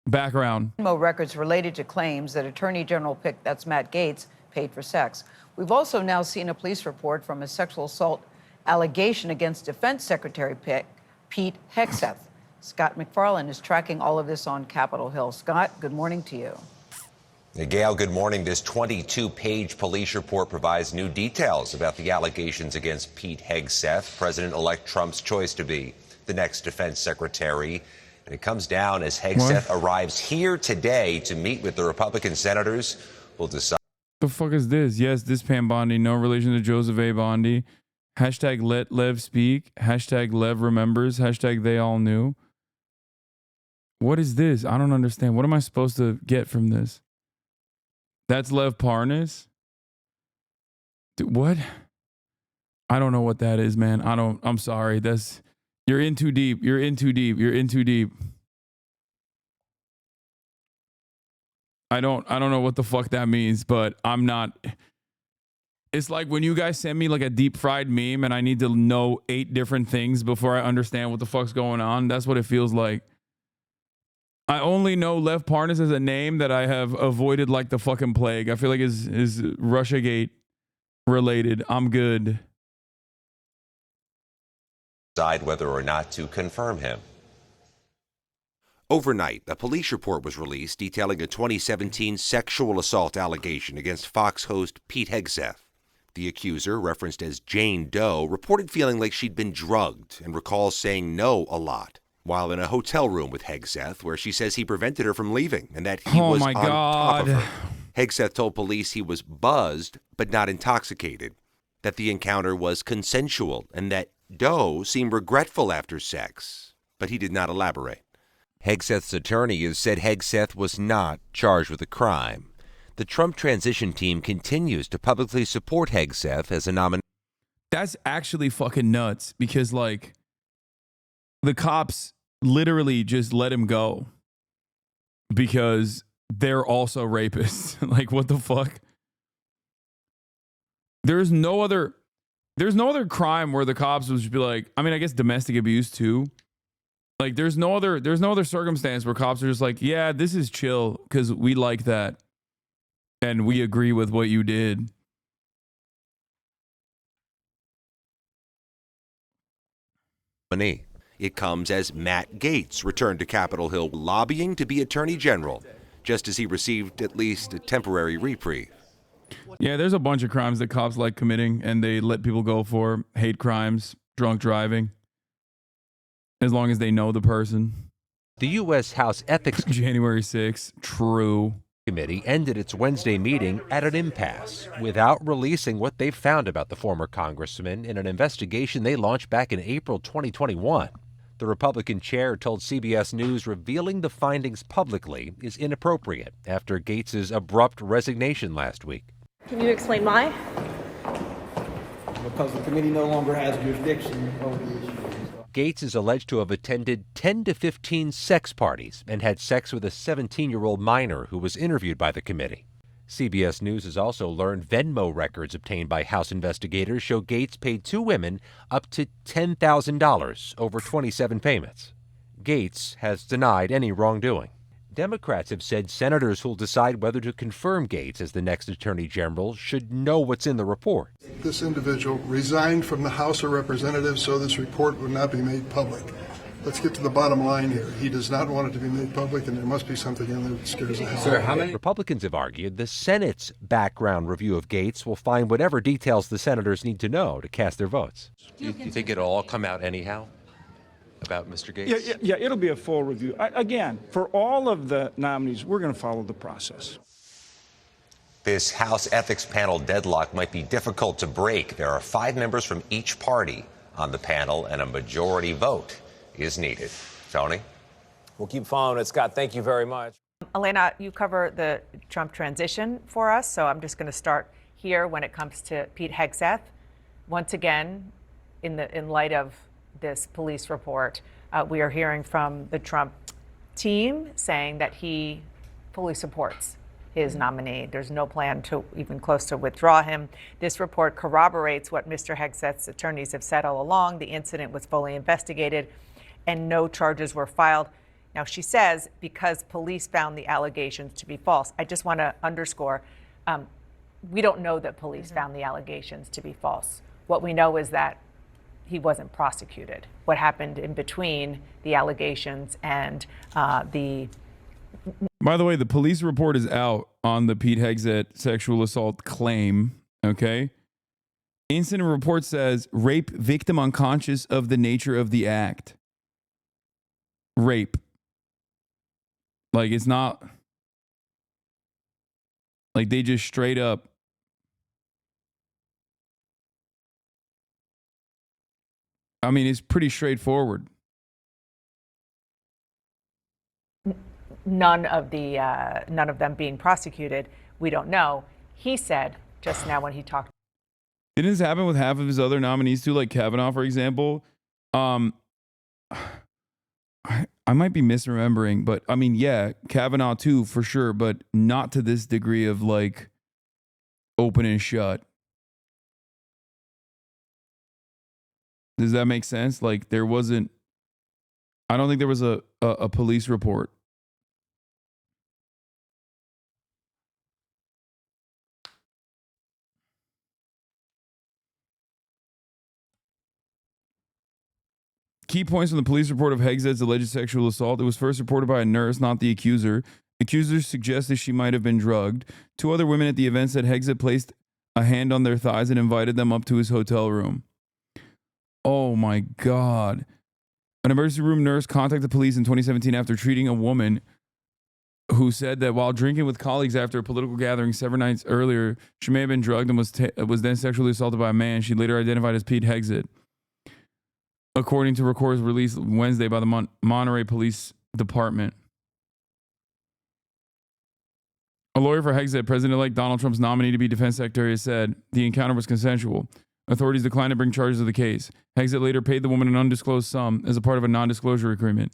background. Venmo records related to claims that Attorney General pick, that's Matt Gaetz, paid for sex. We've also now seen a police report from a sexual assault allegation against Defense Secretary Pete Hegseth. Scott McFarland is tracking all of this on Capitol Hill. Scott, good morning to you. Gail, good morning. This 22-page police report provides new details about the allegations against Pete Hegseth, President-elect Trump's choice to be the next defense secretary. And it comes down as Hegseth arrives here today to meet with the Republican senators. We'll decide. The fuck is this? Yes, this Pam Bondi, no relation to Joseph A. Bondi. Hashtag let Lev speak. Hashtag Lev remembers. Hashtag they all knew. What is this? I don't understand. What am I supposed to get from this? That's Lev Parnas? Dude, what? I don't know what that is, man. I'm sorry. You're in too deep. You're in too deep. You're in too deep. I don't know what the fuck that means, but I'm not. It's like when you guys send me like a deep fried meme and I need to know 8 different things before I understand what the fuck's going on. That's what it feels like. I only know Lev Parnas as a name that I have avoided like the fucking plague. I feel like is Russiagate related. I'm good. Decide whether or not to confirm him. Overnight, a police report was released detailing a 2017 sexual assault allegation against Fox host Pete Hegseth. The accuser, referenced as Jane Doe, reported feeling like she'd been drugged and recalls saying no a lot while in a hotel room with Hegseth, where she says he prevented her from leaving and that he was on top of her. Hegseth told police he was buzzed but not intoxicated, that the encounter was consensual, and that Doe seemed regretful after sex, but he did not elaborate. Hegseth's attorney has said Hegseth was not charged with a crime. The Trump transition team continues to publicly support Hegseth as a nominee. That's actually fucking nuts because, like, the cops literally just let him go because they're also rapists. Like, what the fuck? There's no other crime where the cops would just be like, I mean, I guess domestic abuse too. Like, there's no other circumstance where cops are just like, yeah, this is chill because we like that and we agree with what you did. It comes as Matt Gaetz returned to Capitol Hill lobbying to be Attorney General, just as he received at least a temporary reprieve. Yeah, there's a bunch of crimes that cops like committing and they let people go for. Hate crimes, drunk driving, as long as they know the person. The U.S. House Ethics January 6th, true. Committee ended its Wednesday meeting at an impasse without releasing what they found about the former congressman in an investigation they launched back in April 2021. The Republican chair told CBS News revealing the findings publicly is inappropriate after Gaetz's abrupt resignation last week. Can you explain why? Because the committee no longer has jurisdiction over the issue. Gaetz is alleged to have attended 10 to 15 sex parties and had sex with a 17-year-old minor who was interviewed by the committee. CBS News has also learned Venmo records obtained by House investigators show Gaetz paid two women up to $10,000 over 27 payments. Gaetz has denied any wrongdoing. Democrats have said senators who'll decide whether to confirm Gaetz as the next attorney general should know what's in the report. This individual resigned from the House of Representatives so this report would not be made public. Let's get to the bottom line here. He does not want it to be made public, and there must be something in there that scares the hell out of him. Republicans have argued the Senate's background review of Gaetz will find whatever details the senators need to know to cast their votes. Do you think it'll all come out anyhow about Mr. Gaetz? Yeah, it'll be a full review. Again, for all of the nominees, we're going to follow the process. This House ethics panel deadlock might be difficult to break. There are 5 members from each party on the panel, and a majority vote is needed. Tony? We'll keep following it. Scott, thank you very much. Elena, you cover the Trump transition for us, so I'm just going to start here when it comes to Pete Hegseth. Once again, in light of this police report, we are hearing from the Trump team saying that he fully supports his nominee. There's no plan to even close to withdraw him. This report corroborates what Mr. Hegseth's attorneys have said all along. The incident was fully investigated and no charges were filed. Now, she says because police found the allegations to be false. I just want to underscore, we don't know that police found the allegations to be false. What we know is that he wasn't prosecuted. What happened in between the allegations and the... By the way, the police report is out on the Pete Hegseth sexual assault claim, okay? Incident report says rape victim unconscious of the nature of the act. Rape. Like, it's not... Like, they just straight up... I mean, it's pretty straightforward. None of them being prosecuted. We don't know. He said just now when he talked. Didn't this happen with half of his other nominees too, like Kavanaugh, for example? I might be misremembering, but I mean, yeah, Kavanaugh too, for sure, but not to this degree of like open and shut. Does that make sense? Like there wasn't, I don't think there was a police report. Key points from the police report of Hegseth's alleged sexual assault. It was first reported by a nurse, not the accuser. Accusers suggested she might have been drugged. 2 other women at the event said Hegseth placed a hand on their thighs and invited them up to his hotel room. Oh my God. An emergency room nurse contacted police in 2017 after treating a woman who said that while drinking with colleagues after a political gathering several nights earlier, she may have been drugged and was then sexually assaulted by a man she later identified as Pete Hegseth. According to records released Wednesday by the Monterey Police Department. A lawyer for Hegseth, President-elect Donald Trump's nominee to be defense secretary, has said the encounter was consensual. Authorities declined to bring charges of the case. Hegseth later paid the woman an undisclosed sum as a part of a non-disclosure agreement.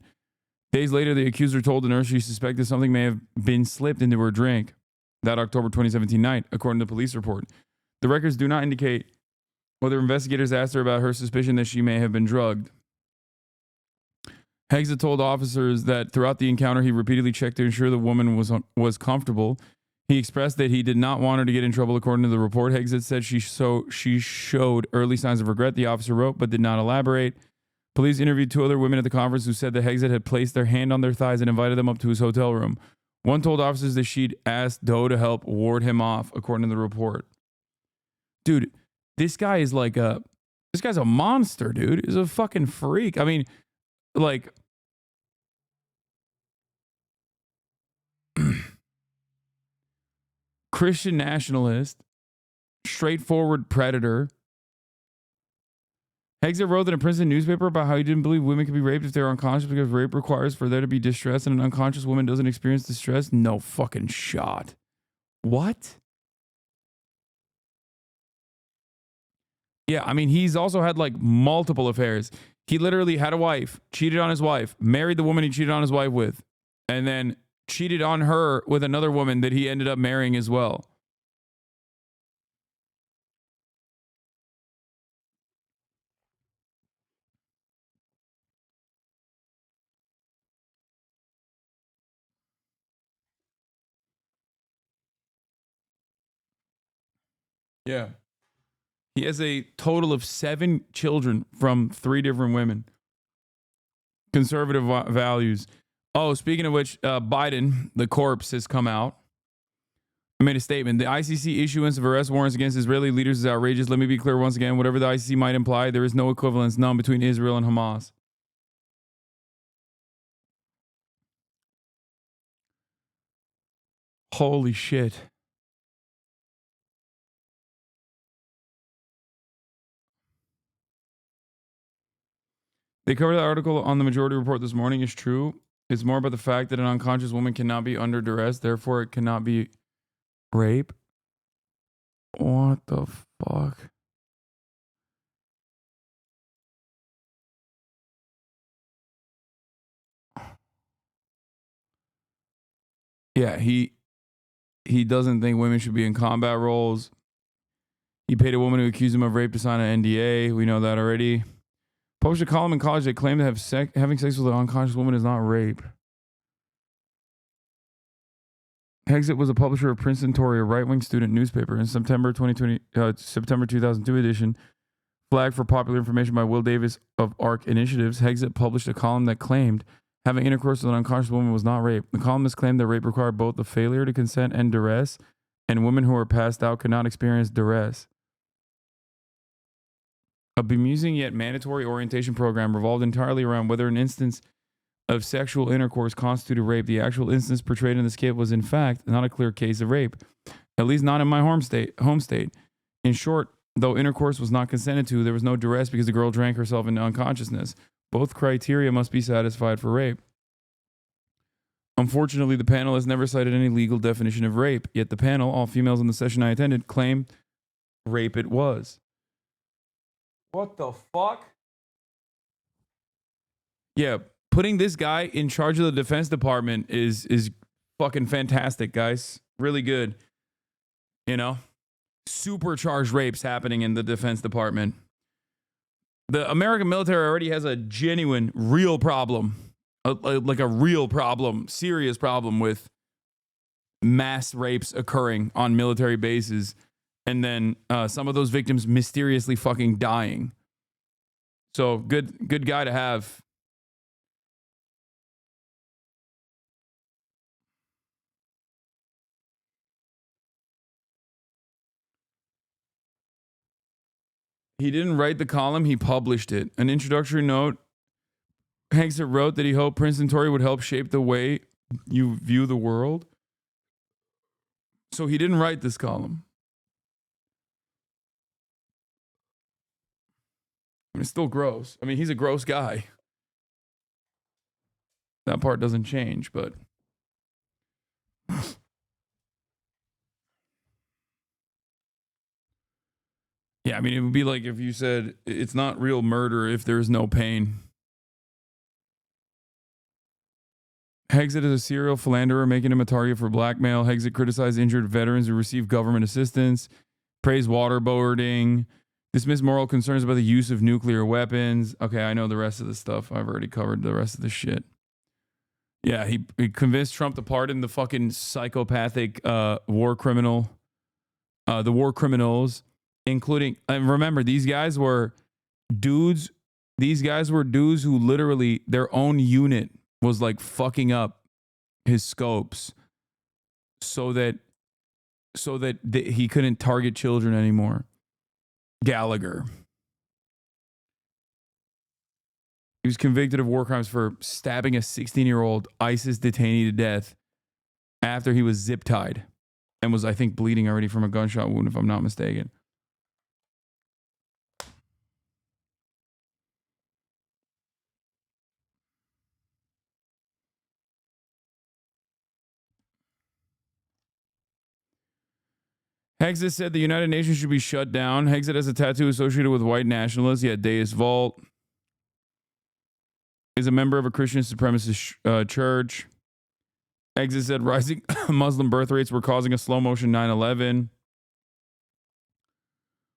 Days later, the accuser told the nurse she suspected something may have been slipped into her drink that October 2017 night, according to the police report. The records do not indicate whether investigators asked her about her suspicion that she may have been drugged. Hegseth told officers that throughout the encounter, he repeatedly checked to ensure the woman was comfortable. He expressed that he did not want her to get in trouble, according to the report. Hegseth said she showed early signs of regret, the officer wrote, but did not elaborate. Police interviewed 2 other women at the conference who said that Hegseth had placed their hand on their thighs and invited them up to his hotel room. One told officers that she'd asked Doe to help ward him off, according to the report. Dude, this guy is like this guy's a monster, dude. He's a fucking freak. I mean, like, Christian nationalist, straightforward predator. Hegseth wrote in a Princeton newspaper about how he didn't believe women could be raped if they're unconscious because rape requires for there to be distress and an unconscious woman doesn't experience distress. No fucking shot. What? Yeah, I mean, he's also had like multiple affairs. He literally had a wife, cheated on his wife, married the woman he cheated on his wife with, and then cheated on her with another woman that he ended up marrying as well. Yeah. He has a total of 7 children from 3 different women. Conservative values. Oh, speaking of which, Biden, the corpse, has come out. I made a statement. The ICC issuance of arrest warrants against Israeli leaders is outrageous. Let me be clear once again. Whatever the ICC might imply, there is no equivalence, none, between Israel and Hamas. Holy shit. They covered the article on the Majority Report this morning. It's true. It's more about the fact that an unconscious woman cannot be under duress. Therefore, it cannot be rape. What the fuck? Yeah, he doesn't think women should be in combat roles. He paid a woman who accused him of rape to sign an NDA. We know that already. Published a column in college that claimed that having sex with an unconscious woman is not rape. Hegseth was a publisher of Princeton Tory, a right-wing student newspaper. In September 2002 edition, flagged for popular information by Will Davis of ARC Initiatives, Hegseth published a column that claimed having intercourse with an unconscious woman was not rape. The columnist claimed that rape required both the failure to consent and duress, and women who are passed out could not experience duress. A bemusing yet mandatory orientation program revolved entirely around whether an instance of sexual intercourse constituted rape. The actual instance portrayed in the skit was, in fact, not a clear case of rape, at least not in my home state. In short, though intercourse was not consented to, there was no duress because the girl drank herself into unconsciousness. Both criteria must be satisfied for rape. Unfortunately, the panel has never cited any legal definition of rape, yet the panel, all females in the session I attended, claimed rape it was. What the fuck? Yeah, putting this guy in charge of the Defense Department is fucking fantastic, guys. Really good. You know? Supercharged rapes happening in the Defense Department. The American military already has a genuine, real problem. Like a real problem, serious problem with mass rapes occurring on military bases. And then some of those victims mysteriously fucking dying. So good guy to have. He didn't write the column, he published it. An introductory note, Hegseth wrote that he hoped Princeton Tory would help shape the way you view the world. So he didn't write this column. I mean, it's still gross. I mean, he's a gross guy. That part doesn't change, but... Yeah, I mean, it would be like if you said it's not real murder if there's no pain. Hexit is a serial philanderer, making him a target for blackmail. Hexit criticized injured veterans who receive government assistance, praised waterboarding, dismissed moral concerns about the use of nuclear weapons. Okay, I know the rest of the stuff. I've already covered the rest of the shit. Yeah, he convinced Trump to pardon the fucking psychopathic war criminal, the war criminals, including, and remember, these guys were dudes who literally, their own unit was like fucking up his scopes so that he couldn't target children anymore. Gallagher. He was convicted of war crimes for stabbing a 16-year-old ISIS detainee to death after he was zip tied and was, I think, bleeding already from a gunshot wound, if I'm not mistaken. Hexit said the United Nations should be shut down. Hexit has a tattoo associated with white nationalists. He had Deus Vult. Is a member of a Christian supremacist church. Hexit said rising Muslim birth rates were causing a slow motion 9/11.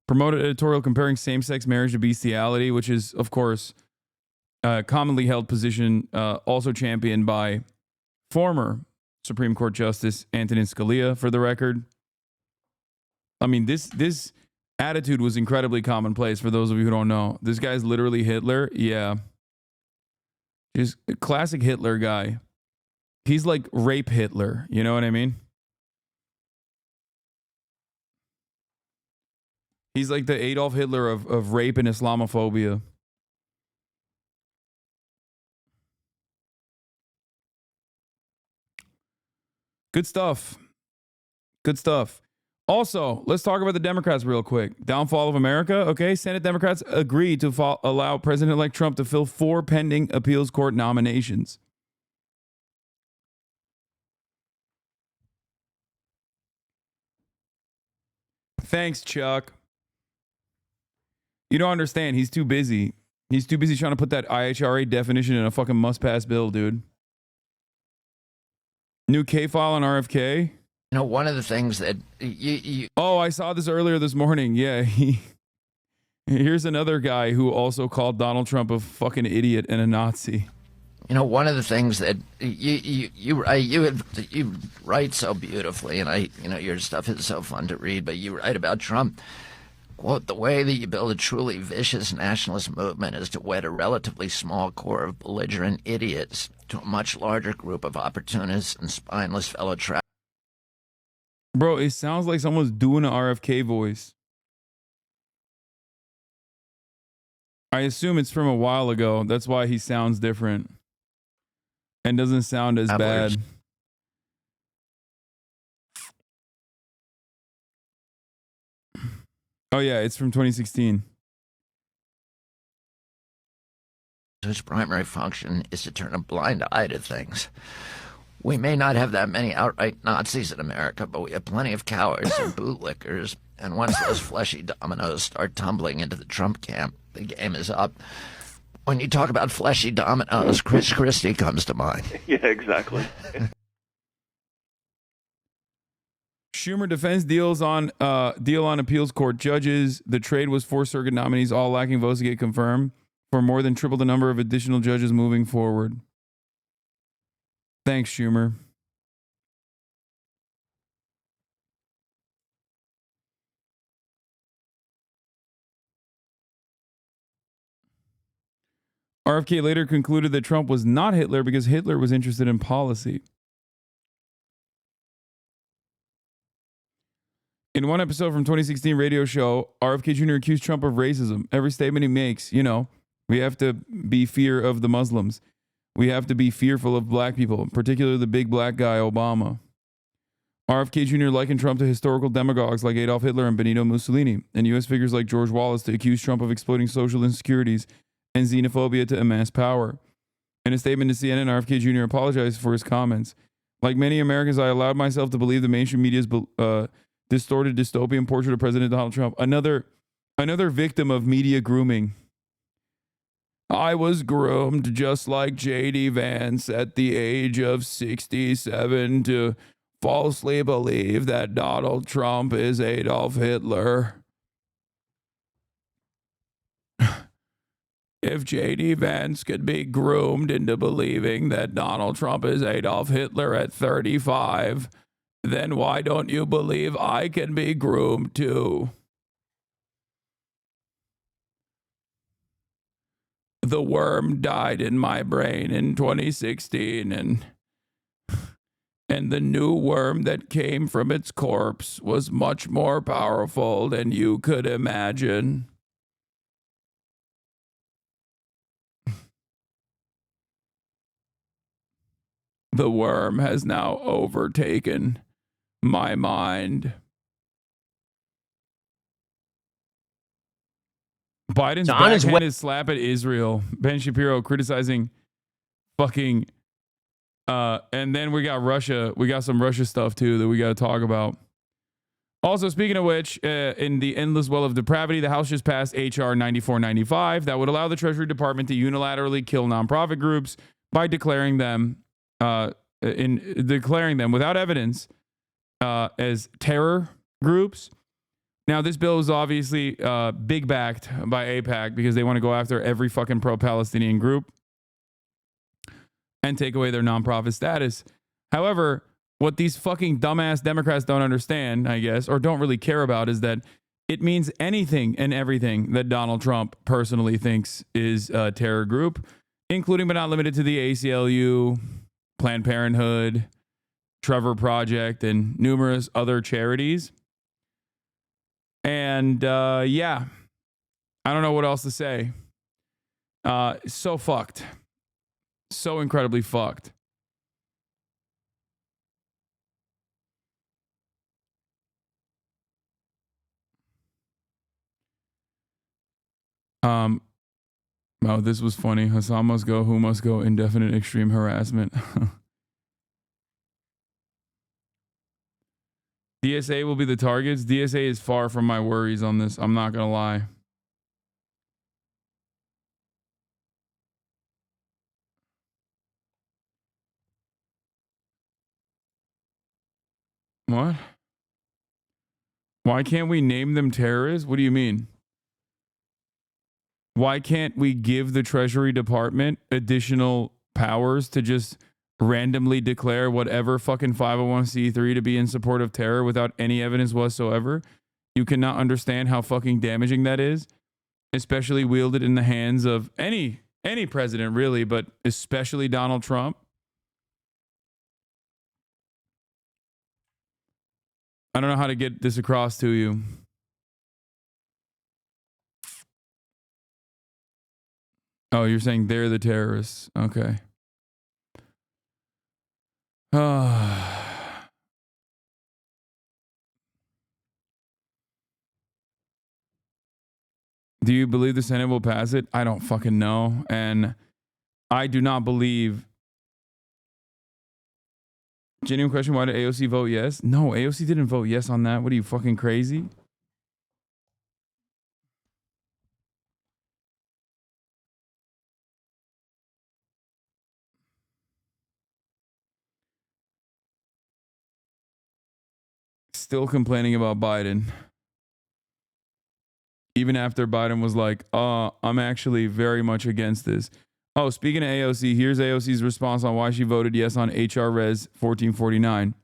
Promoted editorial comparing same-sex marriage to bestiality, which is, of course, a commonly held position also championed by former Supreme Court Justice Antonin Scalia, for the record. I mean, this attitude was incredibly commonplace for those of you who don't know. This guy's literally Hitler. Yeah. Just a classic Hitler guy. He's like rape Hitler. You know what I mean? He's like the Adolf Hitler of rape and Islamophobia. Good stuff. Good stuff. Also, let's talk about the Democrats real quick. Downfall of America. Okay, Senate Democrats agreed to allow President-elect Trump to fill 4 pending appeals court nominations. Thanks, Chuck. You don't understand. He's too busy. He's too busy trying to put that IHRA definition in a fucking must-pass bill, dude. New K-file on RFK. You know, one of the things that Oh, I saw this earlier this morning. Yeah, here's another guy who also called Donald Trump a fucking idiot and a Nazi. You know, one of the things that you write so beautifully, and your stuff is so fun to read, but you write about Trump. Quote, the way that you build a truly vicious nationalist movement is to wed a relatively small core of belligerent idiots to a much larger group of opportunists and spineless fellow travelers. Bro, it sounds like someone's doing an RFK voice. I assume it's from a while ago. That's why he sounds different and doesn't sound as bad. Oh, yeah, it's from 2016. Whose primary function is to turn a blind eye to things. We may not have that many outright Nazis in America, but we have plenty of cowards and bootlickers. And once those fleshy dominoes start tumbling into the Trump camp, the game is up. When you talk about fleshy dominoes, Chris Christie comes to mind. Yeah, exactly. Schumer defends deal on appeals court judges. The trade was 4 circuit nominees, all lacking votes to get confirmed, for more than triple the number of additional judges moving forward. Thanks, Schumer. RFK later concluded that Trump was not Hitler because Hitler was interested in policy. In one episode from 2016 radio show, RFK Jr. accused Trump of racism. Every statement he makes, we have to be fear of the Muslims. We have to be fearful of black people, particularly the big black guy, Obama. RFK Jr. likened Trump to historical demagogues like Adolf Hitler and Benito Mussolini, and U.S. figures like George Wallace to accuse Trump of exploiting social insecurities and xenophobia to amass power. In a statement to CNN, RFK Jr. apologized for his comments. Like many Americans, I allowed myself to believe the mainstream media's distorted dystopian portrait of President Donald Trump. Another victim of media grooming. I was groomed just like J.D. Vance at the age of 67 to falsely believe that Donald Trump is Adolf Hitler. If J.D. Vance could be groomed into believing that Donald Trump is Adolf Hitler at 35, then why don't you believe I can be groomed too? The worm died in my brain in 2016, and the new worm that came from its corpse was much more powerful than you could imagine. The worm has now overtaken my mind. Biden's backhanded slap at Israel. Ben Shapiro criticizing fucking and then we got Russia. We got some Russia stuff too that we got to talk about. Also, speaking of which, in the endless well of depravity, the House just passed H.R. 9495 that would allow the Treasury Department to unilaterally kill nonprofit groups by declaring them without evidence as terror groups. Now, this bill is obviously big backed by AIPAC because they want to go after every fucking pro-Palestinian group and take away their nonprofit status. However, what these fucking dumbass Democrats don't understand, I guess, or don't really care about is that it means anything and everything that Donald Trump personally thinks is a terror group, including but not limited to the ACLU, Planned Parenthood, Trevor Project, and numerous other charities. And yeah, I don't know what else to say. So fucked. So incredibly fucked. Oh, this was funny. Hasan must go. Who must go? Indefinite extreme harassment. DSA will be the targets. DSA is far from my worries on this. I'm not gonna lie. What? Why can't we name them terrorists? What do you mean? Why can't we give the Treasury Department additional powers to just randomly declare whatever fucking 501c3 to be in support of terror without any evidence whatsoever? You cannot understand how fucking damaging that is, especially wielded in the hands of any president really, but especially Donald Trump. I don't know how to get this across to you. Oh, you're saying they're the terrorists. Okay. Do you believe the Senate will pass it? I don't fucking know. And I do not believe. Genuine question, why did AOC vote yes? No, AOC didn't vote yes on that. What are you, fucking crazy? Still complaining about Biden. Even after Biden was like, I'm actually very much against this. Oh, speaking of AOC, here's AOC's response on why she voted yes on HR Res 1449.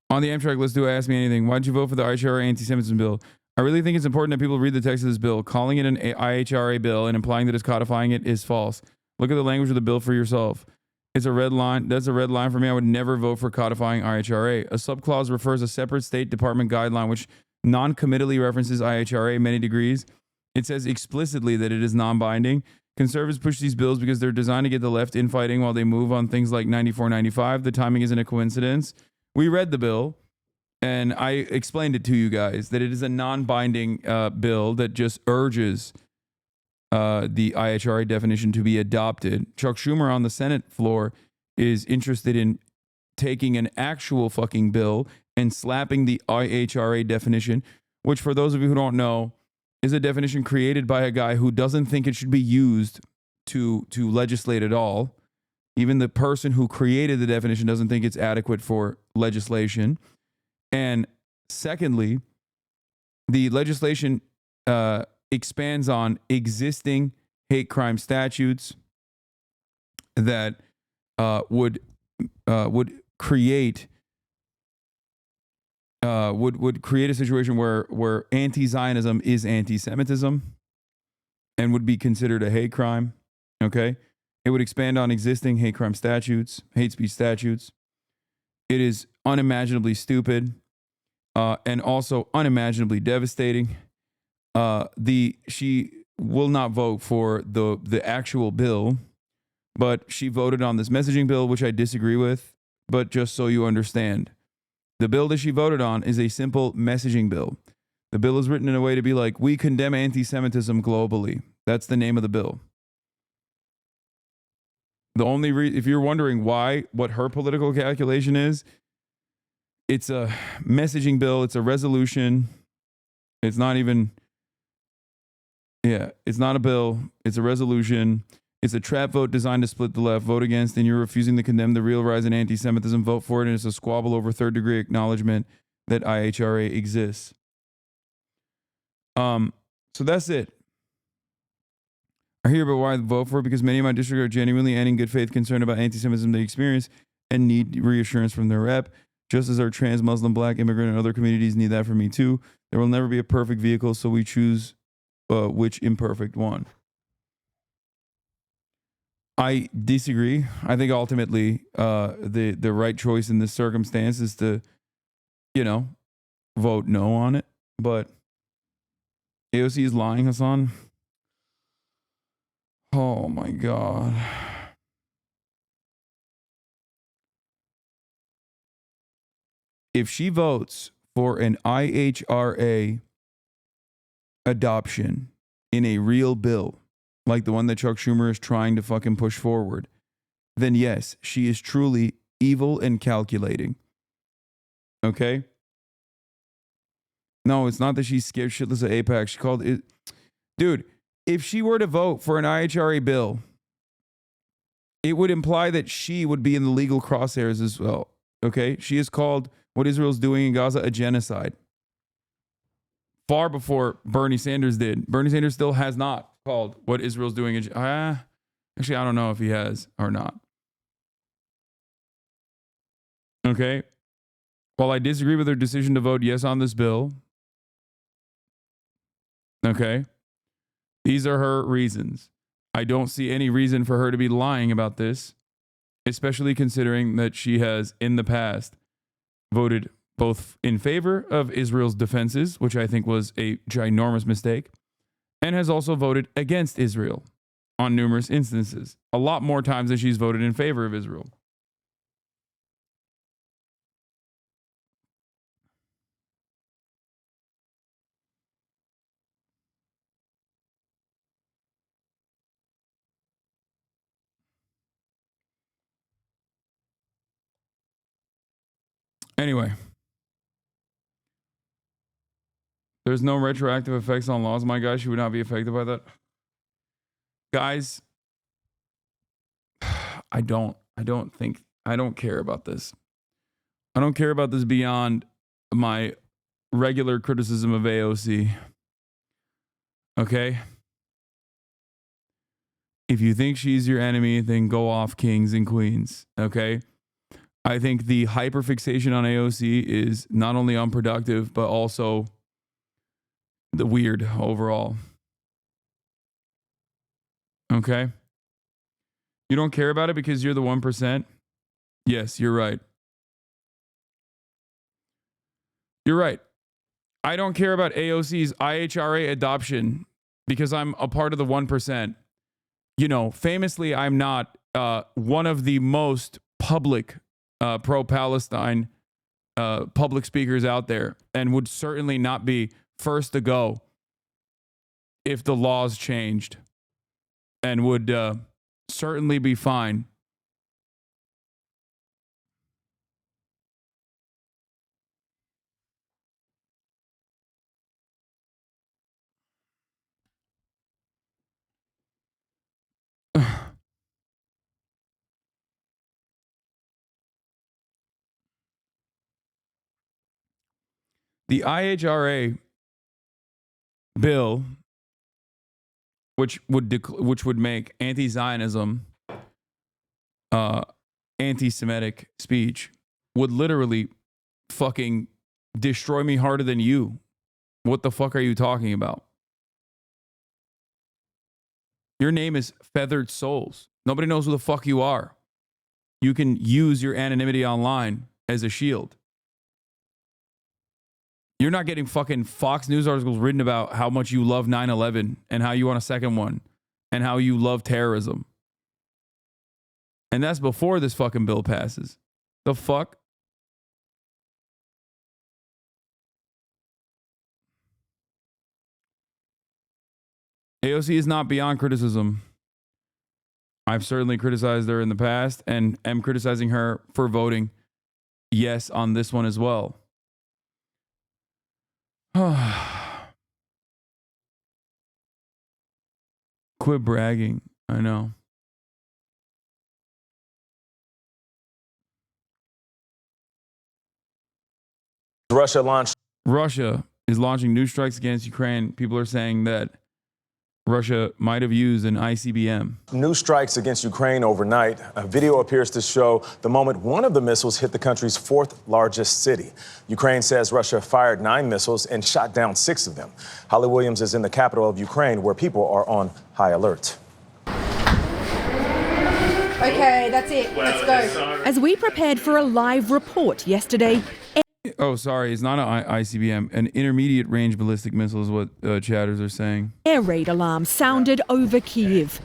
On the Amtrak list, do Ask Me Anything. Why'd you vote for the IHRA anti-Semitism bill? I really think it's important that people read the text of this bill. Calling it an IHRA bill and implying that it's codifying it is false. Look at the language of the bill for yourself. It's a red line. That's a red line for me. I would never vote for codifying IHRA. A subclause refers a separate State Department guideline which non-committally references IHRA many degrees. It says explicitly that it is non-binding. Conservatives push these bills because they're designed to get the left infighting while they move on things like 9495. The timing isn't a coincidence. We read the bill, and I explained it to you guys that it is a non-binding bill that just urges the IHRA definition to be adopted. Chuck Schumer on the Senate floor is interested in taking an actual fucking bill and slapping the IHRA definition, which for those of you who don't know, is a definition created by a guy who doesn't think it should be used to legislate at all. Even the person who created the definition doesn't think it's adequate for legislation. And secondly, the legislation expands on existing hate crime statutes that would create a situation where anti-Zionism is anti-Semitism and would be considered a hate crime. Okay, it would expand on existing hate crime statutes, hate speech statutes. It is unimaginably stupid and also unimaginably devastating. She will not vote for the actual bill, but she voted on this messaging bill, which I disagree with. But just so you understand, the bill that she voted on is a simple messaging bill. The bill is written in a way to be like, we condemn anti-Semitism globally. That's the name of the bill. The only if you're wondering what her political calculation is, it's a messaging bill. It's a resolution. It's not even, it's not a bill. It's a resolution. It's a trap vote designed to split the left. Vote against, and you're refusing to condemn the real rise in anti-Semitism. Vote for it, and it's a squabble over third-degree acknowledgement that IHRA exists. So that's it. I hear about why I vote for it because many of my district are genuinely and in good faith concerned about anti-Semitism they experience and need reassurance from their rep, just as our trans, Muslim, black, immigrant, and other communities need that from me too. There will never be a perfect vehicle, so we choose which imperfect one. I disagree. I think ultimately the right choice in this circumstance is to, vote no on it. But AOC is lying, Hasan. Oh my God. If she votes for an IHRA adoption in a real bill, like the one that Chuck Schumer is trying to fucking push forward, then yes, she is truly evil and calculating. Okay? No, it's not that she's scared shitless of AIPAC. She called it... Dude, if she were to vote for an IHRA bill, it would imply that she would be in the legal crosshairs as well. Okay? She has called what Israel's doing in Gaza a genocide. Far before Bernie Sanders did. Bernie Sanders still has not called what Israel's doing. Actually, I don't know if he has or not. Okay? While I disagree with her decision to vote yes on this bill, okay, these are her reasons. I don't see any reason for her to be lying about this, especially considering that she has, in the past, voted both in favor of Israel's defenses, which I think was a ginormous mistake, and has also voted against Israel on numerous instances. A lot more times than she's voted in favor of Israel. Anyway, there's no retroactive effects on laws. My guy, she would not be affected by that. Guys, I don't care about this. I don't care about this beyond my regular criticism of AOC. Okay? If you think she's your enemy, then go off, kings and queens. Okay? I think the hyperfixation on AOC is not only unproductive, but also the weird overall. Okay? You don't care about it because you're the 1%? Yes, you're right. You're right. I don't care about AOC's IHRA adoption because I'm a part of the 1%. Famously, I'm not one of the most public pro-Palestine public speakers out there, and would certainly not be first to go if the laws changed, and would certainly be fine. The IHRA bill, which would make anti-Zionism anti-Semitic speech, would literally fucking destroy me harder than you. What the fuck are you talking about? Your name is Feathered Souls. Nobody knows who the fuck you are. You can use your anonymity online as a shield. You're not getting fucking Fox News articles written about how much you love 9/11 and how you want a second one and how you love terrorism. And that's before this fucking bill passes. The fuck? AOC is not beyond criticism. I've certainly criticized her in the past and am criticizing her for voting yes on this one as well. Quit bragging. I know. Russia is launching new strikes against Ukraine. People are saying that Russia might have used an ICBM. New strikes against Ukraine overnight. A video appears to show the moment one of the missiles hit the country's fourth largest city. Ukraine says Russia fired 9 missiles and shot down 6 of them. Holly Williams is in the capital of Ukraine, where people are on high alert. Okay, that's it. Let's go. As we prepared for a live report yesterday. Oh, sorry. It's not an ICBM. An intermediate range ballistic missile is what chatters are saying. Air raid alarm sounded over Kyiv.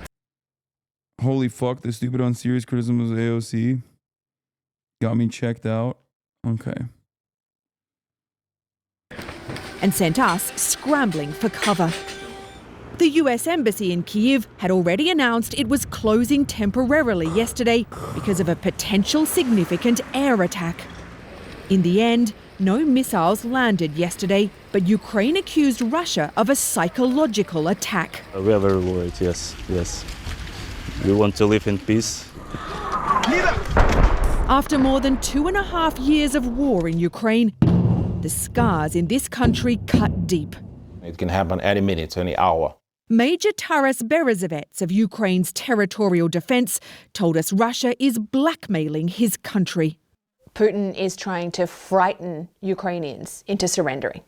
Holy fuck, the stupid unserious criticism of AOC got me checked out. Okay. And sent us scrambling for cover. The US Embassy in Kyiv had already announced it was closing temporarily yesterday because of a potential significant air attack. In the end, no missiles landed yesterday, but Ukraine accused Russia of a psychological attack. We are very worried, yes. We want to live in peace. After more than 2.5 years of war in Ukraine, the scars in this country cut deep. It can happen any minute, any hour. Major Taras Berezovets of Ukraine's territorial defense told us Russia is blackmailing his country. Putin is trying to frighten Ukrainians into surrendering.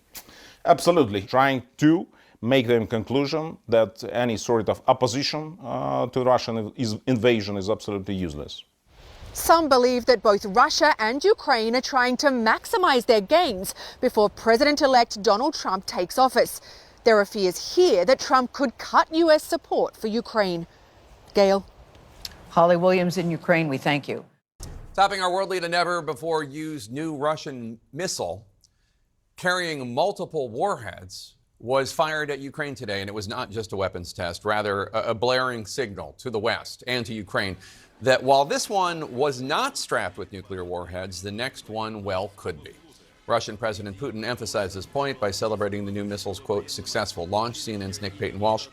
Absolutely. Trying to make them conclusion that any sort of opposition to Russian invasion is absolutely useless. Some believe that both Russia and Ukraine are trying to maximize their gains before President-elect Donald Trump takes office. There are fears here that Trump could cut US support for Ukraine. Gail. Holly Williams in Ukraine, we thank you. Topping our world lead, a never-before-used new Russian missile carrying multiple warheads was fired at Ukraine today, and it was not just a weapons test, rather a blaring signal to the West and to Ukraine that while this one was not strapped with nuclear warheads, the next one, well, could be. Russian President Putin emphasized this point by celebrating the new missile's, quote, successful launch. CNN's Nick Payton-Walsh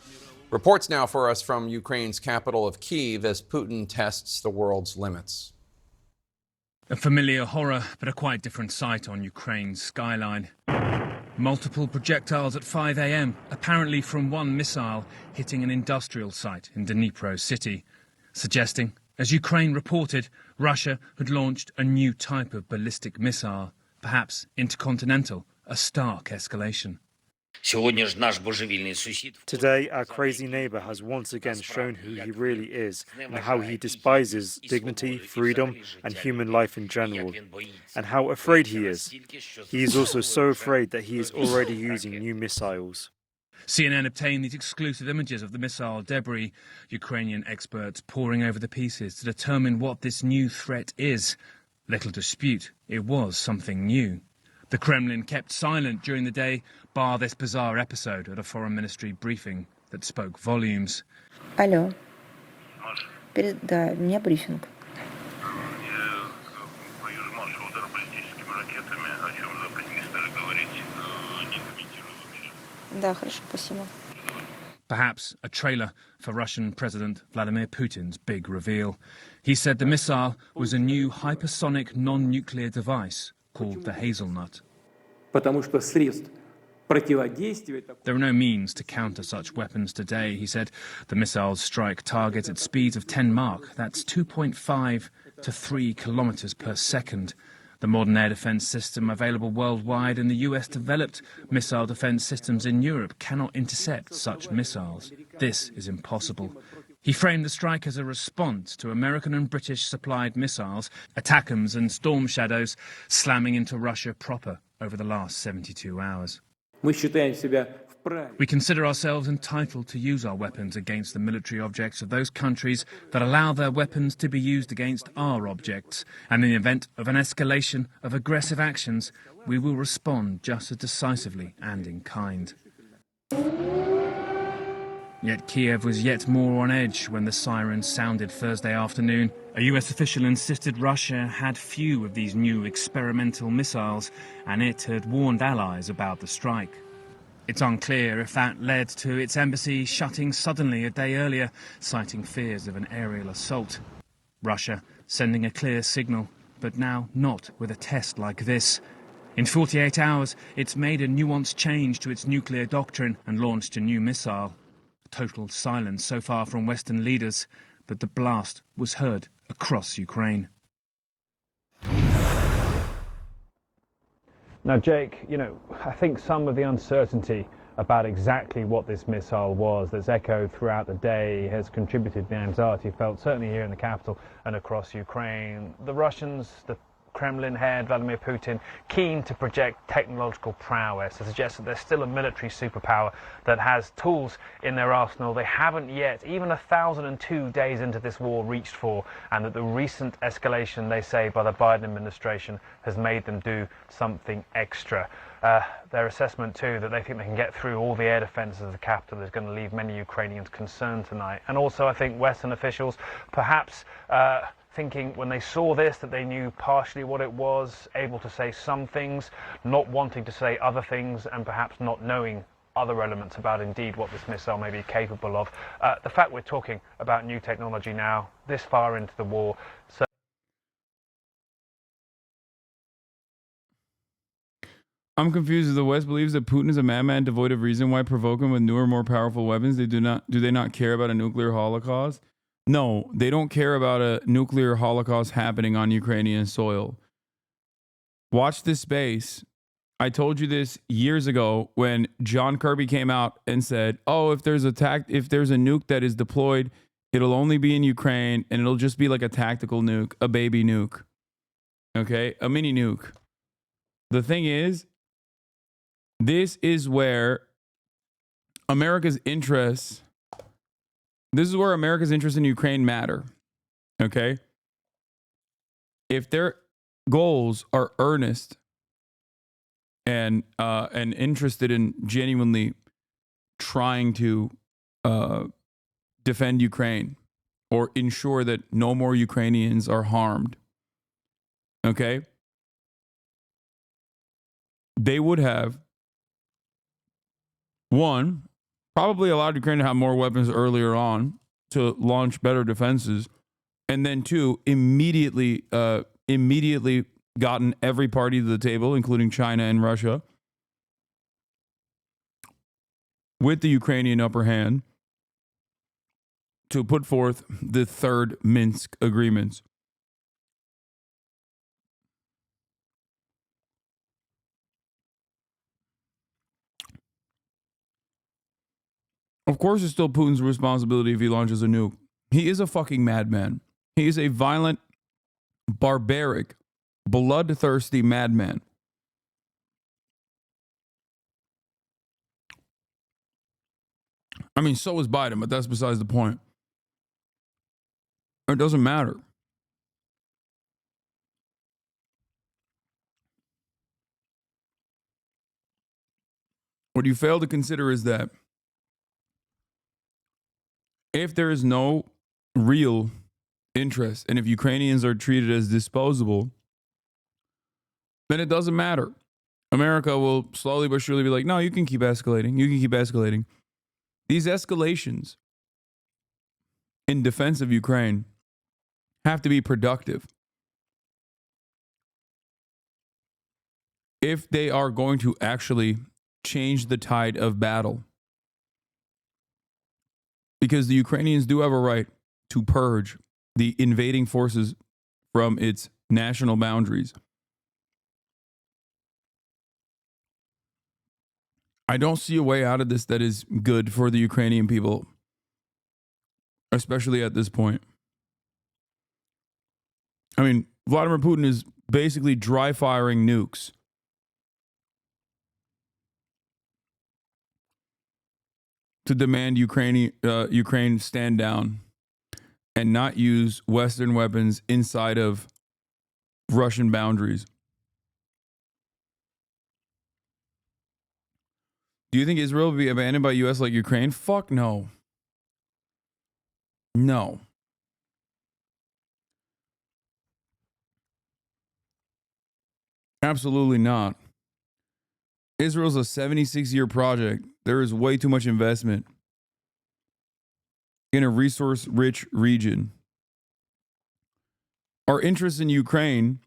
reports now for us from Ukraine's capital of Kyiv as Putin tests the world's limits. A familiar horror, but a quite different sight on Ukraine's skyline. Multiple projectiles at 5 a.m., apparently from one missile hitting an industrial site in Dnipro city, suggesting, as Ukraine reported, Russia had launched a new type of ballistic missile, perhaps intercontinental, a stark escalation. Today, our crazy neighbor has once again shown who he really is and how he despises dignity, freedom, and human life in general, and how afraid he is. He is also so afraid that he is already using new missiles. CNN obtained these exclusive images of the missile debris, Ukrainian experts poring over the pieces to determine what this new threat is. Little dispute, it was something new. The Kremlin kept silent during the day, bar this bizarre episode at a foreign ministry briefing that spoke volumes. Алло. Да, у меня брифинг. Да, хорошо, спасибо. Perhaps a trailer for Russian President Vladimir Putin's big reveal. He said the missile was a new hypersonic non-nuclear device called the Hazelnut. Потому что средств противодействия... There are no means to counter such weapons today, he said. The missiles strike targets at speeds of 10 Mach. That's 2.5 to 3 kilometers per second. The modern air defense system available worldwide and the US-developed missile defense systems in Europe cannot intercept such missiles. This is impossible. He framed the strike as a response to American and British-supplied missiles, ATACMS and Storm Shadows, slamming into Russia proper over the last 72 hours. We consider ourselves entitled to use our weapons against the military objects of those countries that allow their weapons to be used against our objects. And in the event of an escalation of aggressive actions, we will respond just as decisively and in kind. Yet Kiev was yet more on edge when the sirens sounded Thursday afternoon. A US official insisted Russia had few of these new experimental missiles, and it had warned allies about the strike. It's unclear if that led to its embassy shutting suddenly a day earlier, citing fears of an aerial assault. Russia sending a clear signal, but now not with a test like this. In 48 hours, it's made a nuanced change to its nuclear doctrine and launched a new missile. Total silence so far from Western leaders, but the blast was heard across Ukraine. Now, Jake, I think some of the uncertainty about exactly what this missile was that's echoed throughout the day has contributed to the anxiety felt certainly here in the capital and across Ukraine. The Russians, the Kremlin head, Vladimir Putin, keen to project technological prowess, to suggest that there's still a military superpower that has tools in their arsenal they haven't yet, even 1,002 days into this war, reached for, and that the recent escalation, they say, by the Biden administration has made them do something extra. Their assessment, too, that they think they can get through all the air defences of the capital is going to leave many Ukrainians concerned tonight. And also, I think Western officials perhaps thinking when they saw this that they knew partially what it was, able to say some things, not wanting to say other things, and perhaps not knowing other elements about indeed what this missile may be capable of. The fact we're talking about new technology now, this far into the war. So I'm confused. The West believes that Putin is a madman devoid of reason. Why provoke him with newer, more powerful weapons? Do they not care about a nuclear holocaust? No, they don't care about a nuclear holocaust happening on Ukrainian soil. Watch this space. I told you this years ago when John Kirby came out and said, "Oh, if there's a nuke that is deployed, it'll only be in Ukraine and it'll just be like a tactical nuke, a baby nuke, okay, a mini nuke." The thing is, this is where America's interests. This is where America's interests in Ukraine matter, okay? If their goals are earnest and interested in genuinely trying to defend Ukraine or ensure that no more Ukrainians are harmed, okay? They would have, one, probably allowed Ukraine to have more weapons earlier on to launch better defenses, and then two, immediately gotten every party to the table, including China and Russia, with the Ukrainian upper hand, to put forth the third Minsk agreements. Of course, it's still Putin's responsibility if he launches a nuke. He is a fucking madman. He is a violent, barbaric, bloodthirsty madman. I mean, so is Biden, but that's besides the point. It doesn't matter. What you fail to consider is that if there is no real interest and if Ukrainians are treated as disposable, then it doesn't matter. America will slowly but surely be like, no, you can keep escalating. You can keep escalating. These escalations in defense of Ukraine have to be productive. if they are going to actually change the tide of battle. Because the Ukrainians do have a right to purge the invading forces from its national boundaries. I don't see a way out of this that is good for the Ukrainian people, especially at this point. I mean, Vladimir Putin is basically dry firing nukes. To demand Ukraine stand down and not use Western weapons inside of Russian boundaries. Do you think Israel will be abandoned by U.S. like Ukraine? Fuck no. No. Absolutely not. Israel's a 76-year project. There is way too much investment in a resource-rich region. Our interests in Ukraine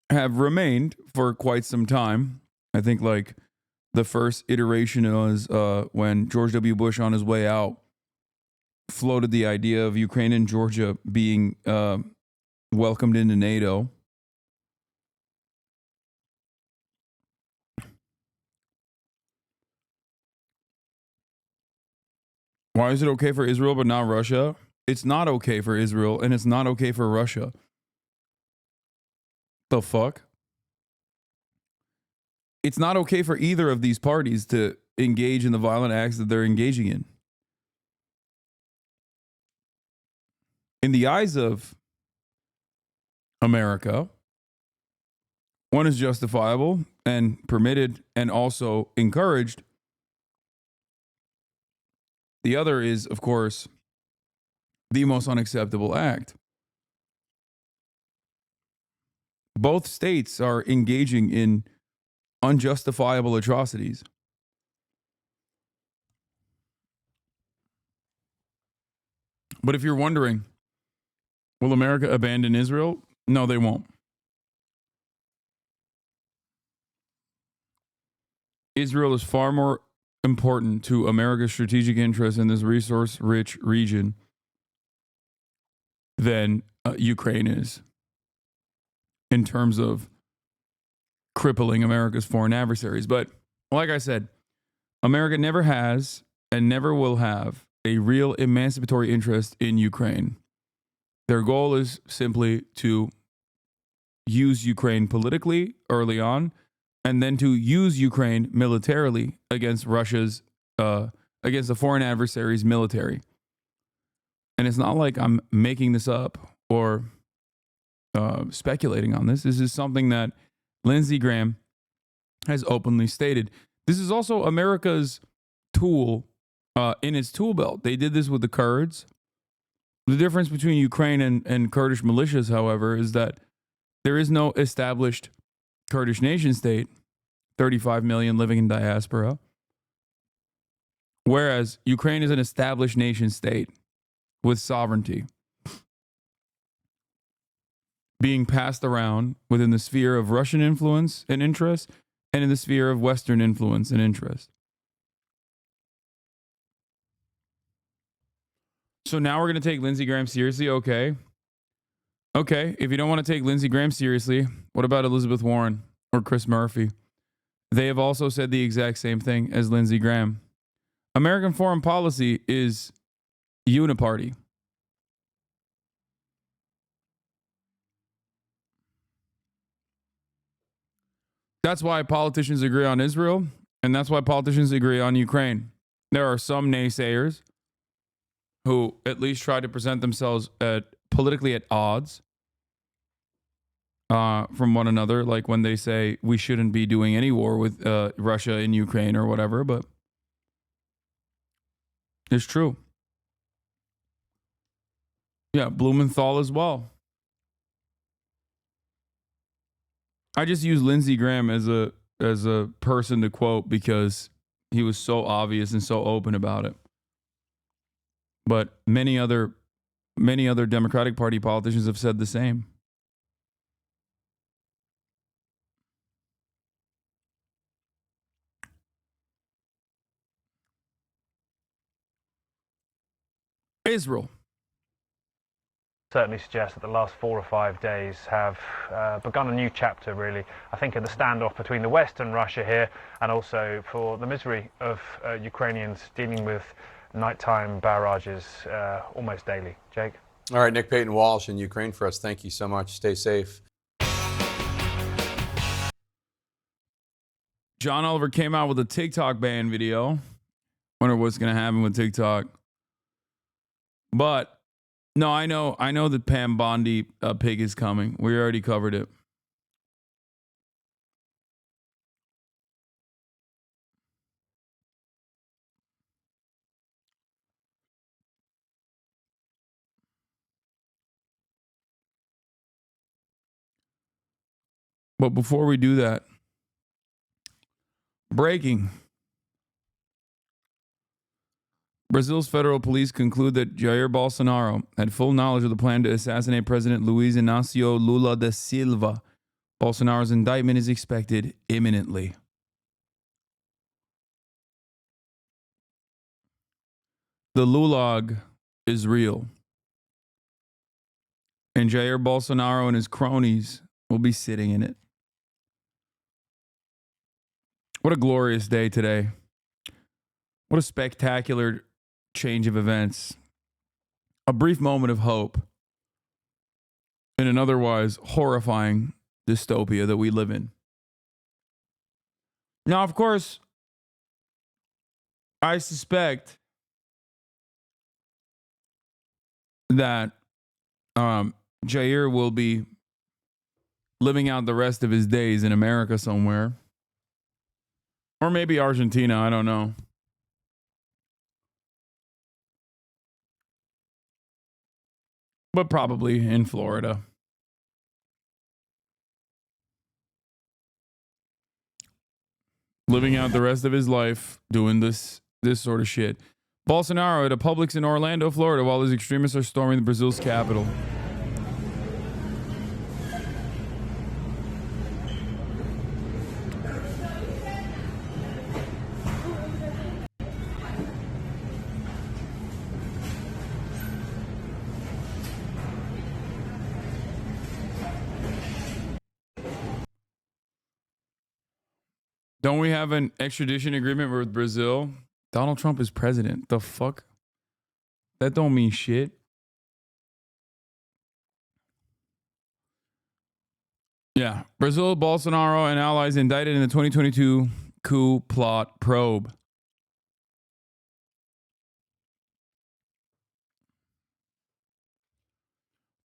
have remained for quite some time. I think like the first iteration was when George W. Bush on his way out floated the idea of Ukraine and Georgia being welcomed into NATO. Why is it okay for Israel but not Russia? It's not okay for Israel and it's not okay for Russia. The fuck? It's not okay for either of these parties to engage in the violent acts that they're engaging in. In the eyes of America, one is justifiable and permitted and also encouraged. The other is, of course, the most unacceptable act. Both states are engaging in unjustifiable atrocities. But if you're wondering, will America abandon Israel? No, they won't. Israel is far more important to America's strategic interests in this resource-rich region than Ukraine is in terms of crippling America's foreign adversaries. But like I said, America never has and never will have a real emancipatory interest in Ukraine. Their goal is simply to use Ukraine politically early on, and then to use Ukraine militarily against Russia's, against the foreign adversary's military. And it's not like I'm making this up or speculating on this. This is something that Lindsey Graham has openly stated. This is also America's tool in its tool belt. They did this with the Kurds. The difference between Ukraine and Kurdish militias, however, is that there is no established Kurdish nation state, 35 million living in diaspora, whereas Ukraine is an established nation state with sovereignty being passed around within the sphere of Russian influence and interest and in the sphere of Western influence and interest. So now we're going to take Lindsey Graham seriously. Okay. If you don't want to take Lindsey Graham seriously, what about Elizabeth Warren or Chris Murphy? They have also said the exact same thing as Lindsey Graham. American foreign policy is uniparty. That's why politicians agree on Israel, and that's why politicians agree on Ukraine. There are some naysayers who at least try to present themselves politically at odds from one another, like when they say we shouldn't be doing any war with Russia in Ukraine or whatever, but it's true. Yeah, Blumenthal as well. I just use Lindsey Graham as a person to quote because he was so obvious and so open about it. But many other Democratic Party politicians have said the same. Israel. Certainly suggests that the last 4 or 5 days have begun a new chapter, really. I think in the standoff between the West and Russia here, and also for the misery of Ukrainians dealing with nighttime barrages almost daily. Jake? All right, Nick Payton Walsh in Ukraine for us. Thank you so much. Stay safe. John Oliver came out with a TikTok ban video. Wonder what's going to happen with TikTok. But no, I know that Pam Bondi pig is coming. We already covered it. But before we do that, breaking. Brazil's federal police conclude that Jair Bolsonaro had full knowledge of the plan to assassinate President Luiz Inácio Lula da Silva. Bolsonaro's indictment is expected imminently. The Lulag is real. And Jair Bolsonaro and his cronies will be sitting in it. What a glorious day today. What a spectacular change of events. A brief moment of hope in an otherwise horrifying dystopia that we live in. Now, of course, I suspect that Jair will be living out the rest of his days in America somewhere. Or maybe Argentina, I don't know. But probably in Florida. Living out the rest of his life doing this sort of shit. Bolsonaro at a Publix in Orlando, Florida, while his extremists are storming Brazil's capital. Don't we have an extradition agreement with Brazil? Donald Trump is president. The fuck? That don't mean shit. Yeah. Brazil, Bolsonaro, and allies indicted in the 2022 coup plot probe.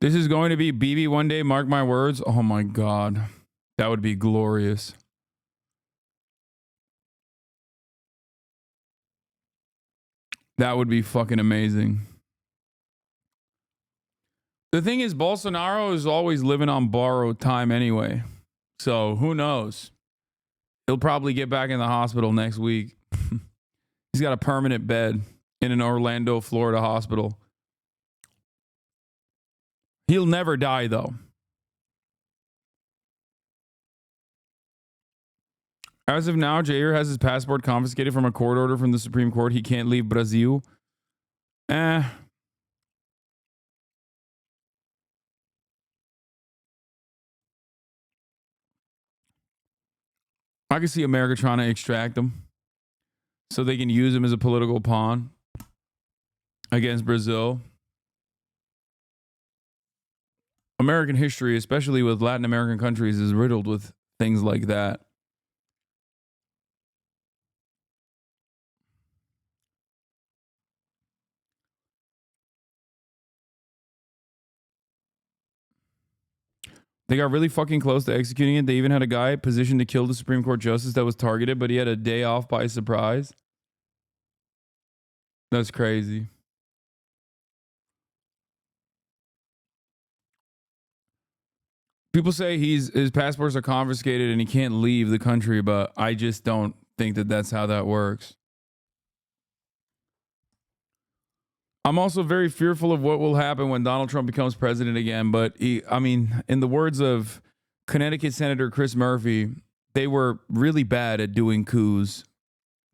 This is going to be BB one day, mark my words. Oh my God. That would be glorious. That would be fucking amazing. The thing is, Bolsonaro is always living on borrowed time anyway. So who knows? He'll probably get back in the hospital next week. He's got a permanent bed in an Orlando, Florida hospital. He'll never die, though. As of now, Jair has his passport confiscated from a court order from the Supreme Court. He can't leave Brazil. I can see America trying to extract him so they can use him as a political pawn against Brazil. American history, especially with Latin American countries, is riddled with things like that. They got really fucking close to executing it. They even had a guy positioned to kill the Supreme Court justice that was targeted, but he had a day off by surprise. That's crazy. People say his passports are confiscated and he can't leave the country, but I just don't think that that's how that works. I'm also very fearful of what will happen when Donald Trump becomes president again. But in the words of Connecticut Senator Chris Murphy, they were really bad at doing coups.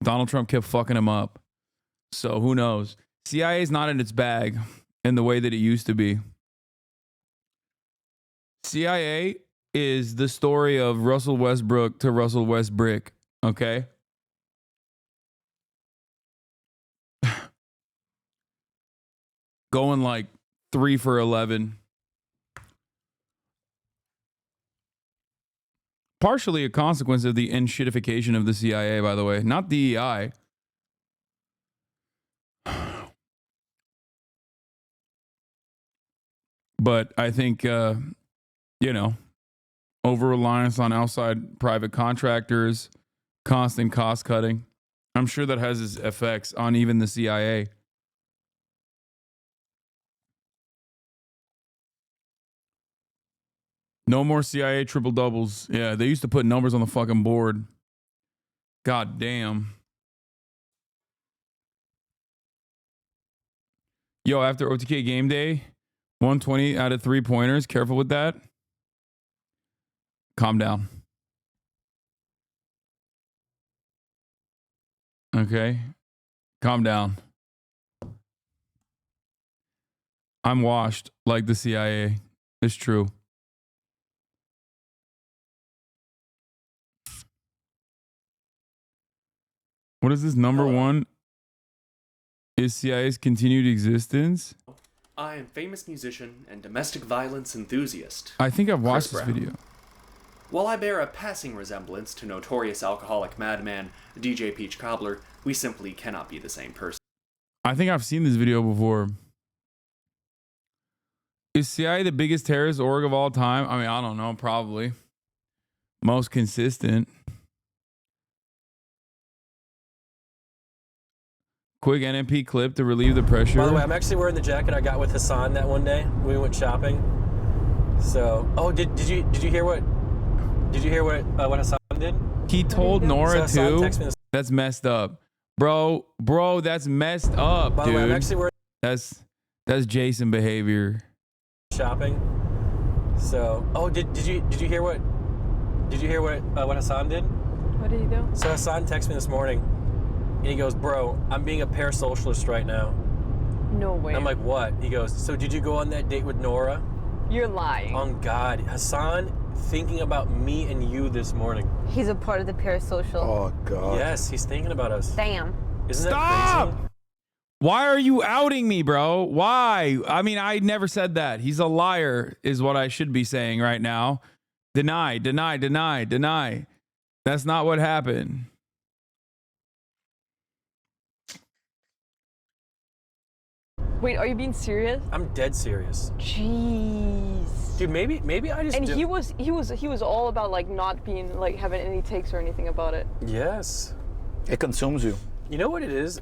Donald Trump kept fucking him up. So who knows? CIA is not in its bag in the way that it used to be. CIA is the story of Russell Westbrook to Russell Westbrick, okay? Going like 3 for 11. Partially a consequence of the enshittification of the CIA, by the way, not DEI. But I think, over-reliance on outside private contractors, constant cost cutting. I'm sure that has its effects on even the CIA. No more CIA triple doubles. Yeah, they used to put numbers on the fucking board. God damn. Yo, after OTK game day, 120 out of 3-pointers. Careful with that. Calm down. Okay. Calm down. I'm washed like the CIA. It's true. What is this? Number one is CIA's continued existence. I am famous musician and domestic violence enthusiast. I think I've watched this Brown. video. While I bear a passing resemblance to notorious alcoholic madman DJ Peach Cobbler, we simply cannot be the same person. I think I've seen this video before. Is CIA the biggest terrorist org of all time? I mean, I don't know, probably. Most consistent. Quick NMP clip to relieve the pressure. By the way, I'm actually wearing the jacket I got with Hasan that one day when we went shopping. So, did you hear what Hasan did? He told Nora So Hasan too. texted me this- That's messed up, bro. That's messed up, By the dude. way, I'm actually wearing That's Jason behavior. shopping. So, did you hear what Hasan did? What did he do? So Hasan texted me this morning, and he goes, "Bro, I'm being a parasocialist right now." No way. I'm like, "What?" He goes, "So did you go on that date with Nora?" You're lying. On God, Hasan thinking about me and you this morning. He's a part of the parasocial. Oh God. Yes, he's thinking about us. Damn. Isn't Stop! that crazy? Why are you outing me, bro? Why? I mean, I never said that. He's a liar, is what I should be saying right now. Deny, deny, deny, deny. That's not what happened. Wait, are you being serious? I'm dead serious. Jeez. Dude, maybe I just. And he was all about like not being like having any takes or anything about it. Yes. It consumes you. You know what it is?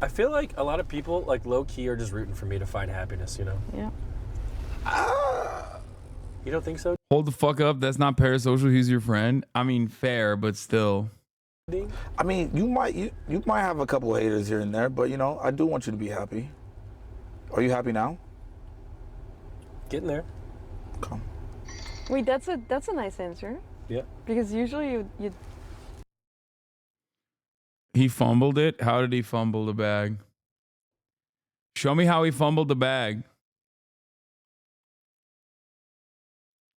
I feel like a lot of people, like low key, are just rooting for me to find happiness. You know? Yeah. You don't think so? Hold the fuck up. That's not parasocial. He's your friend. I mean, fair, but still. I mean, you might have a couple haters here and there, but I do want you to be happy. Are you happy now? Getting there. Come. Wait, that's a nice answer. Yeah. Because usually you. He fumbled it? How did he fumble the bag? Show me how he fumbled the bag.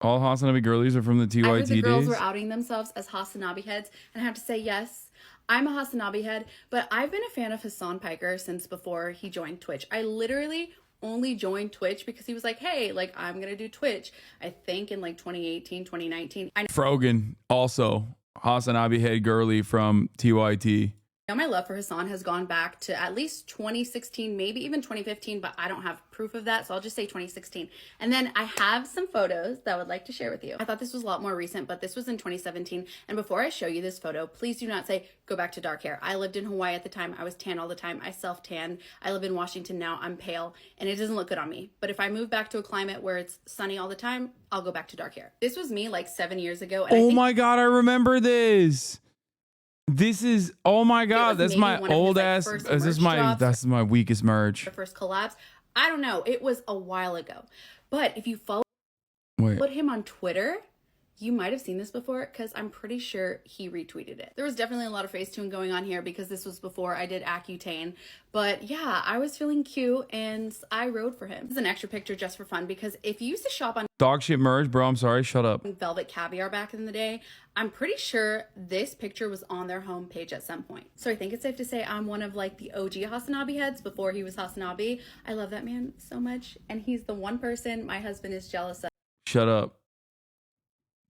All Hasanabi girlies are from the TYT I heard the days? girls were outing themselves as Hasanabi heads, and I have to say, yes, I'm a Hasanabi head, but I've been a fan of Hasan Piker since before he joined Twitch. I literally only joined Twitch because he was like, hey, like, I'm going to do Twitch, I think in like 2018, 2019. I Frogan, also Hasanabi head girly from TYT. know my love for Hasan has gone back to at least 2016, maybe even 2015, but I don't have proof of that, so I'll just say 2016. And then I have some photos that I would like to share with you. I thought this was a lot more recent, but this was in 2017. And before I show you this photo, please do not say, go back to dark hair. I lived in Hawaii at the time. I was tan all the time. I self-tanned. I live in Washington now. I'm pale, and it doesn't look good on me. But if I move back to a climate where it's sunny all the time, I'll go back to dark hair. This was me like 7 years ago. And I Oh think my God, I remember this. This is, oh my God, that's maybe my one of his, old like, ass, first this is merch my, drops. that's my weakest merch. the first collabs. I don't know. It was a while ago. But if you follow Wait. him on Twitter, You might have seen this before because I'm pretty sure he retweeted it. There was definitely a lot of Facetune going on here because this was before I did Accutane. But yeah, I was feeling cute and I rode for him. This is an extra picture just for fun because if you used to shop on Dog shit merge, bro. I'm sorry. Shut up. Velvet Caviar back in the day, I'm pretty sure this picture was on their homepage at some point. So I think it's safe to say I'm one of like the OG Hasanabi heads before he was Hasanabi. I love that man so much. And he's the one person my husband is jealous of. Shut up.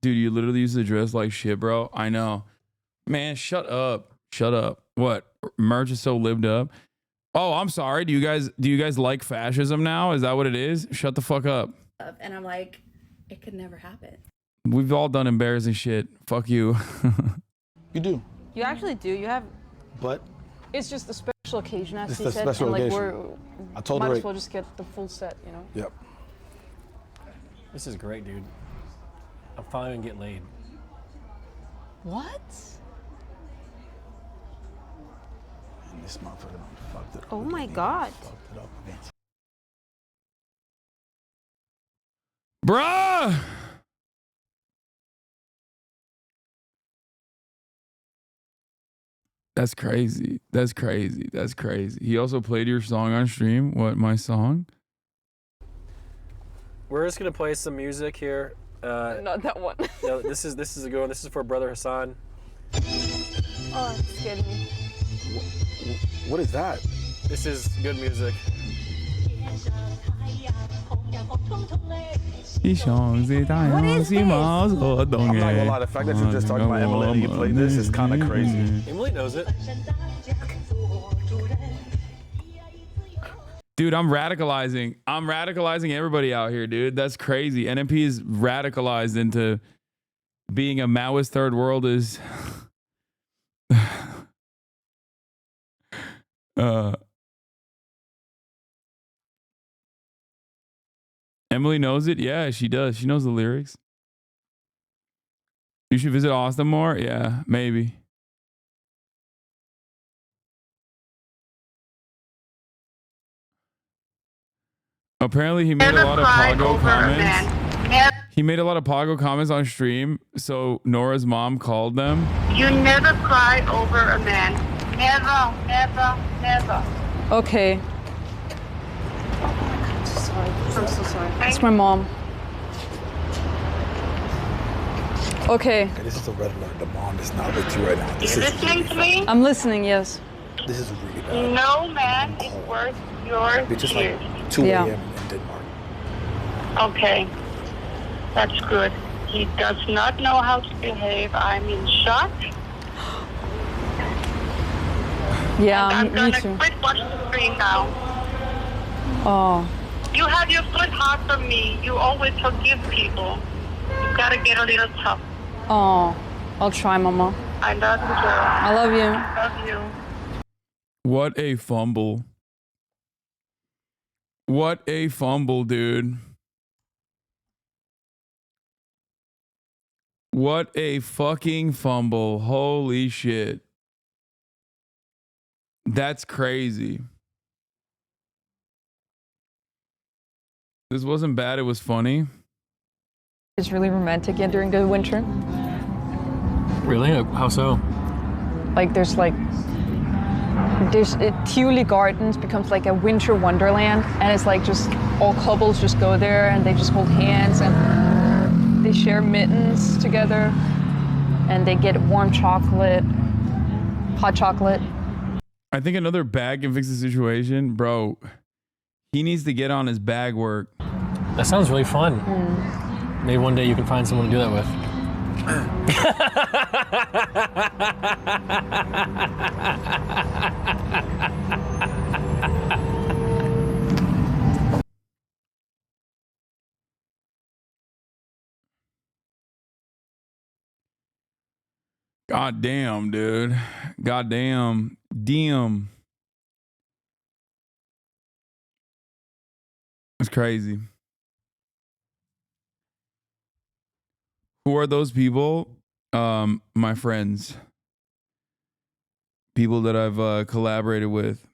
Dude, you literally used to dress like shit, bro. I know. Man, shut up. Shut up. What? Merch is so lived up. Oh, I'm sorry. Do you guys like fascism now? Is that what it is? Shut the fuck up. And I'm like, it could never happen. We've all done embarrassing shit. Fuck you. You do. You actually do. You have. But It's just a special occasion, as It's he the said. special and like occasion. I told might her as well just get the full set, you know. Yep. This is great, dude. I'm finally gonna get laid. What? And this motherfucker done fucked it up. Oh my God. Fucked it up again. Bruh! That's crazy. That's crazy. That's crazy. He also played your song on stream. What, my song? We're just gonna play some music here. Not that one. No, this is a good one. This is for brother Hasan. Oh, it scared me. What is that? This is good music. I'm not gonna lie, the fact that you just talked about Emily and you played this is kind of crazy. Emily knows it. Dude, I'm radicalizing. I'm radicalizing everybody out here, dude. That's crazy. NMP is radicalized into being a Maoist third world is Emily knows it. Yeah, she does. She knows the lyrics. You should visit Austin more. Yeah, maybe. Apparently, he made a lot of Pago comments. He made a lot of Pago comments on stream. So Nora's mom called them. You never cry over a man. Never, never, never. Okay. I'm so sorry. I'm so sorry. It's my mom. Okay. This is a red alert. The mom is not with you right now. This You is listening to me? I'm listening, yes. This is really bad. No man is worth your It's just tears. like 2 Yeah. a.m. in Denmark. Okay, that's good. He does not know how to behave. I'm in shock. Yeah, I'm me gonna too. quit watching the screen now. Oh. You have your good heart for me. You always forgive people. You gotta get a little tough. Oh. I'll try, Mama. I love you, girl. I love you. Love you. What a fumble. What a fumble, dude. What a fucking fumble. Holy shit. That's crazy. This wasn't bad. It was funny. It's really romantic during the winter. Really? How so? Like there's Tivoli Gardens becomes like a winter wonderland, and it's like just all couples just go there and they just hold hands and they share mittens together and they get warm chocolate, hot chocolate. I think another bag can fix the situation. Bro, he needs to get on his bag work. That sounds really fun. Maybe one day you can find someone to do that with. God damn, dude. God damn. Damn. It's crazy. Who are those people? My friends. People that I've collaborated with.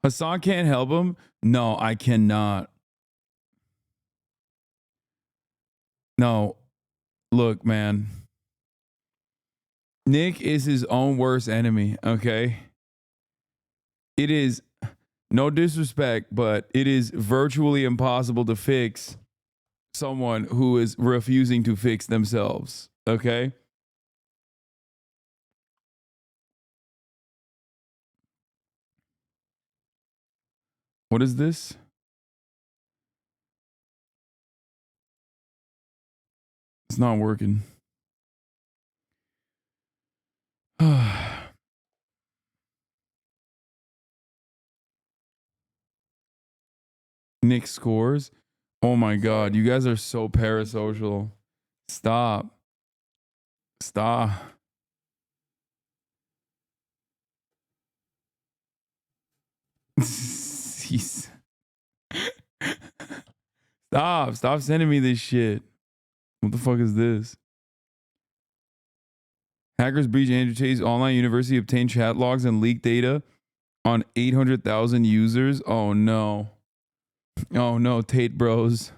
Hasan can't help him? No, I cannot. No, look, man. Nick is his own worst enemy, okay? It is, no disrespect, but it is virtually impossible to fix someone who is refusing to fix themselves, okay? What is this? It's not working. Nick scores. Oh my God, you guys are so parasocial. Stop. Stop. Jeez. Stop sending me this shit. What the fuck is this? Hackers breach Andrew Tate's online university, obtain chat logs and leak data on 800,000 users. Oh no. Oh no, Tate bros.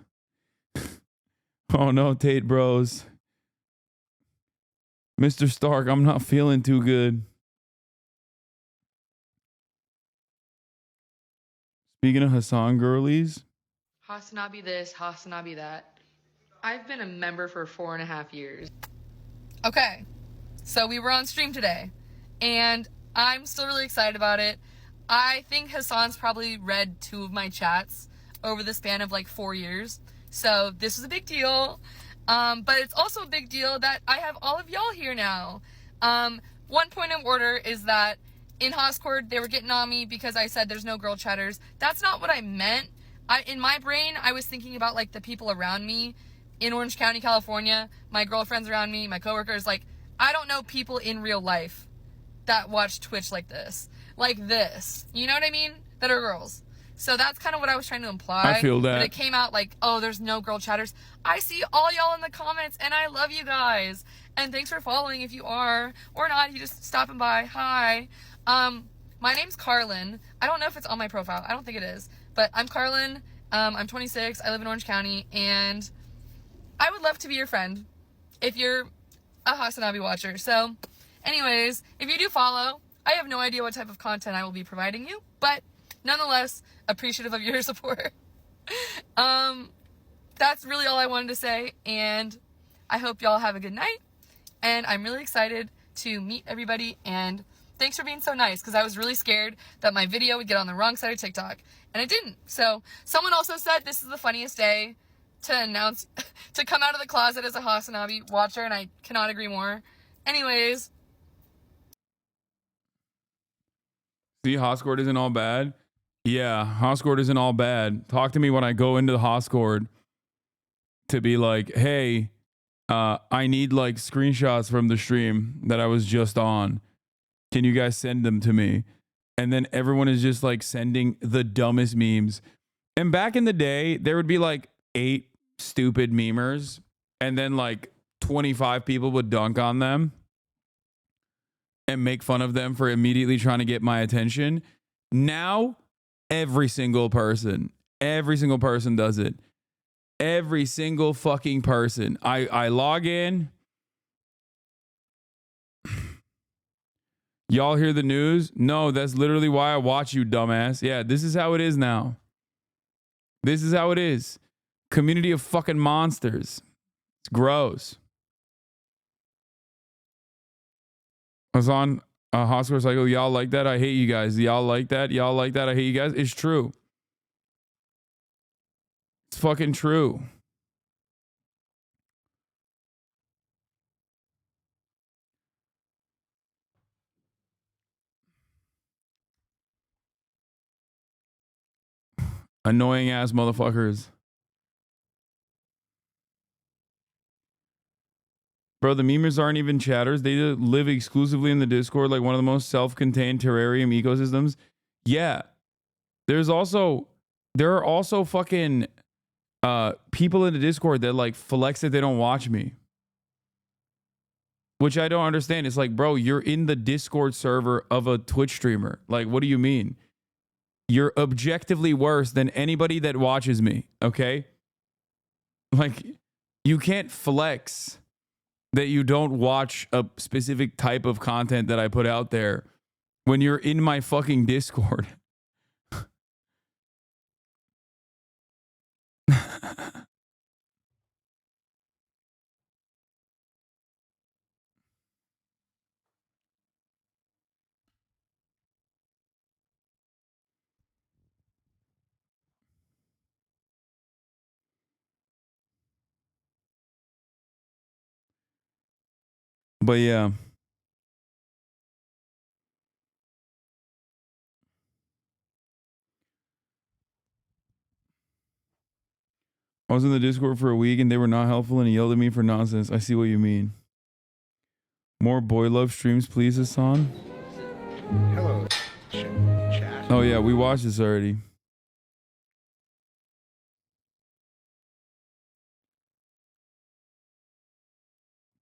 Oh no, Tate bros. Mr. Stark, I'm not feeling too good. Speaking of Hasan girlies. Hasanabi this, Hasanabi that. I've been a member for 4.5 years. Okay, so we were on stream today, and I'm still really excited about it. I think Hasan's probably read 2 of my chats over the span of like 4 years, so this is a big deal. But it's also a big deal that I have all of y'all here now. One point of order is that in Hoscord, they were getting on me because I said there's no girl chatters. That's not what I meant. In my brain, I was thinking about like the people around me in Orange County, California, my girlfriends around me, my coworkers. Like, I don't know people in real life that watch Twitch like this. Like this. You know what I mean? That are girls. So that's kind of what I was trying to imply. I feel that. But it came out like, oh, there's no girl chatters. I see all y'all in the comments, and I love you guys. And thanks for following if you are. Or not, you just stopping by. Hi. My name's Carlin. I don't know if it's on my profile. I don't think it is. But I'm Carlin. I'm 26. I live in Orange County. And I would love to be your friend if you're a Hasanabi watcher. So, anyways, if you do follow, I have no idea what type of content I will be providing you. But nonetheless, appreciative of your support. That's really all I wanted to say. And I hope y'all have a good night. And I'm really excited to meet everybody. And thanks for being so nice, because I was really scared that my video would get on the wrong side of TikTok, and it didn't. So someone also said this is the funniest day to announce, to come out of the closet as a Hasanabi watcher, and I cannot agree more. Anyways. See, Hoscord isn't all bad. Yeah, Hoscord isn't all bad. Talk to me when I go into the Hoscord to be like, hey, I need like screenshots from the stream that I was just on. Can you guys send them to me? And then everyone is just like sending the dumbest memes. And back in the day, there would be like 8 stupid memers, and then like 25 people would dunk on them and make fun of them for immediately trying to get my attention. Now, every single person does it. Every single fucking person. I log in. Y'all hear the news? No, that's literally why I watch you, dumbass. Yeah, this is how it is now. This is how it is. Community of fucking monsters. It's gross. I was on Hoscord Cycle. Y'all like that? I hate you guys. Y'all like that? Y'all like that? I hate you guys. It's true. It's fucking true. Annoying ass motherfuckers. Bro, the memers aren't even chatters. They live exclusively in the Discord, like one of the most self-contained terrarium ecosystems. Yeah. There are also fucking people in the Discord that like flex that they don't watch me. Which I don't understand. It's like, bro, you're in the Discord server of a Twitch streamer. Like, what do you mean? You're objectively worse than anybody that watches me, okay? Like, You can't flex that you don't watch a specific type of content that I put out there when you're in my fucking Discord. But yeah. I was in the Discord for a week and they were not helpful and he yelled at me for nonsense. I see what you mean. More boy love streams, please, Hasan. Hello, chat. Oh yeah, we watched this already.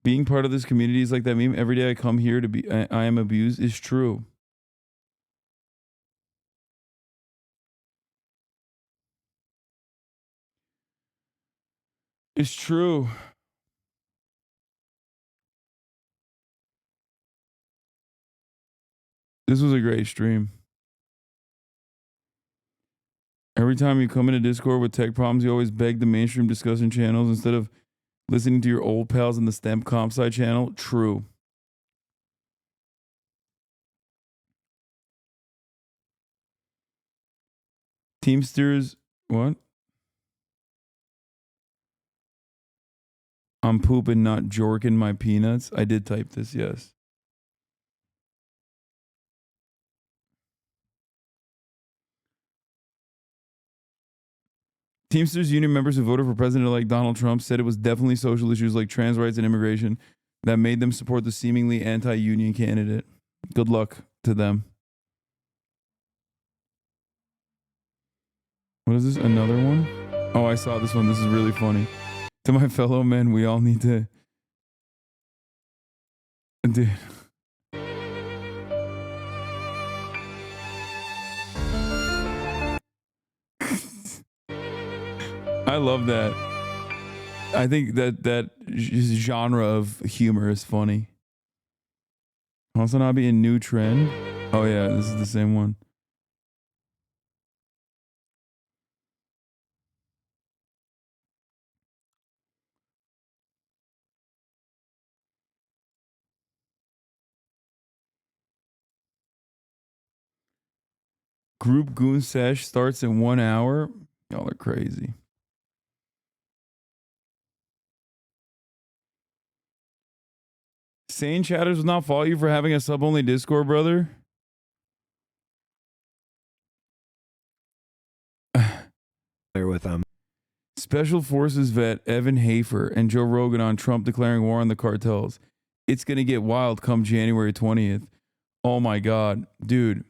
Being part of this community is like that meme. Every day I come here to be, I am abused is true. It's true. This was a great stream. Every time you come into Discord with tech problems, you always beg the mainstream discussion channels instead of listening to your old pals in the STEM comp sci channel. True. Teamsters, what? I'm pooping, not jorking my peanuts. I did type this, yes. Teamsters union members who voted for President-elect Donald Trump said it was definitely social issues like trans rights and immigration that made them support the seemingly anti-union candidate. Good luck to them. What is this? Another one? Oh, I saw this one. This is really funny. To my fellow men, we all need to... Dude. I love that. I think that genre of humor is funny. Hasanabi in new trend. Oh yeah, this is the same one. Group Goon Sesh starts in 1 hour. Y'all are crazy. Sane Chatters will not fault you for having a sub-only Discord, brother. There with them. Special Forces vet Evan Hafer and Joe Rogan on Trump declaring war on the cartels. It's going to get wild come January 20th. Oh my God. Dude,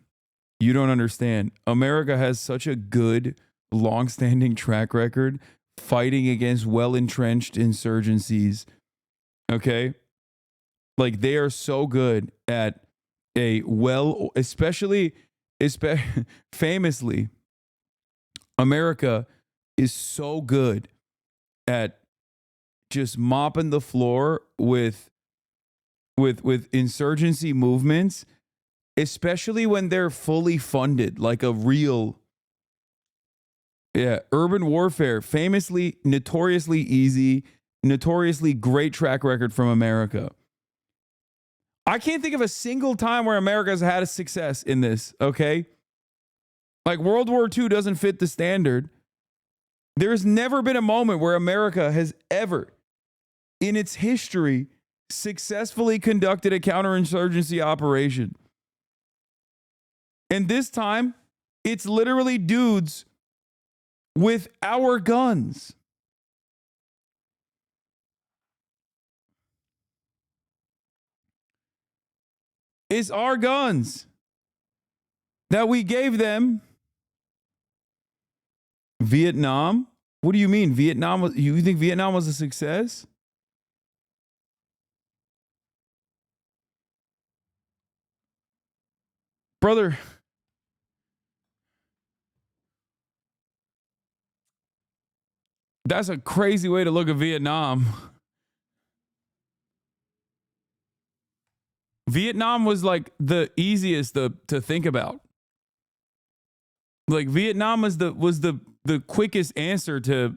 you don't understand. America has such a good, long-standing track record fighting against well-entrenched insurgencies. Okay? Like, they are so good at especially famously, America is so good at just mopping the floor with insurgency movements, especially when they're fully funded, like a real, urban warfare, famously, notoriously easy, notoriously great track record from America. I can't think of a single time where America's had a success in this, okay? Like World War II doesn't fit the standard. There's never been a moment where America has ever, in its history, successfully conducted a counterinsurgency operation. And this time, it's literally dudes with our guns. It's our guns that we gave them. Vietnam? What do you mean? You think Vietnam was a success? Brother, That's a crazy way to look at Vietnam. Vietnam was like the easiest to think about. Like Vietnam was the quickest answer to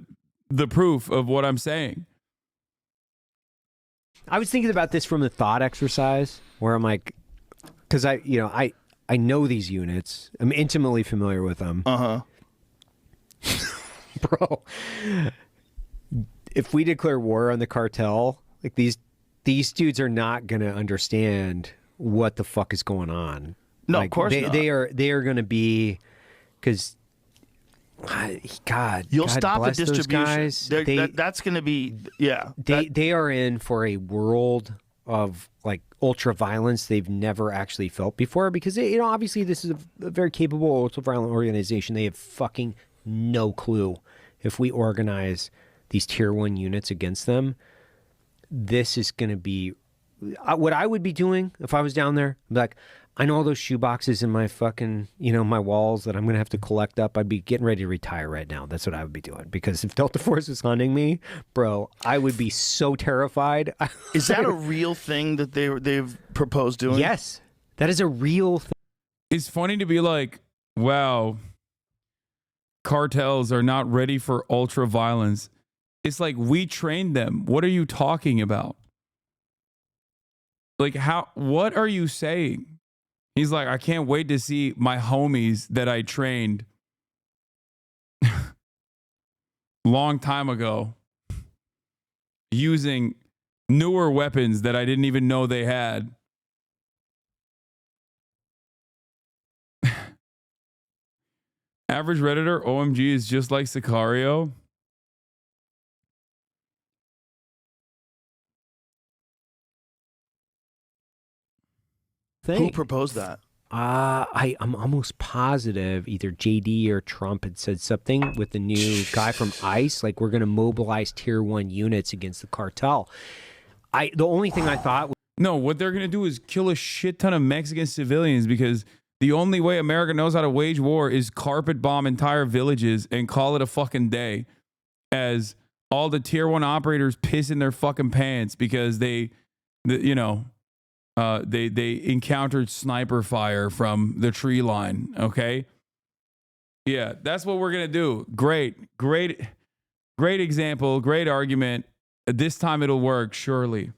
the proof of what I'm saying. I was thinking about this from the thought exercise where I'm like, because I know these units. I'm intimately familiar with them. Bro, if we declare war on the cartel, like these dudes are not going to understand what the fuck is going on. No, like, of course not. They are going to be, because God, you'll God stop the bless those distribution. guys. That's going to be, yeah. They are in for a world of like ultra violence they've never actually felt before, because obviously this is a very capable ultra violent organization. They have fucking no clue. If we organize these tier 1 units against them, this is going to be what I would be doing if I was down there. I'd be like, I know all those shoe boxes in my fucking, my walls that I'm going to have to collect up. I'd be getting ready to retire right now. That's what I would be doing. Because if Delta Force was hunting me, bro, I would be so terrified. Is that a real thing that they've proposed doing? Yes. That is a real thing. It's funny to be like, wow, cartels are not ready for ultra violence. It's like, we trained them. What are you talking about? Like, what are you saying? He's like, I can't wait to see my homies that I trained long time ago using newer weapons that I didn't even know they had. Average Redditor, OMG is just like Sicario. Who proposed that? I'm almost positive either JD or Trump had said something with the new guy from ICE, like we're going to mobilize tier 1 units against the cartel. The only thing I thought was, no, what they're going to do is kill a shit ton of Mexican civilians, because the only way America knows how to wage war is carpet bomb entire villages and call it a fucking day, as all the tier 1 operators piss in their fucking pants because they encountered sniper fire from the tree line. Okay. Yeah, that's what we're going to do. Great example. Great argument. This time it'll work. Surely.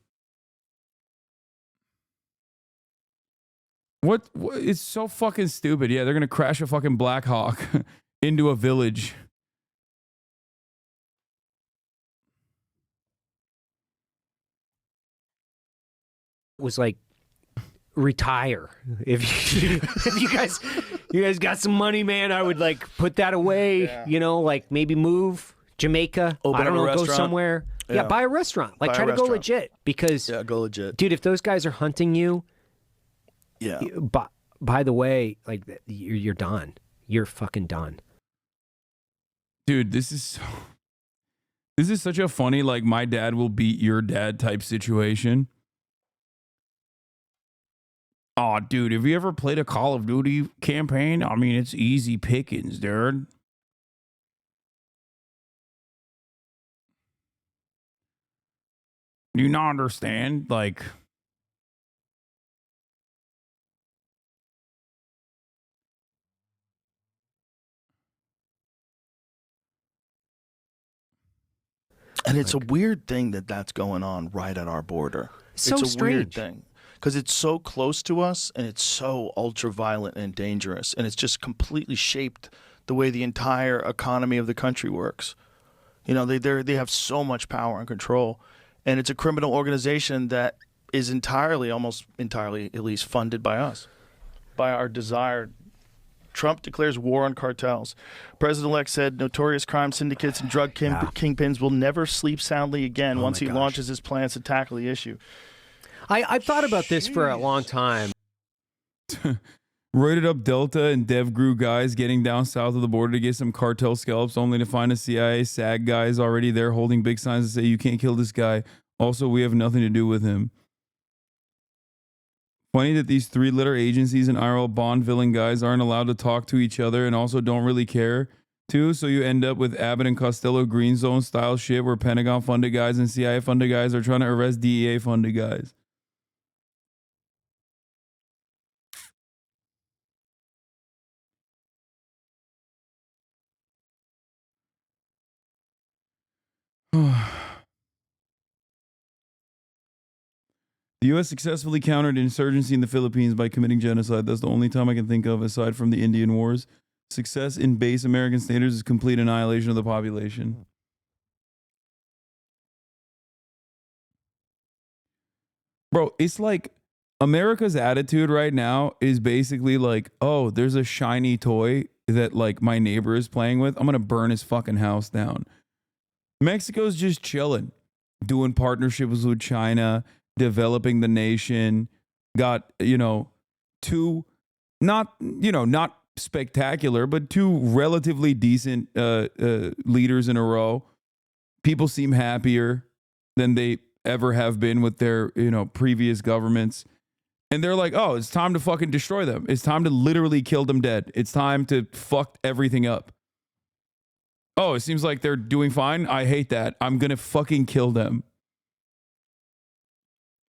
What? It's so fucking stupid. Yeah. They're going to crash a fucking Black Hawk into a village. was like, retire. If you guys got some money, man, I would like put that away. Yeah. Like maybe move Jamaica. Open I don't up a know, go restaurant. somewhere. Yeah, buy a restaurant. Like Buy a try to go restaurant. legit, because go legit, dude. If those guys are hunting you, yeah. By the way, like you're done. You're fucking done, dude. This is such a funny, like, my dad will beat your dad type situation. Oh, dude, have you ever played a Call of Duty campaign? I mean, it's easy pickings, dude. Do you not understand? Like, and it's a weird thing that's going on right at our border. So it's a strange. weird thing. Because it's so close to us, and it's so ultra violent and dangerous, and it's just completely shaped the way the entire economy of the country works. They have so much power and control, and it's a criminal organization that is almost entirely, at least, funded by us, by our desired. Trump declares war on cartels. President-elect said notorious crime syndicates and drug kingpins will never sleep soundly again once he launches his plans to tackle the issue. I've thought about this for a long time. Rated up Delta and DevGru guys getting down south of the border to get some cartel scalps, only to find a CIA SAG guys already there holding big signs that say, you can't kill this guy. Also, we have nothing to do with him. Funny that these 3-letter agencies and IRL Bond villain guys aren't allowed to talk to each other and also don't really care too. So you end up with Abbott and Costello Green Zone style shit where Pentagon funded guys and CIA funded guys are trying to arrest DEA funded guys. The U.S. successfully countered insurgency in the Philippines by committing genocide. That's the only time I can think of, aside from the Indian Wars. Success in base American standards is complete annihilation of the population. Bro, it's like America's attitude right now is basically like, oh, there's a shiny toy that like my neighbor is playing with. I'm going to burn his fucking house down. Mexico's just chilling, doing partnerships with China, developing the nation, got, two, not spectacular, but two relatively decent leaders in a row. People seem happier than they ever have been with their, previous governments. And they're like, oh, it's time to fucking destroy them. It's time to literally kill them dead. It's time to fuck everything up. Oh, it seems like they're doing fine. I hate that. I'm going to fucking kill them.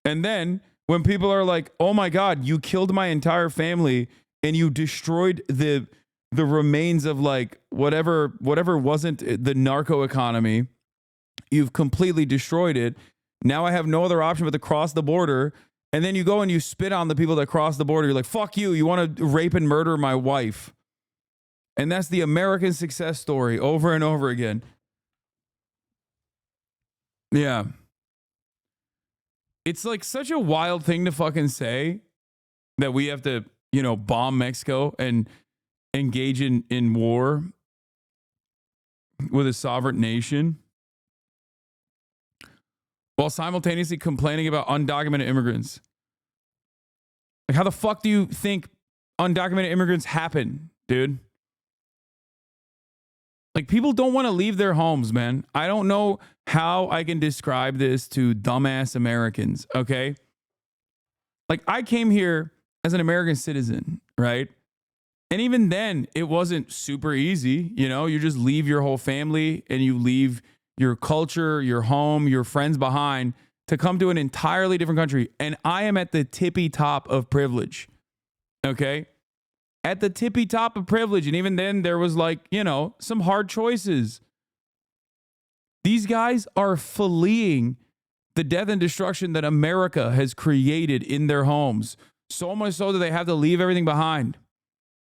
And then when people are like, oh my God, you killed my entire family and you destroyed the remains of like whatever wasn't the narco economy. You've completely destroyed it. Now I have no other option but to cross the border. And then you go and you spit on the people that cross the border. You're like, fuck you. You want to rape and murder my wife. And that's the American success story over and over again. Yeah. It's like such a wild thing to fucking say that we have to, bomb Mexico and engage in war with a sovereign nation while simultaneously complaining about undocumented immigrants. Like, how the fuck do you think undocumented immigrants happen, dude? Like, people don't want to leave their homes, man. I don't know how I can describe this to dumbass Americans, okay? Like, I came here as an American citizen, right? And even then, it wasn't super easy. You just leave your whole family and you leave your culture, your home, your friends behind to come to an entirely different country. And I am at the tippy top of privilege, okay? At the tippy top of privilege. And even then, there was like, some hard choices. These guys are fleeing the death and destruction that America has created in their homes. So much so that they have to leave everything behind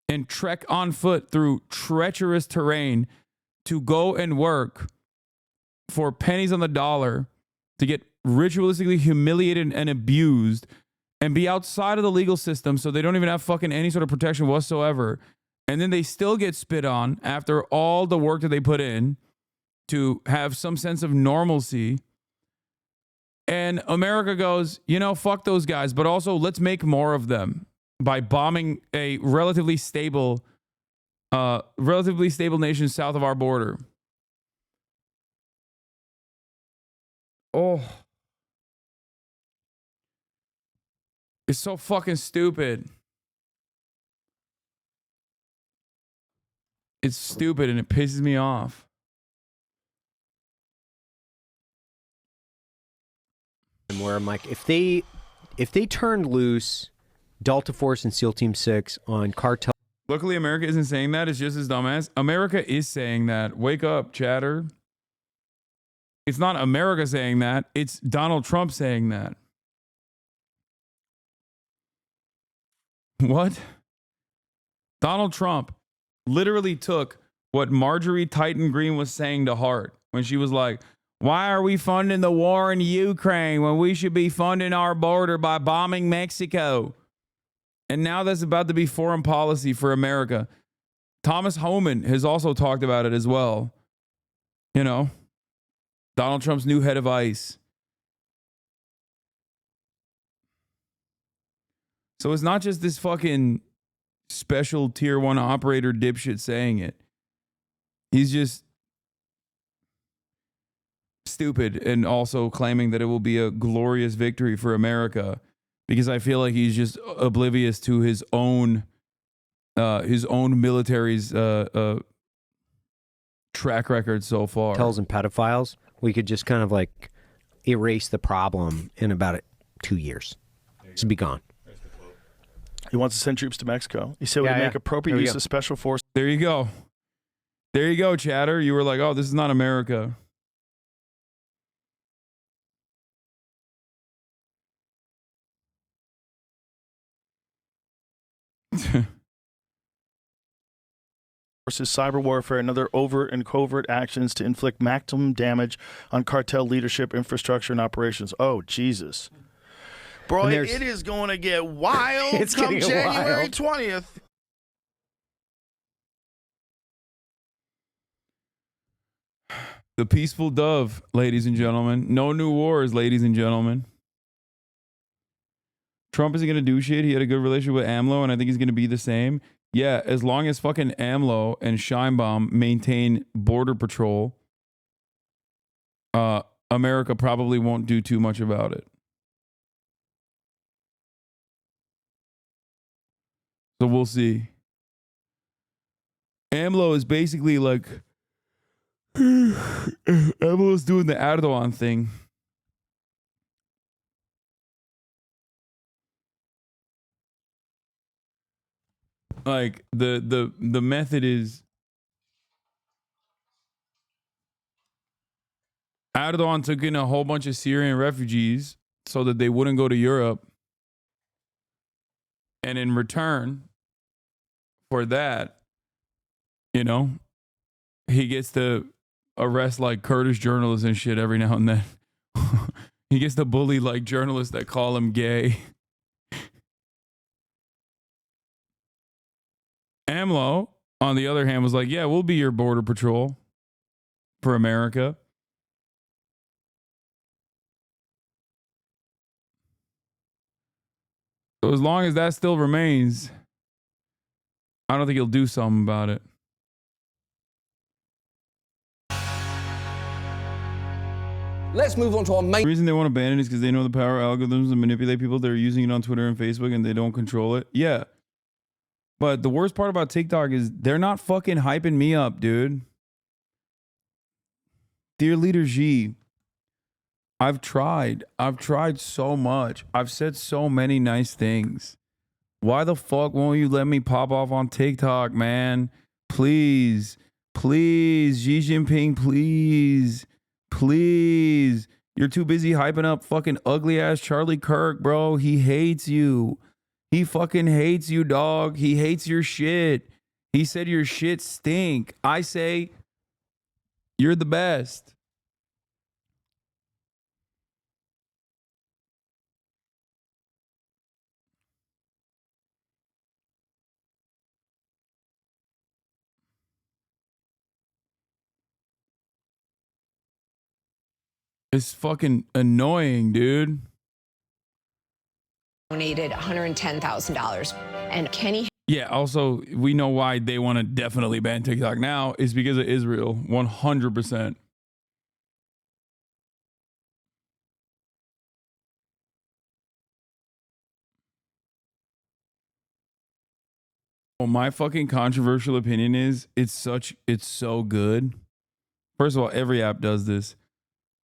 and trek on foot through treacherous terrain to go and work for pennies on the dollar to get ritualistically humiliated and abused and be outside of the legal system so they don't even have fucking any sort of protection whatsoever. And then they still get spit on after all the work that they put in to have some sense of normalcy. And America goes, fuck those guys, but also let's make more of them by bombing a relatively stable nation south of our border. Oh. It's so fucking stupid. It's stupid and it pisses me off. Where I'm like, if they turned loose Delta Force and SEAL Team 6 on cartel. Luckily, America isn't saying that. It's just as dumbass. America is saying that. Wake up, chatter. It's not America saying that. It's Donald Trump saying that. What? Donald Trump literally took what Marjorie Titan Green was saying to heart when she was like, why are we funding the war in Ukraine when we should be funding our border by bombing Mexico? And now that's about to be foreign policy for America. Thomas Homan has also talked about it as well. Donald Trump's new head of ICE. So it's not just this fucking special tier 1 operator dipshit saying it. He's just stupid and also claiming that it will be a glorious victory for America because I feel like he's just oblivious to his own military's track record so far. Cartels and pedophiles, we could just kind of like erase the problem in about 2 years. It's be gone. He wants to send troops to Mexico. He said we make appropriate use of special forces. There you go. There you go, chatter. You were like, oh, this is not America. Forces, cyber warfare, and other overt and covert actions to inflict maximum damage on cartel leadership, infrastructure, and operations. Oh, Jesus. Bro, it is going to get wild come January 20th. The peaceful dove, ladies and gentlemen. No new wars, ladies and gentlemen. Trump isn't going to do shit. He had a good relationship with AMLO, and I think he's going to be the same. Yeah, as long as fucking AMLO and Scheinbaum maintain border patrol, America probably won't do too much about it. So we'll see. AMLO is basically like, AMLO's doing the Erdogan thing. Like the method is Erdogan took in a whole bunch of Syrian refugees so that they wouldn't go to Europe. And in return for that, you know, he gets to arrest like Kurdish journalists and shit every now and then. He gets to bully like journalists that call him gay. AMLO, on the other hand, was like, yeah, we'll be your border patrol for America. So as long as that still remains, I don't think he'll do something about it. Let's move on to our main... The reason they want to ban it is because they know the power of algorithms and manipulate people. They're using it on Twitter and Facebook and they don't control it. Yeah. But the worst part about TikTok is they're not fucking hyping me up, dude. Dear Leader G, I've tried so much. I've said so many nice things. Why the fuck won't you let me pop off on TikTok, man? Please, please, Xi Jinping, please, please. You're too busy hyping up fucking ugly ass Charlie Kirk, bro. He hates you. He fucking hates you, dog. He hates your shit. He said your shit stink. I say you're the best. It's fucking annoying, dude. Donated $110,000. And Kenny... Yeah, also, we know why they want to definitely ban TikTok now is because of Israel. 100%. Well, my fucking controversial opinion is it's so good. First of all, every app does this,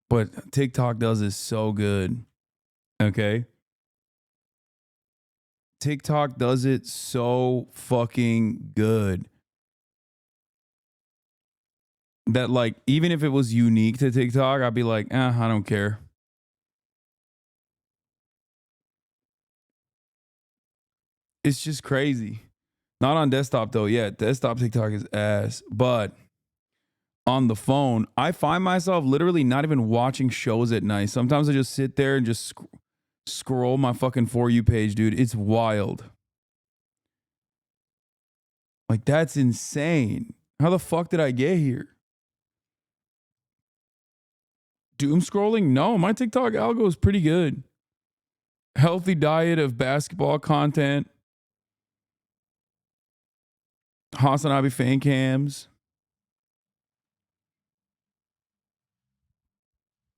but TikTok does this so good. Okay? TikTok does it so fucking good that, like, even if it was unique to TikTok, I'd be like, I don't care. It's just crazy. Not on desktop, though. Yeah, desktop TikTok is ass. But on the phone, I find myself literally not even watching shows at night. Sometimes I just sit there and just scroll my fucking For You page, dude. It's wild. Like, that's insane. How the fuck did I get here? Doom scrolling? No, my TikTok algo is pretty good. Healthy diet of basketball content. Hasanabi fan cams.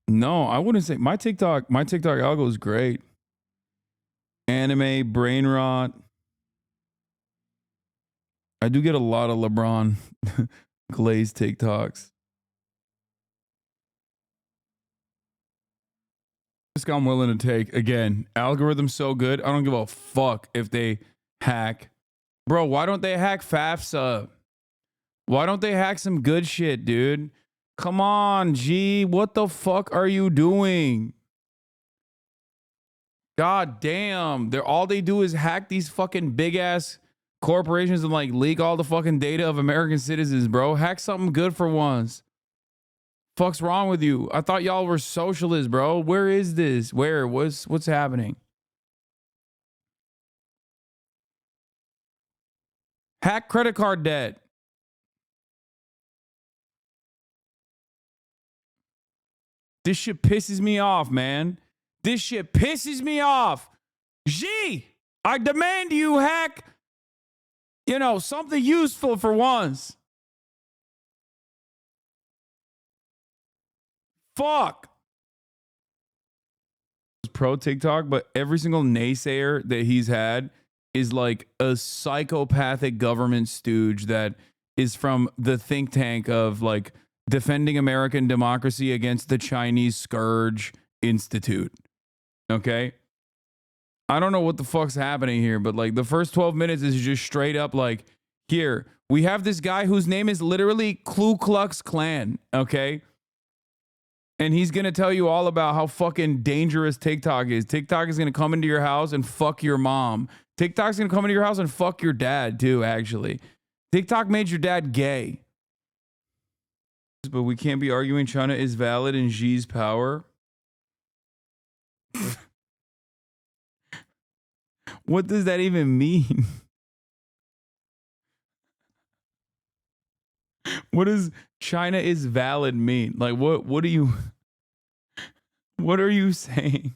No, I wouldn't say my TikTok algo is great. Anime, brain rot. I do get a lot of LeBron. glazed TikToks. Risk I'm willing to take. Again, algorithm's so good. I don't give a fuck if they hack. Bro, why don't they hack FAFSA? Why don't they hack some good shit, dude? Come on, G. What the fuck are you doing? God damn. All they do is hack these fucking big ass corporations and like leak all the fucking data of American citizens, bro. Hack something good for once. Fuck's wrong with you? I thought y'all were socialists, bro. Where is this? Where? What's happening? Hack credit card debt. This shit pisses me off, man. This shit pisses me off. G, I demand you hack, something useful for once. Fuck. Pro TikTok, but every single naysayer that he's had is like a psychopathic government stooge that is from the think tank of like defending American democracy against the Chinese Scourge Institute. Okay? I don't know what the fuck's happening here, but like the first 12 minutes is just straight up like, here, we have this guy whose name is literally Ku Klux Klan, okay? And he's going to tell you all about how fucking dangerous TikTok is. TikTok is going to come into your house and fuck your mom. TikTok's going to come into your house and fuck your dad too, actually. TikTok made your dad gay. But we can't be arguing China is valid in Xi's power. What does that even mean? What does China is valid mean? Like what are you saying?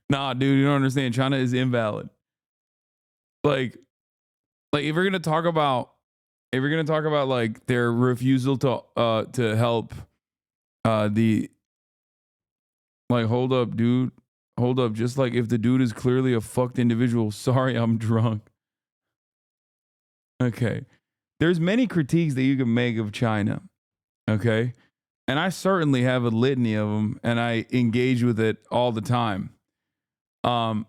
Nah, dude, you don't understand. China is invalid. Like if we're gonna talk about like their refusal to help the like hold up, dude. Hold up, just like if the dude is clearly a fucked individual. Sorry, I'm drunk. Okay. There's many critiques that you can make of China. Okay. And I certainly have a litany of them, and I engage with it all the time. I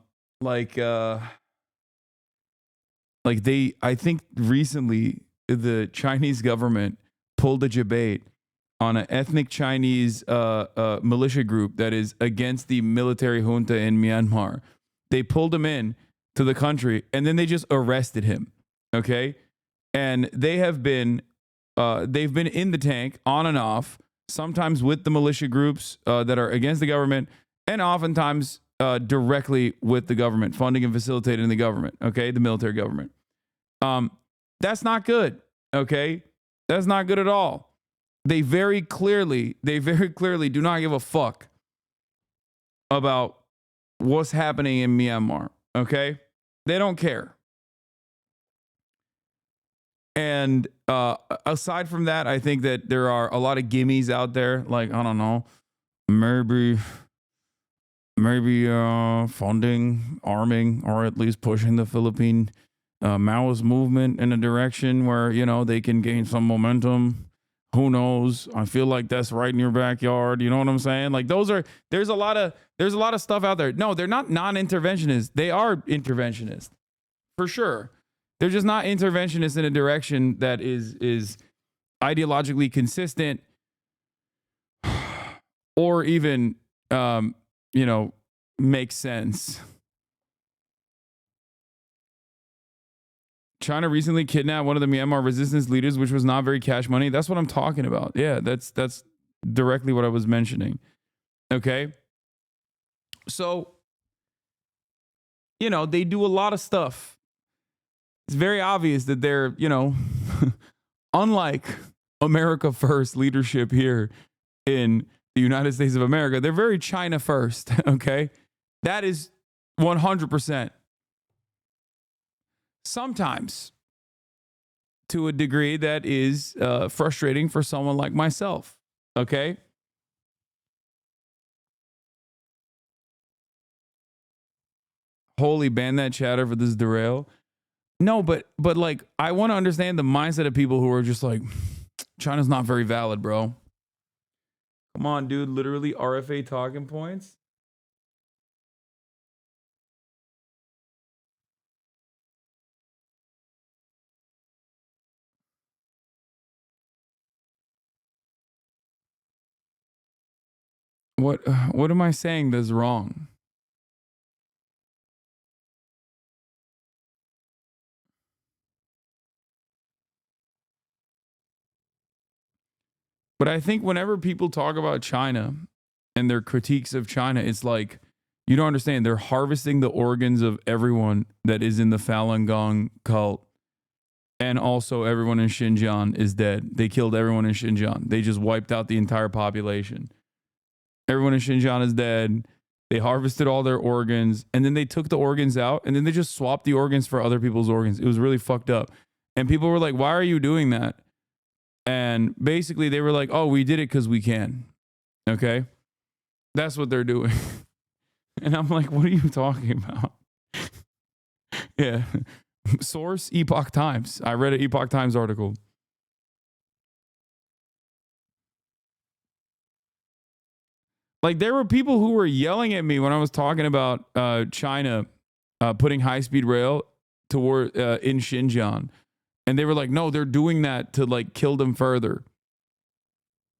think recently the Chinese government pulled a debate on an ethnic Chinese militia group that is against the military junta in Myanmar. They pulled him in to the country and then they just arrested him. Okay. And they've been in the tank on and off, sometimes with the militia groups that are against the government, and oftentimes directly with the government, funding and facilitating the government. Okay. The military government. That's not good. Okay. That's not good at all. They very clearly do not give a fuck about what's happening in Myanmar. Okay. They don't care. And aside from that, I think that there are a lot of gimmies out there. Like, I don't know, maybe funding, arming, or at least pushing the Philippine Maoist movement in a direction where, they can gain some momentum. Who knows? I feel like that's right in your backyard. You know what I'm saying? Like there's a lot of stuff out there. No, they're not non-interventionists. They are interventionists for sure. They're just not interventionists in a direction that is ideologically consistent or even, makes sense. China recently kidnapped one of the Myanmar resistance leaders, which was not very cash money. That's what I'm talking about. Yeah, that's directly what I was mentioning. Okay. So, they do a lot of stuff. It's very obvious that they're, unlike America First leadership here in the United States of America, they're very China first. Okay. That is 100%. Sometimes to a degree that is frustrating for someone like myself. Okay. Holy, ban that chatter for this derail. No, but like, I want to understand the mindset of people who are just like, China's not very valid, bro. Come on, dude. Literally RFA talking points. What am I saying that's wrong? But I think whenever people talk about China and their critiques of China, it's like, you don't understand. They're harvesting the organs of everyone that is in the Falun Gong cult. And also everyone in Xinjiang is dead. They killed everyone in Xinjiang. They just wiped out the entire population. Everyone in Xinjiang is dead. They harvested all their organs, and then they took the organs out, and then they just swapped the organs for other people's organs. It was really fucked up. And people were like, why are you doing that? And basically they were like, oh, we did it because we can. Okay? That's what they're doing. And I'm like, what are you talking about? Yeah. Source, Epoch Times. I read an Epoch Times article. Like, there were people who were yelling at me when I was talking about China putting high-speed rail toward in Xinjiang. And they were like, no, they're doing that to like kill them further.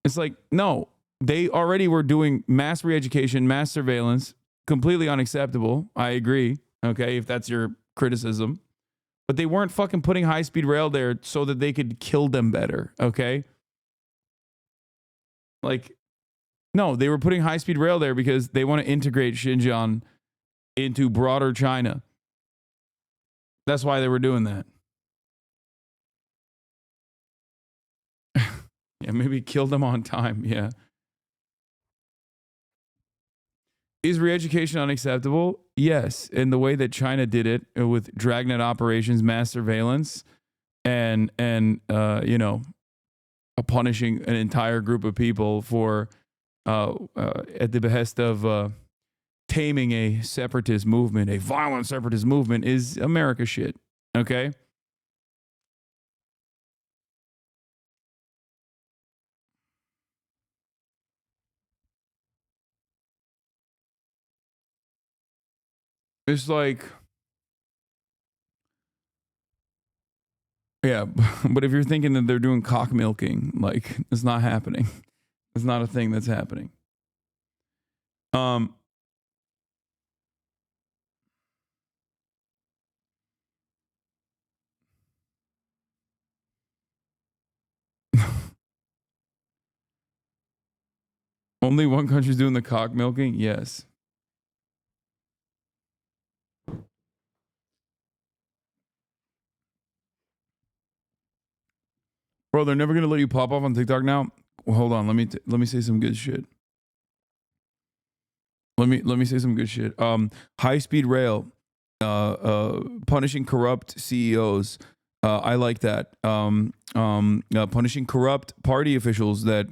It's like, no, they already were doing mass re-education, mass surveillance, completely unacceptable. I agree. Okay, if that's your criticism. But they weren't fucking putting high-speed rail there so that they could kill them better. Okay. Like, no, they were putting high-speed rail there because they want to integrate Xinjiang into broader China. That's why they were doing that. Yeah, maybe kill them on time. Yeah. Is re-education unacceptable? Yes. In the way that China did it with dragnet operations, mass surveillance, and you know, punishing an entire group of people for at the behest of taming a separatist movement, a violent separatist movement, is America shit. Okay. It's like, yeah, but if you're thinking that they're doing cock milking, like, it's not happening. It's not a thing that's happening. Only one country's doing the cock milking? Yes. Bro, they're never gonna let you pop off on TikTok now. Well, hold on, let me say some good shit. Let me say some good shit. High speed rail, punishing corrupt CEOs. I like that. Punishing corrupt party officials that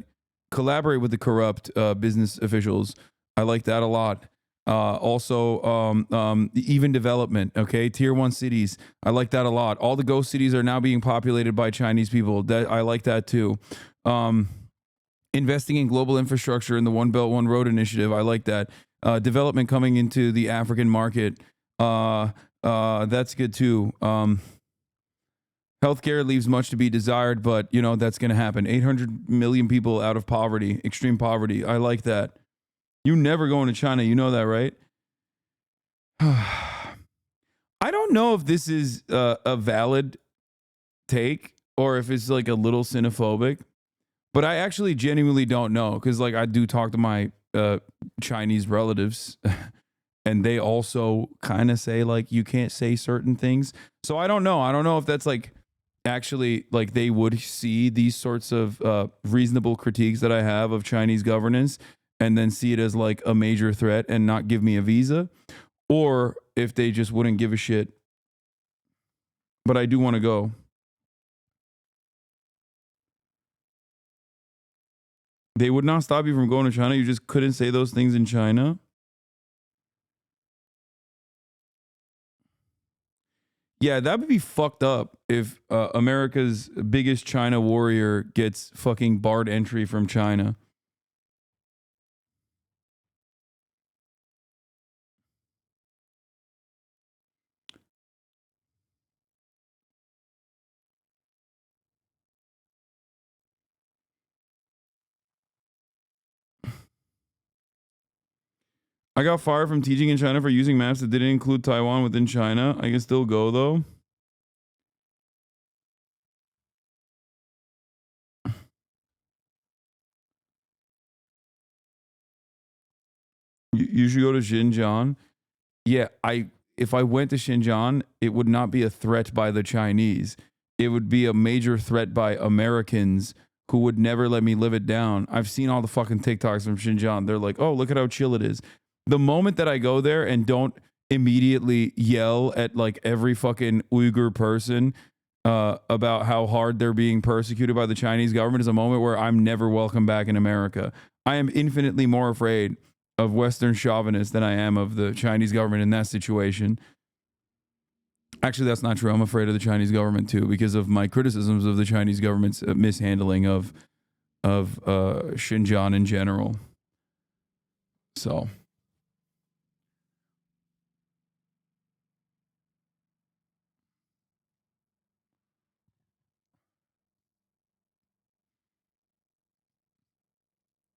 collaborate with the corrupt business officials. I like that a lot. Also, even development, okay? Tier 1 cities. I like that a lot. All the ghost cities are now being populated by Chinese people. That I like that too. Investing in global infrastructure in the One Belt, One Road initiative. I like that. Development coming into the African market. That's good too. Healthcare leaves much to be desired, but you know, that's going to happen. 800 million people out of poverty, extreme poverty. I like that. You never go into China. You know that, right? I don't know if this is a valid take or if it's like a little xenophobic, but I actually genuinely don't know because like I do talk to my Chinese relatives and they also kind of say like you can't say certain things. So I don't know. I don't know if that's like actually like they would see these sorts of reasonable critiques that I have of Chinese governance and then see it as like a major threat and not give me a visa, or if they just wouldn't give a shit. But I do want to go. They would not stop you from going to China. You just couldn't say those things in China. Yeah, that would be fucked up if America's biggest China warrior gets fucking barred entry from China. I got fired from teaching in China for using maps that didn't include Taiwan within China. I can still go though. You should go to Xinjiang. Yeah, if I went to Xinjiang, it would not be a threat by the Chinese. It would be a major threat by Americans who would never let me live it down. I've seen all the fucking TikToks from Xinjiang. They're like, oh, look at how chill it is. The moment that I go there and don't immediately yell at like every fucking Uyghur person about how hard they're being persecuted by the Chinese government is a moment where I'm never welcome back in America. I am infinitely more afraid of Western chauvinists than I am of the Chinese government in that situation. Actually, that's not true. I'm afraid of the Chinese government too because of my criticisms of the Chinese government's mishandling of Xinjiang in general. So.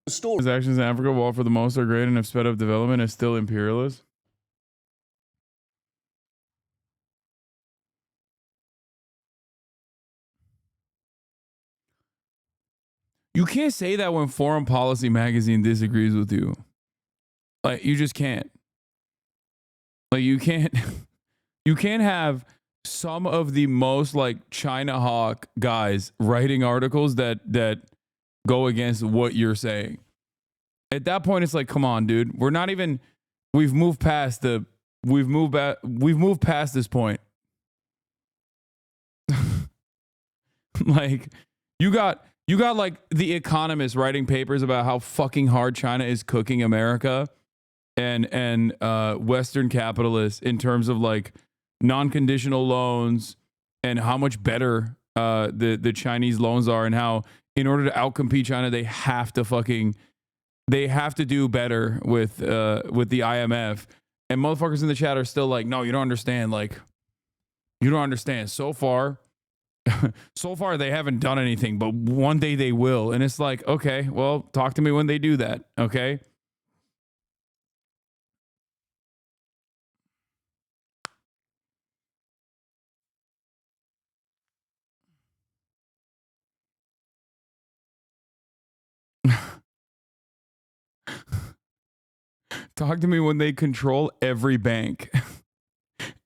His actions in Africa, while for the most are great and have sped up development, is still imperialist. You can't say that when Foreign Policy Magazine disagrees with you. Like, you just can't. Like, you can't have some of the most like China hawk guys writing articles that go against what you're saying. At that point, it's like, come on, dude. We're not even. We've moved past this point. Like, you got like The Economist writing papers about how fucking hard China is cooking America and Western capitalists in terms of like non-conditional loans and how much better the Chinese loans are, and how in order to outcompete China, they have to do better with the IMF. And motherfuckers in the chat are still like, no, you don't understand. Like, you don't understand. So far they haven't done anything, but one day they will. And it's like, okay, well, talk to me when they do that. Okay. Talk to me when they control every bank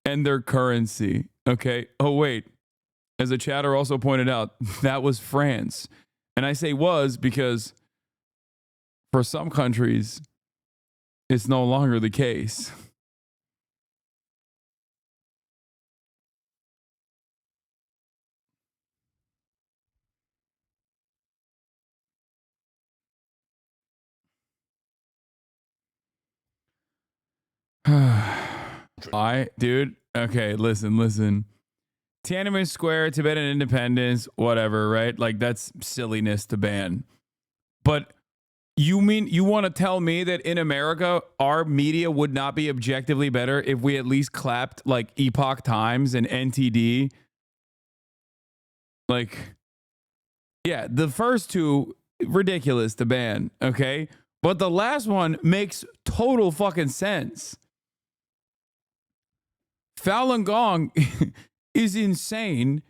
and their currency. Okay. Oh, wait. As a chatter also pointed out, that was France. And I say was because for some countries, it's no longer the case. Dude, okay, listen. Tiananmen Square, Tibetan independence, whatever, right? Like, that's silliness to ban. But you mean you want to tell me that in America, our media would not be objectively better if we at least clapped like Epoch Times and NTD? Like, yeah, the first two, ridiculous to ban, okay? But the last one makes total fucking sense. Falun Gong is insane.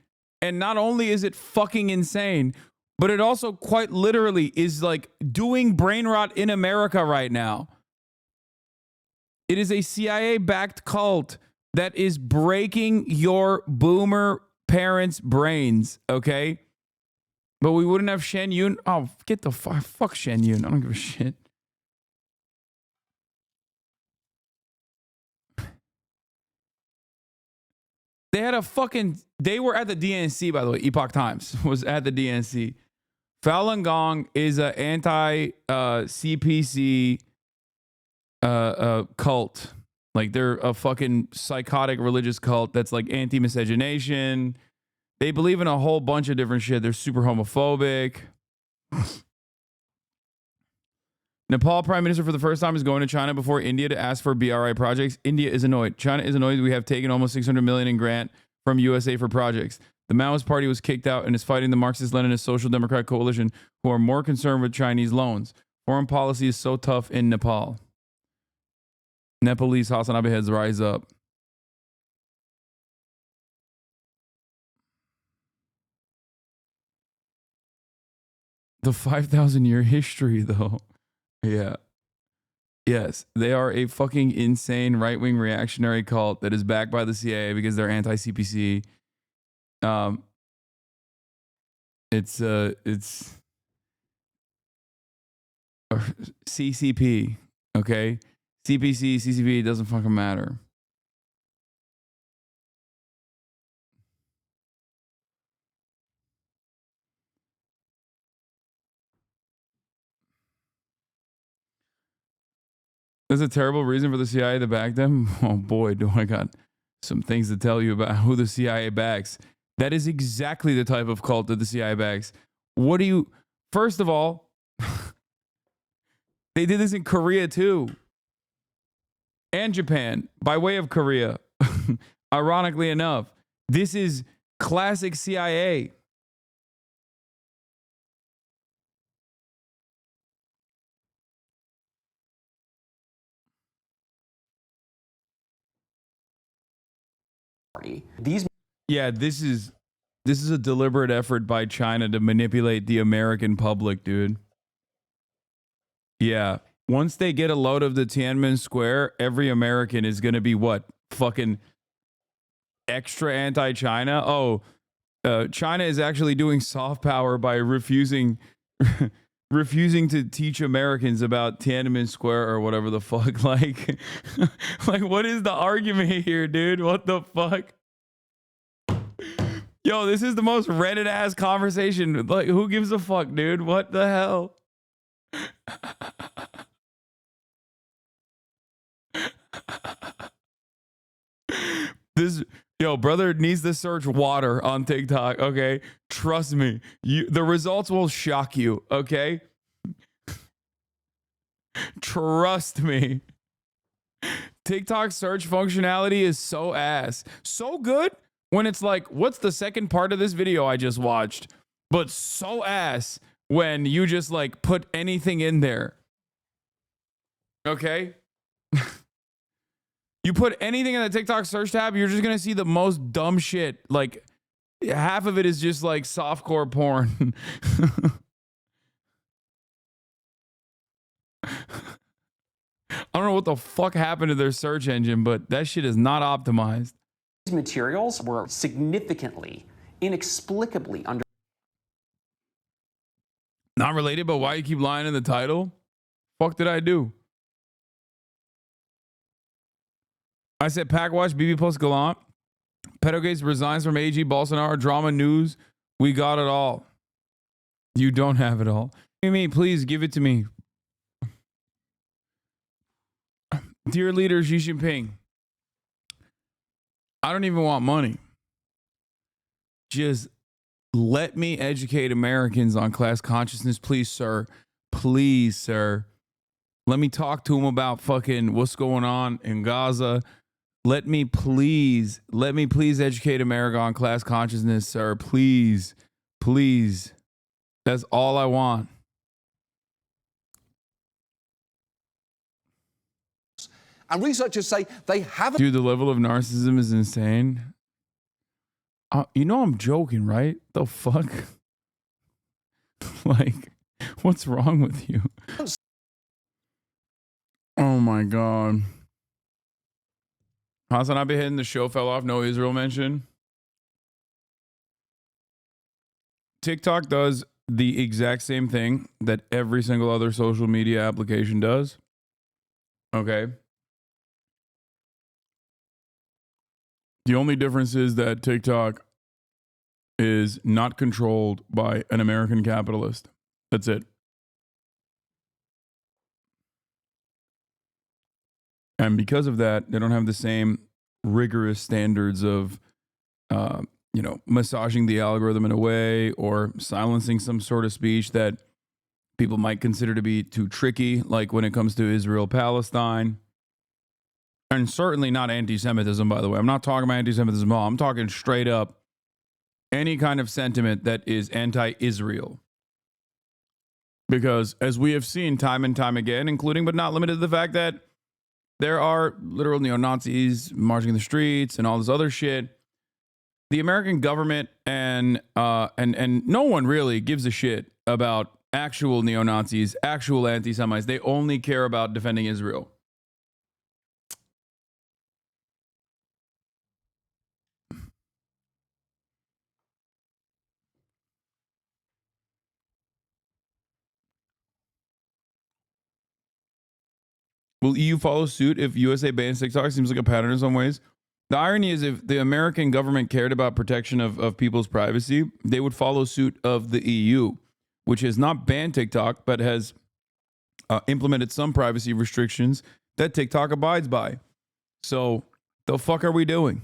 And not only is it fucking insane, but it also quite literally is like doing brain rot in America right now. It is a CIA-backed cult that is breaking your boomer parents' brains, okay? But we wouldn't have Shen Yun. Oh, get the fuck Shen Yun. I don't give a shit. They were at the DNC, by the way. Epoch Times was at the DNC. Falun Gong is an anti-CPC cult. Like they're a fucking psychotic religious cult that's like anti-miscegenation. They believe in a whole bunch of different shit. They're super homophobic. Nepal Prime Minister for the first time is going to China before India to ask for BRI projects. India is annoyed. China is annoyed we have taken almost $600 million in grant from USA for projects. The Maoist Party was kicked out and is fighting the Marxist-Leninist Social Democrat Coalition, who are more concerned with Chinese loans. Foreign policy is so tough in Nepal. Nepalese Hasanabi heads rise up. The 5,000-year history, though. Yeah. Yes, they are a fucking insane right-wing reactionary cult that is backed by the CIA because they're anti-CPC. It's CCP, okay? CPC, CCP, it doesn't fucking matter. There's a terrible reason for the CIA to back them. Oh boy, do I got some things to tell you about who the CIA backs. That is exactly the type of cult that the CIA backs. What do you... First of all, they did this in Korea too. And Japan, by way of Korea. Ironically enough, this is classic CIA. Yeah, this is a deliberate effort by China to manipulate the American public, dude. Yeah. Once they get a load of the Tiananmen Square, every American is going to be what? Fucking extra anti-China? Oh, China is actually doing soft power by refusing to teach Americans about Tiananmen Square or whatever the fuck. Like, like what is the argument here, dude? What the fuck? Yo, this is the most Reddit ass conversation. Like, who gives a fuck, dude? What the hell? Yo, brother needs to search water on TikTok, okay? Trust me. The results will shock you, okay? Trust me. TikTok search functionality is so ass. So good when it's like, what's the second part of this video I just watched? But so ass when you just like put anything in there. Okay? You put anything in the TikTok search tab, you're just going to see the most dumb shit. Like, half of it is just like softcore porn. I don't know what the fuck happened to their search engine, but that shit is not optimized. These materials were significantly, inexplicably under. Not related, but why you keep lying in the title? Fuck did I do? I said Packwatch, BB Plus Gallant. Pedo Gaetz resigns from AG, Bolsonaro, drama news. We got it all. You don't have it all. Me, please give it to me. Dear leader Xi Jinping, I don't even want money. Just let me educate Americans on class consciousness, please, sir. Please, sir. Let me talk to them about fucking what's going on in Gaza. Let me please educate America on class consciousness, sir. Please, please. That's all I want. And researchers say they haven't. Dude, the level of narcissism is insane. You know I'm joking, right? The fuck? Like, what's wrong with you? Oh my God. Hasanabi hitting the show fell off. No Israel mention. TikTok does the exact same thing that every single other social media application does. Okay. The only difference is that TikTok is not controlled by an American capitalist. That's it. And because of that, they don't have the same rigorous standards of, massaging the algorithm in a way or silencing some sort of speech that people might consider to be too tricky, like when it comes to Israel, Palestine. And certainly not anti-Semitism, by the way. I'm not talking about anti-Semitism at all. I'm talking straight up any kind of sentiment that is anti-Israel. Because as we have seen time and time again, including but not limited to the fact that there are literal neo-Nazis marching in the streets and all this other shit, the American government and no one really gives a shit about actual neo-Nazis, actual anti-Semites. They only care about defending Israel. Will EU follow suit if USA bans TikTok? Seems like a pattern in some ways. The irony is if the American government cared about protection of people's privacy, they would follow suit of the EU, which has not banned TikTok, but has implemented some privacy restrictions that TikTok abides by. So the fuck are we doing?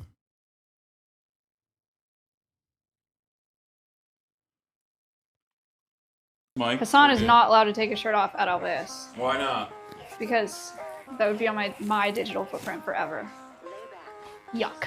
Mike? Hasan is not allowed to take his shirt off at all this. Why not? Because that would be on my digital footprint forever. Yuck.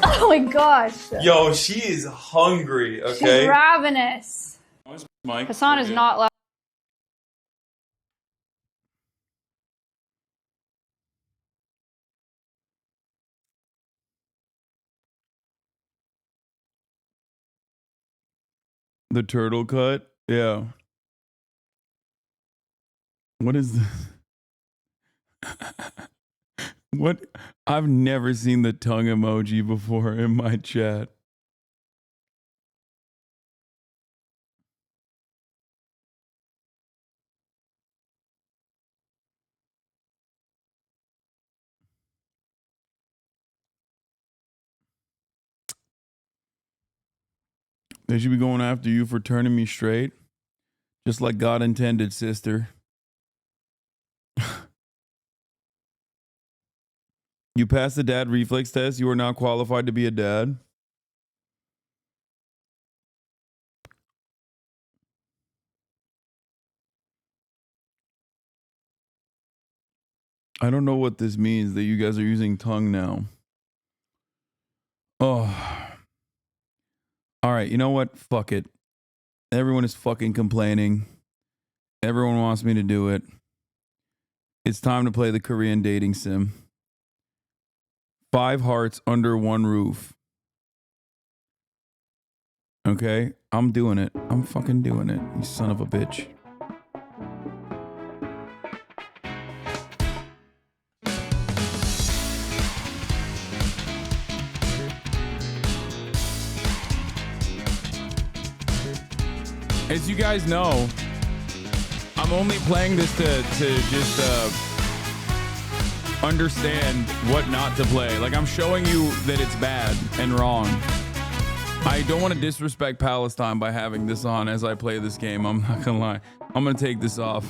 Oh my gosh. Yo, she is hungry, okay? She's ravenous. Mike? Hasan is not allowed. The turtle cut? Yeah. What is this? What? I've never seen the tongue emoji before in my chat. They should be going after you for turning me straight. Just like God intended, sister. You passed the dad reflex test. You are not qualified to be a dad. I don't know what this means that you guys are using tongue now. Oh. All right, you know what? Fuck it. Everyone is fucking complaining. Everyone wants me to do it. It's time to play the Korean dating sim. 5 hearts under one roof. Okay? I'm doing it. I'm fucking doing it, you son of a bitch. As you guys know, I'm only playing this to just understand what not to play. Like, I'm showing you that it's bad and wrong. I don't want to disrespect Palestine by having this on as I play this game. I'm not gonna lie. I'm gonna take this off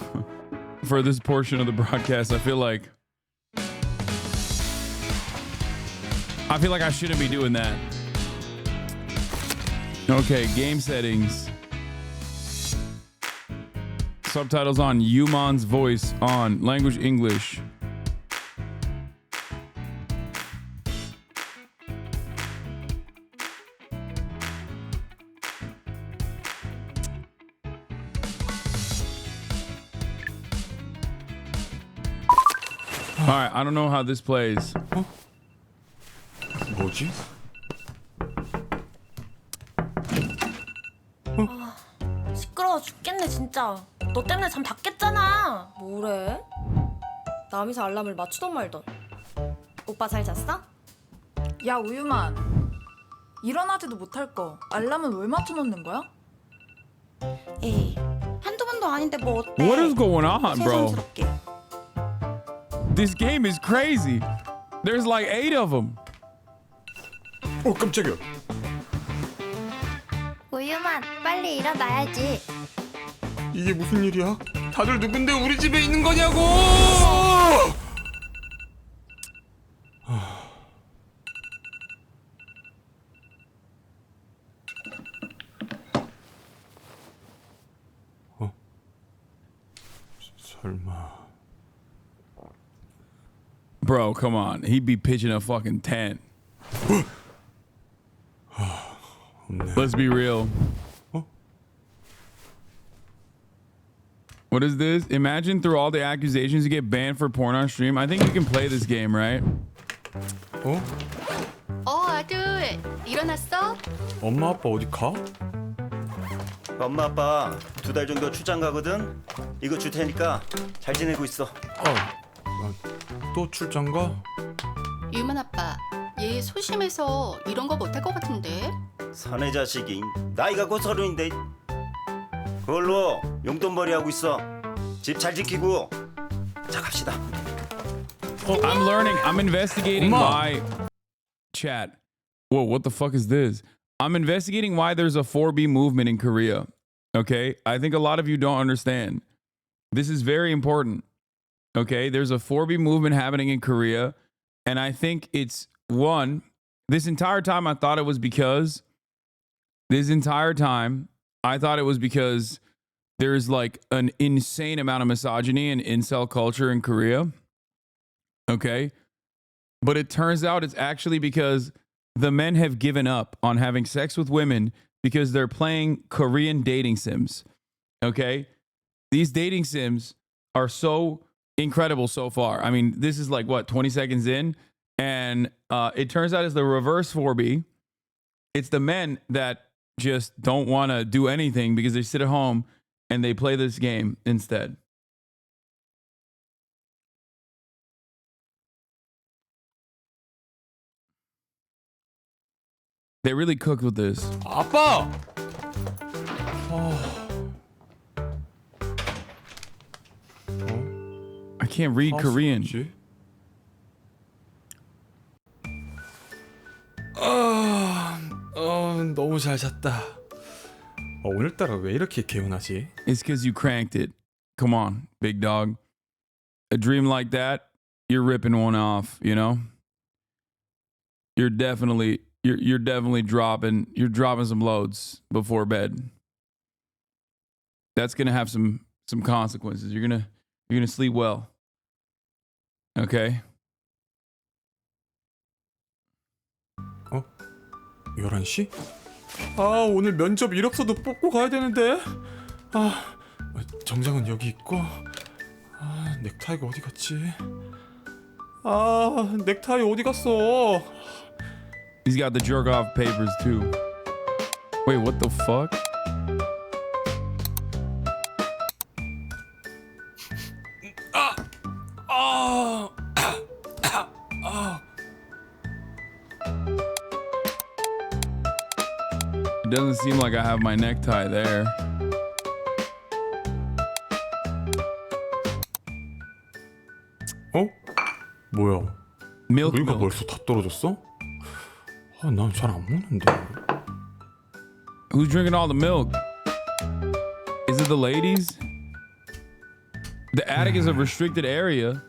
for this portion of the broadcast. I feel like I shouldn't be doing that. Okay, game settings. Subtitles on. Yuman's voice on. Language English. All right, I don't know how this plays. 뭐지? 시끄러워 죽겠네 진짜. 너 때문에 잠 다 깼잖아. 뭐래? 남이서 알람을 맞추던 말던. 오빠 잘 잤어? 야 우유만, 일어나지도 못할 거 알람은 왜 맞춰놓는 거야? 에이, 한두 번도 아닌데 뭐 어때? What is going on, bro? 새삼스럽게. This game is crazy. There's like 8 of them. 깜짝이야. 우유만 빨리 일어나야지. 이게 무슨 일이야? 다들 누군데 우리 집에 있는 거냐고! 설마. Bro, come on. He'd be pitching a fucking tent. Let's be real. What is this? Imagine through all the accusations you get banned for porn on stream. I think you can play this game, right? 아들 일어났어? 엄마 아빠 어디 가? 엄마 아빠 2달 정도 출장 가거든. 이거 줄 테니까 잘 지내고 있어. 또 출장 가? 유만 아빠, 얘 소심해서 이런 거 못할 것 같은데. 사내 자식이 나이가 곧 30인데 그걸로 용돈벌이 하고 있어. 집 잘 지키고. 자 갑시다. I'm learning. I'm investigating why. Chat. Whoa, what the fuck is this? I'm investigating why there's a 4B movement in Korea. Okay? I think a lot of you don't understand. This is very important. Okay? There's a 4B movement happening in Korea. And I think it's one, this entire time I thought it was because there's like an insane amount of misogyny and incel culture in Korea. Okay? But it turns out it's actually because the men have given up on having sex with women because they're playing Korean dating sims. Okay? These dating sims are so incredible so far. I mean, this is like, what, 20 seconds in? And it turns out it's the reverse 4B. It's the men that just don't want to do anything because they sit at home and they play this game instead. They really cooked with this. 아빠! I can't read Korean. 너무 잘 잤다. 오늘따라 왜 이렇게 개운하지? It's because you cranked it. Come on, big dog. A dream like that, you're ripping one off, you know? You're definitely dropping some loads before bed. That's gonna have some consequences. You're gonna sleep well. Okay? 11시? 오늘 면접 이력서도 뽑고 가야 되는데. 정장은 여기 있고. 넥타이가 어디 갔지? 넥타이 어디 갔어? He's got the jerk off papers too. Wait, what the fuck? It doesn't seem like I have my necktie there. 뭐야? Milk. 우유가 벌써 다 떨어졌어? 난 잘 안 먹는데. Who's drinking all the milk? Is it the ladies? The attic is a restricted area.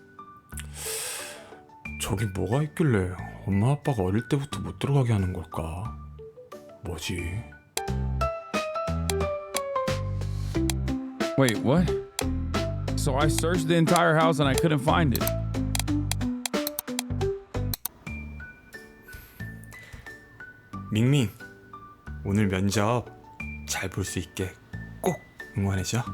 저기 뭐가 있길래 엄마 아빠가 어릴 때부터 못 들어가게 하는 걸까? 뭐지? Wait, what? So I searched the entire house and I couldn't find it. 밍밍, 오늘 면접 잘 볼 수 있게 꼭 응원해줘.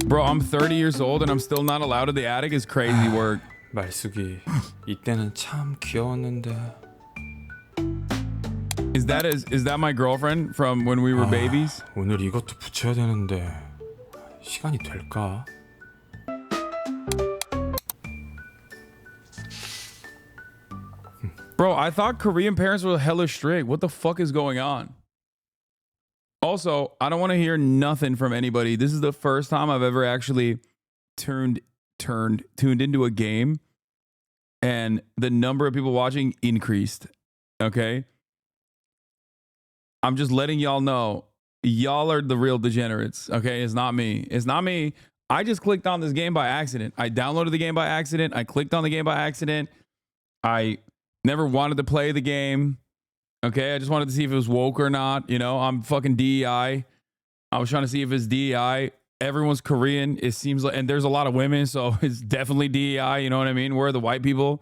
Bro, I'm 30 years old and I'm still not allowed in the attic is crazy work. 말숙이, 이때는 참 귀여웠는데. Is that my girlfriend from when we were babies? 오늘 이것도 붙여야 되는데 시간이 될까? Bro, I thought Korean parents were hella strict. What the fuck is going on? Also, I don't want to hear nothing from anybody. This is the first time I've ever actually tuned tuned into a game and the number of people watching increased. Okay. I'm just letting y'all know, y'all are the real degenerates. Okay. It's not me. It's not me. I just clicked on this game by accident. I downloaded the game by accident. I clicked on the game by accident. I never wanted to play the game. Okay. I just wanted to see if it was woke or not. You know, I'm fucking DEI. I was trying to see if it's DEI. Everyone's Korean. It seems like, and there's a lot of women, so it's definitely DEI. You know what I mean? Where are the white people?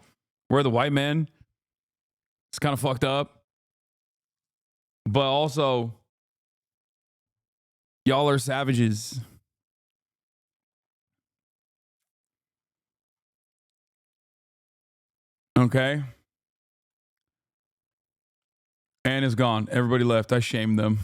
Where are the white men? It's kind of fucked up. But also, y'all are savages. Okay. And it's gone. Everybody left. I shamed them.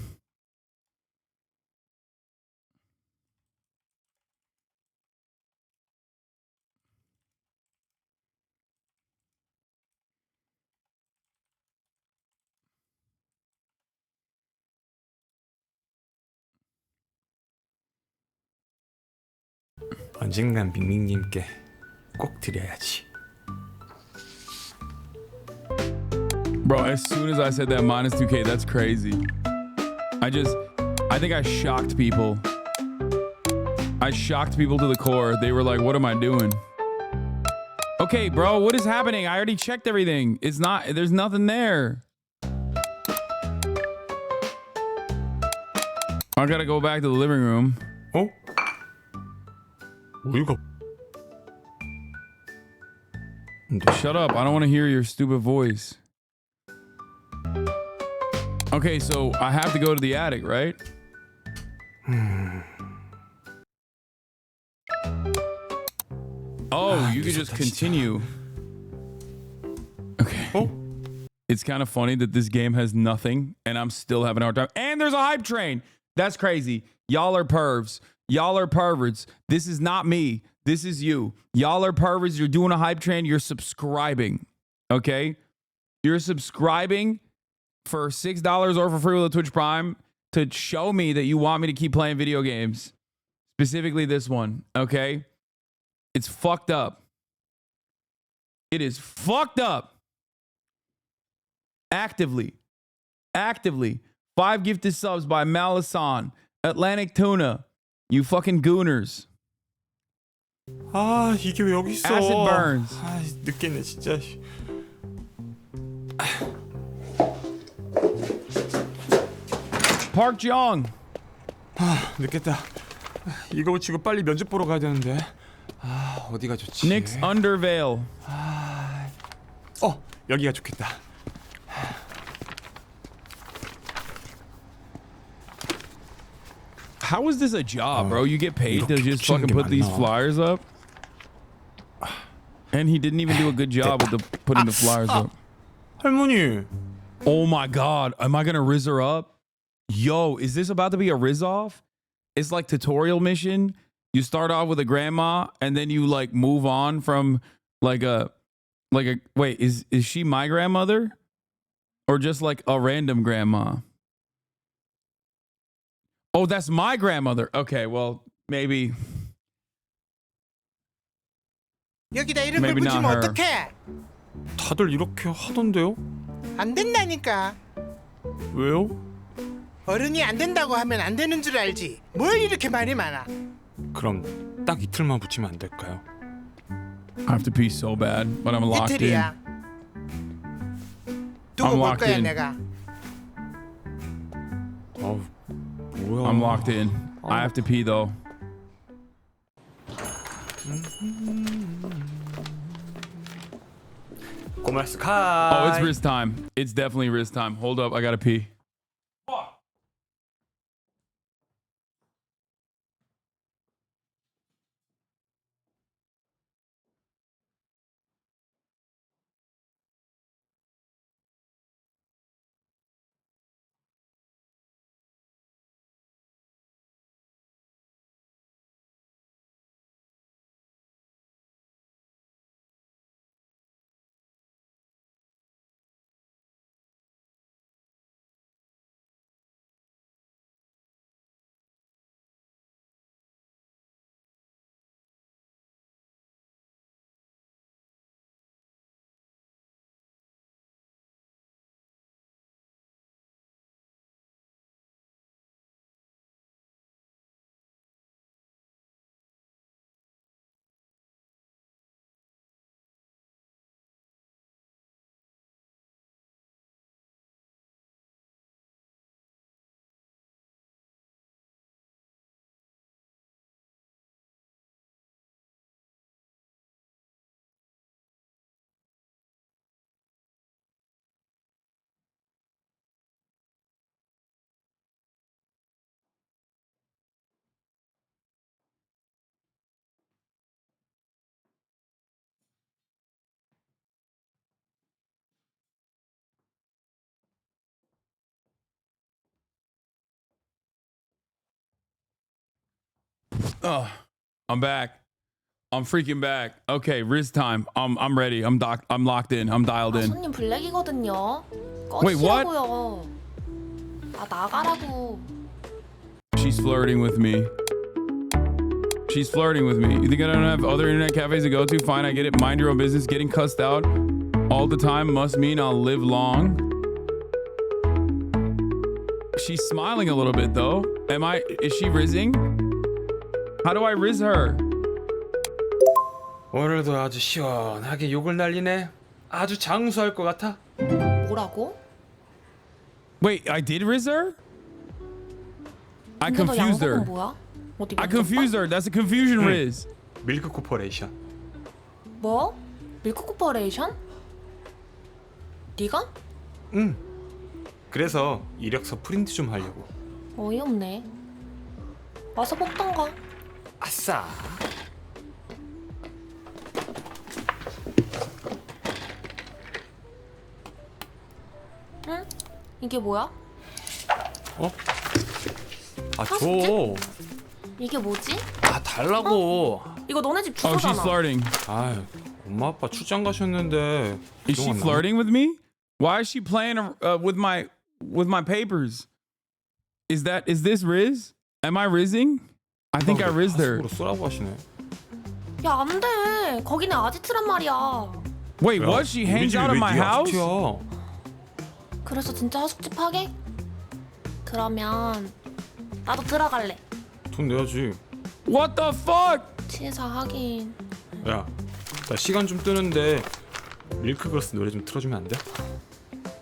언젠간 밍밍님께 꼭 드려야지. Bro, as soon as I said that minus 2K, that's crazy. I think I shocked people. I shocked people to the core. They were like, what am I doing? Okay, bro, what is happening? I already checked everything. There's nothing there. I gotta go back to the living room. 어? 어이가. Shut up. I don't want to hear your stupid voice. Okay, so I have to go to the attic, right? Oh, you can just continue. Okay. It's kind of funny that this game has nothing and I'm still having a hard time. And there's a hype train. That's crazy. Y'all are pervs. Y'all are perverts. This is not me. This is you. Y'all are perverts. You're doing a hype train. You're subscribing. Okay? You're subscribing for $6 or for free with a Twitch Prime to show me that you want me to keep playing video games. Specifically this one. Okay? It's fucked up. It is fucked up. Actively. 5 gifted subs by Malisan. Atlantic Tuna. You fucking gooners. 아, 이게 왜 여기 있어? Acid burns. 아, 늦겠네 진짜. Park Jong. 아, 늦겠다. 이거 고치고 빨리 면접 보러 가야 되는데. 아, 어디가 좋지? Nick's Undervale. 여기가 좋겠다. How is this a job, bro? You get paid to just fucking put these flyers up? And he didn't even do a good job with putting the flyers up. 할머니. Oh my God. Am I going to Riz her up? Yo, is this about to be a Riz off? It's like tutorial mission. You start off with a grandma and then you like move on from wait, is she my grandmother? Or just like a random grandma? Oh, that's my grandmother. Okay, well, maybe. 여기다 이런 걸 Maybe not 붙이면 her. 어떡해? 다들 이렇게 하던데요? 안 된다니까. 왜요? 어른이 안 된다고 하면 안 되는 줄 알지. 뭘 이렇게 말이 많아? 그럼 딱 이틀만 붙이면 안 될까요? I have to pee so bad, but I'm locked in. 이틀이야. 두고 I'm 볼 locked 거야 in. 내가. 뭐야? I'm locked in. I have to pee though. 고마스 카이. Oh, it's Riz time. It's definitely Riz time. Hold up, I gotta pee. Oh, I'm back. I'm freaking back. Okay, Riz time. I'm ready. I'm locked in. I'm dialed in. 손님 블랙이거든요. Wait, what? 꺼지라고요. 나가라고. She's flirting with me. She's flirting with me. You think I don't have other internet cafes to go to? Fine, I get it. Mind your own business. Getting cussed out all the time must mean I'll live long. She's smiling a little bit though. Is she rizzing? How do I rizz her? 오늘도 아주 시원하게 욕을 날리네. 아주 장수할 것 같아. 뭐라고? Wait, I did rizz her? I confused her. 뭐야? 어디 I confused her. That's a confusion riz. 밀크 코퍼레이션. 뭐? 밀크 코퍼레이션? 네가? 응. 그래서 이력서 프린트 좀 하려고. 어이없네. 와서 뽑던가. 아싸. 응? 이게 뭐야? 어? 아 줘. 이게 뭐지? 아 달라고. 이거 너네 집 Oh, 주소잖아. she's flirting. 아 엄마 아빠 출장 가셨는데. Is she flirting with me? Why is she playing with my papers? Is this Riz? Am I rizzing? I think I rizzed her. 쏘라고 하시네. 야, 안 돼. 거기는 아지트란 말이야. Wait, what? She hangs out in my house? 그래서 진짜 하숙집 하게? 그러면 나도 들어갈래. 돈 내야지. What the fuck? 취해서 하긴. 야, 나 시간 좀 뜨는데 밀크걸스 노래 좀 틀어주면 안 돼?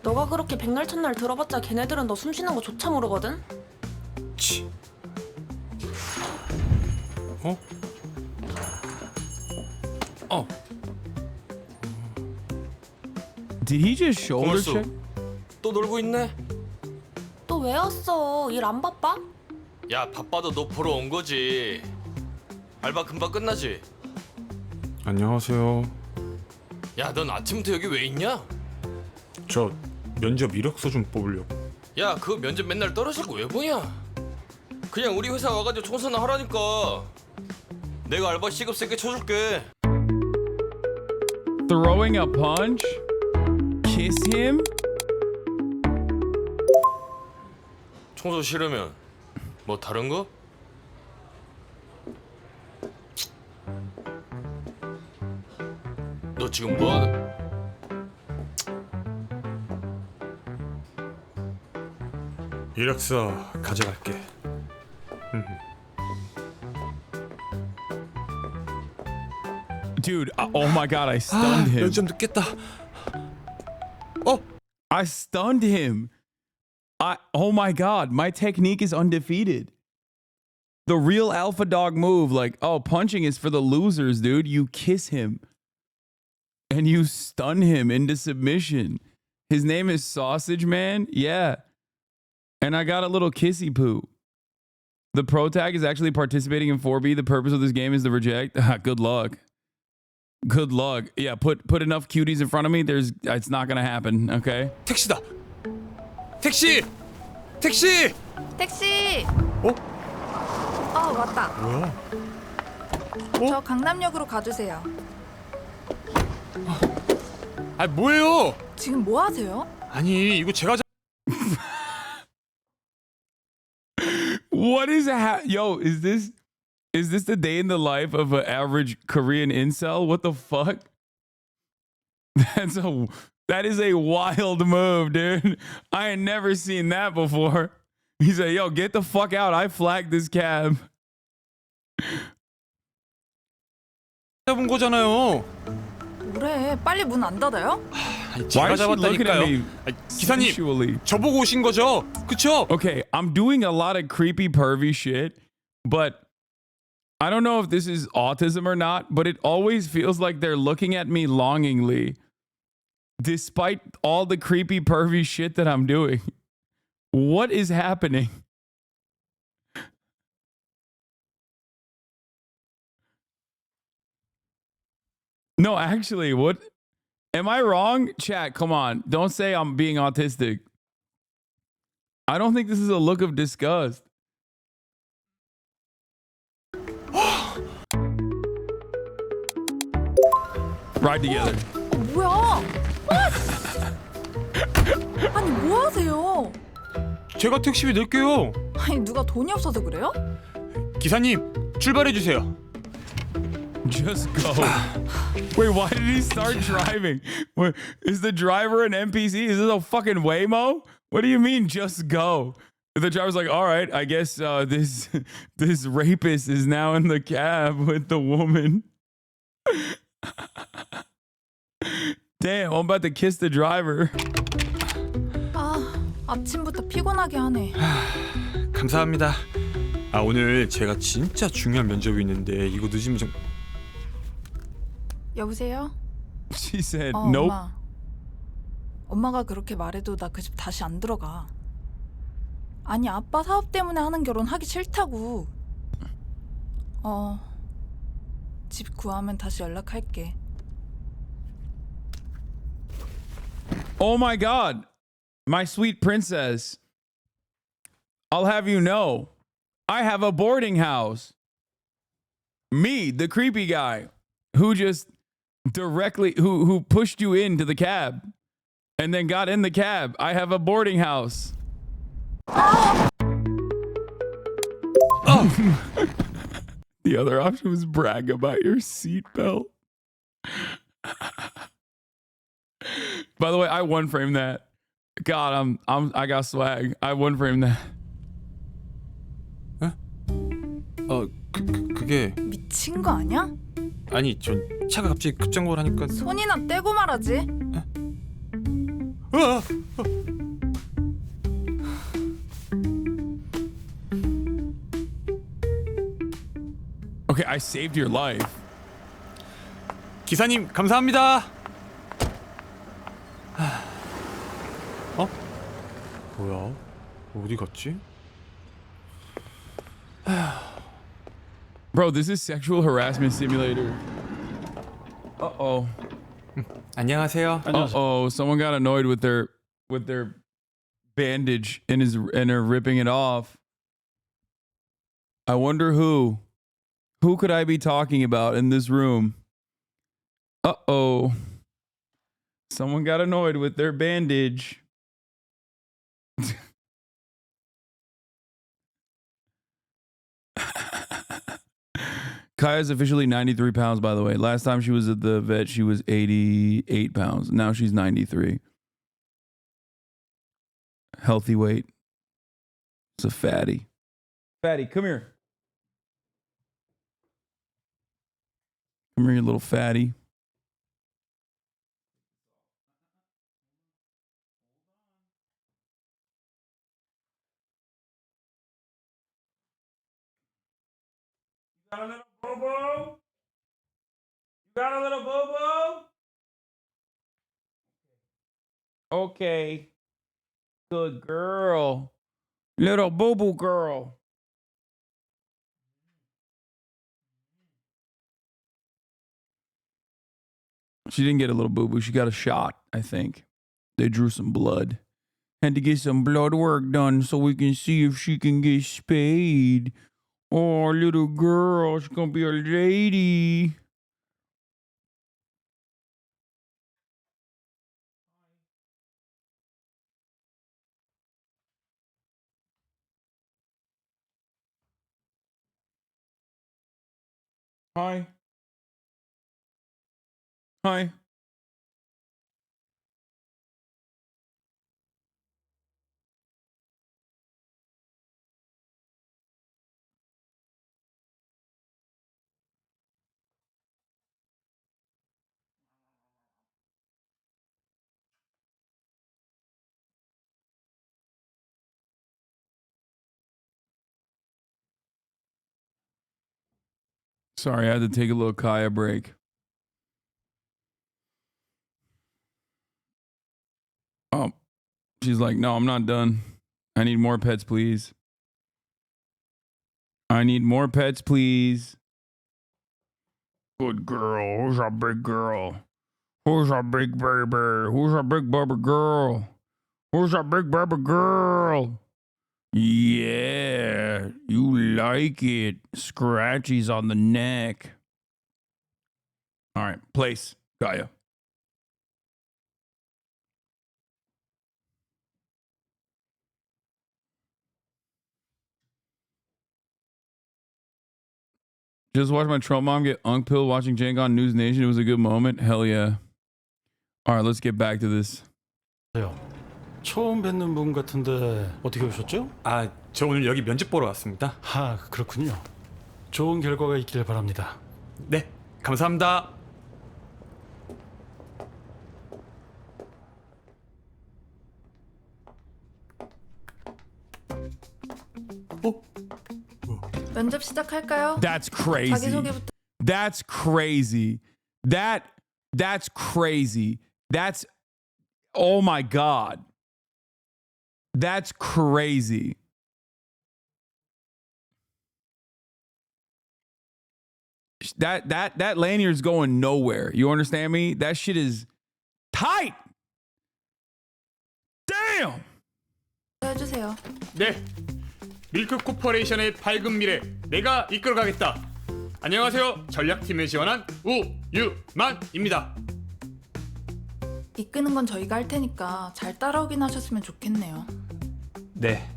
너가 그렇게 백날 첫날 들어봤자 걔네들은 너 숨쉬는 거 조차 모르거든? 치. 어? 어. Did he just shoulder 고맙소. check? 또 놀고 있네? 또 왜 왔어? 일 안 바빠? 야 바빠도 너 보러 온 거지. 알바 금방 끝나지? 안녕하세요. 야 넌 아침부터 여기 왜 있냐? 저 면접 이력서 좀 뽑으려고. 야 그 면접 맨날 떨어지고 왜 보냐? 그냥 우리 회사 와가지고 청소나 하라니까. 내가 알바 시급 세게 쳐줄게. Throwing a punch? Kiss him? 청소 싫으면 뭐 다른 거? 너 지금 뭐 하는? 이력서 가져갈게. Dude, oh my god, I stunned him. 면접 늦겠다. I stunned him. Oh my god, my technique is undefeated. The real alpha dog move, like, oh, punching is for the losers, dude. You kiss him and you stun him into submission. His name is Sausage Man. Yeah. And I got a little kissy poo. The pro tag is actually participating in 4B. The purpose of this game is to reject. Good luck. Good luck. Yeah, put enough cuties in front of me. It's not gonna happen. Okay. 택시다. 택시. 택시. 택시. 왔다. 뭐야? 저 강남역으로 가주세요. 아 뭐예요? 지금 뭐 하세요? 아니 이거 제가 What is yo? Is this the day in the life of an average Korean incel? What the fuck? That is a wild move, dude. I ain't never seen that before. He said, "Yo, get the fuck out! I flagged this cab." 잡은 거잖아요. 뭐래? 빨리 문 안 닫아요? 제가 잡았다니까요. 기사님, Sexually. 저보고 오신 거죠? 그쵸? Okay, I'm doing a lot of creepy, pervy shit, but I don't know if this is autism or not, but it always feels like they're looking at me longingly, despite all the creepy, pervy shit that I'm doing. What is happening? No, actually, what? Am I wrong? Chat, come on. Don't say I'm being autistic. I don't think this is a look of disgust. Ride together. 뭐야? 아니 뭐 하세요? 제가 택시비 낼게요. 아니 누가 돈이 없어서 그래요? 기사님, 출발해 주세요. Just go. Wait, why did he start driving? What, is the driver an NPC? Is this a fucking Waymo? What do you mean, just go? The driver's like, all right, I guess this rapist is now in the cab with the woman. Damn, I'm about to kiss the driver. 아침부터 피곤하게 하네. 감사합니다. 오늘 제가 진짜 중요한 면접이 있는데 이거 늦으면 좀. 여보세요? She said, nope. 엄마가 그렇게 말해도 나 그 집 다시 안 들어가. 아니 아빠 사업 때문에 하는 결혼 하기 싫다고. 집 구하면 다시 연락할게. Oh my God, my sweet princess. I'll have you know, I have a boarding house. Me, the creepy guy who just directly, who pushed you into the cab and then got in the cab. I have a boarding house. The other option was brag about your seatbelt. By the way, I one frame that. God, I got swag. I one frame that. 그게 미친 거 아니야? 아니 전 차가 갑자기 급정거를 하니까 손이나 떼고 말하지. Okay, I saved your life. 기사님 감사합니다. 뭐야? 어디 갔지? Bro, this is sexual harassment simulator. Uh-oh. 안녕하세요. Uh-oh, someone got annoyed with their bandage and are ripping it off. I wonder who. Who could I be talking about in this room? Uh-oh. Someone got annoyed with their bandage. Kaya's officially 93 pounds, by the way. Last time she was at the vet, she was 88 pounds. Now she's 93. Healthy weight. It's a fatty. Fatty, come here. Come here, you little fatty. You got a little boo-boo? You got a little boo-boo? Okay. Good girl. Little boo-boo girl. She didn't get a little boo-boo. She got a shot, I think. They drew some blood. Had to get some blood work done so we can see if she can get spayed. Oh, little girl, she's gonna be a lady. Hi. Hi. Sorry, I had to take a little Kaya break. Oh, she's like, no, I'm not done. I need more pets, please. I need more pets, please. Good girl. Who's a big girl? Who's a big baby? Who's a big baby girl? Who's a big baby girl? Yeah, you like it. Scratchies on the neck. All right, place. Got ya. Just watched my Trump mom get unk pilled watching Cenk on News Nation. It was a good moment. Hell yeah. All right, let's get back to this. 처음 뵙는 분 같은데 어떻게 오셨죠? 아, 저 오늘 여기 면접 보러 왔습니다. 아, 그렇군요. 좋은 결과가 있기를 바랍니다. 네, 감사합니다. 면접 시작할까요? That's crazy. 자기소개부터. That's crazy. That's crazy. That's oh my god. That's crazy. That lanyard's going nowhere. You understand me? That shit is tight. Damn. 해주세요. 네, 밀크 코퍼레이션의 밝은 미래 내가 이끌어가겠다. 안녕하세요. 전략팀에 지원한 우유만입니다. 이끄는 건 저희가 할 테니까 잘 따라오긴 하셨으면 좋겠네요. 네.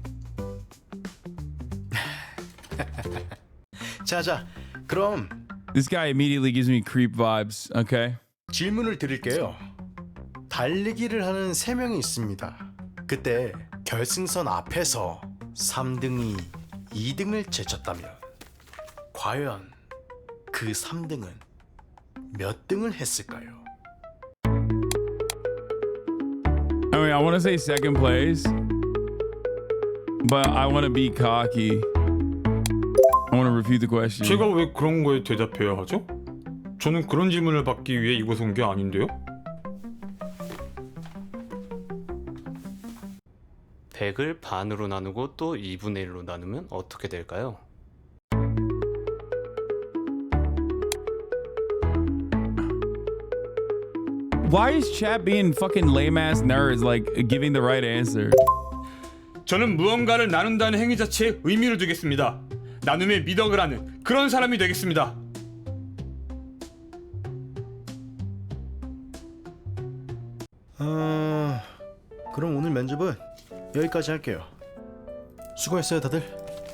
자자, 그럼 This guy immediately gives me creep vibes. Okay. 질문을 드릴게요. 달리기를 하는 3명이 있습니다. 그때 결승선 앞에서 3등이 2등을 제쳤다면 과연 그 3등은 몇 등을 했을까요? I mean, I want to say second place, but I want to be cocky. I want to refute the question. 제가 왜 그런 거에 대답해야 하죠? 저는 그런 질문을 받기 위해 이곳에 온 게 아닌데요? 100을 반으로 나누고 또 2분의 1로 나누면 어떻게 될까요? Why is chat being fucking lame ass nerds like giving the right answer? 저는 무언가를 나눈다는 행위 자체에 의미를 두겠습니다. 나눔의 미덕을 하는 그런 사람이 되겠습니다. 그럼 오늘 면접은 여기까지 할게요. 수고했어요, 다들.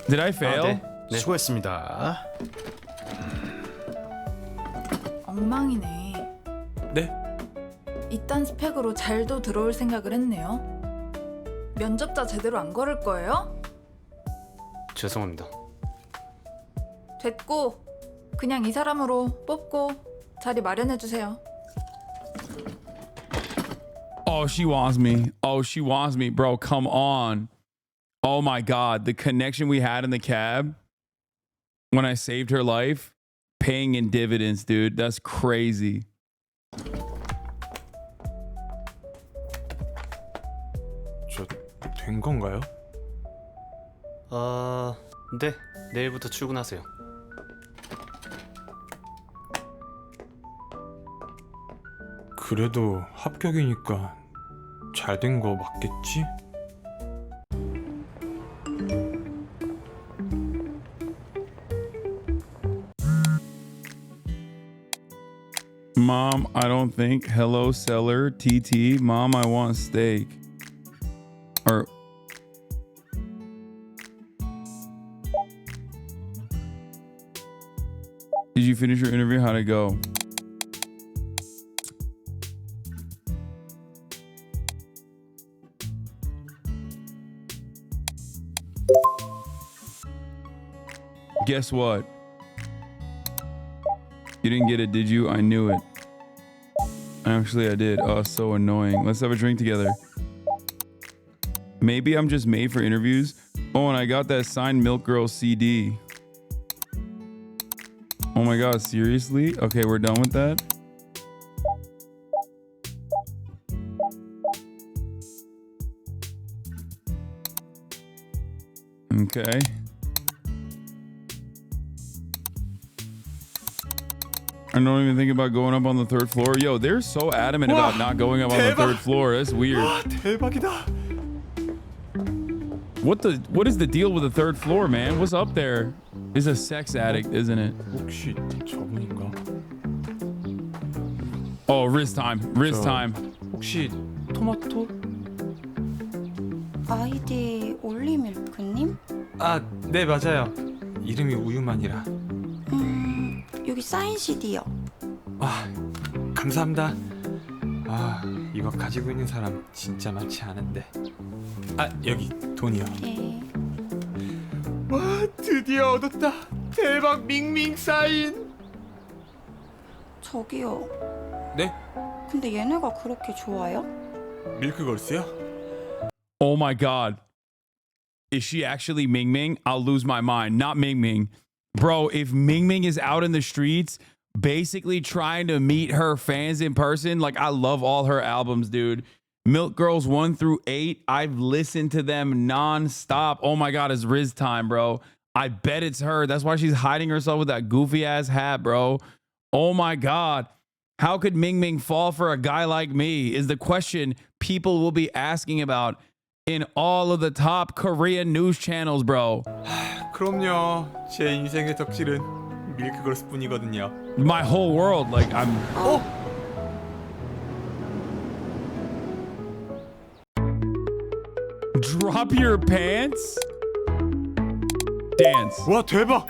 Did I fail? 네. 수고했습니다. 엉망이네. 네. 이딴 스펙으로 잘도 들어올 생각을 했네요. 면접자 제대로 안 걸을 거예요? 죄송합니다. 됐고 그냥 이 사람으로 뽑고 자리 마련해 주세요. Oh, she wants me. Oh, she wants me, bro. Come on. Oh my God, the connection we had in the cab when I saved her life, paying in dividends, dude. That's crazy. 저 된 건가요? 네. 내일부터 출근하세요. 그래도 합격이니까 잘 된 거 맞겠지? Mom, I don't think. Hello, seller. TT. Mom, I want steak. Or did you finish your interview? How'd it go? Guess what? You didn't get it, did you? I knew it. Actually, I did. Oh, so annoying. Let's have a drink together. Maybe I'm just made for interviews. Oh, and I got that signed Milk Girl CD. Oh my God, seriously? Okay, we're done with that. Okay. I don't even think about going up on the third floor. Yo, they're so adamant about not going up on the third floor. That's weird. 대박이다. What is the deal with the third floor, man? What's up there? He's a sex addict, isn't it? 혹시 저분인가? Oh, Riz time. Riz time. 혹시 토마토? 아이디 올리밀크님? 아, 네 맞아요. 이름이 우유만이라. 여기 사인 CD요. 아, 감사합니다. 아, 이거 가지고 있는 사람 진짜 많지 않은데. 아, 여기 돈이요. 예. 와, 드디어 얻었다. 대박 밍밍 사인. 저기요. 네? 근데 얘네가 그렇게 좋아요? 밀크걸스요? Oh my God. Is she actually Ming Ming? I'll lose my mind. Not Ming Ming. Bro, if Ming Ming is out in the streets basically trying to meet her fans in person, like I love all her albums, dude. Milk Girls 1 through 8, I've listened to them nonstop. Oh my God, it's Riz time, bro. I bet it's her. That's why she's hiding herself with that goofy ass hat, bro. Oh my God. How could Ming Ming fall for a guy like me is the question people will be asking about in all of the top Korean news channels, bro. 그럼요. 제 인생의 덕질은 밀크걸스뿐이거든요. My whole world, like I'm. Drop your pants? Dance. 와, 대박.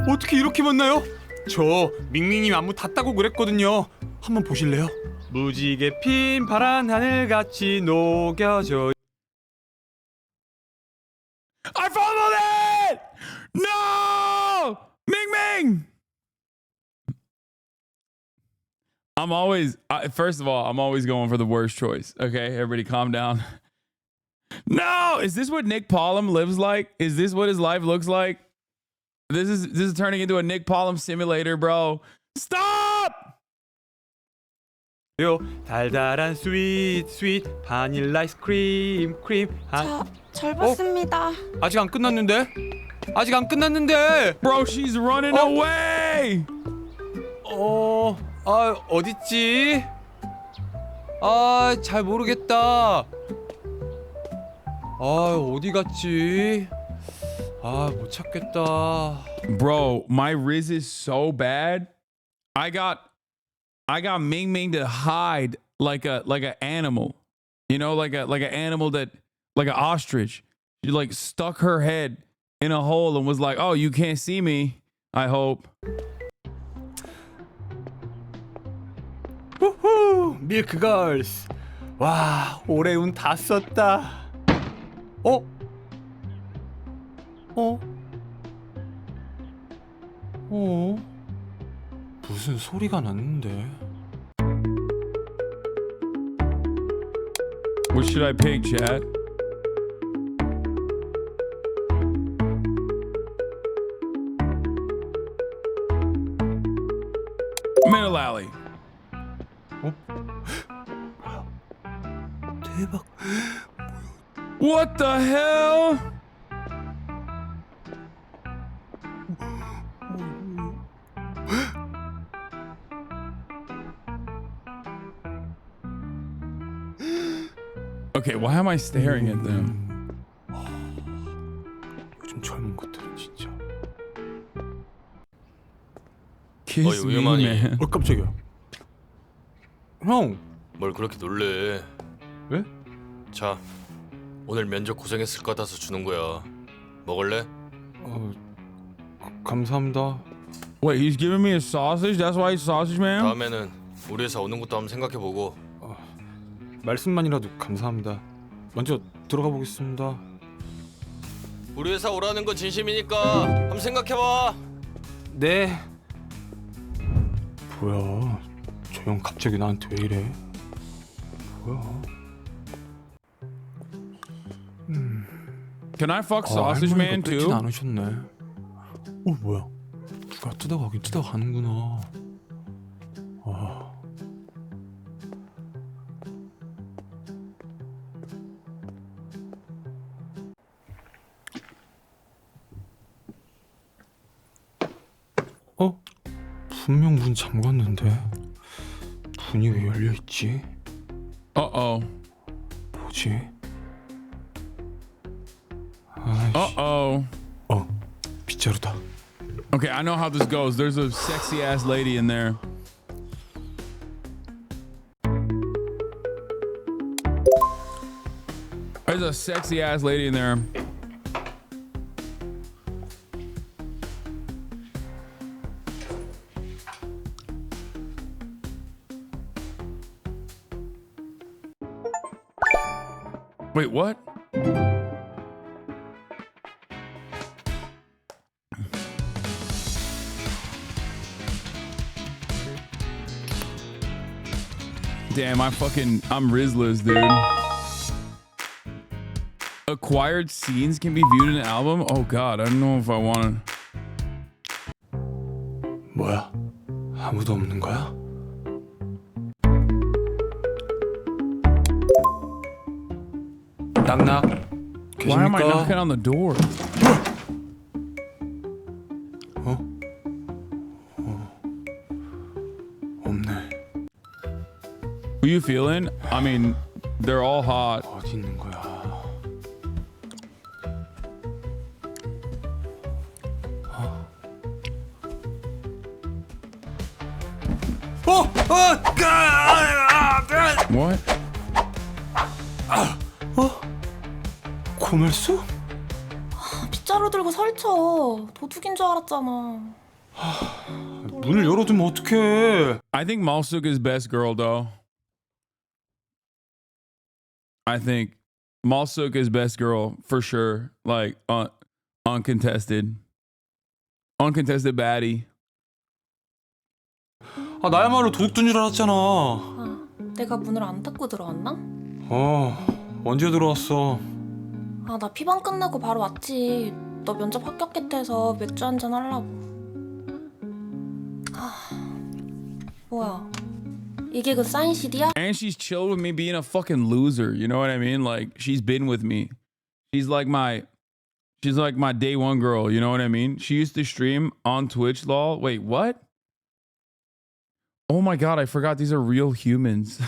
어떻게 이렇게 만나요? 저 밍밍님 안무 다 따고 그랬거든요. 한번 보실래요? 무지개 핀 파란 하늘같이 녹여져. I followed it! No! Ming Ming! First of all, I'm always going for the worst choice. Okay, everybody calm down. No! Is this what Nick Pollum lives like? Is this what his life looks like? This is turning into a Nick Pollum simulator, bro. Stop! 요 달달한 스윗 바닐라 아이스크림 크림. 잘 봤습니다. 아직 안 끝났는데? 아직 안 끝났는데. Bro, she's running away. 어딨지? 아, 잘 모르겠다. 아, 어디 갔지? 아, 못 찾겠다. Bro, my Riz is so bad. I got Ming Ming to hide like an animal. You know, like an animal that like an ostrich. She like stuck her head in a hole and was like, "Oh, you can't see me." I hope. 후후, 밀크걸스. 와, 올해 운 다 썼다. 무슨 소리가 났는데? What should I pick, chat? Middle alley. 대박. What the hell? Okay, why am I staring at them? 요즘 젊은 것들은 진짜. Kiss me, 우유만이. man. 깜짝이야. 형. 뭘 그렇게 놀래? 왜? 자, 오늘 면접 고생했을 것 같아서 주는 거야. 먹을래? 감사합니다. Wait, he's giving me a sausage? That's why he's sausage man? 다음에는 우리 회사 오는 것도 한번 생각해보고. 말씀만이라도 감사합니다. 먼저 들어가 보겠습니다. 우리 회사 오라는 건 진심이니까 한번 생각해봐. 네. 뭐야? 저 형 갑자기 나한테 왜 이래? 뭐야? Can I fuck sausage man too? 뺏진 않으셨네. 뭐야? 누가 뜯어가긴 뜯어가는구나. 분명 문 잠갔는데 문이 왜 열려 있지? Uh-oh. 뭐지? Uh-oh. 빗자루다. Okay, I know how this goes. There's a sexy ass lady in there. There's a sexy ass lady in there. Wait, what? Damn, I'm Rizlas, dude. Acquired scenes can be viewed in an album? Oh god, I don't know if I want to. 뭐야? 아무도 없는 거야? 낙낙. Why am I 계십니까? knocking on the door? 없네. Who you feeling? I mean, they're all hot. 어디 있는 거야? What? 고멜수? 빗자루 들고 설쳐. 도둑인 줄 알았잖아. 문을 열어두면 어떡해? I think Malsuk is best girl though. I think Malsuk is best girl for sure. Like uncontested baddie. 아 나야말로 도둑인 줄 알았잖아. 아, 내가 문을 안 닫고 들어왔나? 언제 들어왔어? 아, 나 피방 끝나고 바로 왔지. 너 면접 합격했대서 맥주 한잔 하려고. 뭐야? 이게 그 사인 CD야? And she's chilled with me being a fucking loser. You know what I mean? Like she's been with me. She's like my day one girl. You know what I mean? She used to stream on Twitch. Lol. Wait, what? Oh my god! I forgot these are real humans.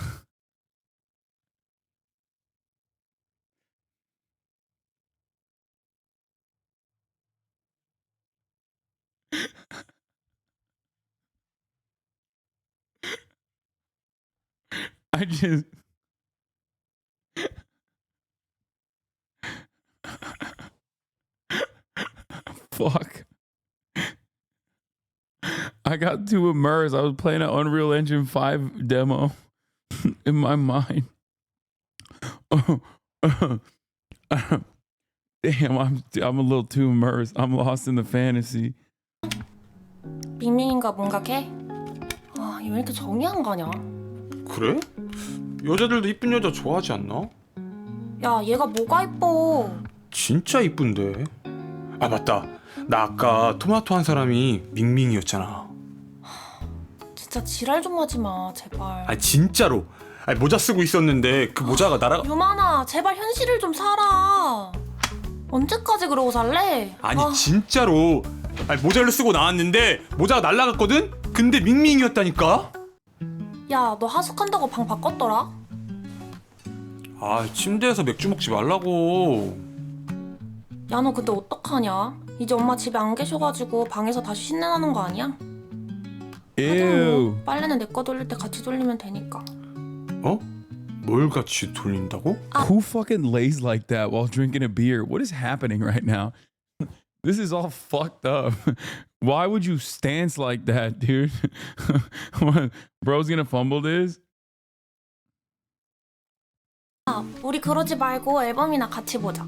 I just fuck. I got too immersed. I was playing an Unreal Engine 5 demo in my mind. Damn, I'm a little too immersed. I'm lost in the fantasy. 밍밍인가 뭔가 걔? 아, 얘 왜 이렇게 정이 안 가냐? 그래? 여자들도 이쁜 여자 좋아하지 않나? 야, 얘가 뭐가 이뻐? 진짜 이쁜데. 아 맞다. 나 아까 토마토 한 사람이 밍밍이었잖아. 진짜 지랄 좀 하지 마, 제발. 아 진짜로. 아 모자 쓰고 있었는데 그 모자가 날아가. 유만아, 제발 현실을 좀 살아. 언제까지 그러고 살래? 아니 진짜로. 아니 모자를 쓰고 나왔는데 모자가 날아갔거든? 근데 밍밍이었다니까? 야, 너 하숙한다고 방 바꿨더라? 아 침대에서 맥주 먹지 말라고. 야, 너 근데 어떡하냐? 이제 엄마 집에 안 계셔가지고 방에서 다시 신내 나는 거 아니야? Ew. 뭐, 빨래는 내 거 돌릴 때 같이 돌리면 되니까. 어? 뭘 같이 돌린다고? Who fucking lays like that while drinking a beer? What is happening right now? This is all fucked up. Why would you stance like that, dude? What, bro's gonna fumble this? 아, 우리 그러지 말고 앨범이나 같이 보자.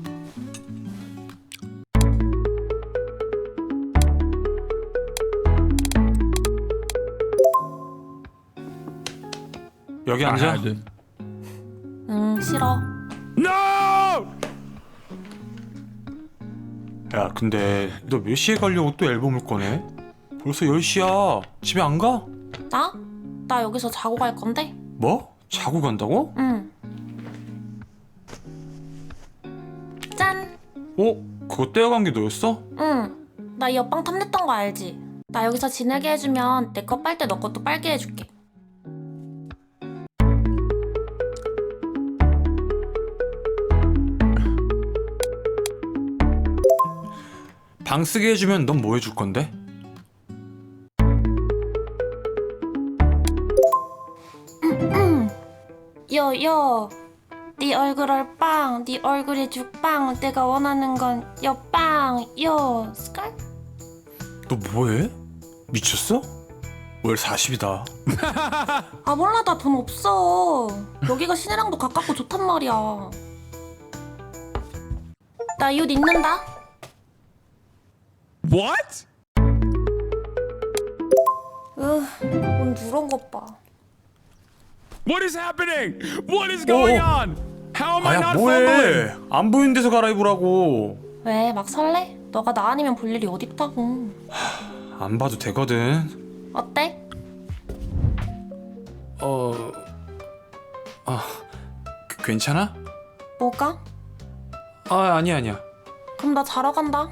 여기 앉아. 싫어. No! 야 근데 너 몇 시에 가려고 또 앨범을 꺼내? 벌써 10시야. 집에 안 가? 나? 나 여기서 자고 갈 건데? 뭐? 자고 간다고? 응. 짠! 그거 떼어간 게 너였어? 응. 나 이 옆방 탐냈던 거 알지? 나 여기서 지내게 해주면 내 거 빨 때 너 것도 빨게 해줄게. 방 쓰게 해주면 넌 뭐 해줄 건데? 야, 네 얼굴 얼빵, 네 얼굴이 죽빵. 내가 원하는 건 여빵, 요 스컬? 너 뭐해? 미쳤어? 월 40이다. 아 몰라 나 돈 없어. 여기가 시내랑도 가깝고 좋단 말이야. 나 이 옷 입는다. What? 옷 누런 것 봐. What is happening? What is going on? How am I 아야 not 뭐해? fumbling? 안 보이는 데서 갈아입으라고. 왜 막 설레? 너가 나 아니면 볼 일이 어딨다고. 안 봐도 되거든. 어때? 괜찮아? 뭐가? 아니야. 그럼 나 자러 간다.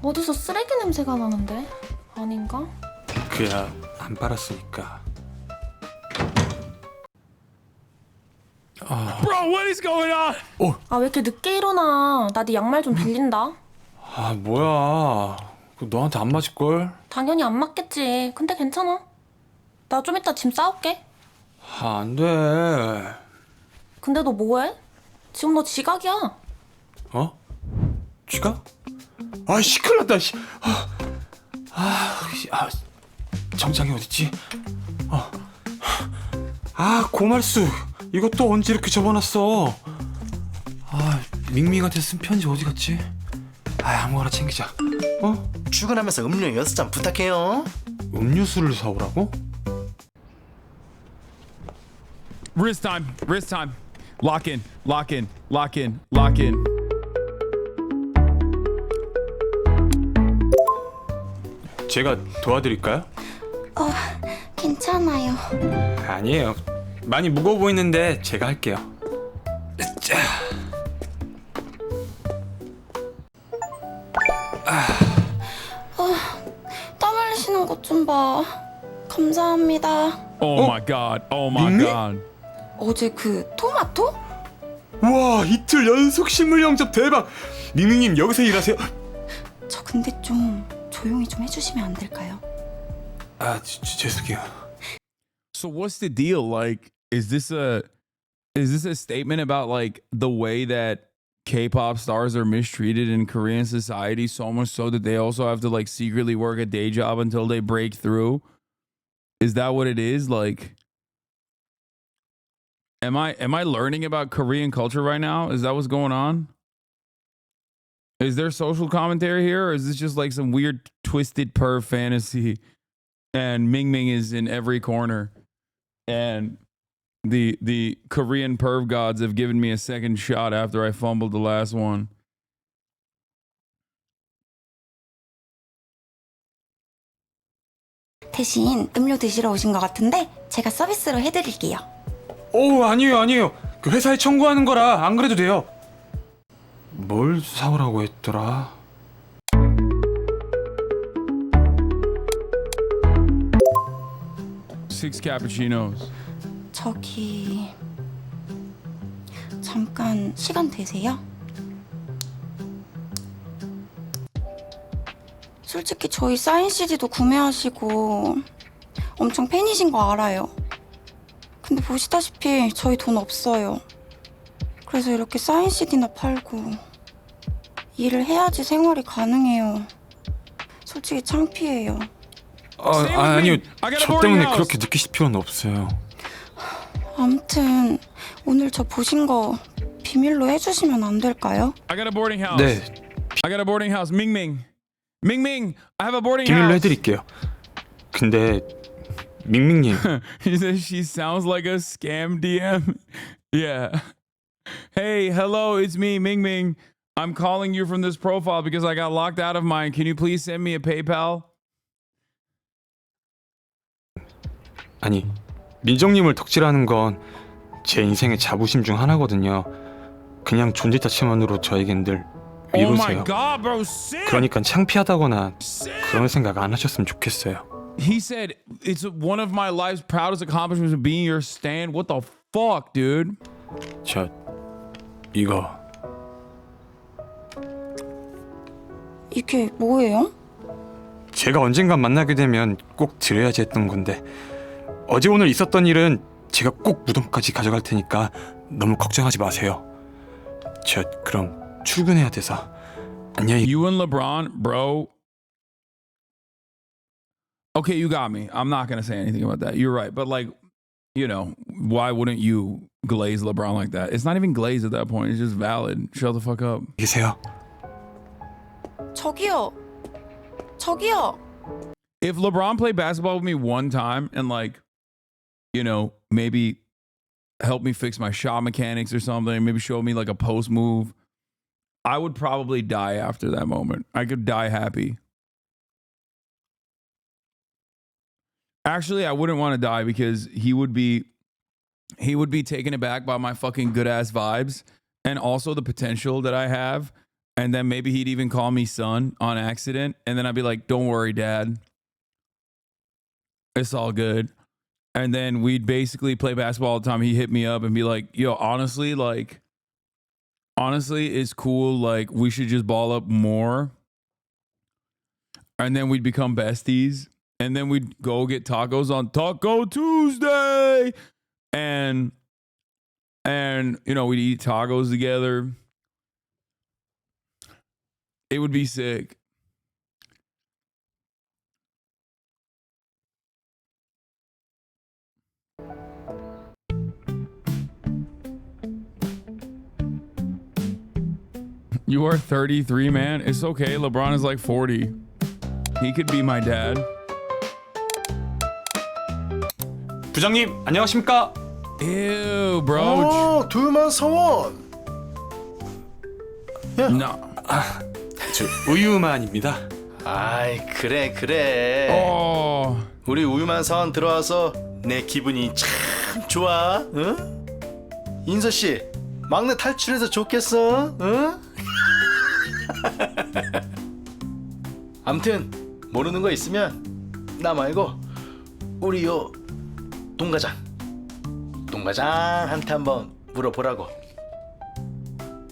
어디서 쓰레기 냄새가 나는데? 아닌가? 그야 안 빨았으니까. Bro, what is going on? 아 왜 이렇게 늦게 일어나? 나 네 양말 좀 빌린다. 아 뭐야? 그거 너한테 안 맞을걸? 당연히 안 맞겠지. 근데 괜찮아. 나 좀 이따 짐 싸올게. 안 돼. 근데 너 뭐해? 지금 너 지각이야. 어? 쥐가? 아씨 큰일 났다. 씨. 정장이 어딨지? 고말수. 이거 또 언제 이렇게 접어놨어? 밍밍한테 쓴 편지 어디 갔지? 아무거나 챙기자. 출근하면서 음료 6잔 부탁해요. 음료수를 사오라고? Wrist time. Wrist time. Lock in. Lock in. Lock in. Lock in. 제가 도와드릴까요? 괜찮아요. 아니에요. 많이 무거워 보이는데 제가 할게요. 자. 땀 흘리시는 것 좀 봐. 감사합니다. Oh my god. Oh my 밍밍? god. 어제 그 토마토? 우와 이틀 연속 식물 영접 대박. 밍밍님 여기서 일하세요? 저 근데 좀 조용히 좀 해주시면 안 될까요? 죄송해요. So what's the deal? Like, is this a statement about like the way that K-pop stars are mistreated in Korean society, so much so that they also have to like secretly work a day job until they break through? Is that what it is? Like, am I learning about Korean culture right now? Is that what's going on? Is there social commentary here, or is this just like some weird twisted perv fantasy? And Ming Ming is in every corner, and the Korean perv gods have given me a second shot after I fumbled the last one. 대신 음료 드시러 오신 것 같은데 제가 서비스로 해드릴게요. 아니에요. 그 회사에 청구하는 거라 안 그래도 돼요. 뭘 사오라고 했더라? Six cappuccinos. 저기 잠깐 시간 되세요? 솔직히 저희 사인 CD도 구매하시고 엄청 팬이신 거 알아요. 근데 보시다시피 저희 돈 없어요. 그래서 이렇게 사인 CD나 팔고 일을 해야지 생활이 가능해요. 솔직히 창피해요. 아니요. 저 때문에 그렇게 느끼실 필요는 없어요. 아무튼 오늘 저 보신 거 비밀로 해주시면 안 될까요? I got a boarding house. 네. I got a boarding house. Ming Ming. Ming Ming, I have a boarding 비밀로 house. 해드릴게요. 근데 밍밍님. He says she sounds like a scam DM. Yeah. Hey, hello, it's me, Ming Ming. I'm calling you from this profile because I got locked out of mine. Can you please send me a PayPal? 아니 민정님을 덕질하는 건 제 인생의 자부심 중 하나거든요. 그냥 존재 자체만으로 저에겐 늘 Oh 위로세요. my god, bro, sick. 그러니까 창피하다거나 그런 생각 안 하셨으면 좋겠어요. He said it's one of my life's proudest accomplishments of being your stand. What the fuck, dude? 저 이거 이게 뭐예요? 제가 언젠간 만나게 되면 꼭 드려야지 했던 건데 어제 오늘 있었던 일은 제가 꼭 무덤까지 가져갈 테니까 너무 걱정하지 마세요. 저 그럼 출근해야 돼서 안녕히. You and LeBron, bro. Okay, you got me. I'm not gonna say anything about that. You're right, but like, you know, why wouldn't you glaze LeBron like that? It's not even glaze at that point. It's just valid. Shut the fuck up. 계세요. 저기요. 저기요. If LeBron played basketball with me one time and like, you know, maybe help me fix my shot mechanics or something, maybe show me like a post move, I would probably die after that moment. I could die happy. Actually, I wouldn't want to die because he would be taken aback by my fucking good ass vibes and also the potential that I have. And then maybe he'd even call me son on accident. And then I'd be like, don't worry, dad. It's all good. And then we'd basically play basketball all the time. He'd hit me up and be like, yo, honestly, it's cool. Like, we should just ball up more. And then we'd become besties. And then we'd go get tacos on Taco Tuesday. And you know, we'd eat tacos together. It would be sick. You are 33, man. It's okay. LeBron is like 40. He could be my dad. 부장님 안녕하십니까? Ew, bro. 두만 사원. No. 저 우유만입니다. 아이 그래. 우리 우유만 사원 들어와서 내 기분이 참 좋아. 응? 인서 씨 막내 탈출해서 좋겠어. 응? 암튼 모르는 거 있으면 나 말고 우리 요 동과장한테 한번 물어보라고.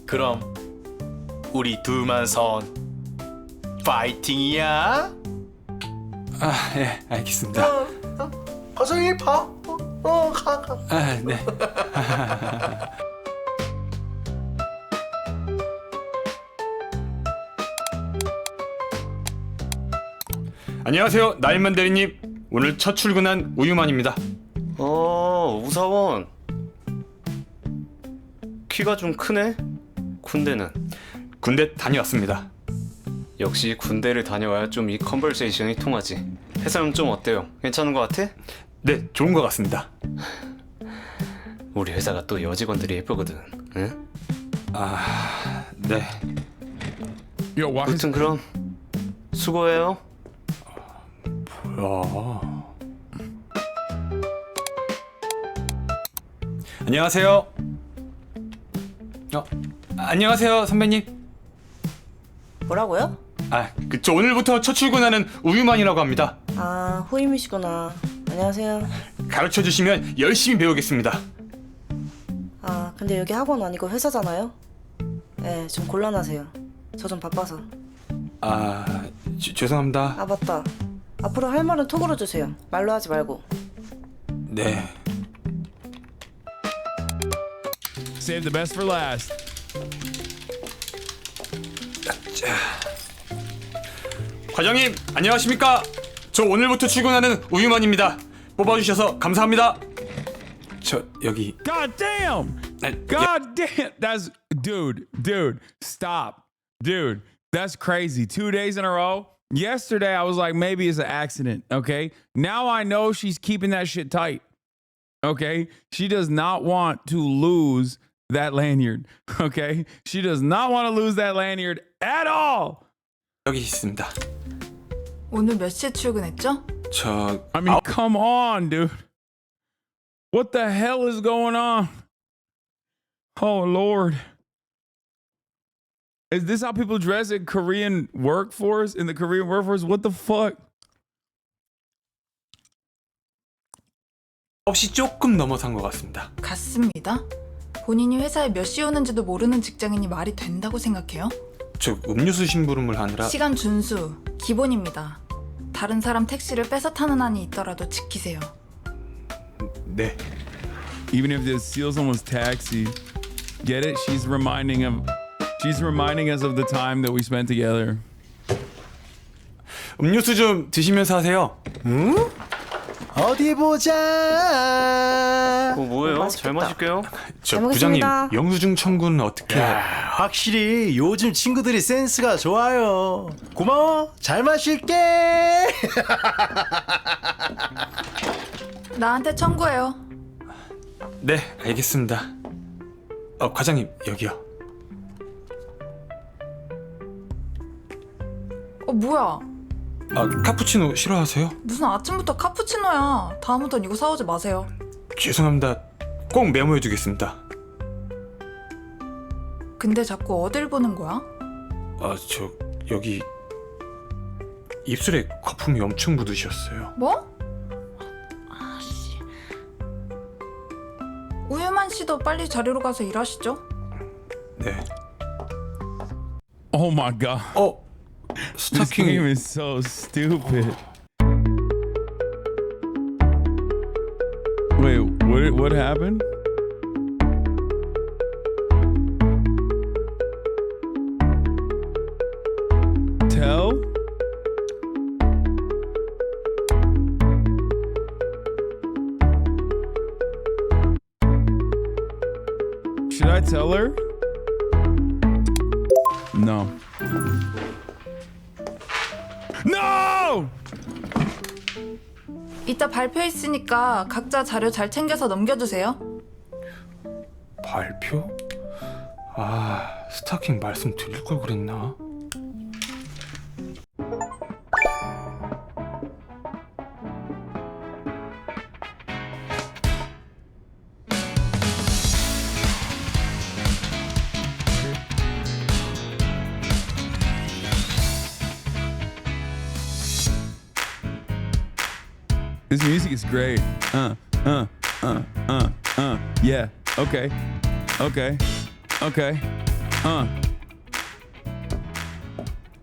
그럼 우리 두만선 파이팅이야. 아, 예, 알겠습니다. 과장님 봐. 가. 아, 네. 안녕하세요, 나인만 대리님. 오늘 첫 출근한 우유만입니다. 우사원. 키가 좀 크네. 군대는? 군대 다녀왔습니다. 역시 군대를 다녀와야 좀 이 컨버세이션이 통하지. 회사는 좀 어때요? 괜찮은 것 같아? 네, 좋은 것 같습니다. 우리 회사가 또 여직원들이 예쁘거든. 응? 아, 네. 아무튼 그럼 수고해요. 뭐야? 안녕하세요. 안녕하세요, 선배님. 뭐라고요? 저 오늘부터 첫 출근하는 우유만이라고 합니다. 아, 후임이시구나. 안녕하세요. 가르쳐 주시면 열심히 배우겠습니다. 아, 근데 여기 학원 아니고 회사잖아요? 네, 좀 곤란하세요. 저 좀 바빠서. 죄송합니다. 아, 맞다. 앞으로 할 말은 톡으로 주세요. 말로 하지 말고. 네. Save the best for last. 과장님, 안녕하십니까? 저 오늘부터 출근하는 우유만입니다. 뽑아주셔서 감사합니다. 저 여기. God damn! God damn! That's dude. Stop, dude. That's crazy. 2 days in a row. Yesterday I was like, maybe it's an accident. Okay. Now I know she's keeping that shit tight. Okay. She does not want to lose that lanyard. Okay. She does not want to lose that lanyard at all. 여기 있습니다. 오늘 몇 시에 출근했죠? I mean, come on, dude. What the hell is going on? Oh, Lord. Is this how people dress in Korean workforce? In the Korean workforce? What the fuck? 9시 조금 넘어선 것 같습니다. 같습니다. 본인이 회사에 몇 시에 오는지도 모르는 직장인이 말이 된다고 생각해요? 저 음료수 심부름을 하느라. 시간 준수, 기본입니다. 다른 사람 택시를 뺏어 타는 한이 있더라도 지키세요. 네. Even if the steal someone's taxi. Get it? She's reminding us of the time that we spent together. 음료수 좀 드시면서 하세요. 응? 어디 보자. 뭐예요? 잘 마실게요. 저 부장님, 영수증 청구는 어떻게? 야, 확실히 요즘 친구들이 센스가 좋아요. 고마워. 잘 마실게. 나한테 청구해요. 네, 알겠습니다. 과장님, 여기요. 뭐야? 카푸치노 싫어하세요? 무슨 아침부터 카푸치노야. 다음부턴 이거 사오지 마세요. 죄송합니다. 꼭 메모해두겠습니다. 근데 자꾸 어딜 보는 거야? 저 여기 입술에 거품이 엄청 묻으셨어요. 뭐? 아씨. 우유만 씨도 빨리 자리로 가서 일하시죠. 네. Oh my god. This game is so stupid. Wait, what happened? Tell? Should I tell her? No. No! 이따 발표 있으니까 각자 자료 잘 챙겨서 넘겨주세요. 발표? 스타킹 말씀 드릴 걸 그랬나? This music is great. Yeah. Okay.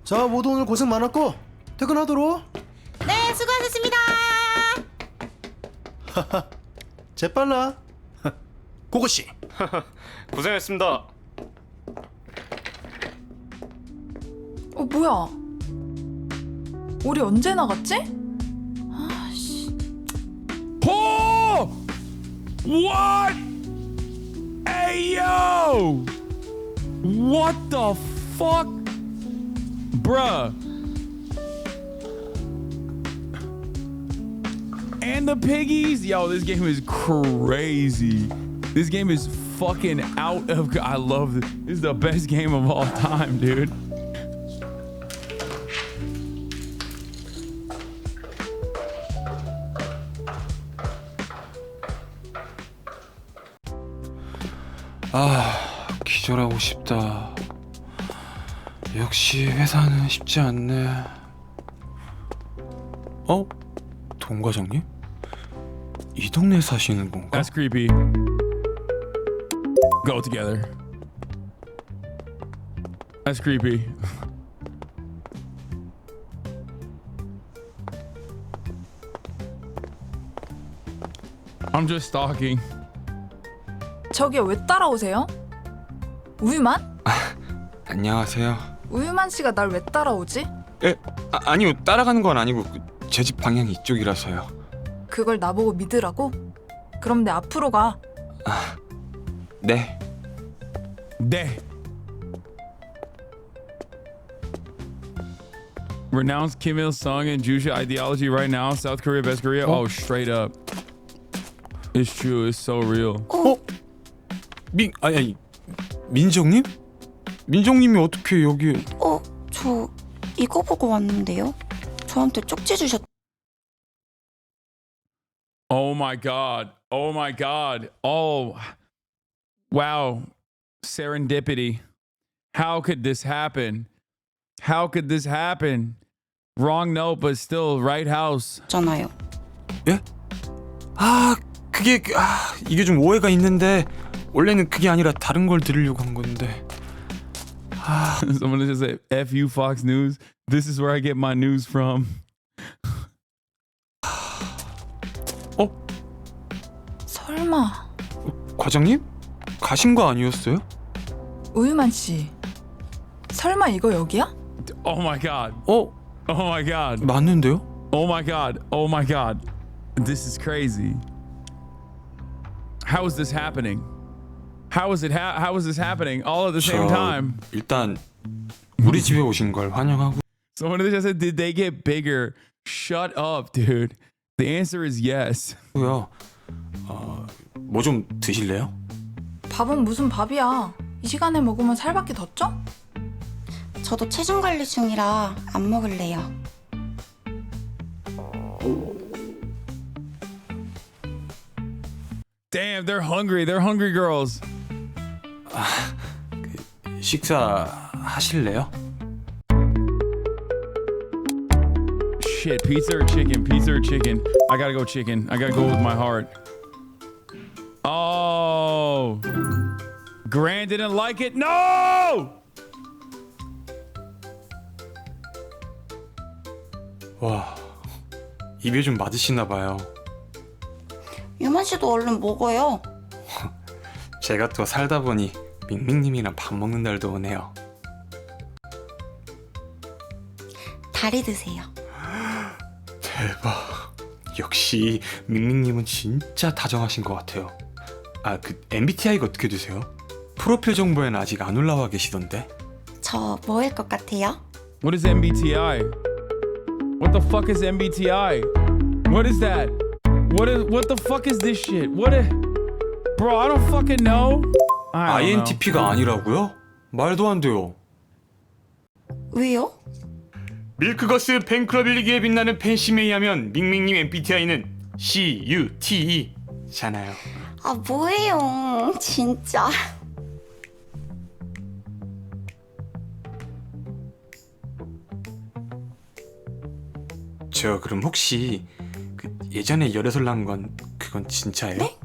자, 모두 오늘 고생 많았고 퇴근하도록. 네, 수고하셨습니다. 재빨라. 고고씨. 고생했습니다. 뭐야? 우리 언제 나갔지? Oh! What? Hey yo! What the fuck? Bruh. And the piggies? Yo, this game is crazy. This game is fucking out of... I love this. This is the best game of all time, dude. 기절하고 싶다. 역시 회사는 쉽지 않네. 동 과장님? 이 동네 사시는 건가? That's creepy. Go together. That's creepy. I'm just stalking. 저기요, 왜 따라오세요? 우유만? 안녕하세요. 우유만 씨가 날 왜 따라오지? 아니요, 따라가는 건 아니고 제 집 방향이 이쪽이라서요. 그걸 나보고 믿으라고? 그럼 내 앞으로 가. 네. Renounce Kim Il-sung and Jusha ideology right now. South Korea, best Korea. Oh, straight up. It's true. It's so real. 민정님? 민정님이 어떻게 여기? 저 이거 보고 왔는데요. 저한테 쪽지 주셨. Oh my god. Oh my god. Oh. Wow. Serendipity. How could this happen? How could this happen? Wrong note, but still right house. 잖아요. 예? 이게 좀 오해가 있는데 원래는 그게 아니라 다른 걸 들으려고 한 건데. Someone just say, F you, Fox News. This is where I get my news from. 설마 과장님? 가신 거 아니었어요? 우유만 씨. 설마 이거 여기야? Oh my god. Oh my god. 맞는데요? Oh my god. Oh my god. This is crazy. How is this happening? How is this happening all at the same time? 일단 우리 집에 오신 걸 환영하고. Someone just said, did they get bigger? Shut up, dude. The answer is yes. 뭐 좀 드실래요? 밥은 무슨 밥이야. 이 시간에 먹으면 살밖에 더 쪄? 저도 체중 관리 중이라 안 먹을래요. Damn, they're hungry. They're hungry girls. 식사 하실래요? Shit, pizza or chicken? Pizza or chicken? I gotta go chicken. I gotta go with my heart. Oh, Gran didn't like it. No! 와, 입에 좀 맞으시나 봐요. 유만 씨도 얼른 먹어요. 제가 또 살다 보니 밍밍님이랑 밥 먹는 날도 오네요. 다리 드세요. 대박. 역시 밍밍님은 진짜 다정하신 것 같아요. 아, 그 MBTI가 어떻게 되세요? 프로필 정보에는 아직 안 올라와 계시던데. 저 뭐일 것 같아요? What is MBTI? What the fuck is MBTI? What is that? What the fuck is this shit? Bro, I don't fucking know. INTP가 아니라고요? 말도 안 돼요. 왜요? 밀크거스 팬클럽 일기에 빛나는 팬심에 의하면 밍밍님 MBTI는 CUTE잖아요. 아 뭐예요 진짜. 저 그럼 혹시 그 예전에 열애설 난 건 그건 진짜예요? 네?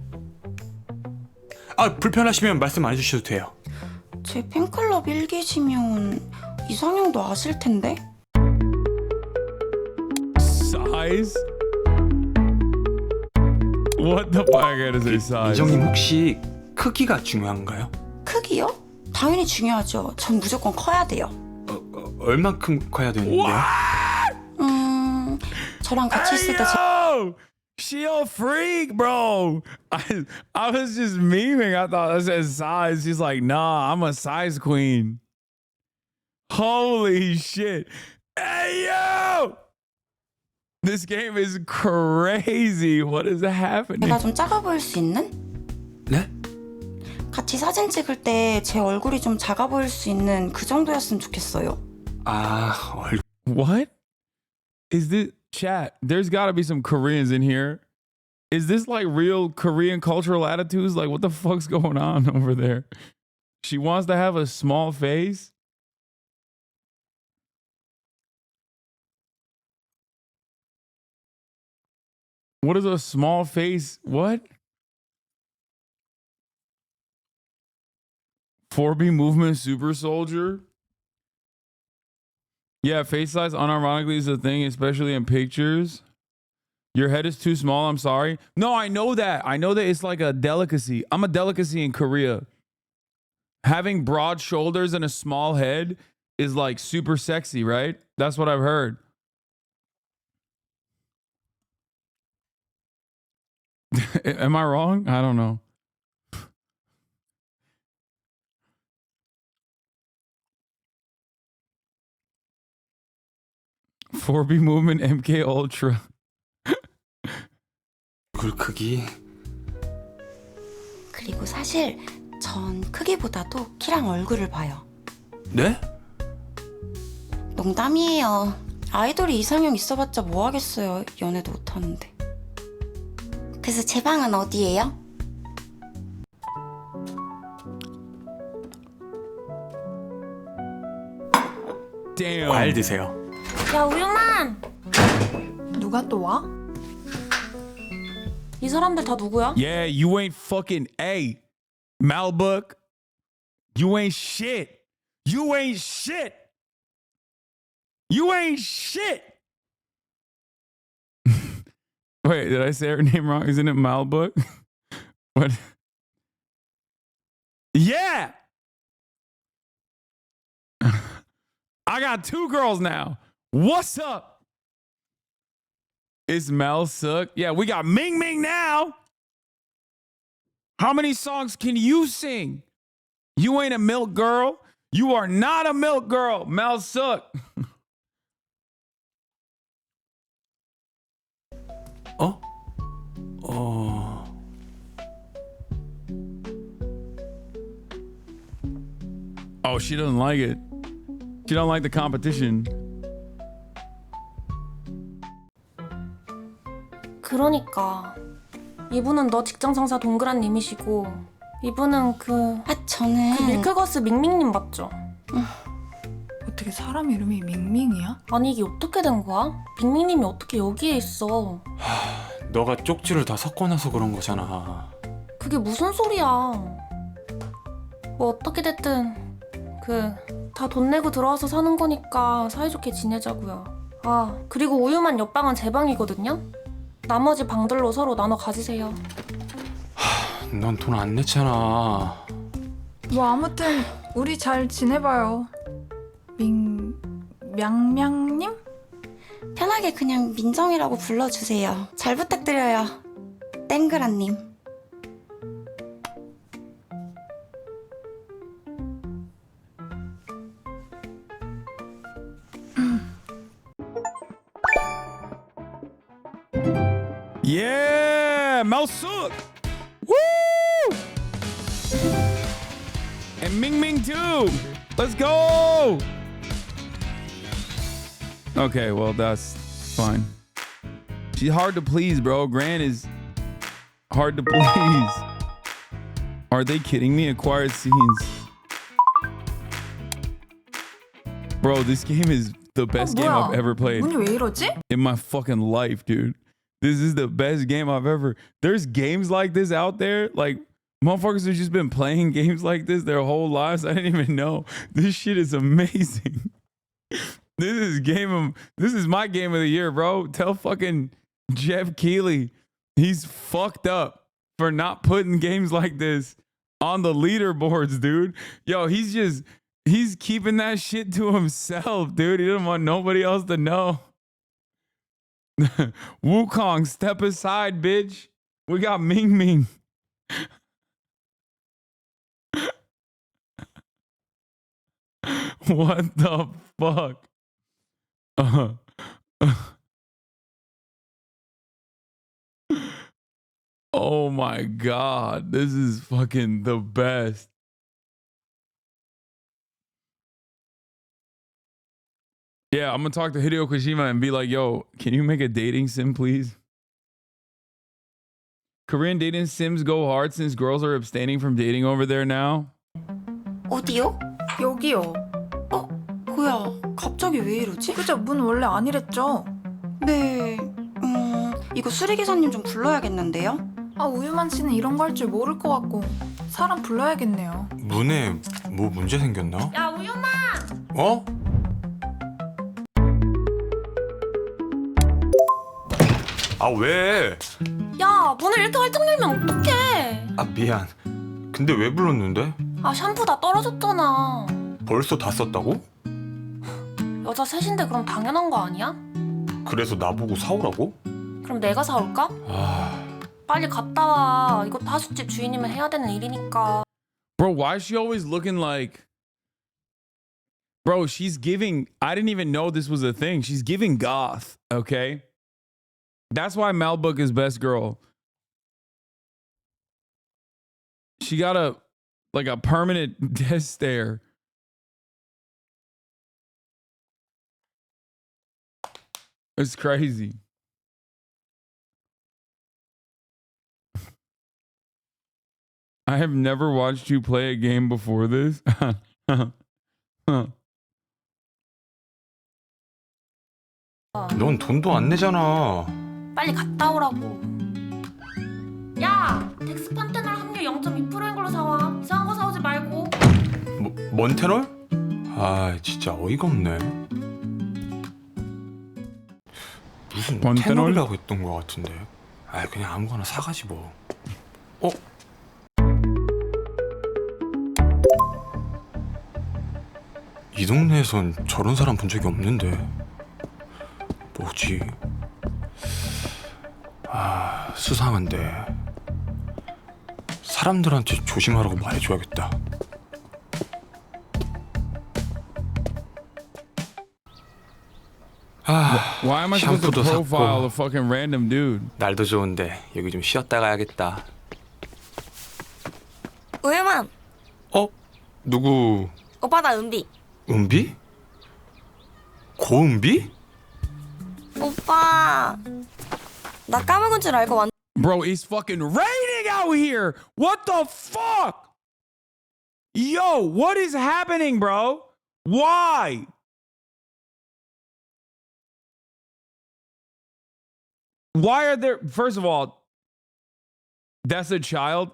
아 불편하시면 말씀 안 해주셔도 돼요. 제 팬클럽 일기시면 이상형도 아실 텐데. Size? What the fuck is a size? 이정님 혹시 크기가 중요한가요? 크기요? 당연히 중요하죠. 전 무조건 커야 돼요. 얼만큼 커야 되는데요? 저랑 같이 있을 때 She a freak, bro. I was just memeing. I thought I said size. She's like, nah, I'm a size queen. Holy shit. Hey, yo! This game is crazy. What is happening? 제가 좀 작아 보일 수 있는? 네? 같이 사진 찍을 때 제 얼굴이 좀 작아 보일 수 있는 그 정도였으면 좋겠어요. What? Is this chat? There's got to be some Koreans in here. Is this like real Korean cultural attitudes? Like, what the fuck's going on over there? She wants to have a small face? What is a small face? What? 4B movement super soldier? Yeah, face size unironically is a thing, especially in pictures. Your head is too small, I'm sorry. No, I know that. I know that it's like a delicacy. I'm a delicacy in Korea. Having broad shoulders and a small head is like super sexy, right? That's what I've heard. Am I wrong? I don't know. (4B) movement MK Ultra. 얼굴 크기. 그리고 사실 전 크기보다도 키랑 얼굴을 봐요. 네? 농담이에요. 아이돌이 이상형 있어봤자 뭐 하겠어요. 연애도 못하는데. 그래서 제 방은 어디예요? Damn. 과일 드세요. 야 우유만! 누가 또 와? 이 사람들 다 누구야? Yeah, you ain't fucking A. Malbuck. You ain't shit. You ain't shit. You ain't shit. Wait, did I say her name wrong? Isn't it Malbuck? What? Yeah. I got 2 girls now. What's up? It's Mel Sook. Yeah, we got Ming Ming now. How many songs can you sing? You ain't a milk girl. You are not a milk girl, Mel Sook. Oh, she doesn't like it. She don't like the competition. 그러니까 이분은 너 직장 상사 동그란 님이시고 이분은 저는 그 밀크거스 밍밍님 맞죠? 어떻게 사람 이름이 밍밍이야? 아니 이게 어떻게 된 거야? 밍밍님이 어떻게 여기에 있어? 너가 쪽지를 다 섞어놔서 그런 거잖아. 그게 무슨 소리야? 뭐 어떻게 됐든 다 돈 내고 들어와서 사는 거니까 사이좋게 지내자고요. 아 그리고 우유만 옆방은 제 방이거든요? 나머지 방들로 서로 나눠 가지세요. 넌 돈 안 냈잖아. 뭐 아무튼 우리 잘 지내봐요. 명명님? 편하게 그냥 민정이라고 불러주세요. 잘 부탁드려요. 땡그라님. Yeah, Mel Sook. Woo! And Ming Ming too. Let's go. Okay, well that's fine. She's hard to please, bro. Grant is hard to please. Are they kidding me? Acquired scenes. Bro, this game is the best game I've ever played. 문이 왜 이러지? In my fucking life, dude. This is the best game I've ever. There's games like this out there. Like, motherfuckers have just been playing games like this their whole lives. I didn't even know. This shit is amazing. This is my game of the year, bro. Tell fucking Jeff Keighley he's fucked up for not putting games like this on the leaderboards, dude. Yo, he's keeping that shit to himself, dude. He doesn't want nobody else to know. Wukong, step aside, bitch. We got Ming Ming. What the fuck? Oh my god, this is fucking the best. Yeah, I'm gonna talk to Hideo Kojima and be like, yo, can you make a dating sim, please? Korean dating sims go hard since girls are abstaining from dating over there now. 어디요? 여기요. 뭐야, 갑자기 왜 이러지? 그죠? 문 원래 안 이랬죠? 네, 이거 수리기사님 좀 불러야겠는데요? 아, 우유만 씨는 이런 거 할 줄 모를 것 같고 사람 불러야겠네요. 문에 뭐 문제 생겼나? 야, 우유만! 어? 아 왜? 야, 문을 이렇게 활짝 열면 어떡해? 아 미안. 근데 왜 불렀는데? 아, 샴푸 다 떨어졌잖아. 벌써 다 썼다고? 여자 셋인데 그럼 당연한 거 아니야? 그래서 나보고 사오라고? 그럼 내가 사올까? 빨리 갔다 와. 이거 하숙집 주인이면 해야 되는 일이니까. Bro, why is she always looking like... Bro, she's giving... I didn't even know this was a thing. She's giving goth, okay? That's why Malbook is best girl. She got a permanent death stare. It's crazy. I have never watched you play a game before this. 넌 돈도 안 내잖아. 빨리 갔다 오라고. 야, 덱스 판테놀 함유 0.2%인 걸로 사와. 이상한 거 사오지 말고. 몬테놀? 아 진짜 어이가 없네. 무슨 테놀이라고 했던 것 같은데. 아 그냥 아무거나 사가지 뭐. 이 동네에선 저런 사람 본 적이 없는데. 뭐지? 아, 수상한데. 사람들한테 조심하라고 말해줘야겠다. Why am I supposed to 샴푸도 profile 샀고. a fucking random dude? 날도 좋은데 여기 좀 쉬었다 가야겠다. 우유만. 누구? 오빠 나 은비. 은비? 고은비? 오빠. 나 까먹은 줄 알고 완. Bro, it's fucking raining out here. What the fuck? Yo, what is happening, bro? Why? Why are there, first of all, that's a child.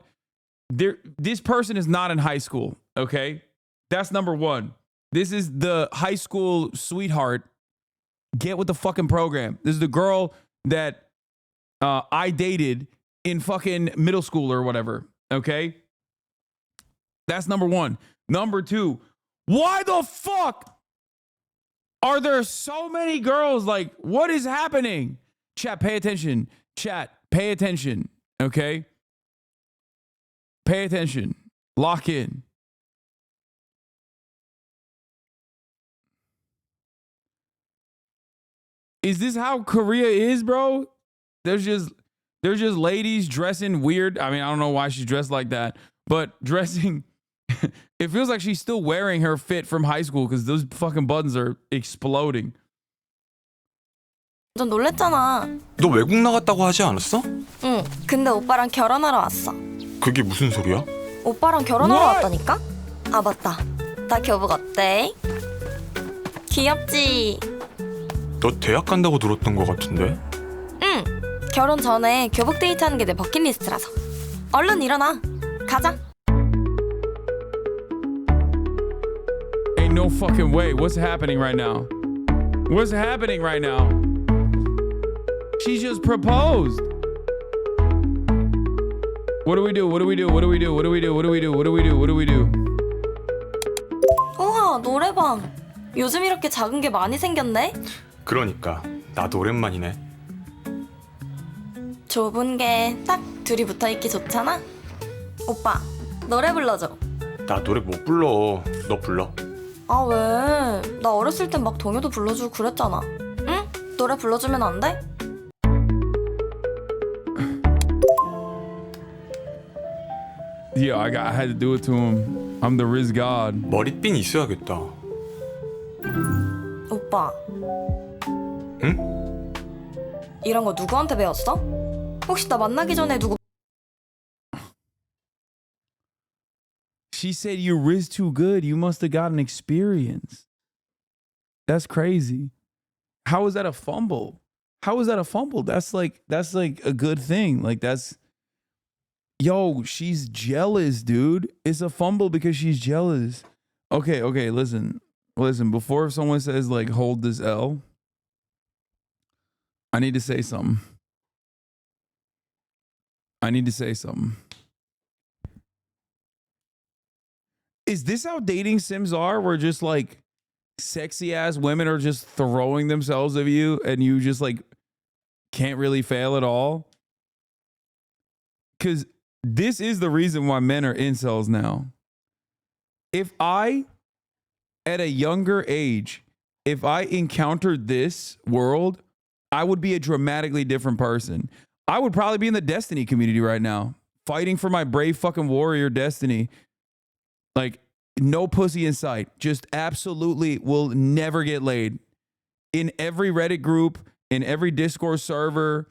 This person is not in high school, okay? That's number one. This is the high school sweetheart. Get with the fucking program. This is the girl that I dated in fucking middle school or whatever, okay? That's number one. Number two, why the fuck are there so many girls? Like, what is happening? Chat, pay attention. Chat, pay attention, okay? Pay attention. Lock in. Is this how Korea is, bro? There's just ladies dressing weird. I mean, I don't know why she's dressed like that, but dressing it feels like she's still wearing her fit from high school because those fucking buttons are exploding. 좀 놀랬잖아. 너 외국 나갔다고 하지 않았어? 응. 근데 오빠랑 결혼하러 왔어. 그게 무슨 소리야? 오빠랑 결혼하러 왔다니까? 아 맞다. 나 교복 어때? 귀엽지? 너 대학 간다고 들었던 것 같은데? 응. 결혼 전에 교복 데이트하는 게 내 버킷리스트라서. 얼른 일어나. 가자. Ain't no fucking way. What's happening right now? What's happening right now? She just proposed. What do we do? What do we do? What do we do? What do we do? What do we do? What do we do? What do we do? 우와, 노래방. 요즘 이렇게 작은 게 많이 생겼네? 그러니까 나도 오랜만이네. 좁은 게 딱 둘이 붙어있기 좋잖아? 오빠, 노래 불러줘. 나 노래 못 불러. 너 불러. 아 왜? 나 어렸을 땐 막 동요도 불러주고 그랬잖아. 응? 노래 불러주면 안 돼? Yeah, I had to do it to him. I'm the Riz God. 머리핀 있어야겠다. 오빠. 응? 이런 거 누구한테 배웠어? 혹시 나 만나기 전에 누구 She said you're Riz too good. You must have gotten experience. That's crazy. How is that a fumble? How is that a fumble? That's like a good thing. Like that's yo, she's jealous, dude. It's a fumble because she's jealous. Okay, listen. Before someone says like hold this L, I need to say something. Is this how dating sims are? Where just like sexy ass women are just throwing themselves at you and you just like can't really fail at all? Because this is the reason why men are incels now. If I, at a younger age, if I encountered this world, I would be a dramatically different person. I would probably be in the Destiny community right now, fighting for my brave fucking warrior Destiny. Like, no pussy in sight. Just absolutely will never get laid. In every Reddit group, in every Discord server,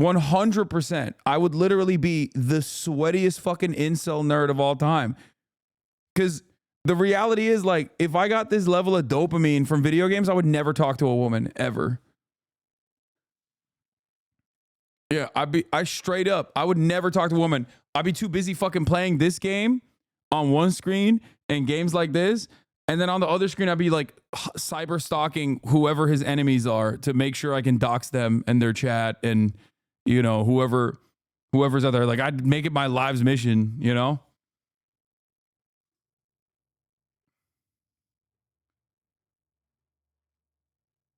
100%. I would literally be the sweatiest fucking incel nerd of all time. Because the reality is, like, if I got this level of dopamine from video games, I would never talk to a woman, ever. Yeah, I straight up, I would never talk to a woman. I'd be too busy fucking playing this game on one screen and games like this. And then on the other screen, I'd be like cyber stalking whoever his enemies are to make sure I can dox them and their chat and, you know, whoever's out there. Like, I'd make it my lives mission, you know?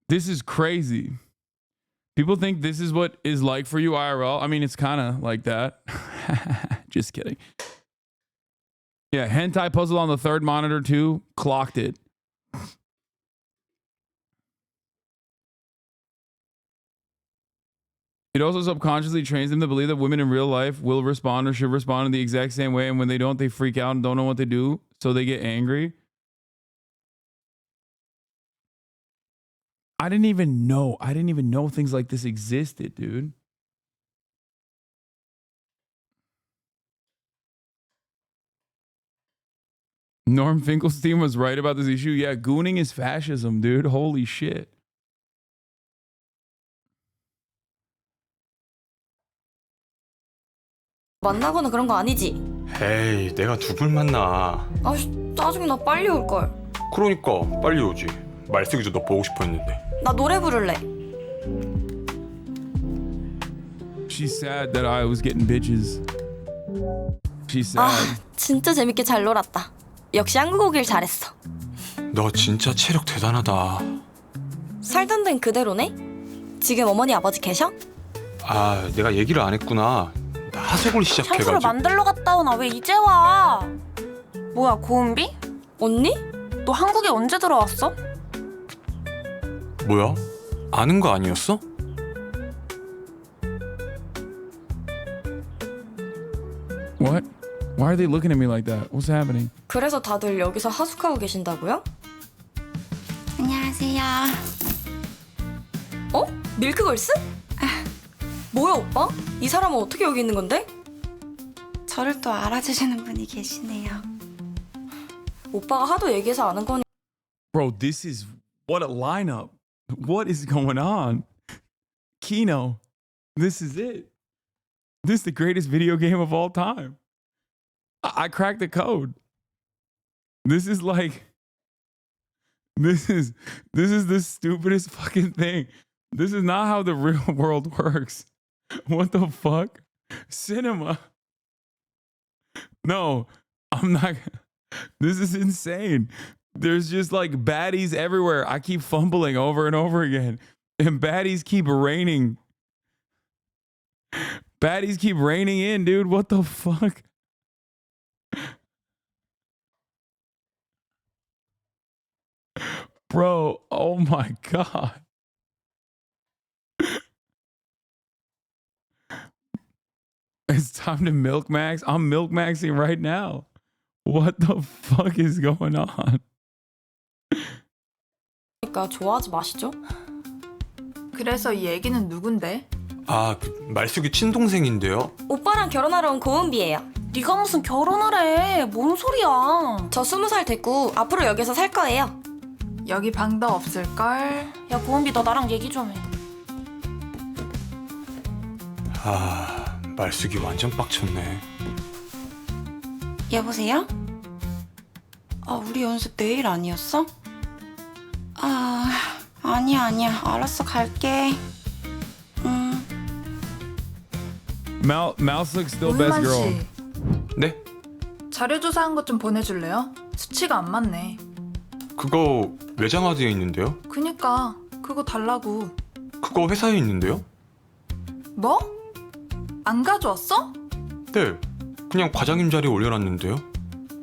This is crazy. People think this is what is like for you IRL. I mean, it's kind of like that. Just kidding. Yeah, hentai puzzle on the third monitor too. Clocked it. It also subconsciously trains them to believe that women in real life will respond or should respond in the exact same way. And when they don't, they freak out and don't know what to do. So they get angry. I didn't even know things like this existed, dude. Norm Finkelstein was right about this issue. Yeah, gooning is fascism, dude. Holy shit. 만나거나 그런 거 아니지? 에이, 내가 누굴 만나. 아씨, 짜증나. 빨리 올걸. 그러니까 빨리 오지. 말쓰기도 너 보고 싶어 했는데. 나 노래 부를래. She's sad that I was getting bitches. She's sad. 아, 진짜 재밌게 잘 놀았다. 역시 한국 오길 잘했어. 너 진짜 체력 대단하다. 살던 데는 그대로네? 지금 어머니 아버지 계셔? 아, 내가 얘기를 안 했구나. 나 하색을 시작해가지고. 향수를 만들러 갔다 오나 왜 이제 와? 뭐야, 고은비? 언니? 너 한국에 언제 들어왔어? 뭐야? 아는 거 아니었어? What? Why are they looking at me like that? What's happening? 그래서 다들 여기서 하숙하고 계신다고요? 안녕하세요. 어? 밀크걸스? 아, 뭐야 오빠? 이 사람은 어떻게 여기 있는 건데? 저를 또 알아주시는 분이 계시네요. 오빠가 하도 얘기해서 아는 거니. Bro, this is what a lineup. What is going on? Kino, this is it. This is the greatest video game of all time. I cracked the code. This is like, this is the stupidest fucking thing. This is not how the real world works. What the fuck? Cinema. No, I'm not. This is insane. There's just like baddies everywhere. I keep fumbling over and over again. And baddies keep raining. Baddies keep raining in, dude. What the fuck? Bro, oh my God. It's time to milk max. I'm milk maxing right now. What the fuck is going on? 그러니까 좋아하지 마시죠. 그래서 이 애기는 누군데? 아, 그 말숙이 친동생인데요. 오빠랑 결혼하러 온 고은비예요. 네가 무슨 결혼을 해? 뭔 소리야? 저 20살 됐고 앞으로 여기서 살 거예요. 여기 방도 없을걸? 야, 고은비 너 나랑 얘기 좀 해. 아, 말숙이 완전 빡쳤네. 여보세요? 아, 우리 연습 내일 아니었어? 아, 아니야. 알았어, 갈게. Mouse looks still best 오유만 girl. 씨, 네? 자료 조사한 것 좀 보내줄래요? 수치가 안 맞네. 그거 외장하드에 있는데요? 그니까 그거 달라고. 그거 회사에 있는데요? 뭐? 안 가져왔어? 네, 그냥 과장님 자리에 올려놨는데요.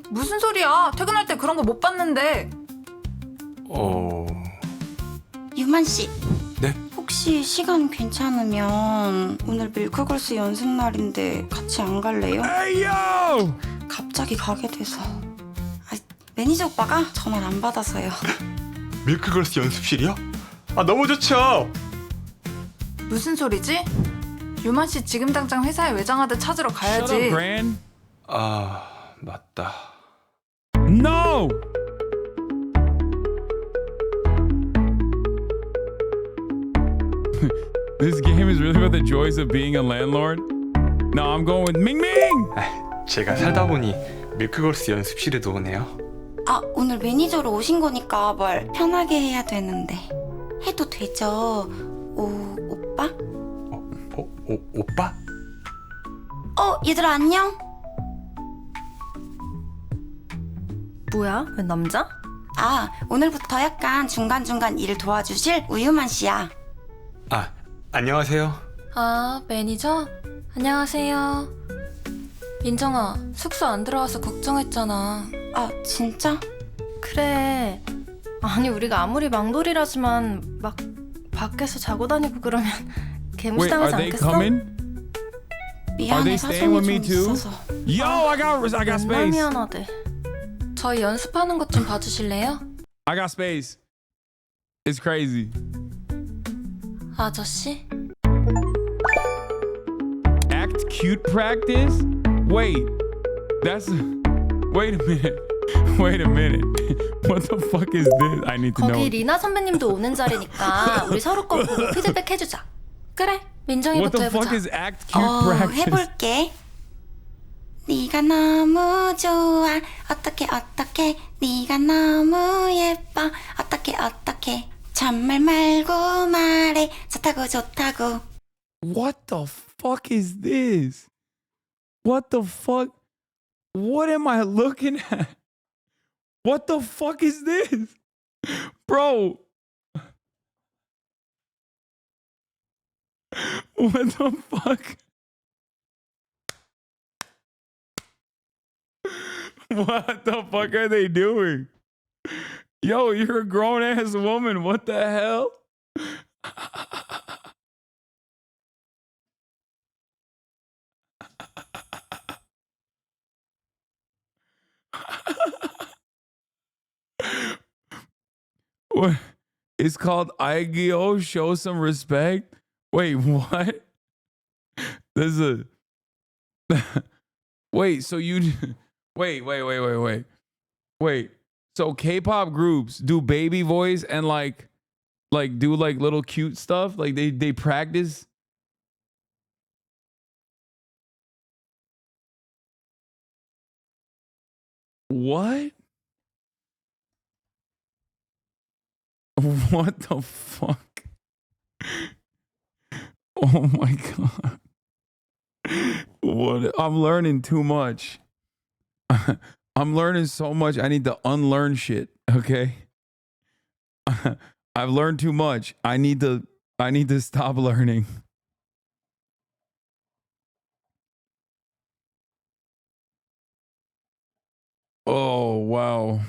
무슨 소리야? 퇴근할 때 그런 거 못 봤는데. 유만 씨. 네? 혹시 시간 괜찮으면 오늘 밀크걸스 연습 날인데 같이 안 갈래요? 에이요! 갑자기 가게 돼서. 아, 매니저 오빠가 전화를 안 받아서요. 밀크걸스 연습실이요? 아, 너무 좋죠. 무슨 소리지? 유만 씨 지금 당장 회사에 외장하드 찾으러 가야지. Shut up, Gran. 아, 맞다. No! This game is really about the joys of being a landlord? No, I'm going with 밍밍! 제가 살다 보니 밀크걸스 연습실에도 오네요. 아, 오늘 매니저로 오신 거니까 말 편하게 해야 되는데. 해도 되죠? 오빠? 오빠? 얘들아 안녕? 뭐야? 왜 남자? 아, 오늘부터 약간 중간중간 일 도와주실 우유만 씨야. 아, 안녕하세요. 아, 매니저? 안녕하세요. 민정아, 숙소 안 들어와서 걱정했잖아. 아, 진짜? 그래. 아니, 우리가 아무리 망돌이라지만 막 밖에서 자고 다니고 그러면 Wait, are 개무시당하지 they 않겠어? coming? Are 미안해, they staying with 사정이 me 좀 too? 있어서. Yo, I got 맨날 space. 미안하대. 저희 연습하는 것 좀 봐주실래요? I got space. It's crazy. 아저씨? Act cute practice? Wait, that's. Wait a minute. Wait a minute. What the fuck is this? I need to 거기 know. 리나 선배님도 오는 자리니까 우리 서로 거 보고 피드백 해주자. 그래, What 민정이부터 the 해보자. fuck is act cute practice? 해볼게. 네가 너무 좋아. 어떻게 네가 너무 예뻐. 어떻게 잔말 말고 말해. 좋다고. What the fuck is this? What the fuck? What am I looking at? What the fuck is this? Bro. What the fuck? What the fuck are they doing? Yo, you're a grown ass woman. What the hell? What? It's called Aigyo, show some respect. Wait, what? There's a wait, so you wait. So K-pop groups do baby voice and like do like little cute stuff? Like they practice? What? What the fuck? Oh my god. What? I'm learning too much. I'm learning so much. I need to unlearn shit, okay? I've learned too much. I need to stop learning. Oh, wow.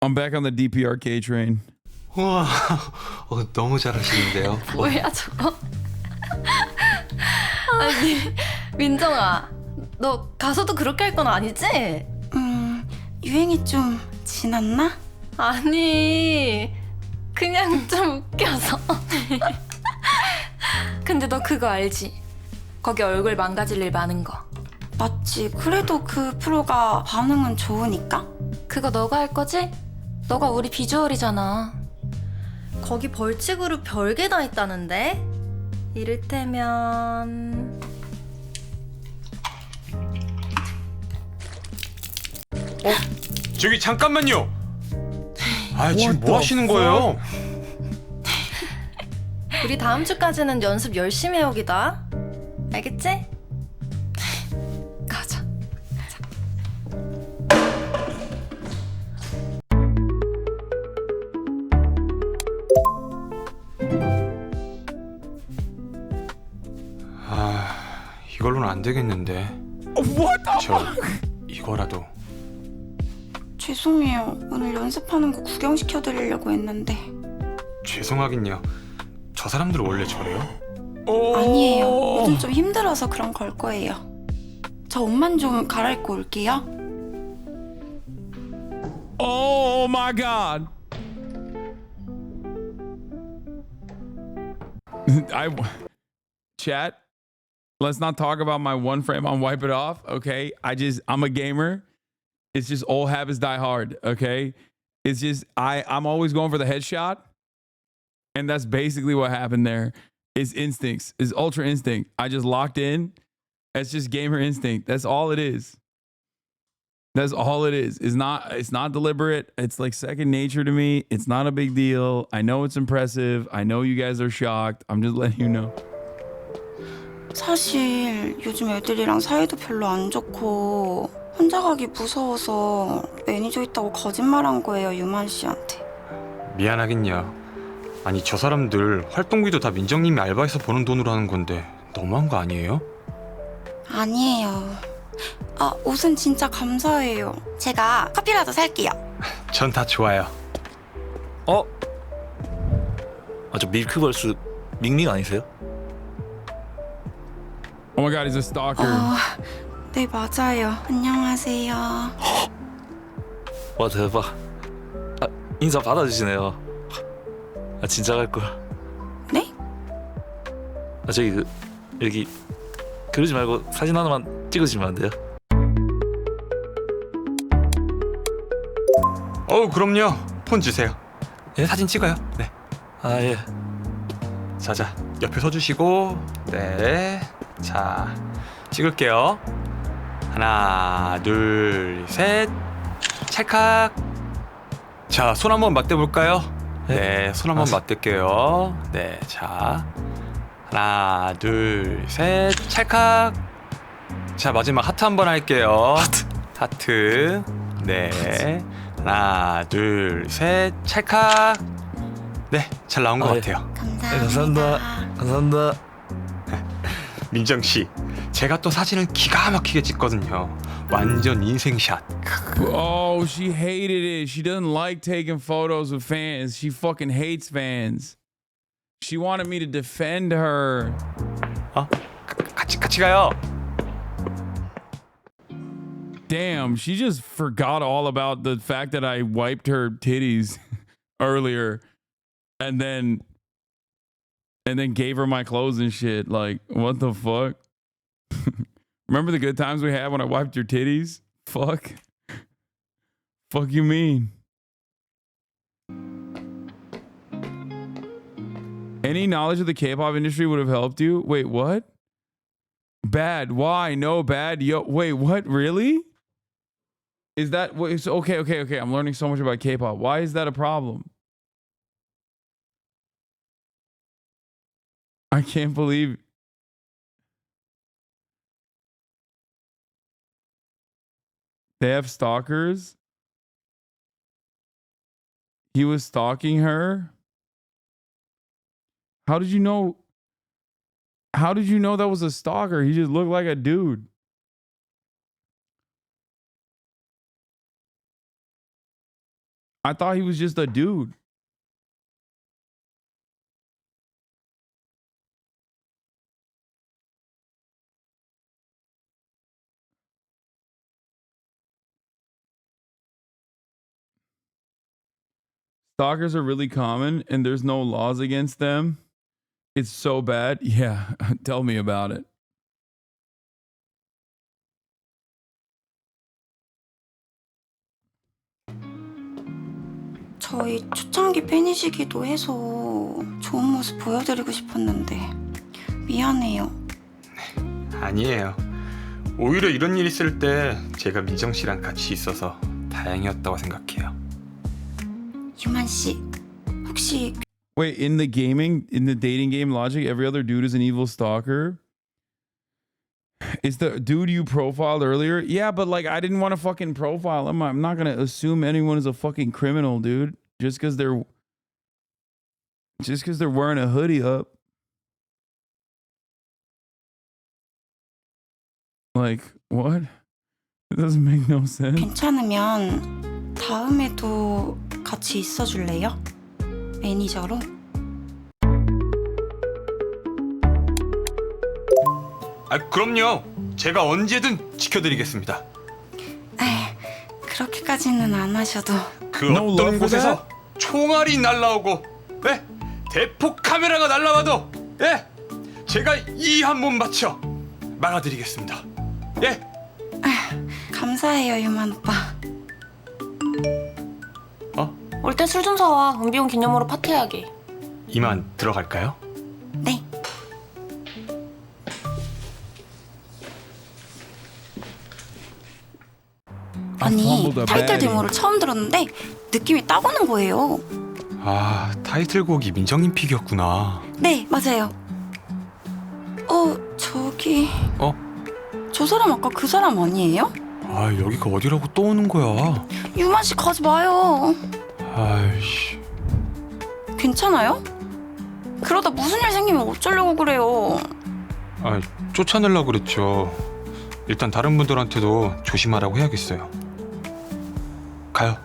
I'm back on the DPRK train. 우와, 너무 잘하시는데요. 뭐야 저거? 아니 민정아, 너 가서도 그렇게 할 건 아니지? 유행이 좀 지났나? 아니 그냥 좀 웃겨서. 근데 너 그거 알지? 거기 얼굴 망가질 일 많은 거. 맞지. 그래도 그 프로가 반응은 좋으니까. 그거 너가 할 거지? 너가 우리 비주얼이잖아. 거기 벌칙으로 별게 다 있다는데? 이를테면 저기 잠깐만요. 아, 지금 뭐 하시는 거예요? 우리 다음 주까지는 연습 열심히 해오기다. 알겠지? 가자. 아, 이걸로는 안 되겠는데. 저 이거라도. 죄송해요. 오늘 연습하는 거 구경시켜드리려고 했는데. 죄송하긴요. 저 사람들 원래 저래요? 아니에요. 요즘 좀 힘들어서 그런 걸 거예요. 저 옷만 좀 갈아입고 올게요. Oh my god. Chat, let's not talk about my one frame on Wipe It Off, okay? I'm a gamer. It's just old habits die hard, okay? It's just I'm always going for the headshot. And that's basically what happened there. It's instincts. It's ultra instinct. I just locked in. It's just gamer instinct. That's all it is. That's all it is. It's not deliberate. It's like second nature to me. It's not a big deal. I know it's impressive. I know you guys are shocked. I'm just letting you know. 사실 요즘 애들이랑 사이도 별로 안 좋고 혼자 가기 무서워서 매니저 있다고 거짓말한 거예요, 유만 씨한테. 미안하긴요. 아니 저 사람들 활동비도 다 민정님이 알바해서 버는 돈으로 하는 건데 너무한 거 아니에요? 아니에요. 아, 옷은 진짜 감사해요. 제가 커피라도 살게요. 전 다 좋아요. 저 밀크걸스 밍밍 아니세요? Oh my god, he's a stalker. 네, 맞아요. 안녕하세요. 와 대박. 인사 받아주시네요. 진짜 갈 거야. 네? 저기 여기 그러지 말고 사진 하나만 찍으시면 안 돼요? 그럼요. 폰 주세요. 예? 사진 찍어요. 네. 예. 자자 옆에 서주시고 네. 자 찍을게요. 하나 둘 셋 찰칵. 자 손 한번 맞대볼까요? 네, 손 한번 맞댈게요. 네, 자 하나 둘 셋 찰칵. 자 마지막 하트 한번 할게요. 하트. 네, 하나 둘 셋 찰칵. 네, 잘 나온 것 같아요. 감사합니다. 감사합니다. 민정 씨, 제가 또 사진을 기가 막히게 찍거든요. 완전 인생샷. Oh, she hated it. She doesn't like taking photos with fans. She fucking hates fans. She wanted me to defend her. 같이 가요. Damn, she just forgot all about the fact that I wiped her titties earlier and then gave her my clothes and shit. Like, what the fuck? Remember the good times we had when I wiped your titties? Fuck. Fuck you mean? Any knowledge of the K-pop industry would have helped you? Wait, what? Bad. Why? No, bad. Yo, wait, what? Really? Is that... Wait, okay. I'm learning so much about K-pop. Why is that a problem? I can't believe... They have stalkers? He was stalking her? How did you know? How did you know that was a stalker? He just looked like a dude. I thought he was just a dude. Stalkers are really common and there's no laws against them. It's so bad. Yeah, tell me about it. 저희 초창기 팬이시기도 해서 좋은 모습 보여드리고 싶었는데 미안해요. 아니에요. 오히려 이런 일 있을 때 제가 민정 씨랑 같이 있어서 다행이었다고 생각해요. 유만 씨, 혹시 Wait, in the dating game logic, every other dude is an evil stalker? Is the dude you profiled earlier? Yeah, but like I didn't want to fucking profile him. I'm not gonna assume anyone is a fucking criminal, dude. Just because they're wearing a hoodie up. Like, what? It doesn't make no sense. 괜찮으면 다음에도 같이 있어줄래요? 매니저로? 그럼요. 제가 언제든 지켜드리겠습니다. 그렇게까지는 안 하셔도. 그 어떤 곳에서 총알이 날라오고, 네? 대포 카메라가 날라와도, 예? 제가 이 한 몸 바쳐 막아드리겠습니다. 예? 감사해요, 유만 오빠. 올 때 술 좀 사와. 은비용 기념으로 파티하게. 이만 들어갈까요? 네. 아니, 타이틀 데모를 처음 들었는데 느낌이 딱 오는 거예요. 아, 타이틀곡이 민정님 픽이었구나. 네, 맞아요. 저 사람 아까 그 사람 아니에요? 아, 여기가 어디라고 또 오는 거야? 유만 씨 가지 마요. 아이씨. 괜찮아요? 그러다 무슨 일 생기면 어쩌려고 그래요? 아, 쫓아내려고 그랬죠. 일단 다른 분들한테도 조심하라고 해야겠어요. 가요.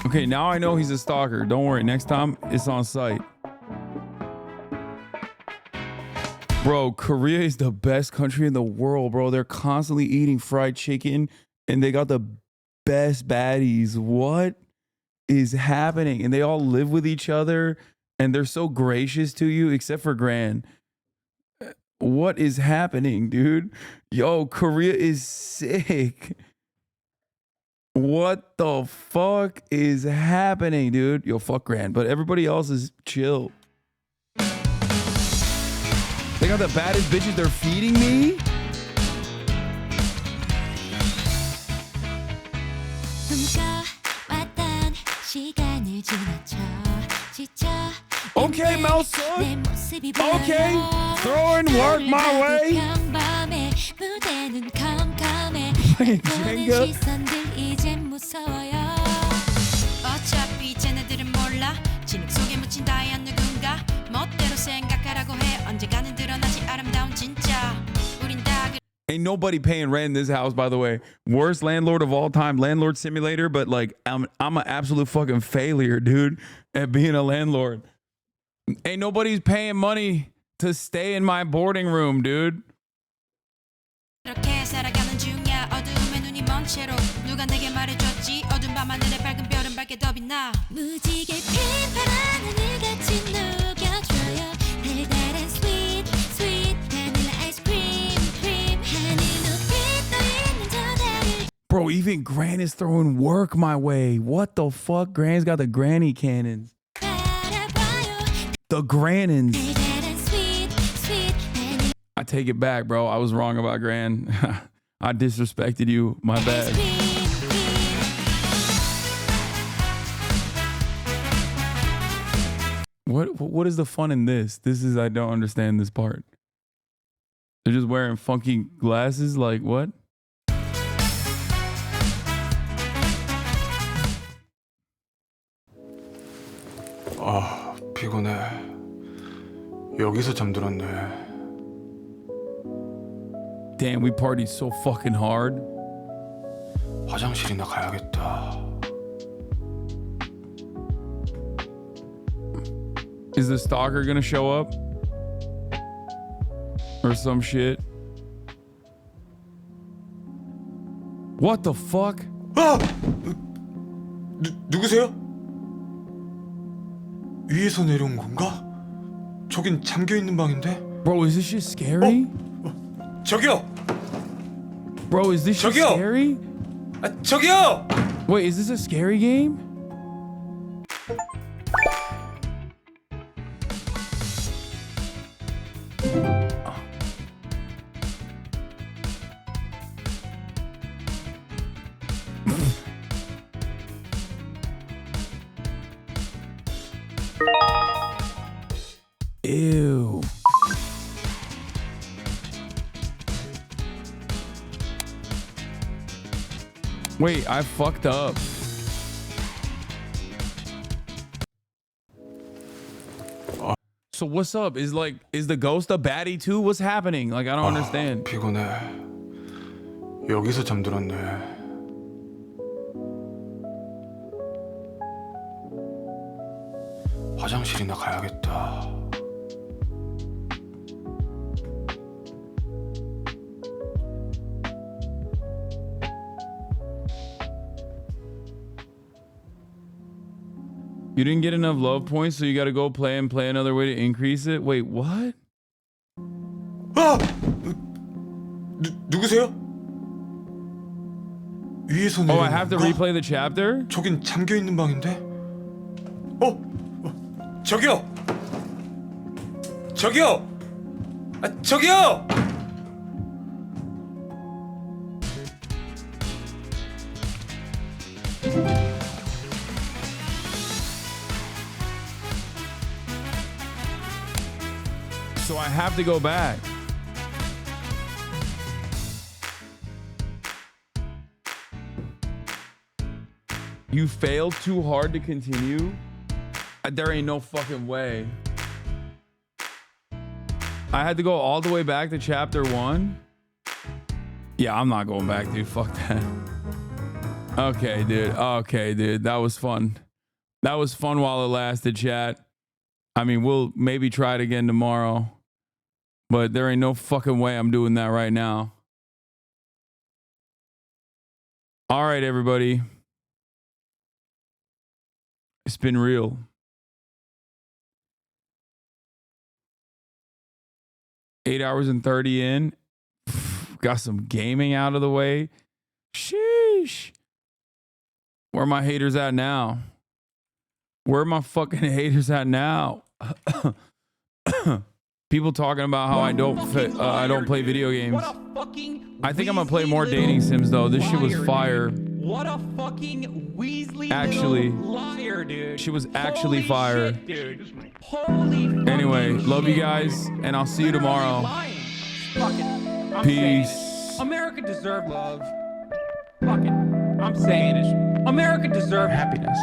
Okay, now I know he's a stalker. Don't worry. Next time, it's on site. Bro, Korea is the best country in the world, bro. They're constantly eating fried chicken and they got the best baddies. What is happening? And they all live with each other and they're so gracious to you, except for Gran. What is happening, dude? Yo, Korea is sick. What the fuck is happening, dude? Yo, fuck Gran. But everybody else is chill. They got the baddest bitches. They're feeding me. Okay, Melson. Okay, throwing work my way. Playing Jenga. 어차피 쟤네들은 몰라 진흙 속에 묻힌 다이아 누군가 멋대로 생각하라고 해 언젠가는 드러나지 아름다운 진짜 우린 다 Ain't nobody paying rent in this house, by the way. Worst landlord of all time, landlord simulator, but like I'm an absolute fucking failure, dude, at being a landlord. Ain't nobody's paying money to stay in my boarding room, dude. 이렇게 살아가는 중이야 어두움에 눈이 먼 채로 누가 내게 말해줬지 어두운 밤하늘에 밝은 별은 밝게 더 빛나 무지개 핀 파란 하늘같이 녹여줘요 달달한 sweet sweet 바닐라 아이스크림 크림 하늘 높이 떠있는 저 달을 Bro, even Gran is throwing work my way. What the fuck? Gran's got the granny cannons. The Grannons. I take it back, bro. I was wrong about Gran. I disrespected you. My bad. What is the fun in this? I don't understand this part. They're just wearing funky glasses? Like what? 아, 피곤해. 여기서 잠들었네. Damn, we partied so fucking hard. 화장실이나 가야겠다. Is the stalker gonna show up? Or some shit? What the fuck? 아! 누구세요? 위에서 내려온 건가? 저긴 잠겨 있는 방인데. Bro, is this shit scary? 저기요. Bro, is this shit scary? 저기요. Wait, is this a scary game? Ew. Wait, I fucked up. So what's up? Is the ghost a baddie too? What's happening? Like I don't understand. 피곤해. 여기서 잠들었네. 화장실이나 가야겠다. You didn't get enough love points, so you got to go play and play another way to increase it. Wait, what? 아! 누구세요? 위에서 내려온 Oh, I have to replay the chapter? 저긴 잠겨 있는 방인데. 저기요. 저기요. 저기요. So I have to go back. You failed too hard to continue? There ain't no fucking way. I had to go all the way back to chapter 1? Yeah, I'm not going back, dude. Fuck that. Okay, dude. Okay, dude. That was fun. That was fun while it lasted, chat. I mean, we'll maybe try it again tomorrow. But there ain't no fucking way I'm doing that right now. All right, everybody. It's been real. Eight hours and 30 in. Got some gaming out of the way. Sheesh. Where are my haters at now? Where are my fucking haters at now? People talking about how I don't play video games. I think I'm gonna play more dating sims though. This shit was fire. What a fucking Weasley Actually, liar, dude. she was actually fire. Shit, dude. Holy Anyway, love you guys, and I'll see you tomorrow. Fuck it. I'm Peace. saying it. America deserve love. Fuck it. I'm saying it. America deserve happiness.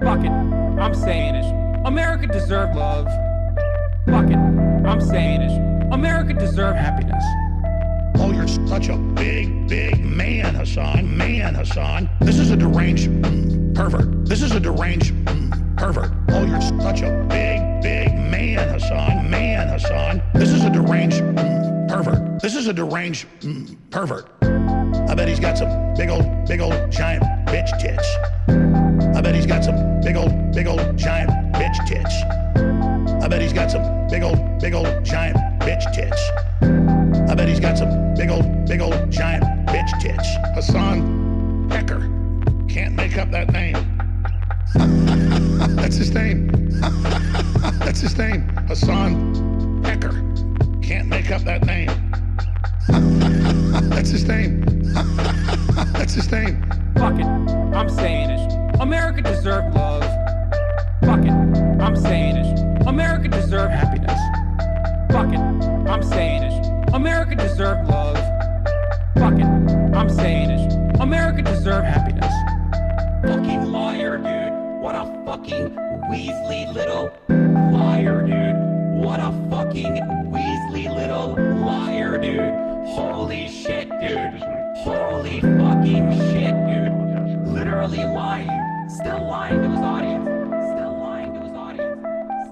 Fuck it. I'm saying it. America deserve love. Fuck it. I'm saying it. America deserve happiness. Oh, you're such a big, big man, Hasan. Man, Hasan. This is a deranged pervert. This is a deranged pervert. Oh, you're such a big, big man, Hasan. Man, Hasan. This is a deranged pervert. This is a deranged pervert. I bet he's got some big old, giant bitch tits. I bet he's got some big old, giant bitch tits. I bet he's got some big old, giant bitch tits. I bet he's got some big old, giant bitch tits. Hasan Piker. Can't make up that name. That's his name. That's his name. Hasan Piker. Can't make up that name. That's his name. That's his name. Fuck it. I'm saying it. America deserve love. Fuck it. I'm saying it. America deserve happiness. Fuck it. I'm saying it. America deserve love. Fuck it. I'm saying it. America deserve happiness. Fucking liar, dude. What a fucking Weasley little liar, dude. What a fucking Weasley little liar, dude. Holy shit, dude. Holy fucking shit, dude. Literally lying. Still lying